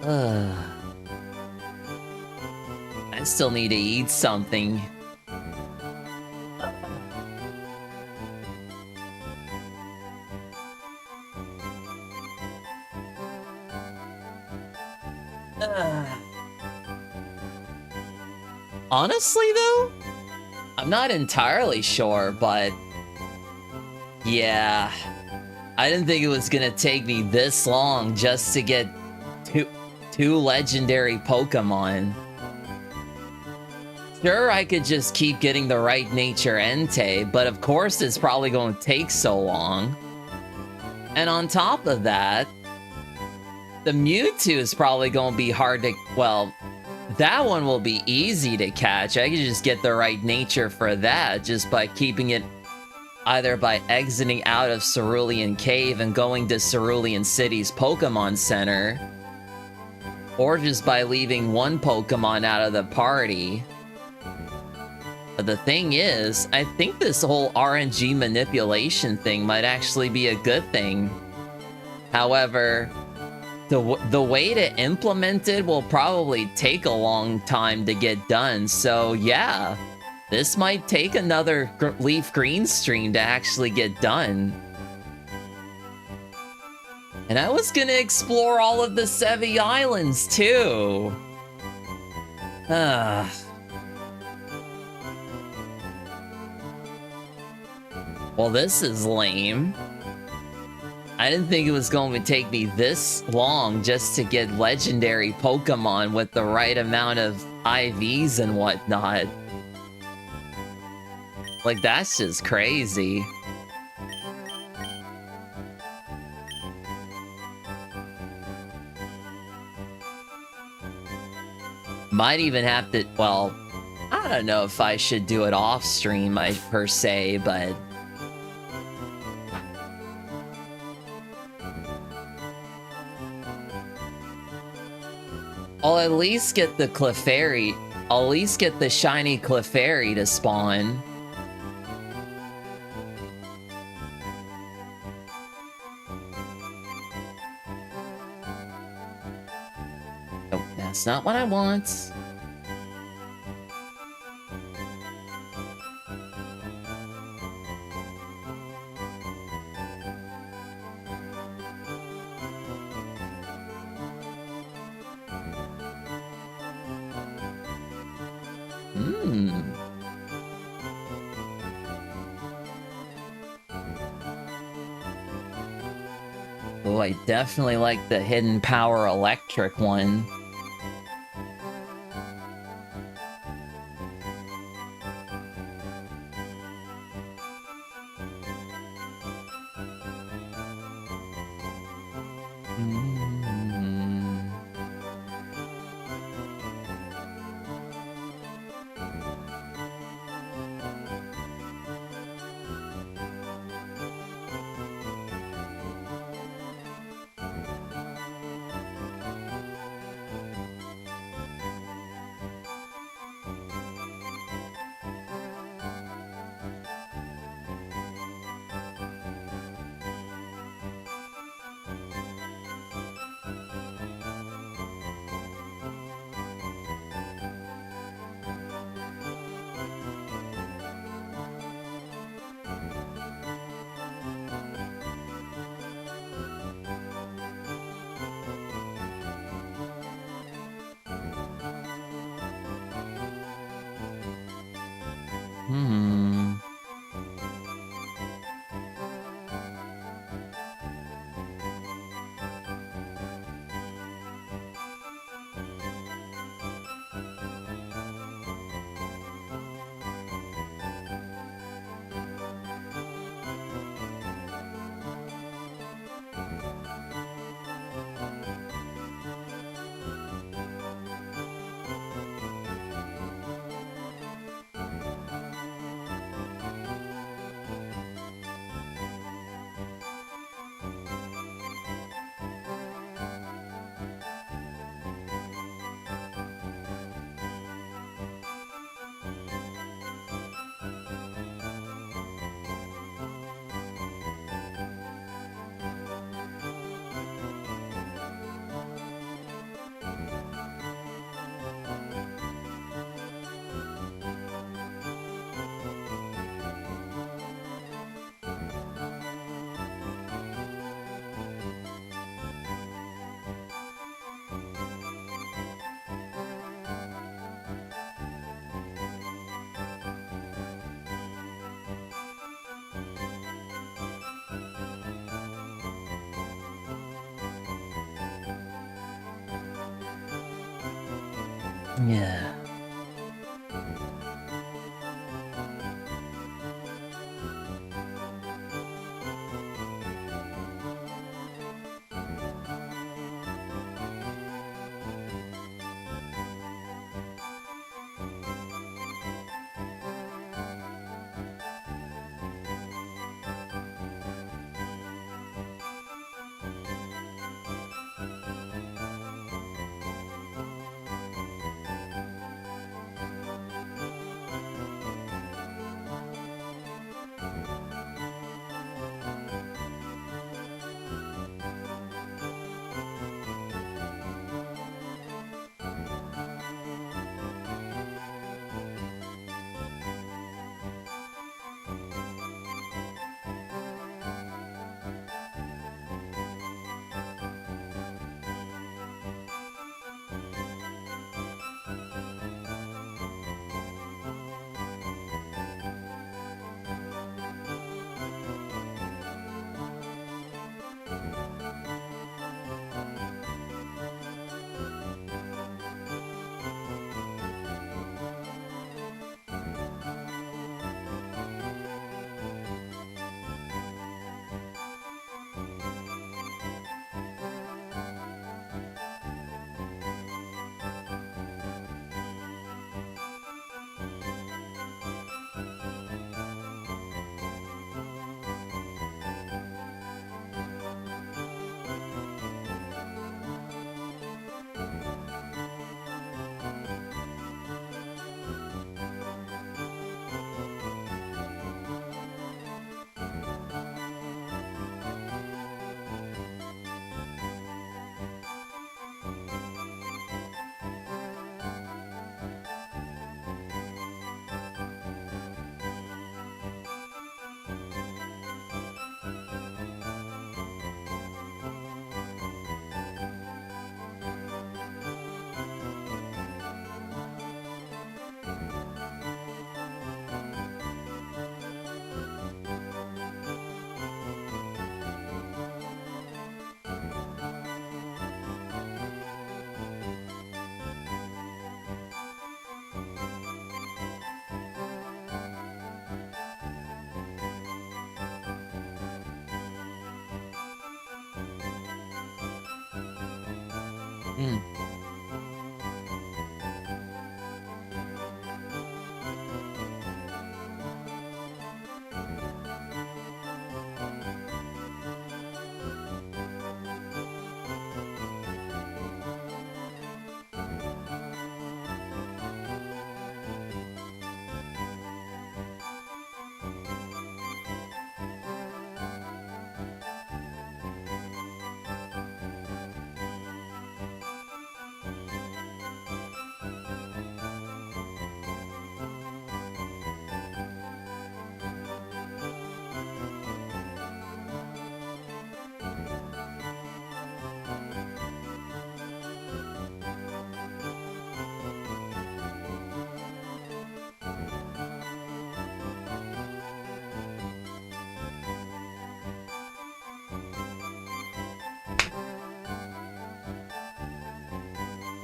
I still need to eat something. Honestly though, I'm not entirely sure, but yeah, I didn't think it was gonna take me this long just to get two legendary Pokemon. Sure, I could just keep getting the right nature Entei, but of course it's probably going to take so long. And on top of that, the Mewtwo is probably going to be hard to... Well, that one will be easy to catch. I could just get the right nature for that just by keeping it either by exiting out of Cerulean Cave and going to Cerulean City's Pokemon Center, or just by leaving one Pokemon out of the party. But the thing is, I think this whole RNG manipulation thing might actually be a good thing. However, the way to implement it will probably take a long time to get done, so yeah, this might take another LeafGreen stream to actually get done. And I was gonna explore all of the Sevi Islands too. Well, this is lame. I didn't think it was going to take me this long just to get legendary Pokemon with the right amount of IVs and whatnot. Like, that's just crazy. Might even have to, well, I don't know if I should do it off stream, per se, but I'll at least get the Clefairy. I'll at least get the shiny Clefairy to spawn. Oh, that's not what I want. Oh, I definitely like the Hidden Power Electric one. Yeah. Hmm.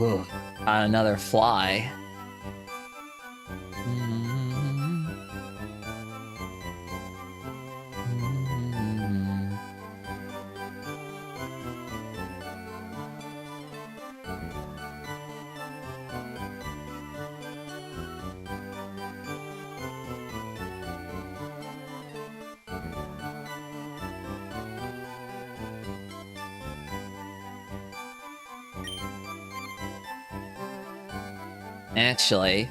Ugh. Another fly. Actually,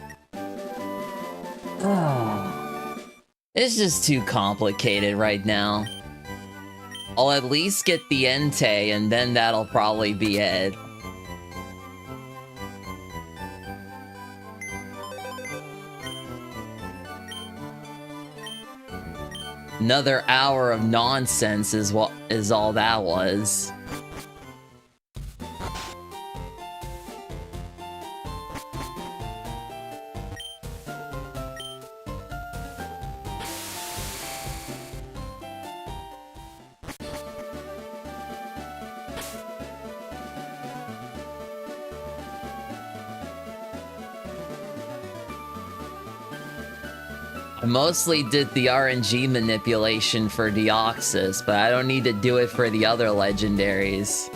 it's just too complicated right now. I'll at least get the Entei, and then that'll probably be it. Another hour of nonsense is all that was. I mostly did the RNG manipulation for Deoxys, but I don't need to do it for the other legendaries.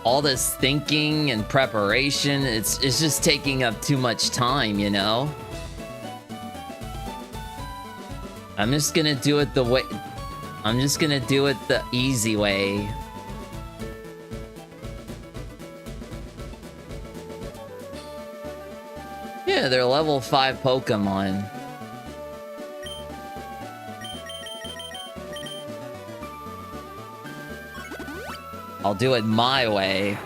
All this thinking and preparation, it's just taking up too much time, you know? I'm just gonna do it the way... I'm just gonna do it the easy way. Yeah, they're level 5 Pokemon. I'll do it my way.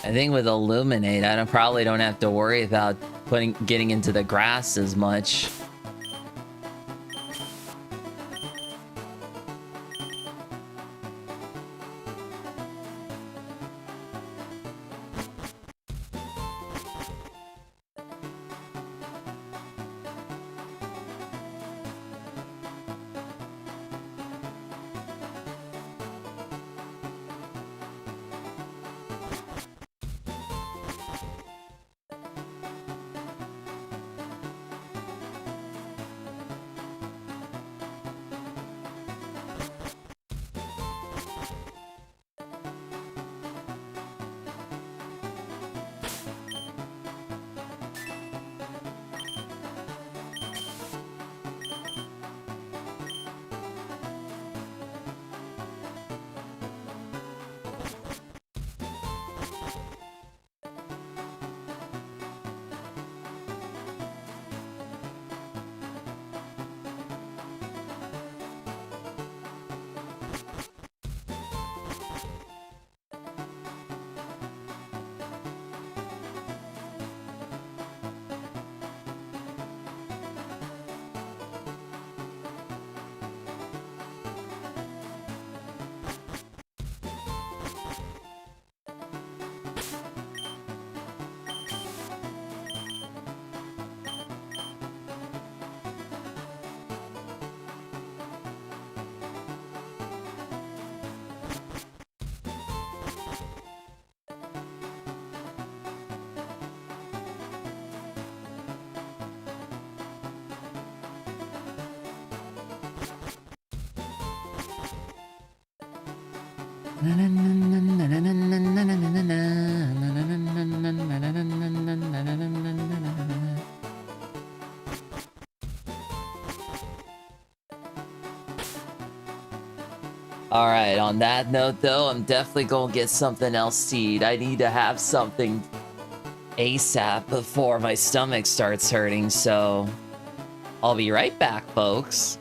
I think with Illuminate, I probably don't have to worry about getting into the grass as much. Alright, on that note though, I'm definitely gonna get something else to eat. I need to have something ASAP before my stomach starts hurting, so I'll be right back, folks.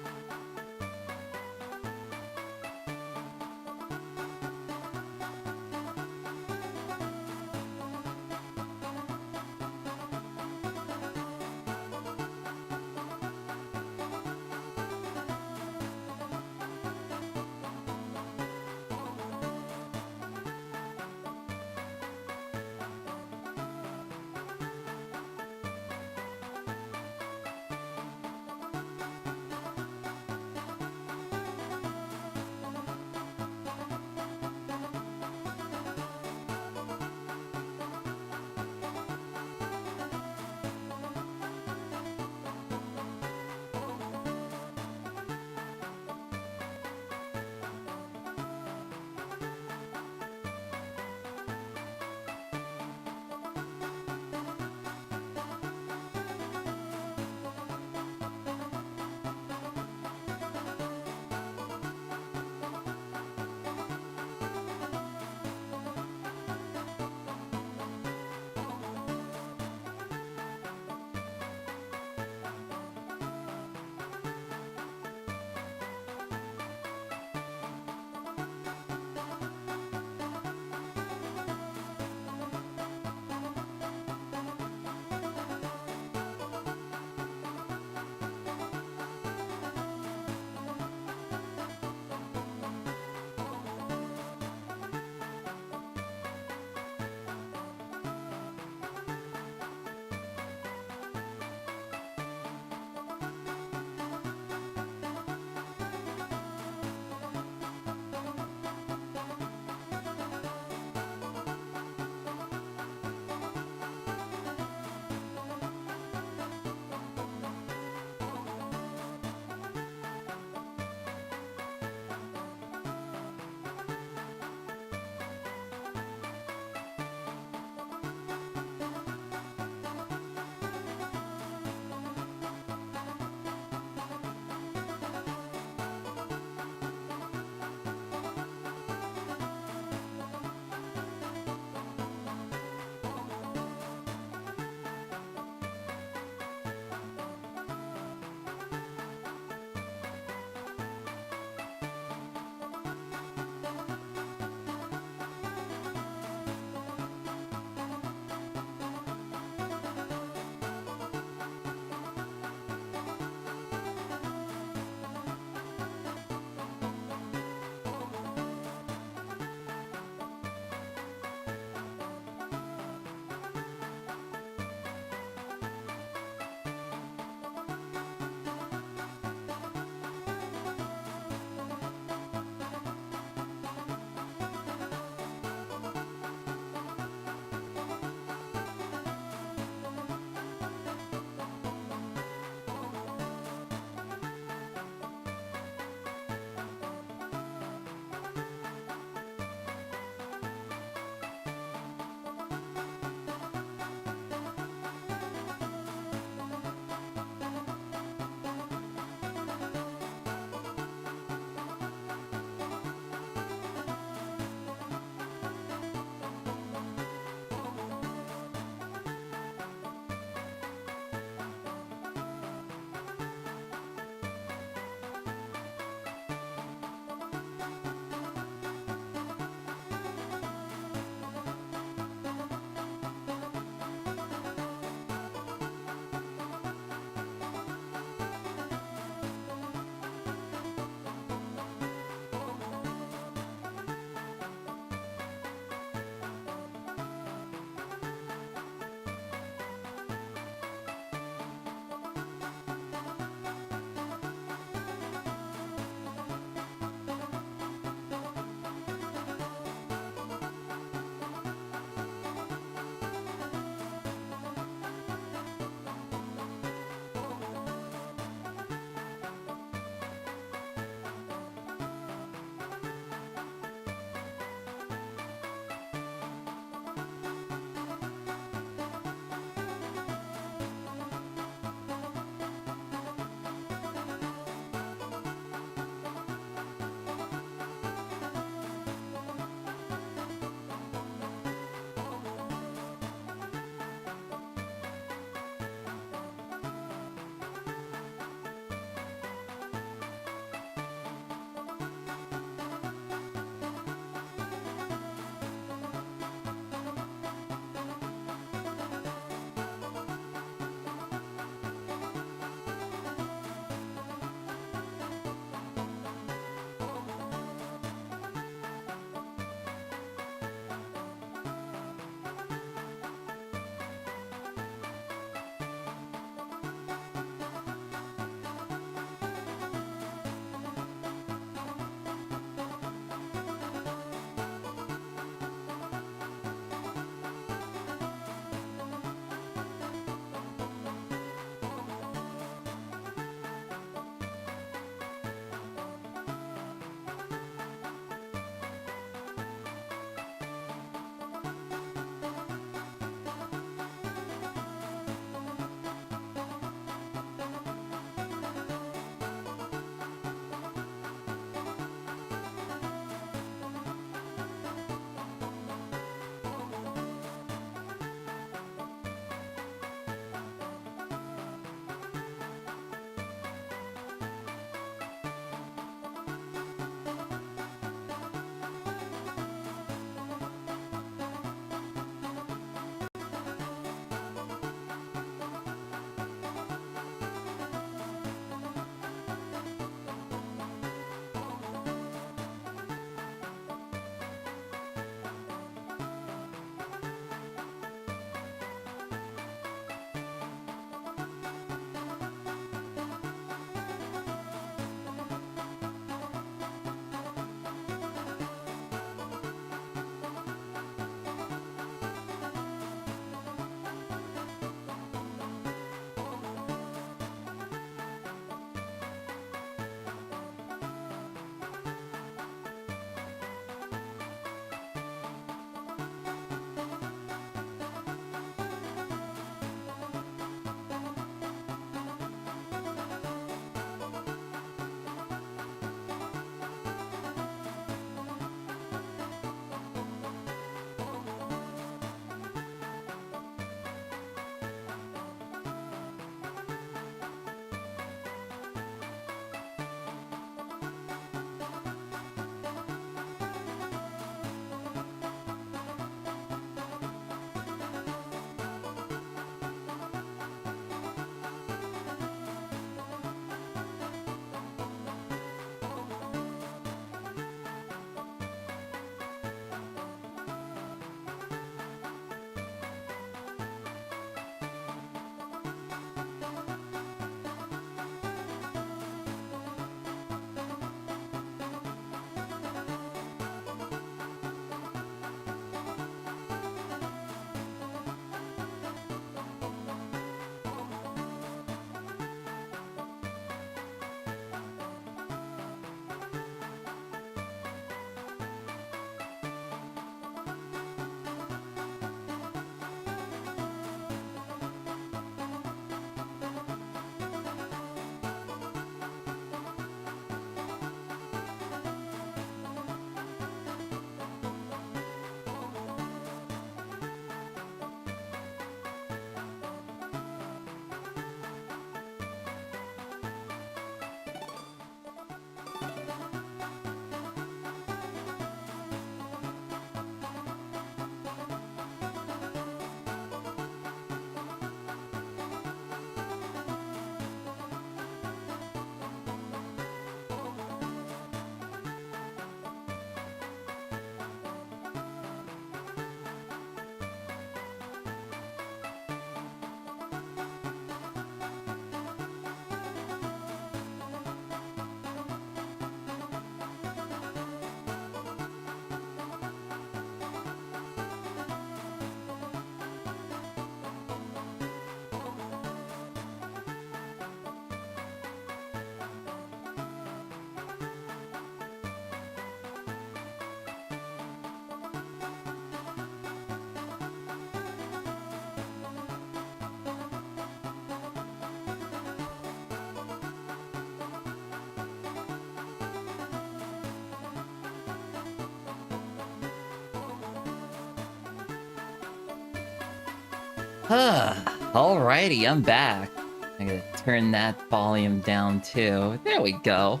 Alrighty, I'm back. I'm gonna turn that volume down too. There we go.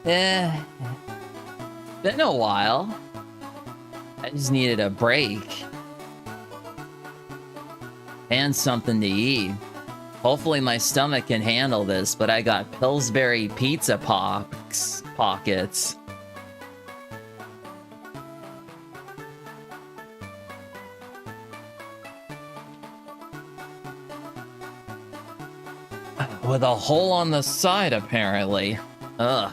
Been a while. I just needed a break. And something to eat. Hopefully my stomach can handle this, but I got Pillsbury pizza pockets. With a hole on the side, apparently. Ugh.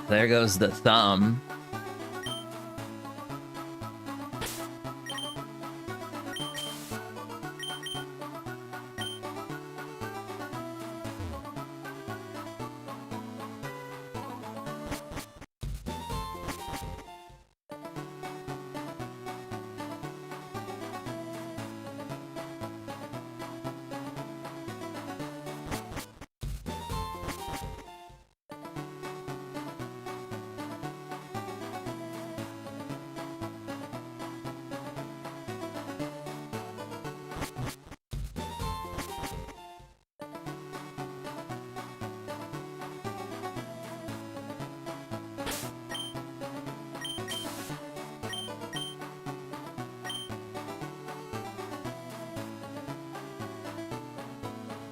There goes the thumb.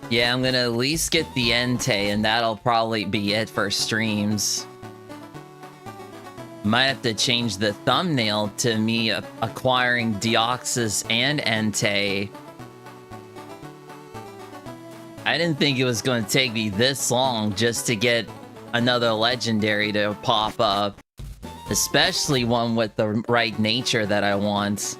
Yeah, I'm gonna at least get the Entei, and that'll probably be it for streams. Might have to change the thumbnail to me acquiring Deoxys and Entei. I didn't think it was going to take me this long just to get another legendary to pop up. Especially one with the right nature that I want.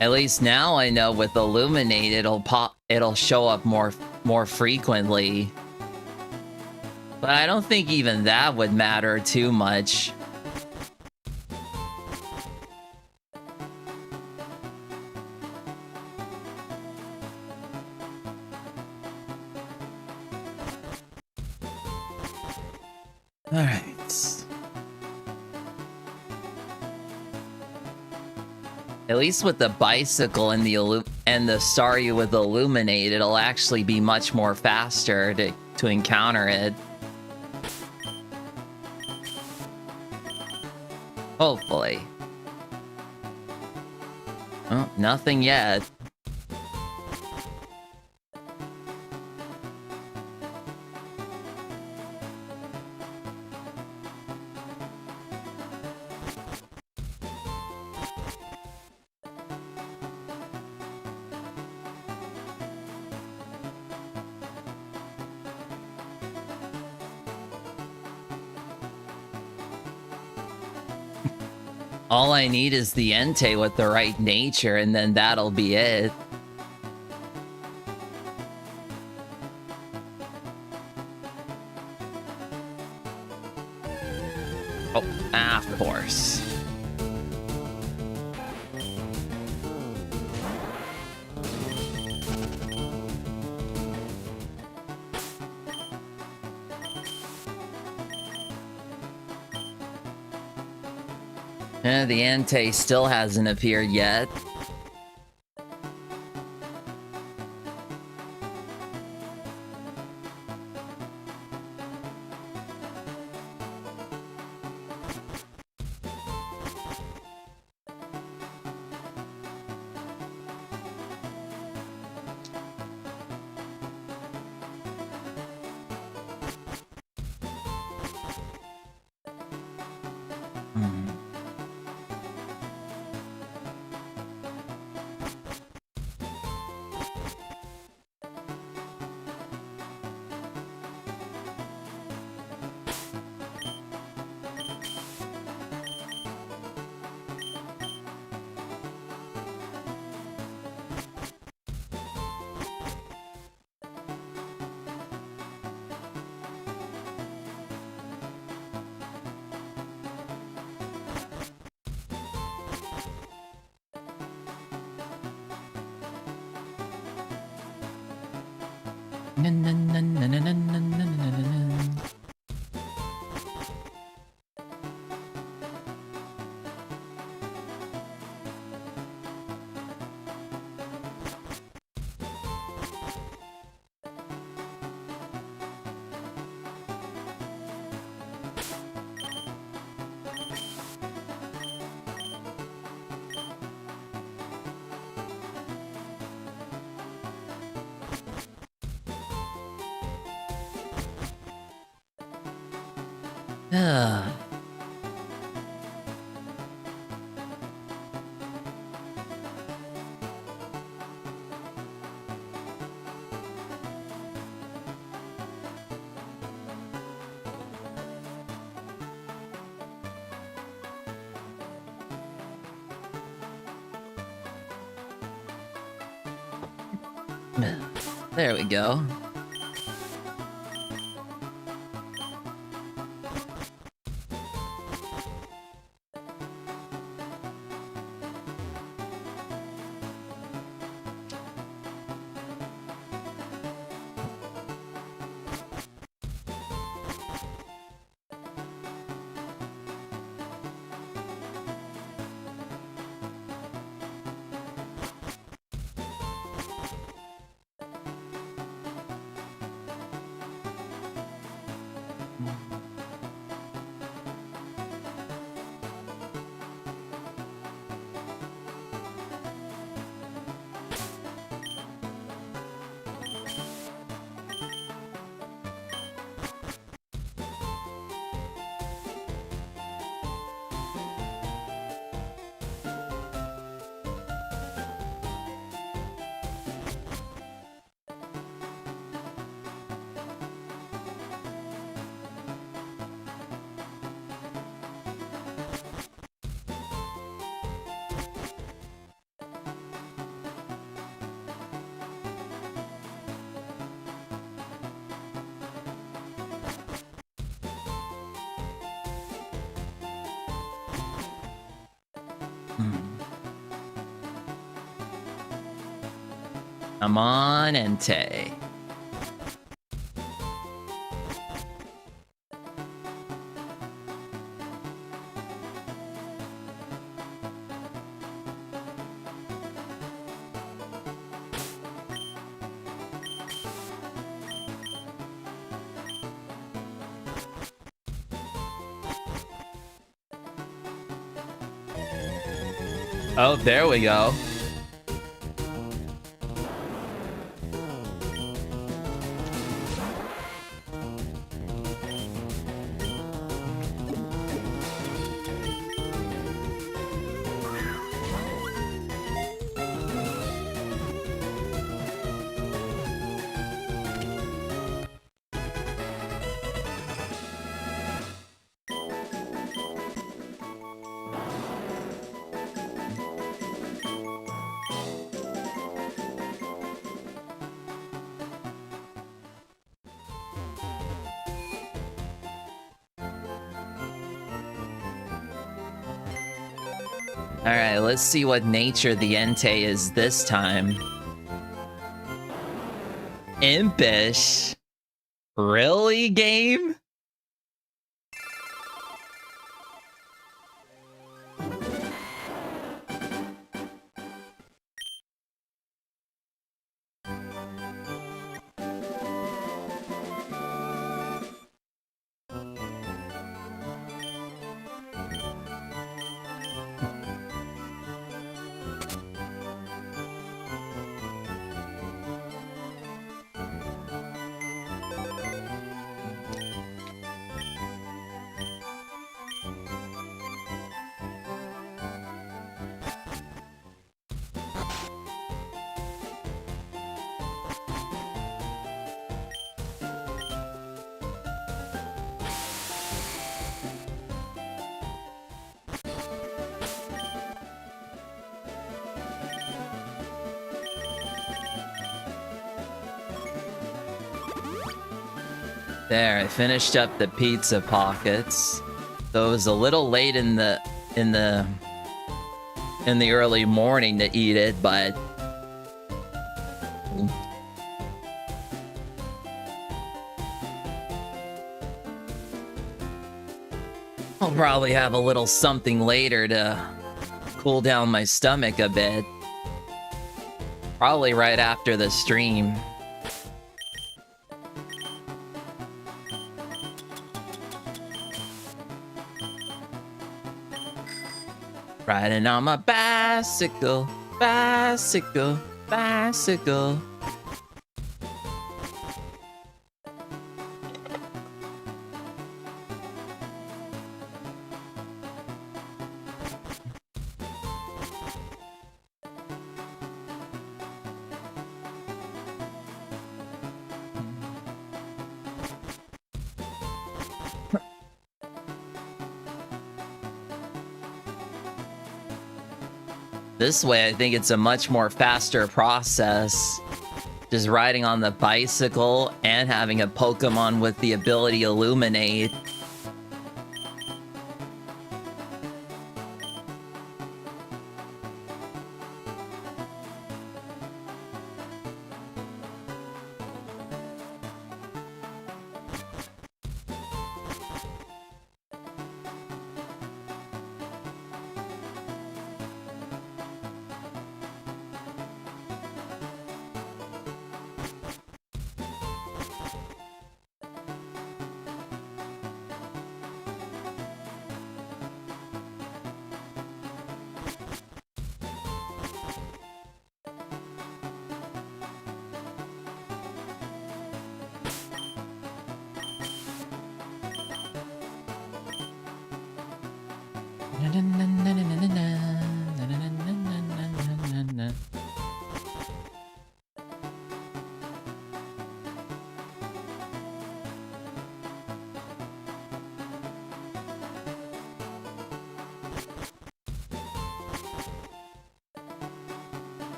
At least now I know with Illuminate it'll show up more frequently. But I don't think even that would matter too much. Alright. At least with the bicycle and the Staryu with Illuminate, it'll actually be much more faster to encounter it. Hopefully. Oh, nothing yet. All I need is the Entei with the right nature, and then that'll be it. Oh, of course. The Entei still hasn't appeared yet. Ah. There we go. Come on, Entei. Oh, there we go. Alright, let's see what nature the Entei is this time. Impish? Really, game? There, I finished up the pizza pockets. Though it was a little late in the early morning to eat it, but I'll probably have a little something later to cool down my stomach a bit. Probably right after the stream. Riding on my bicycle, bicycle, bicycle. This way, I think it's a much more faster process. Just riding on the bicycle and having a Pokemon with the ability Illuminate.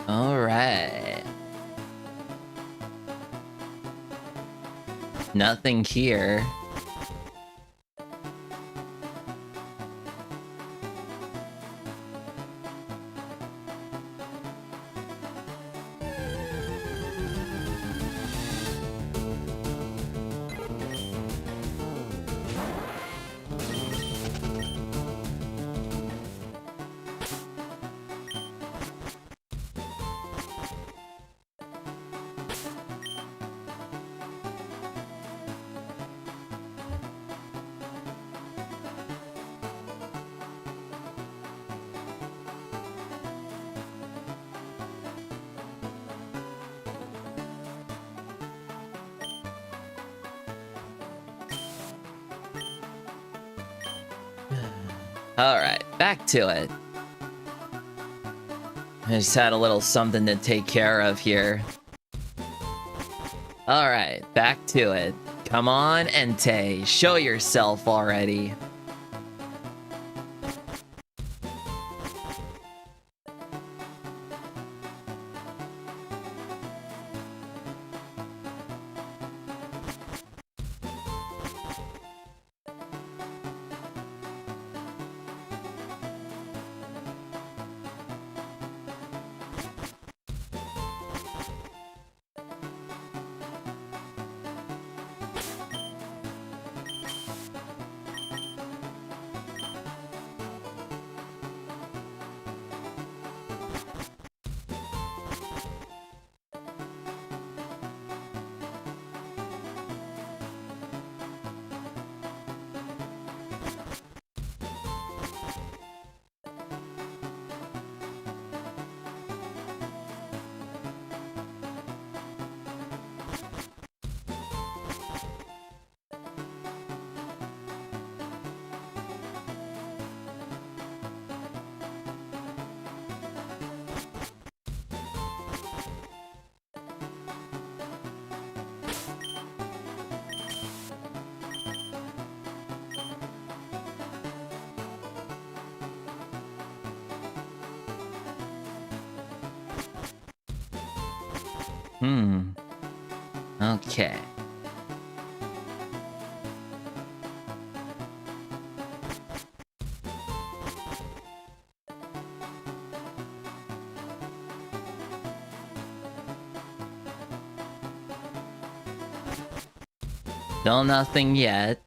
Alright. Nothing here. Alright, back to it. I just had a little something to take care of here. Alright, back to it. Come on, Entei, show yourself already. Okay. Still nothing yet.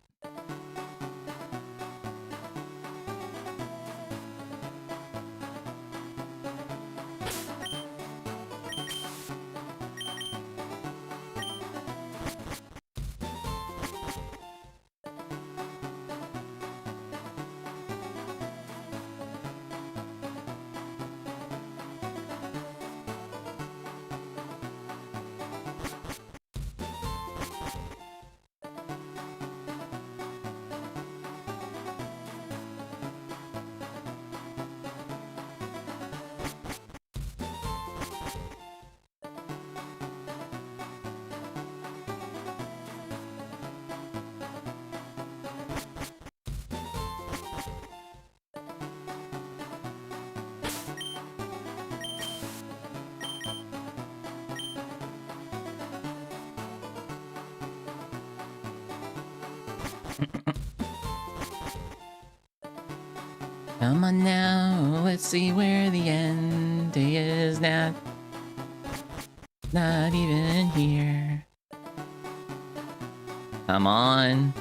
Come on now, let's see where the end is now. Not even here. Come on.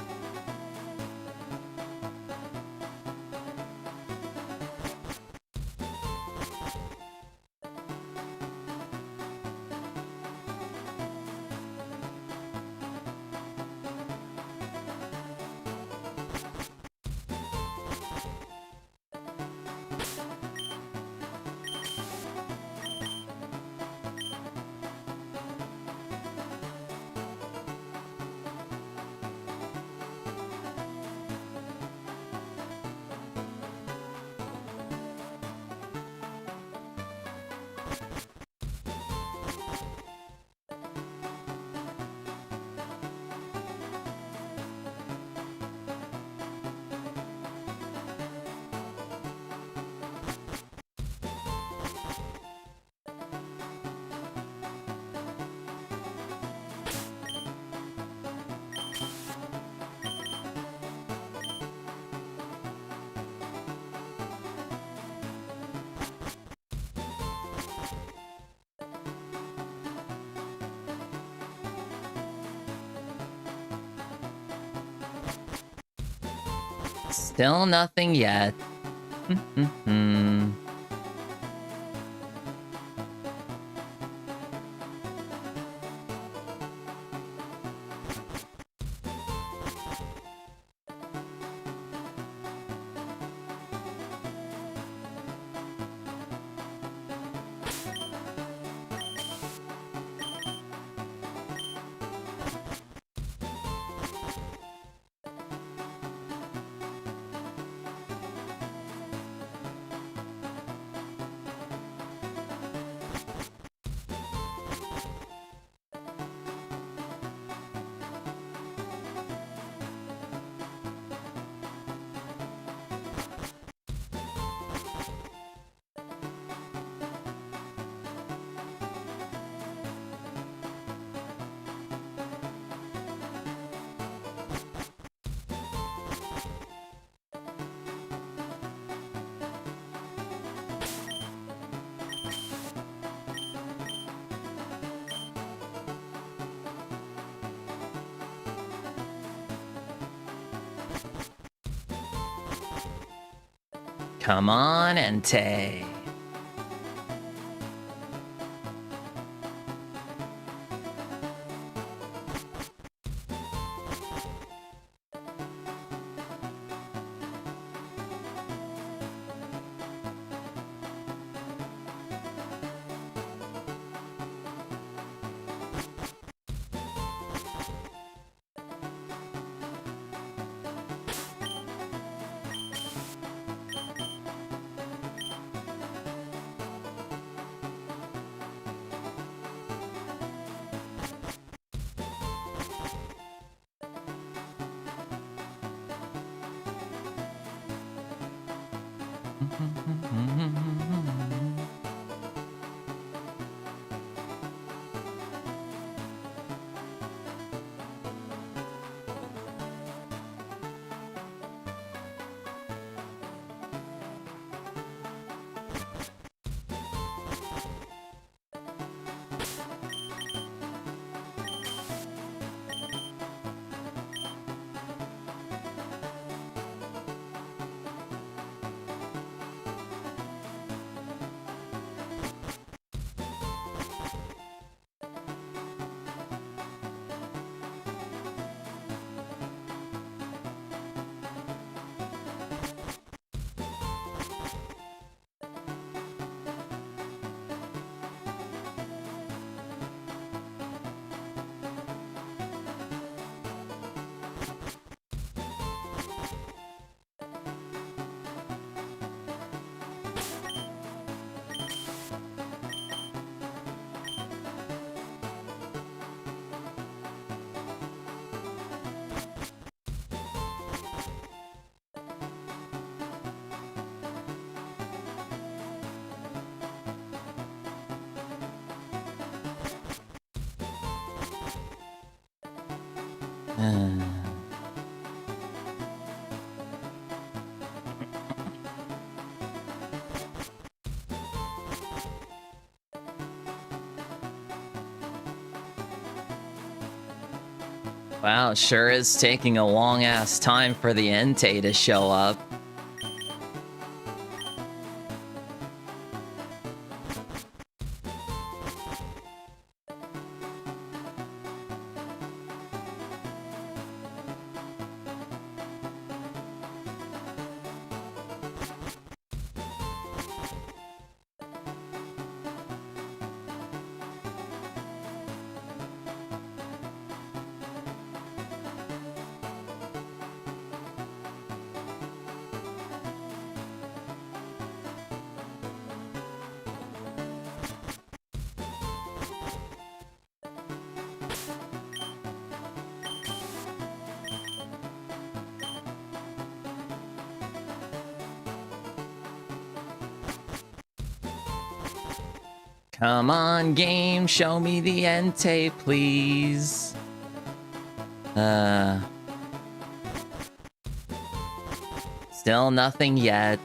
Still nothing yet. Come on, Entei. Wow, sure is taking a long-ass time for the Entei to show up. Come on, game, show me the Entei, please. Still nothing yet.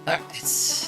Alright.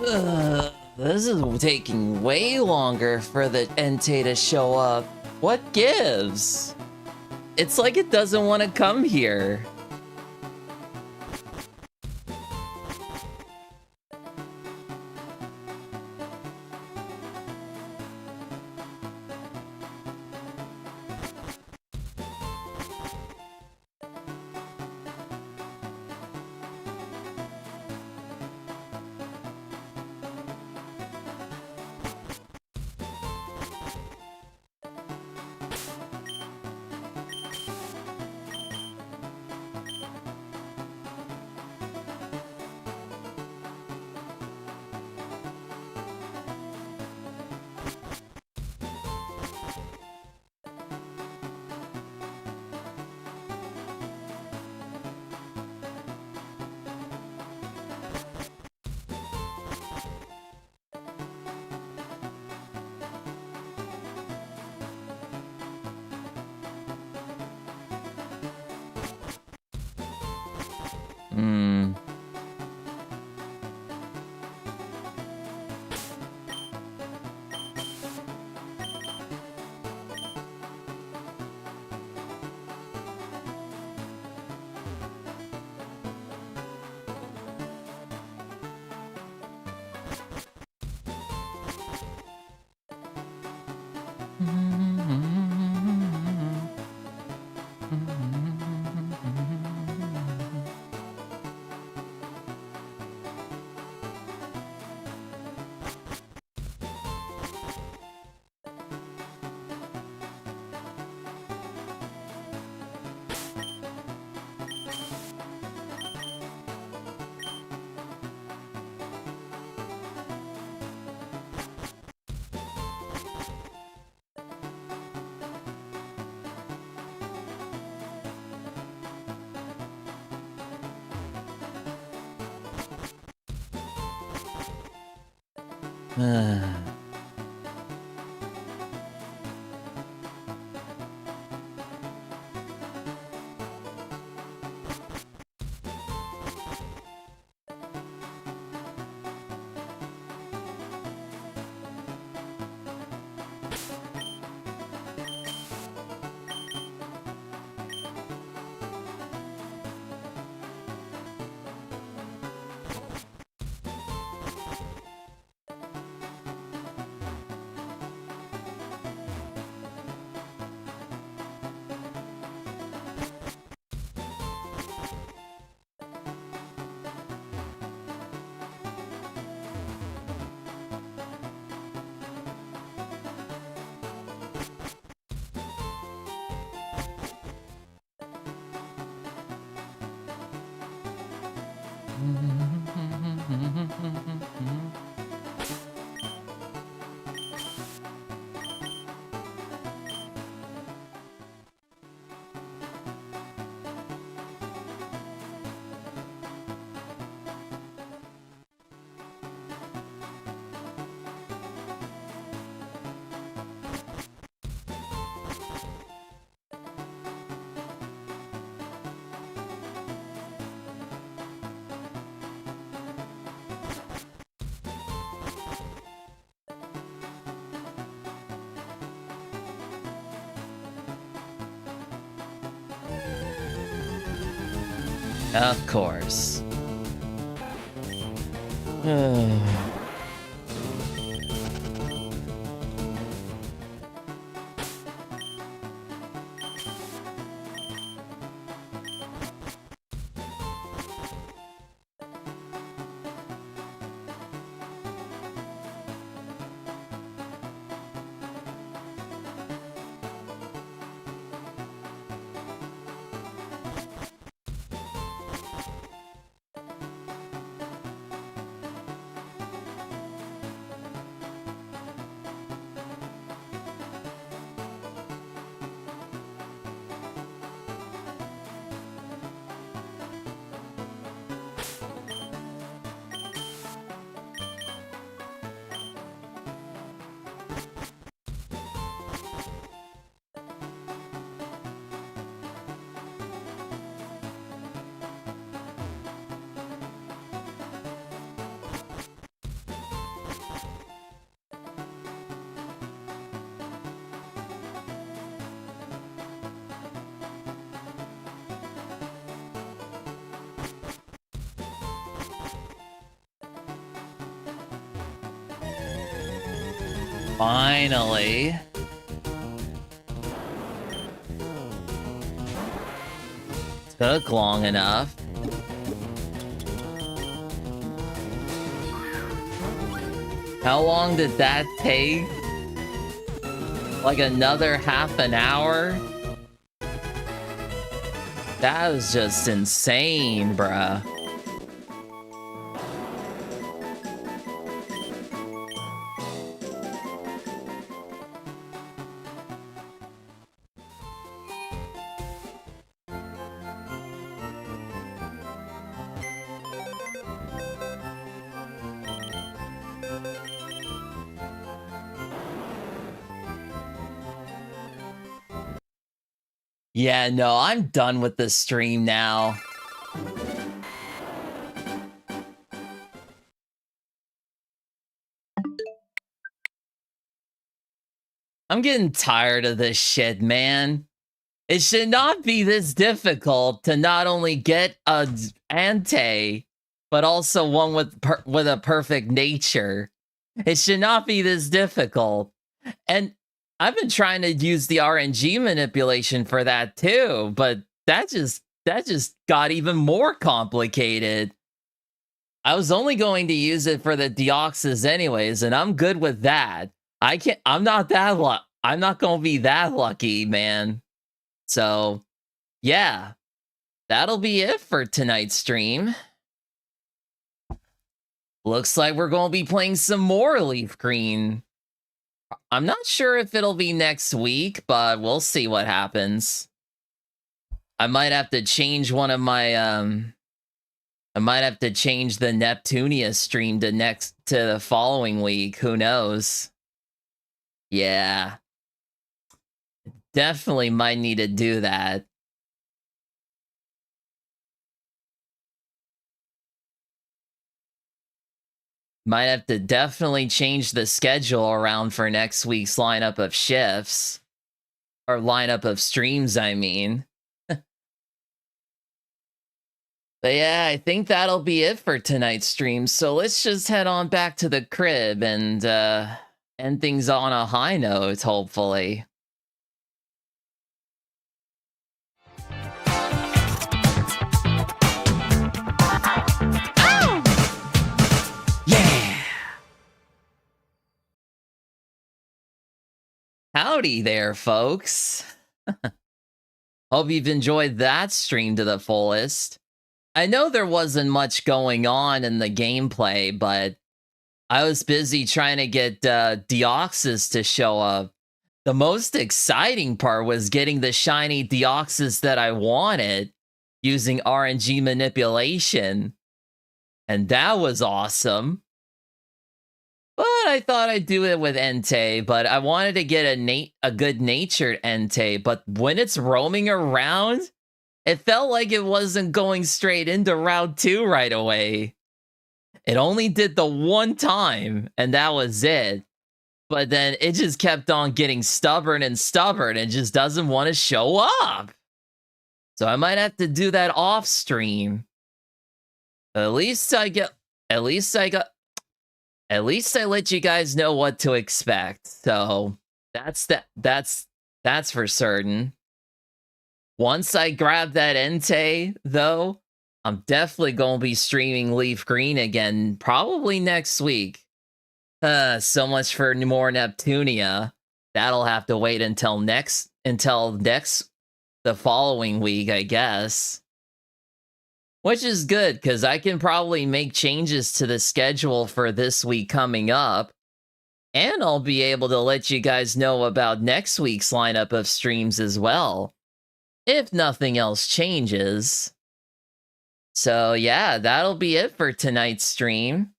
Uh, this is taking way longer for the Entei to show up. What gives? It's like it doesn't want to come here. Hmm. Of course. Finally. Took long enough. How long did that take? Like another half an hour? That was just insane, bruh. Yeah, no, I'm done with the stream now. I'm getting tired of this shit, man. It should not be this difficult to not only get a ante, but also one with a perfect nature. It should not be this difficult. And I've been trying to use the RNG manipulation for that too, but that just got even more complicated. I was only going to use it for the deoxys anyways, and I'm good with that. I'm not going to be that lucky, man. So, yeah. That'll be it for tonight's stream. Looks like we're going to be playing some more LeafGreen. I'm not sure if it'll be next week, but we'll see what happens. I might have to change one of my I might have to change the Neptunia stream to the following week. Who knows? Yeah. Definitely might need to do that. Might have to definitely change the schedule around for next week's lineup of shifts. Or lineup of streams, I mean. But yeah, I think that'll be it for tonight's stream. So let's just head on back to the crib and end things on a high note, hopefully. Yeah! Howdy there, folks. Hope you've enjoyed that stream to the fullest. I know there wasn't much going on in the gameplay, but I was busy trying to get Deoxys to show up. The most exciting part was getting the shiny Deoxys that I wanted using RNG manipulation. And that was awesome. But I thought I'd do it with Entei, but I wanted to get a good-natured Entei. But when it's roaming around, it felt like it wasn't going straight into Route 2 right away. It only did the one time, and that was it. But then it just kept on getting stubborn and just doesn't want to show up. So I might have to do that off stream. At least I let you guys know what to expect. So that's for certain. Once I grab that Entei, though, I'm definitely going to be streaming LeafGreen again, probably next week. So much for more Neptunia. That'll have to wait until the following week, I guess. Which is good, because I can probably make changes to the schedule for this week coming up. And I'll be able to let you guys know about next week's lineup of streams as well, if nothing else changes. So yeah, that'll be it for tonight's stream.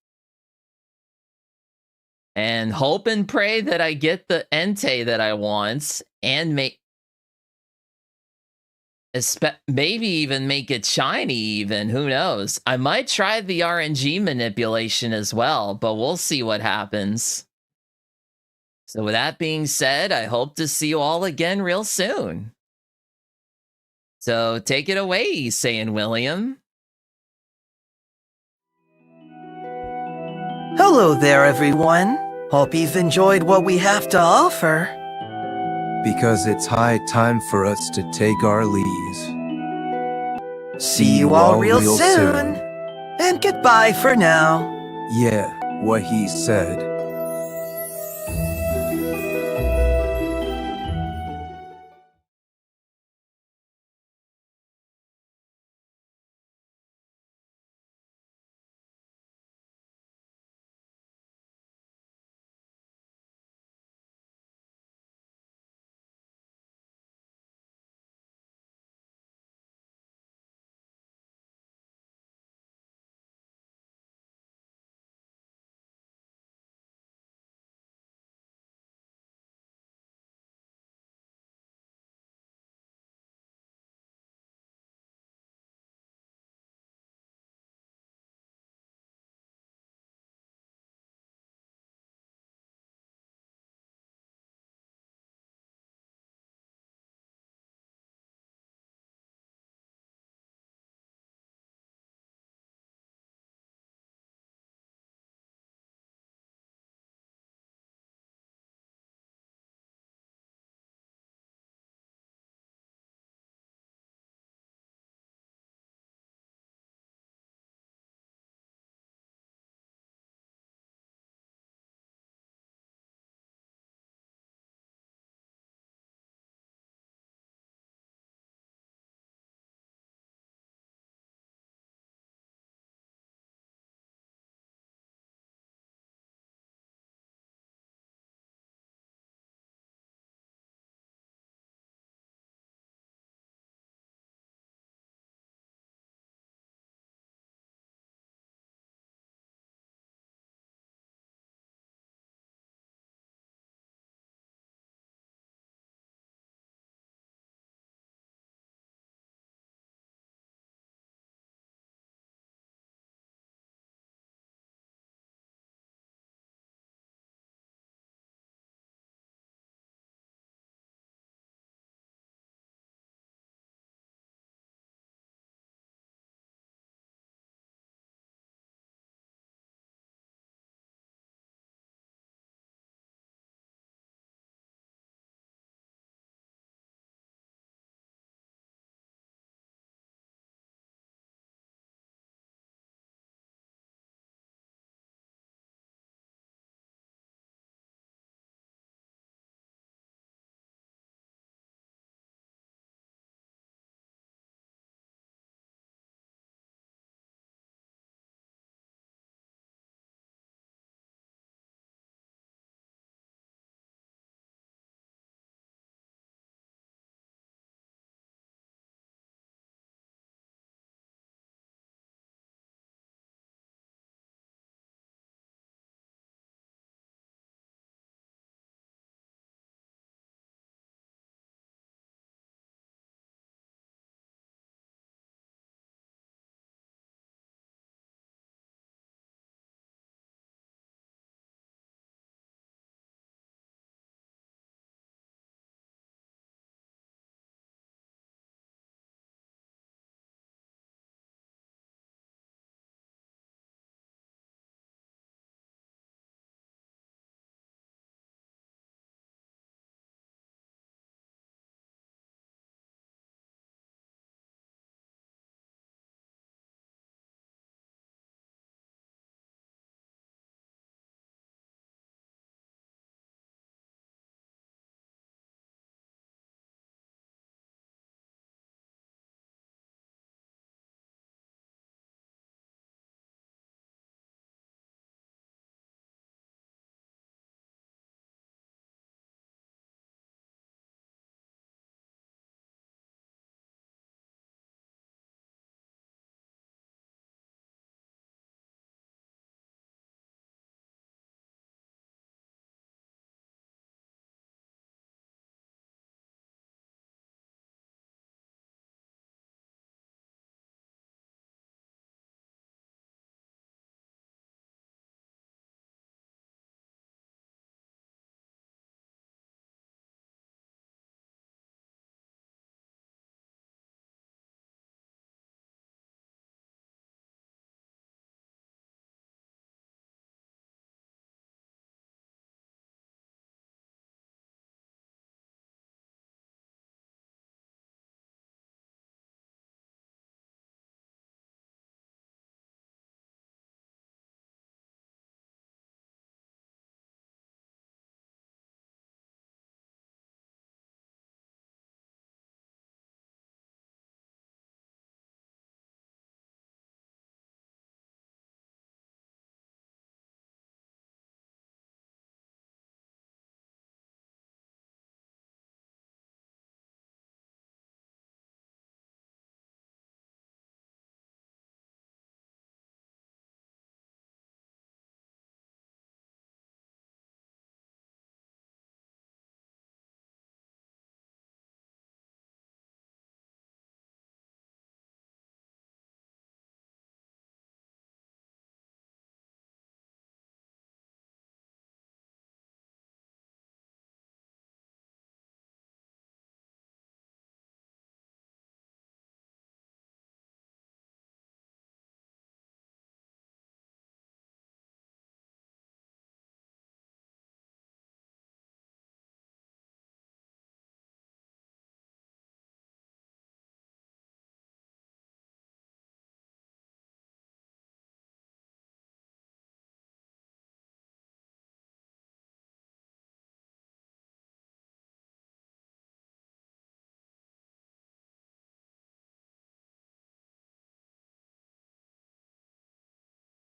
And hope and pray that I get the Entei that I want, and maybe even make it shiny even, who knows. I might try the RNG manipulation as well, but we'll see what happens. So with that being said, I hope to see you all again real soon. So take it away, Issei and William. Hello there, everyone. Hope you've enjoyed what we have to offer. Because it's high time for us to take our leaves. See you all real soon. And goodbye for now. Yeah, what he said.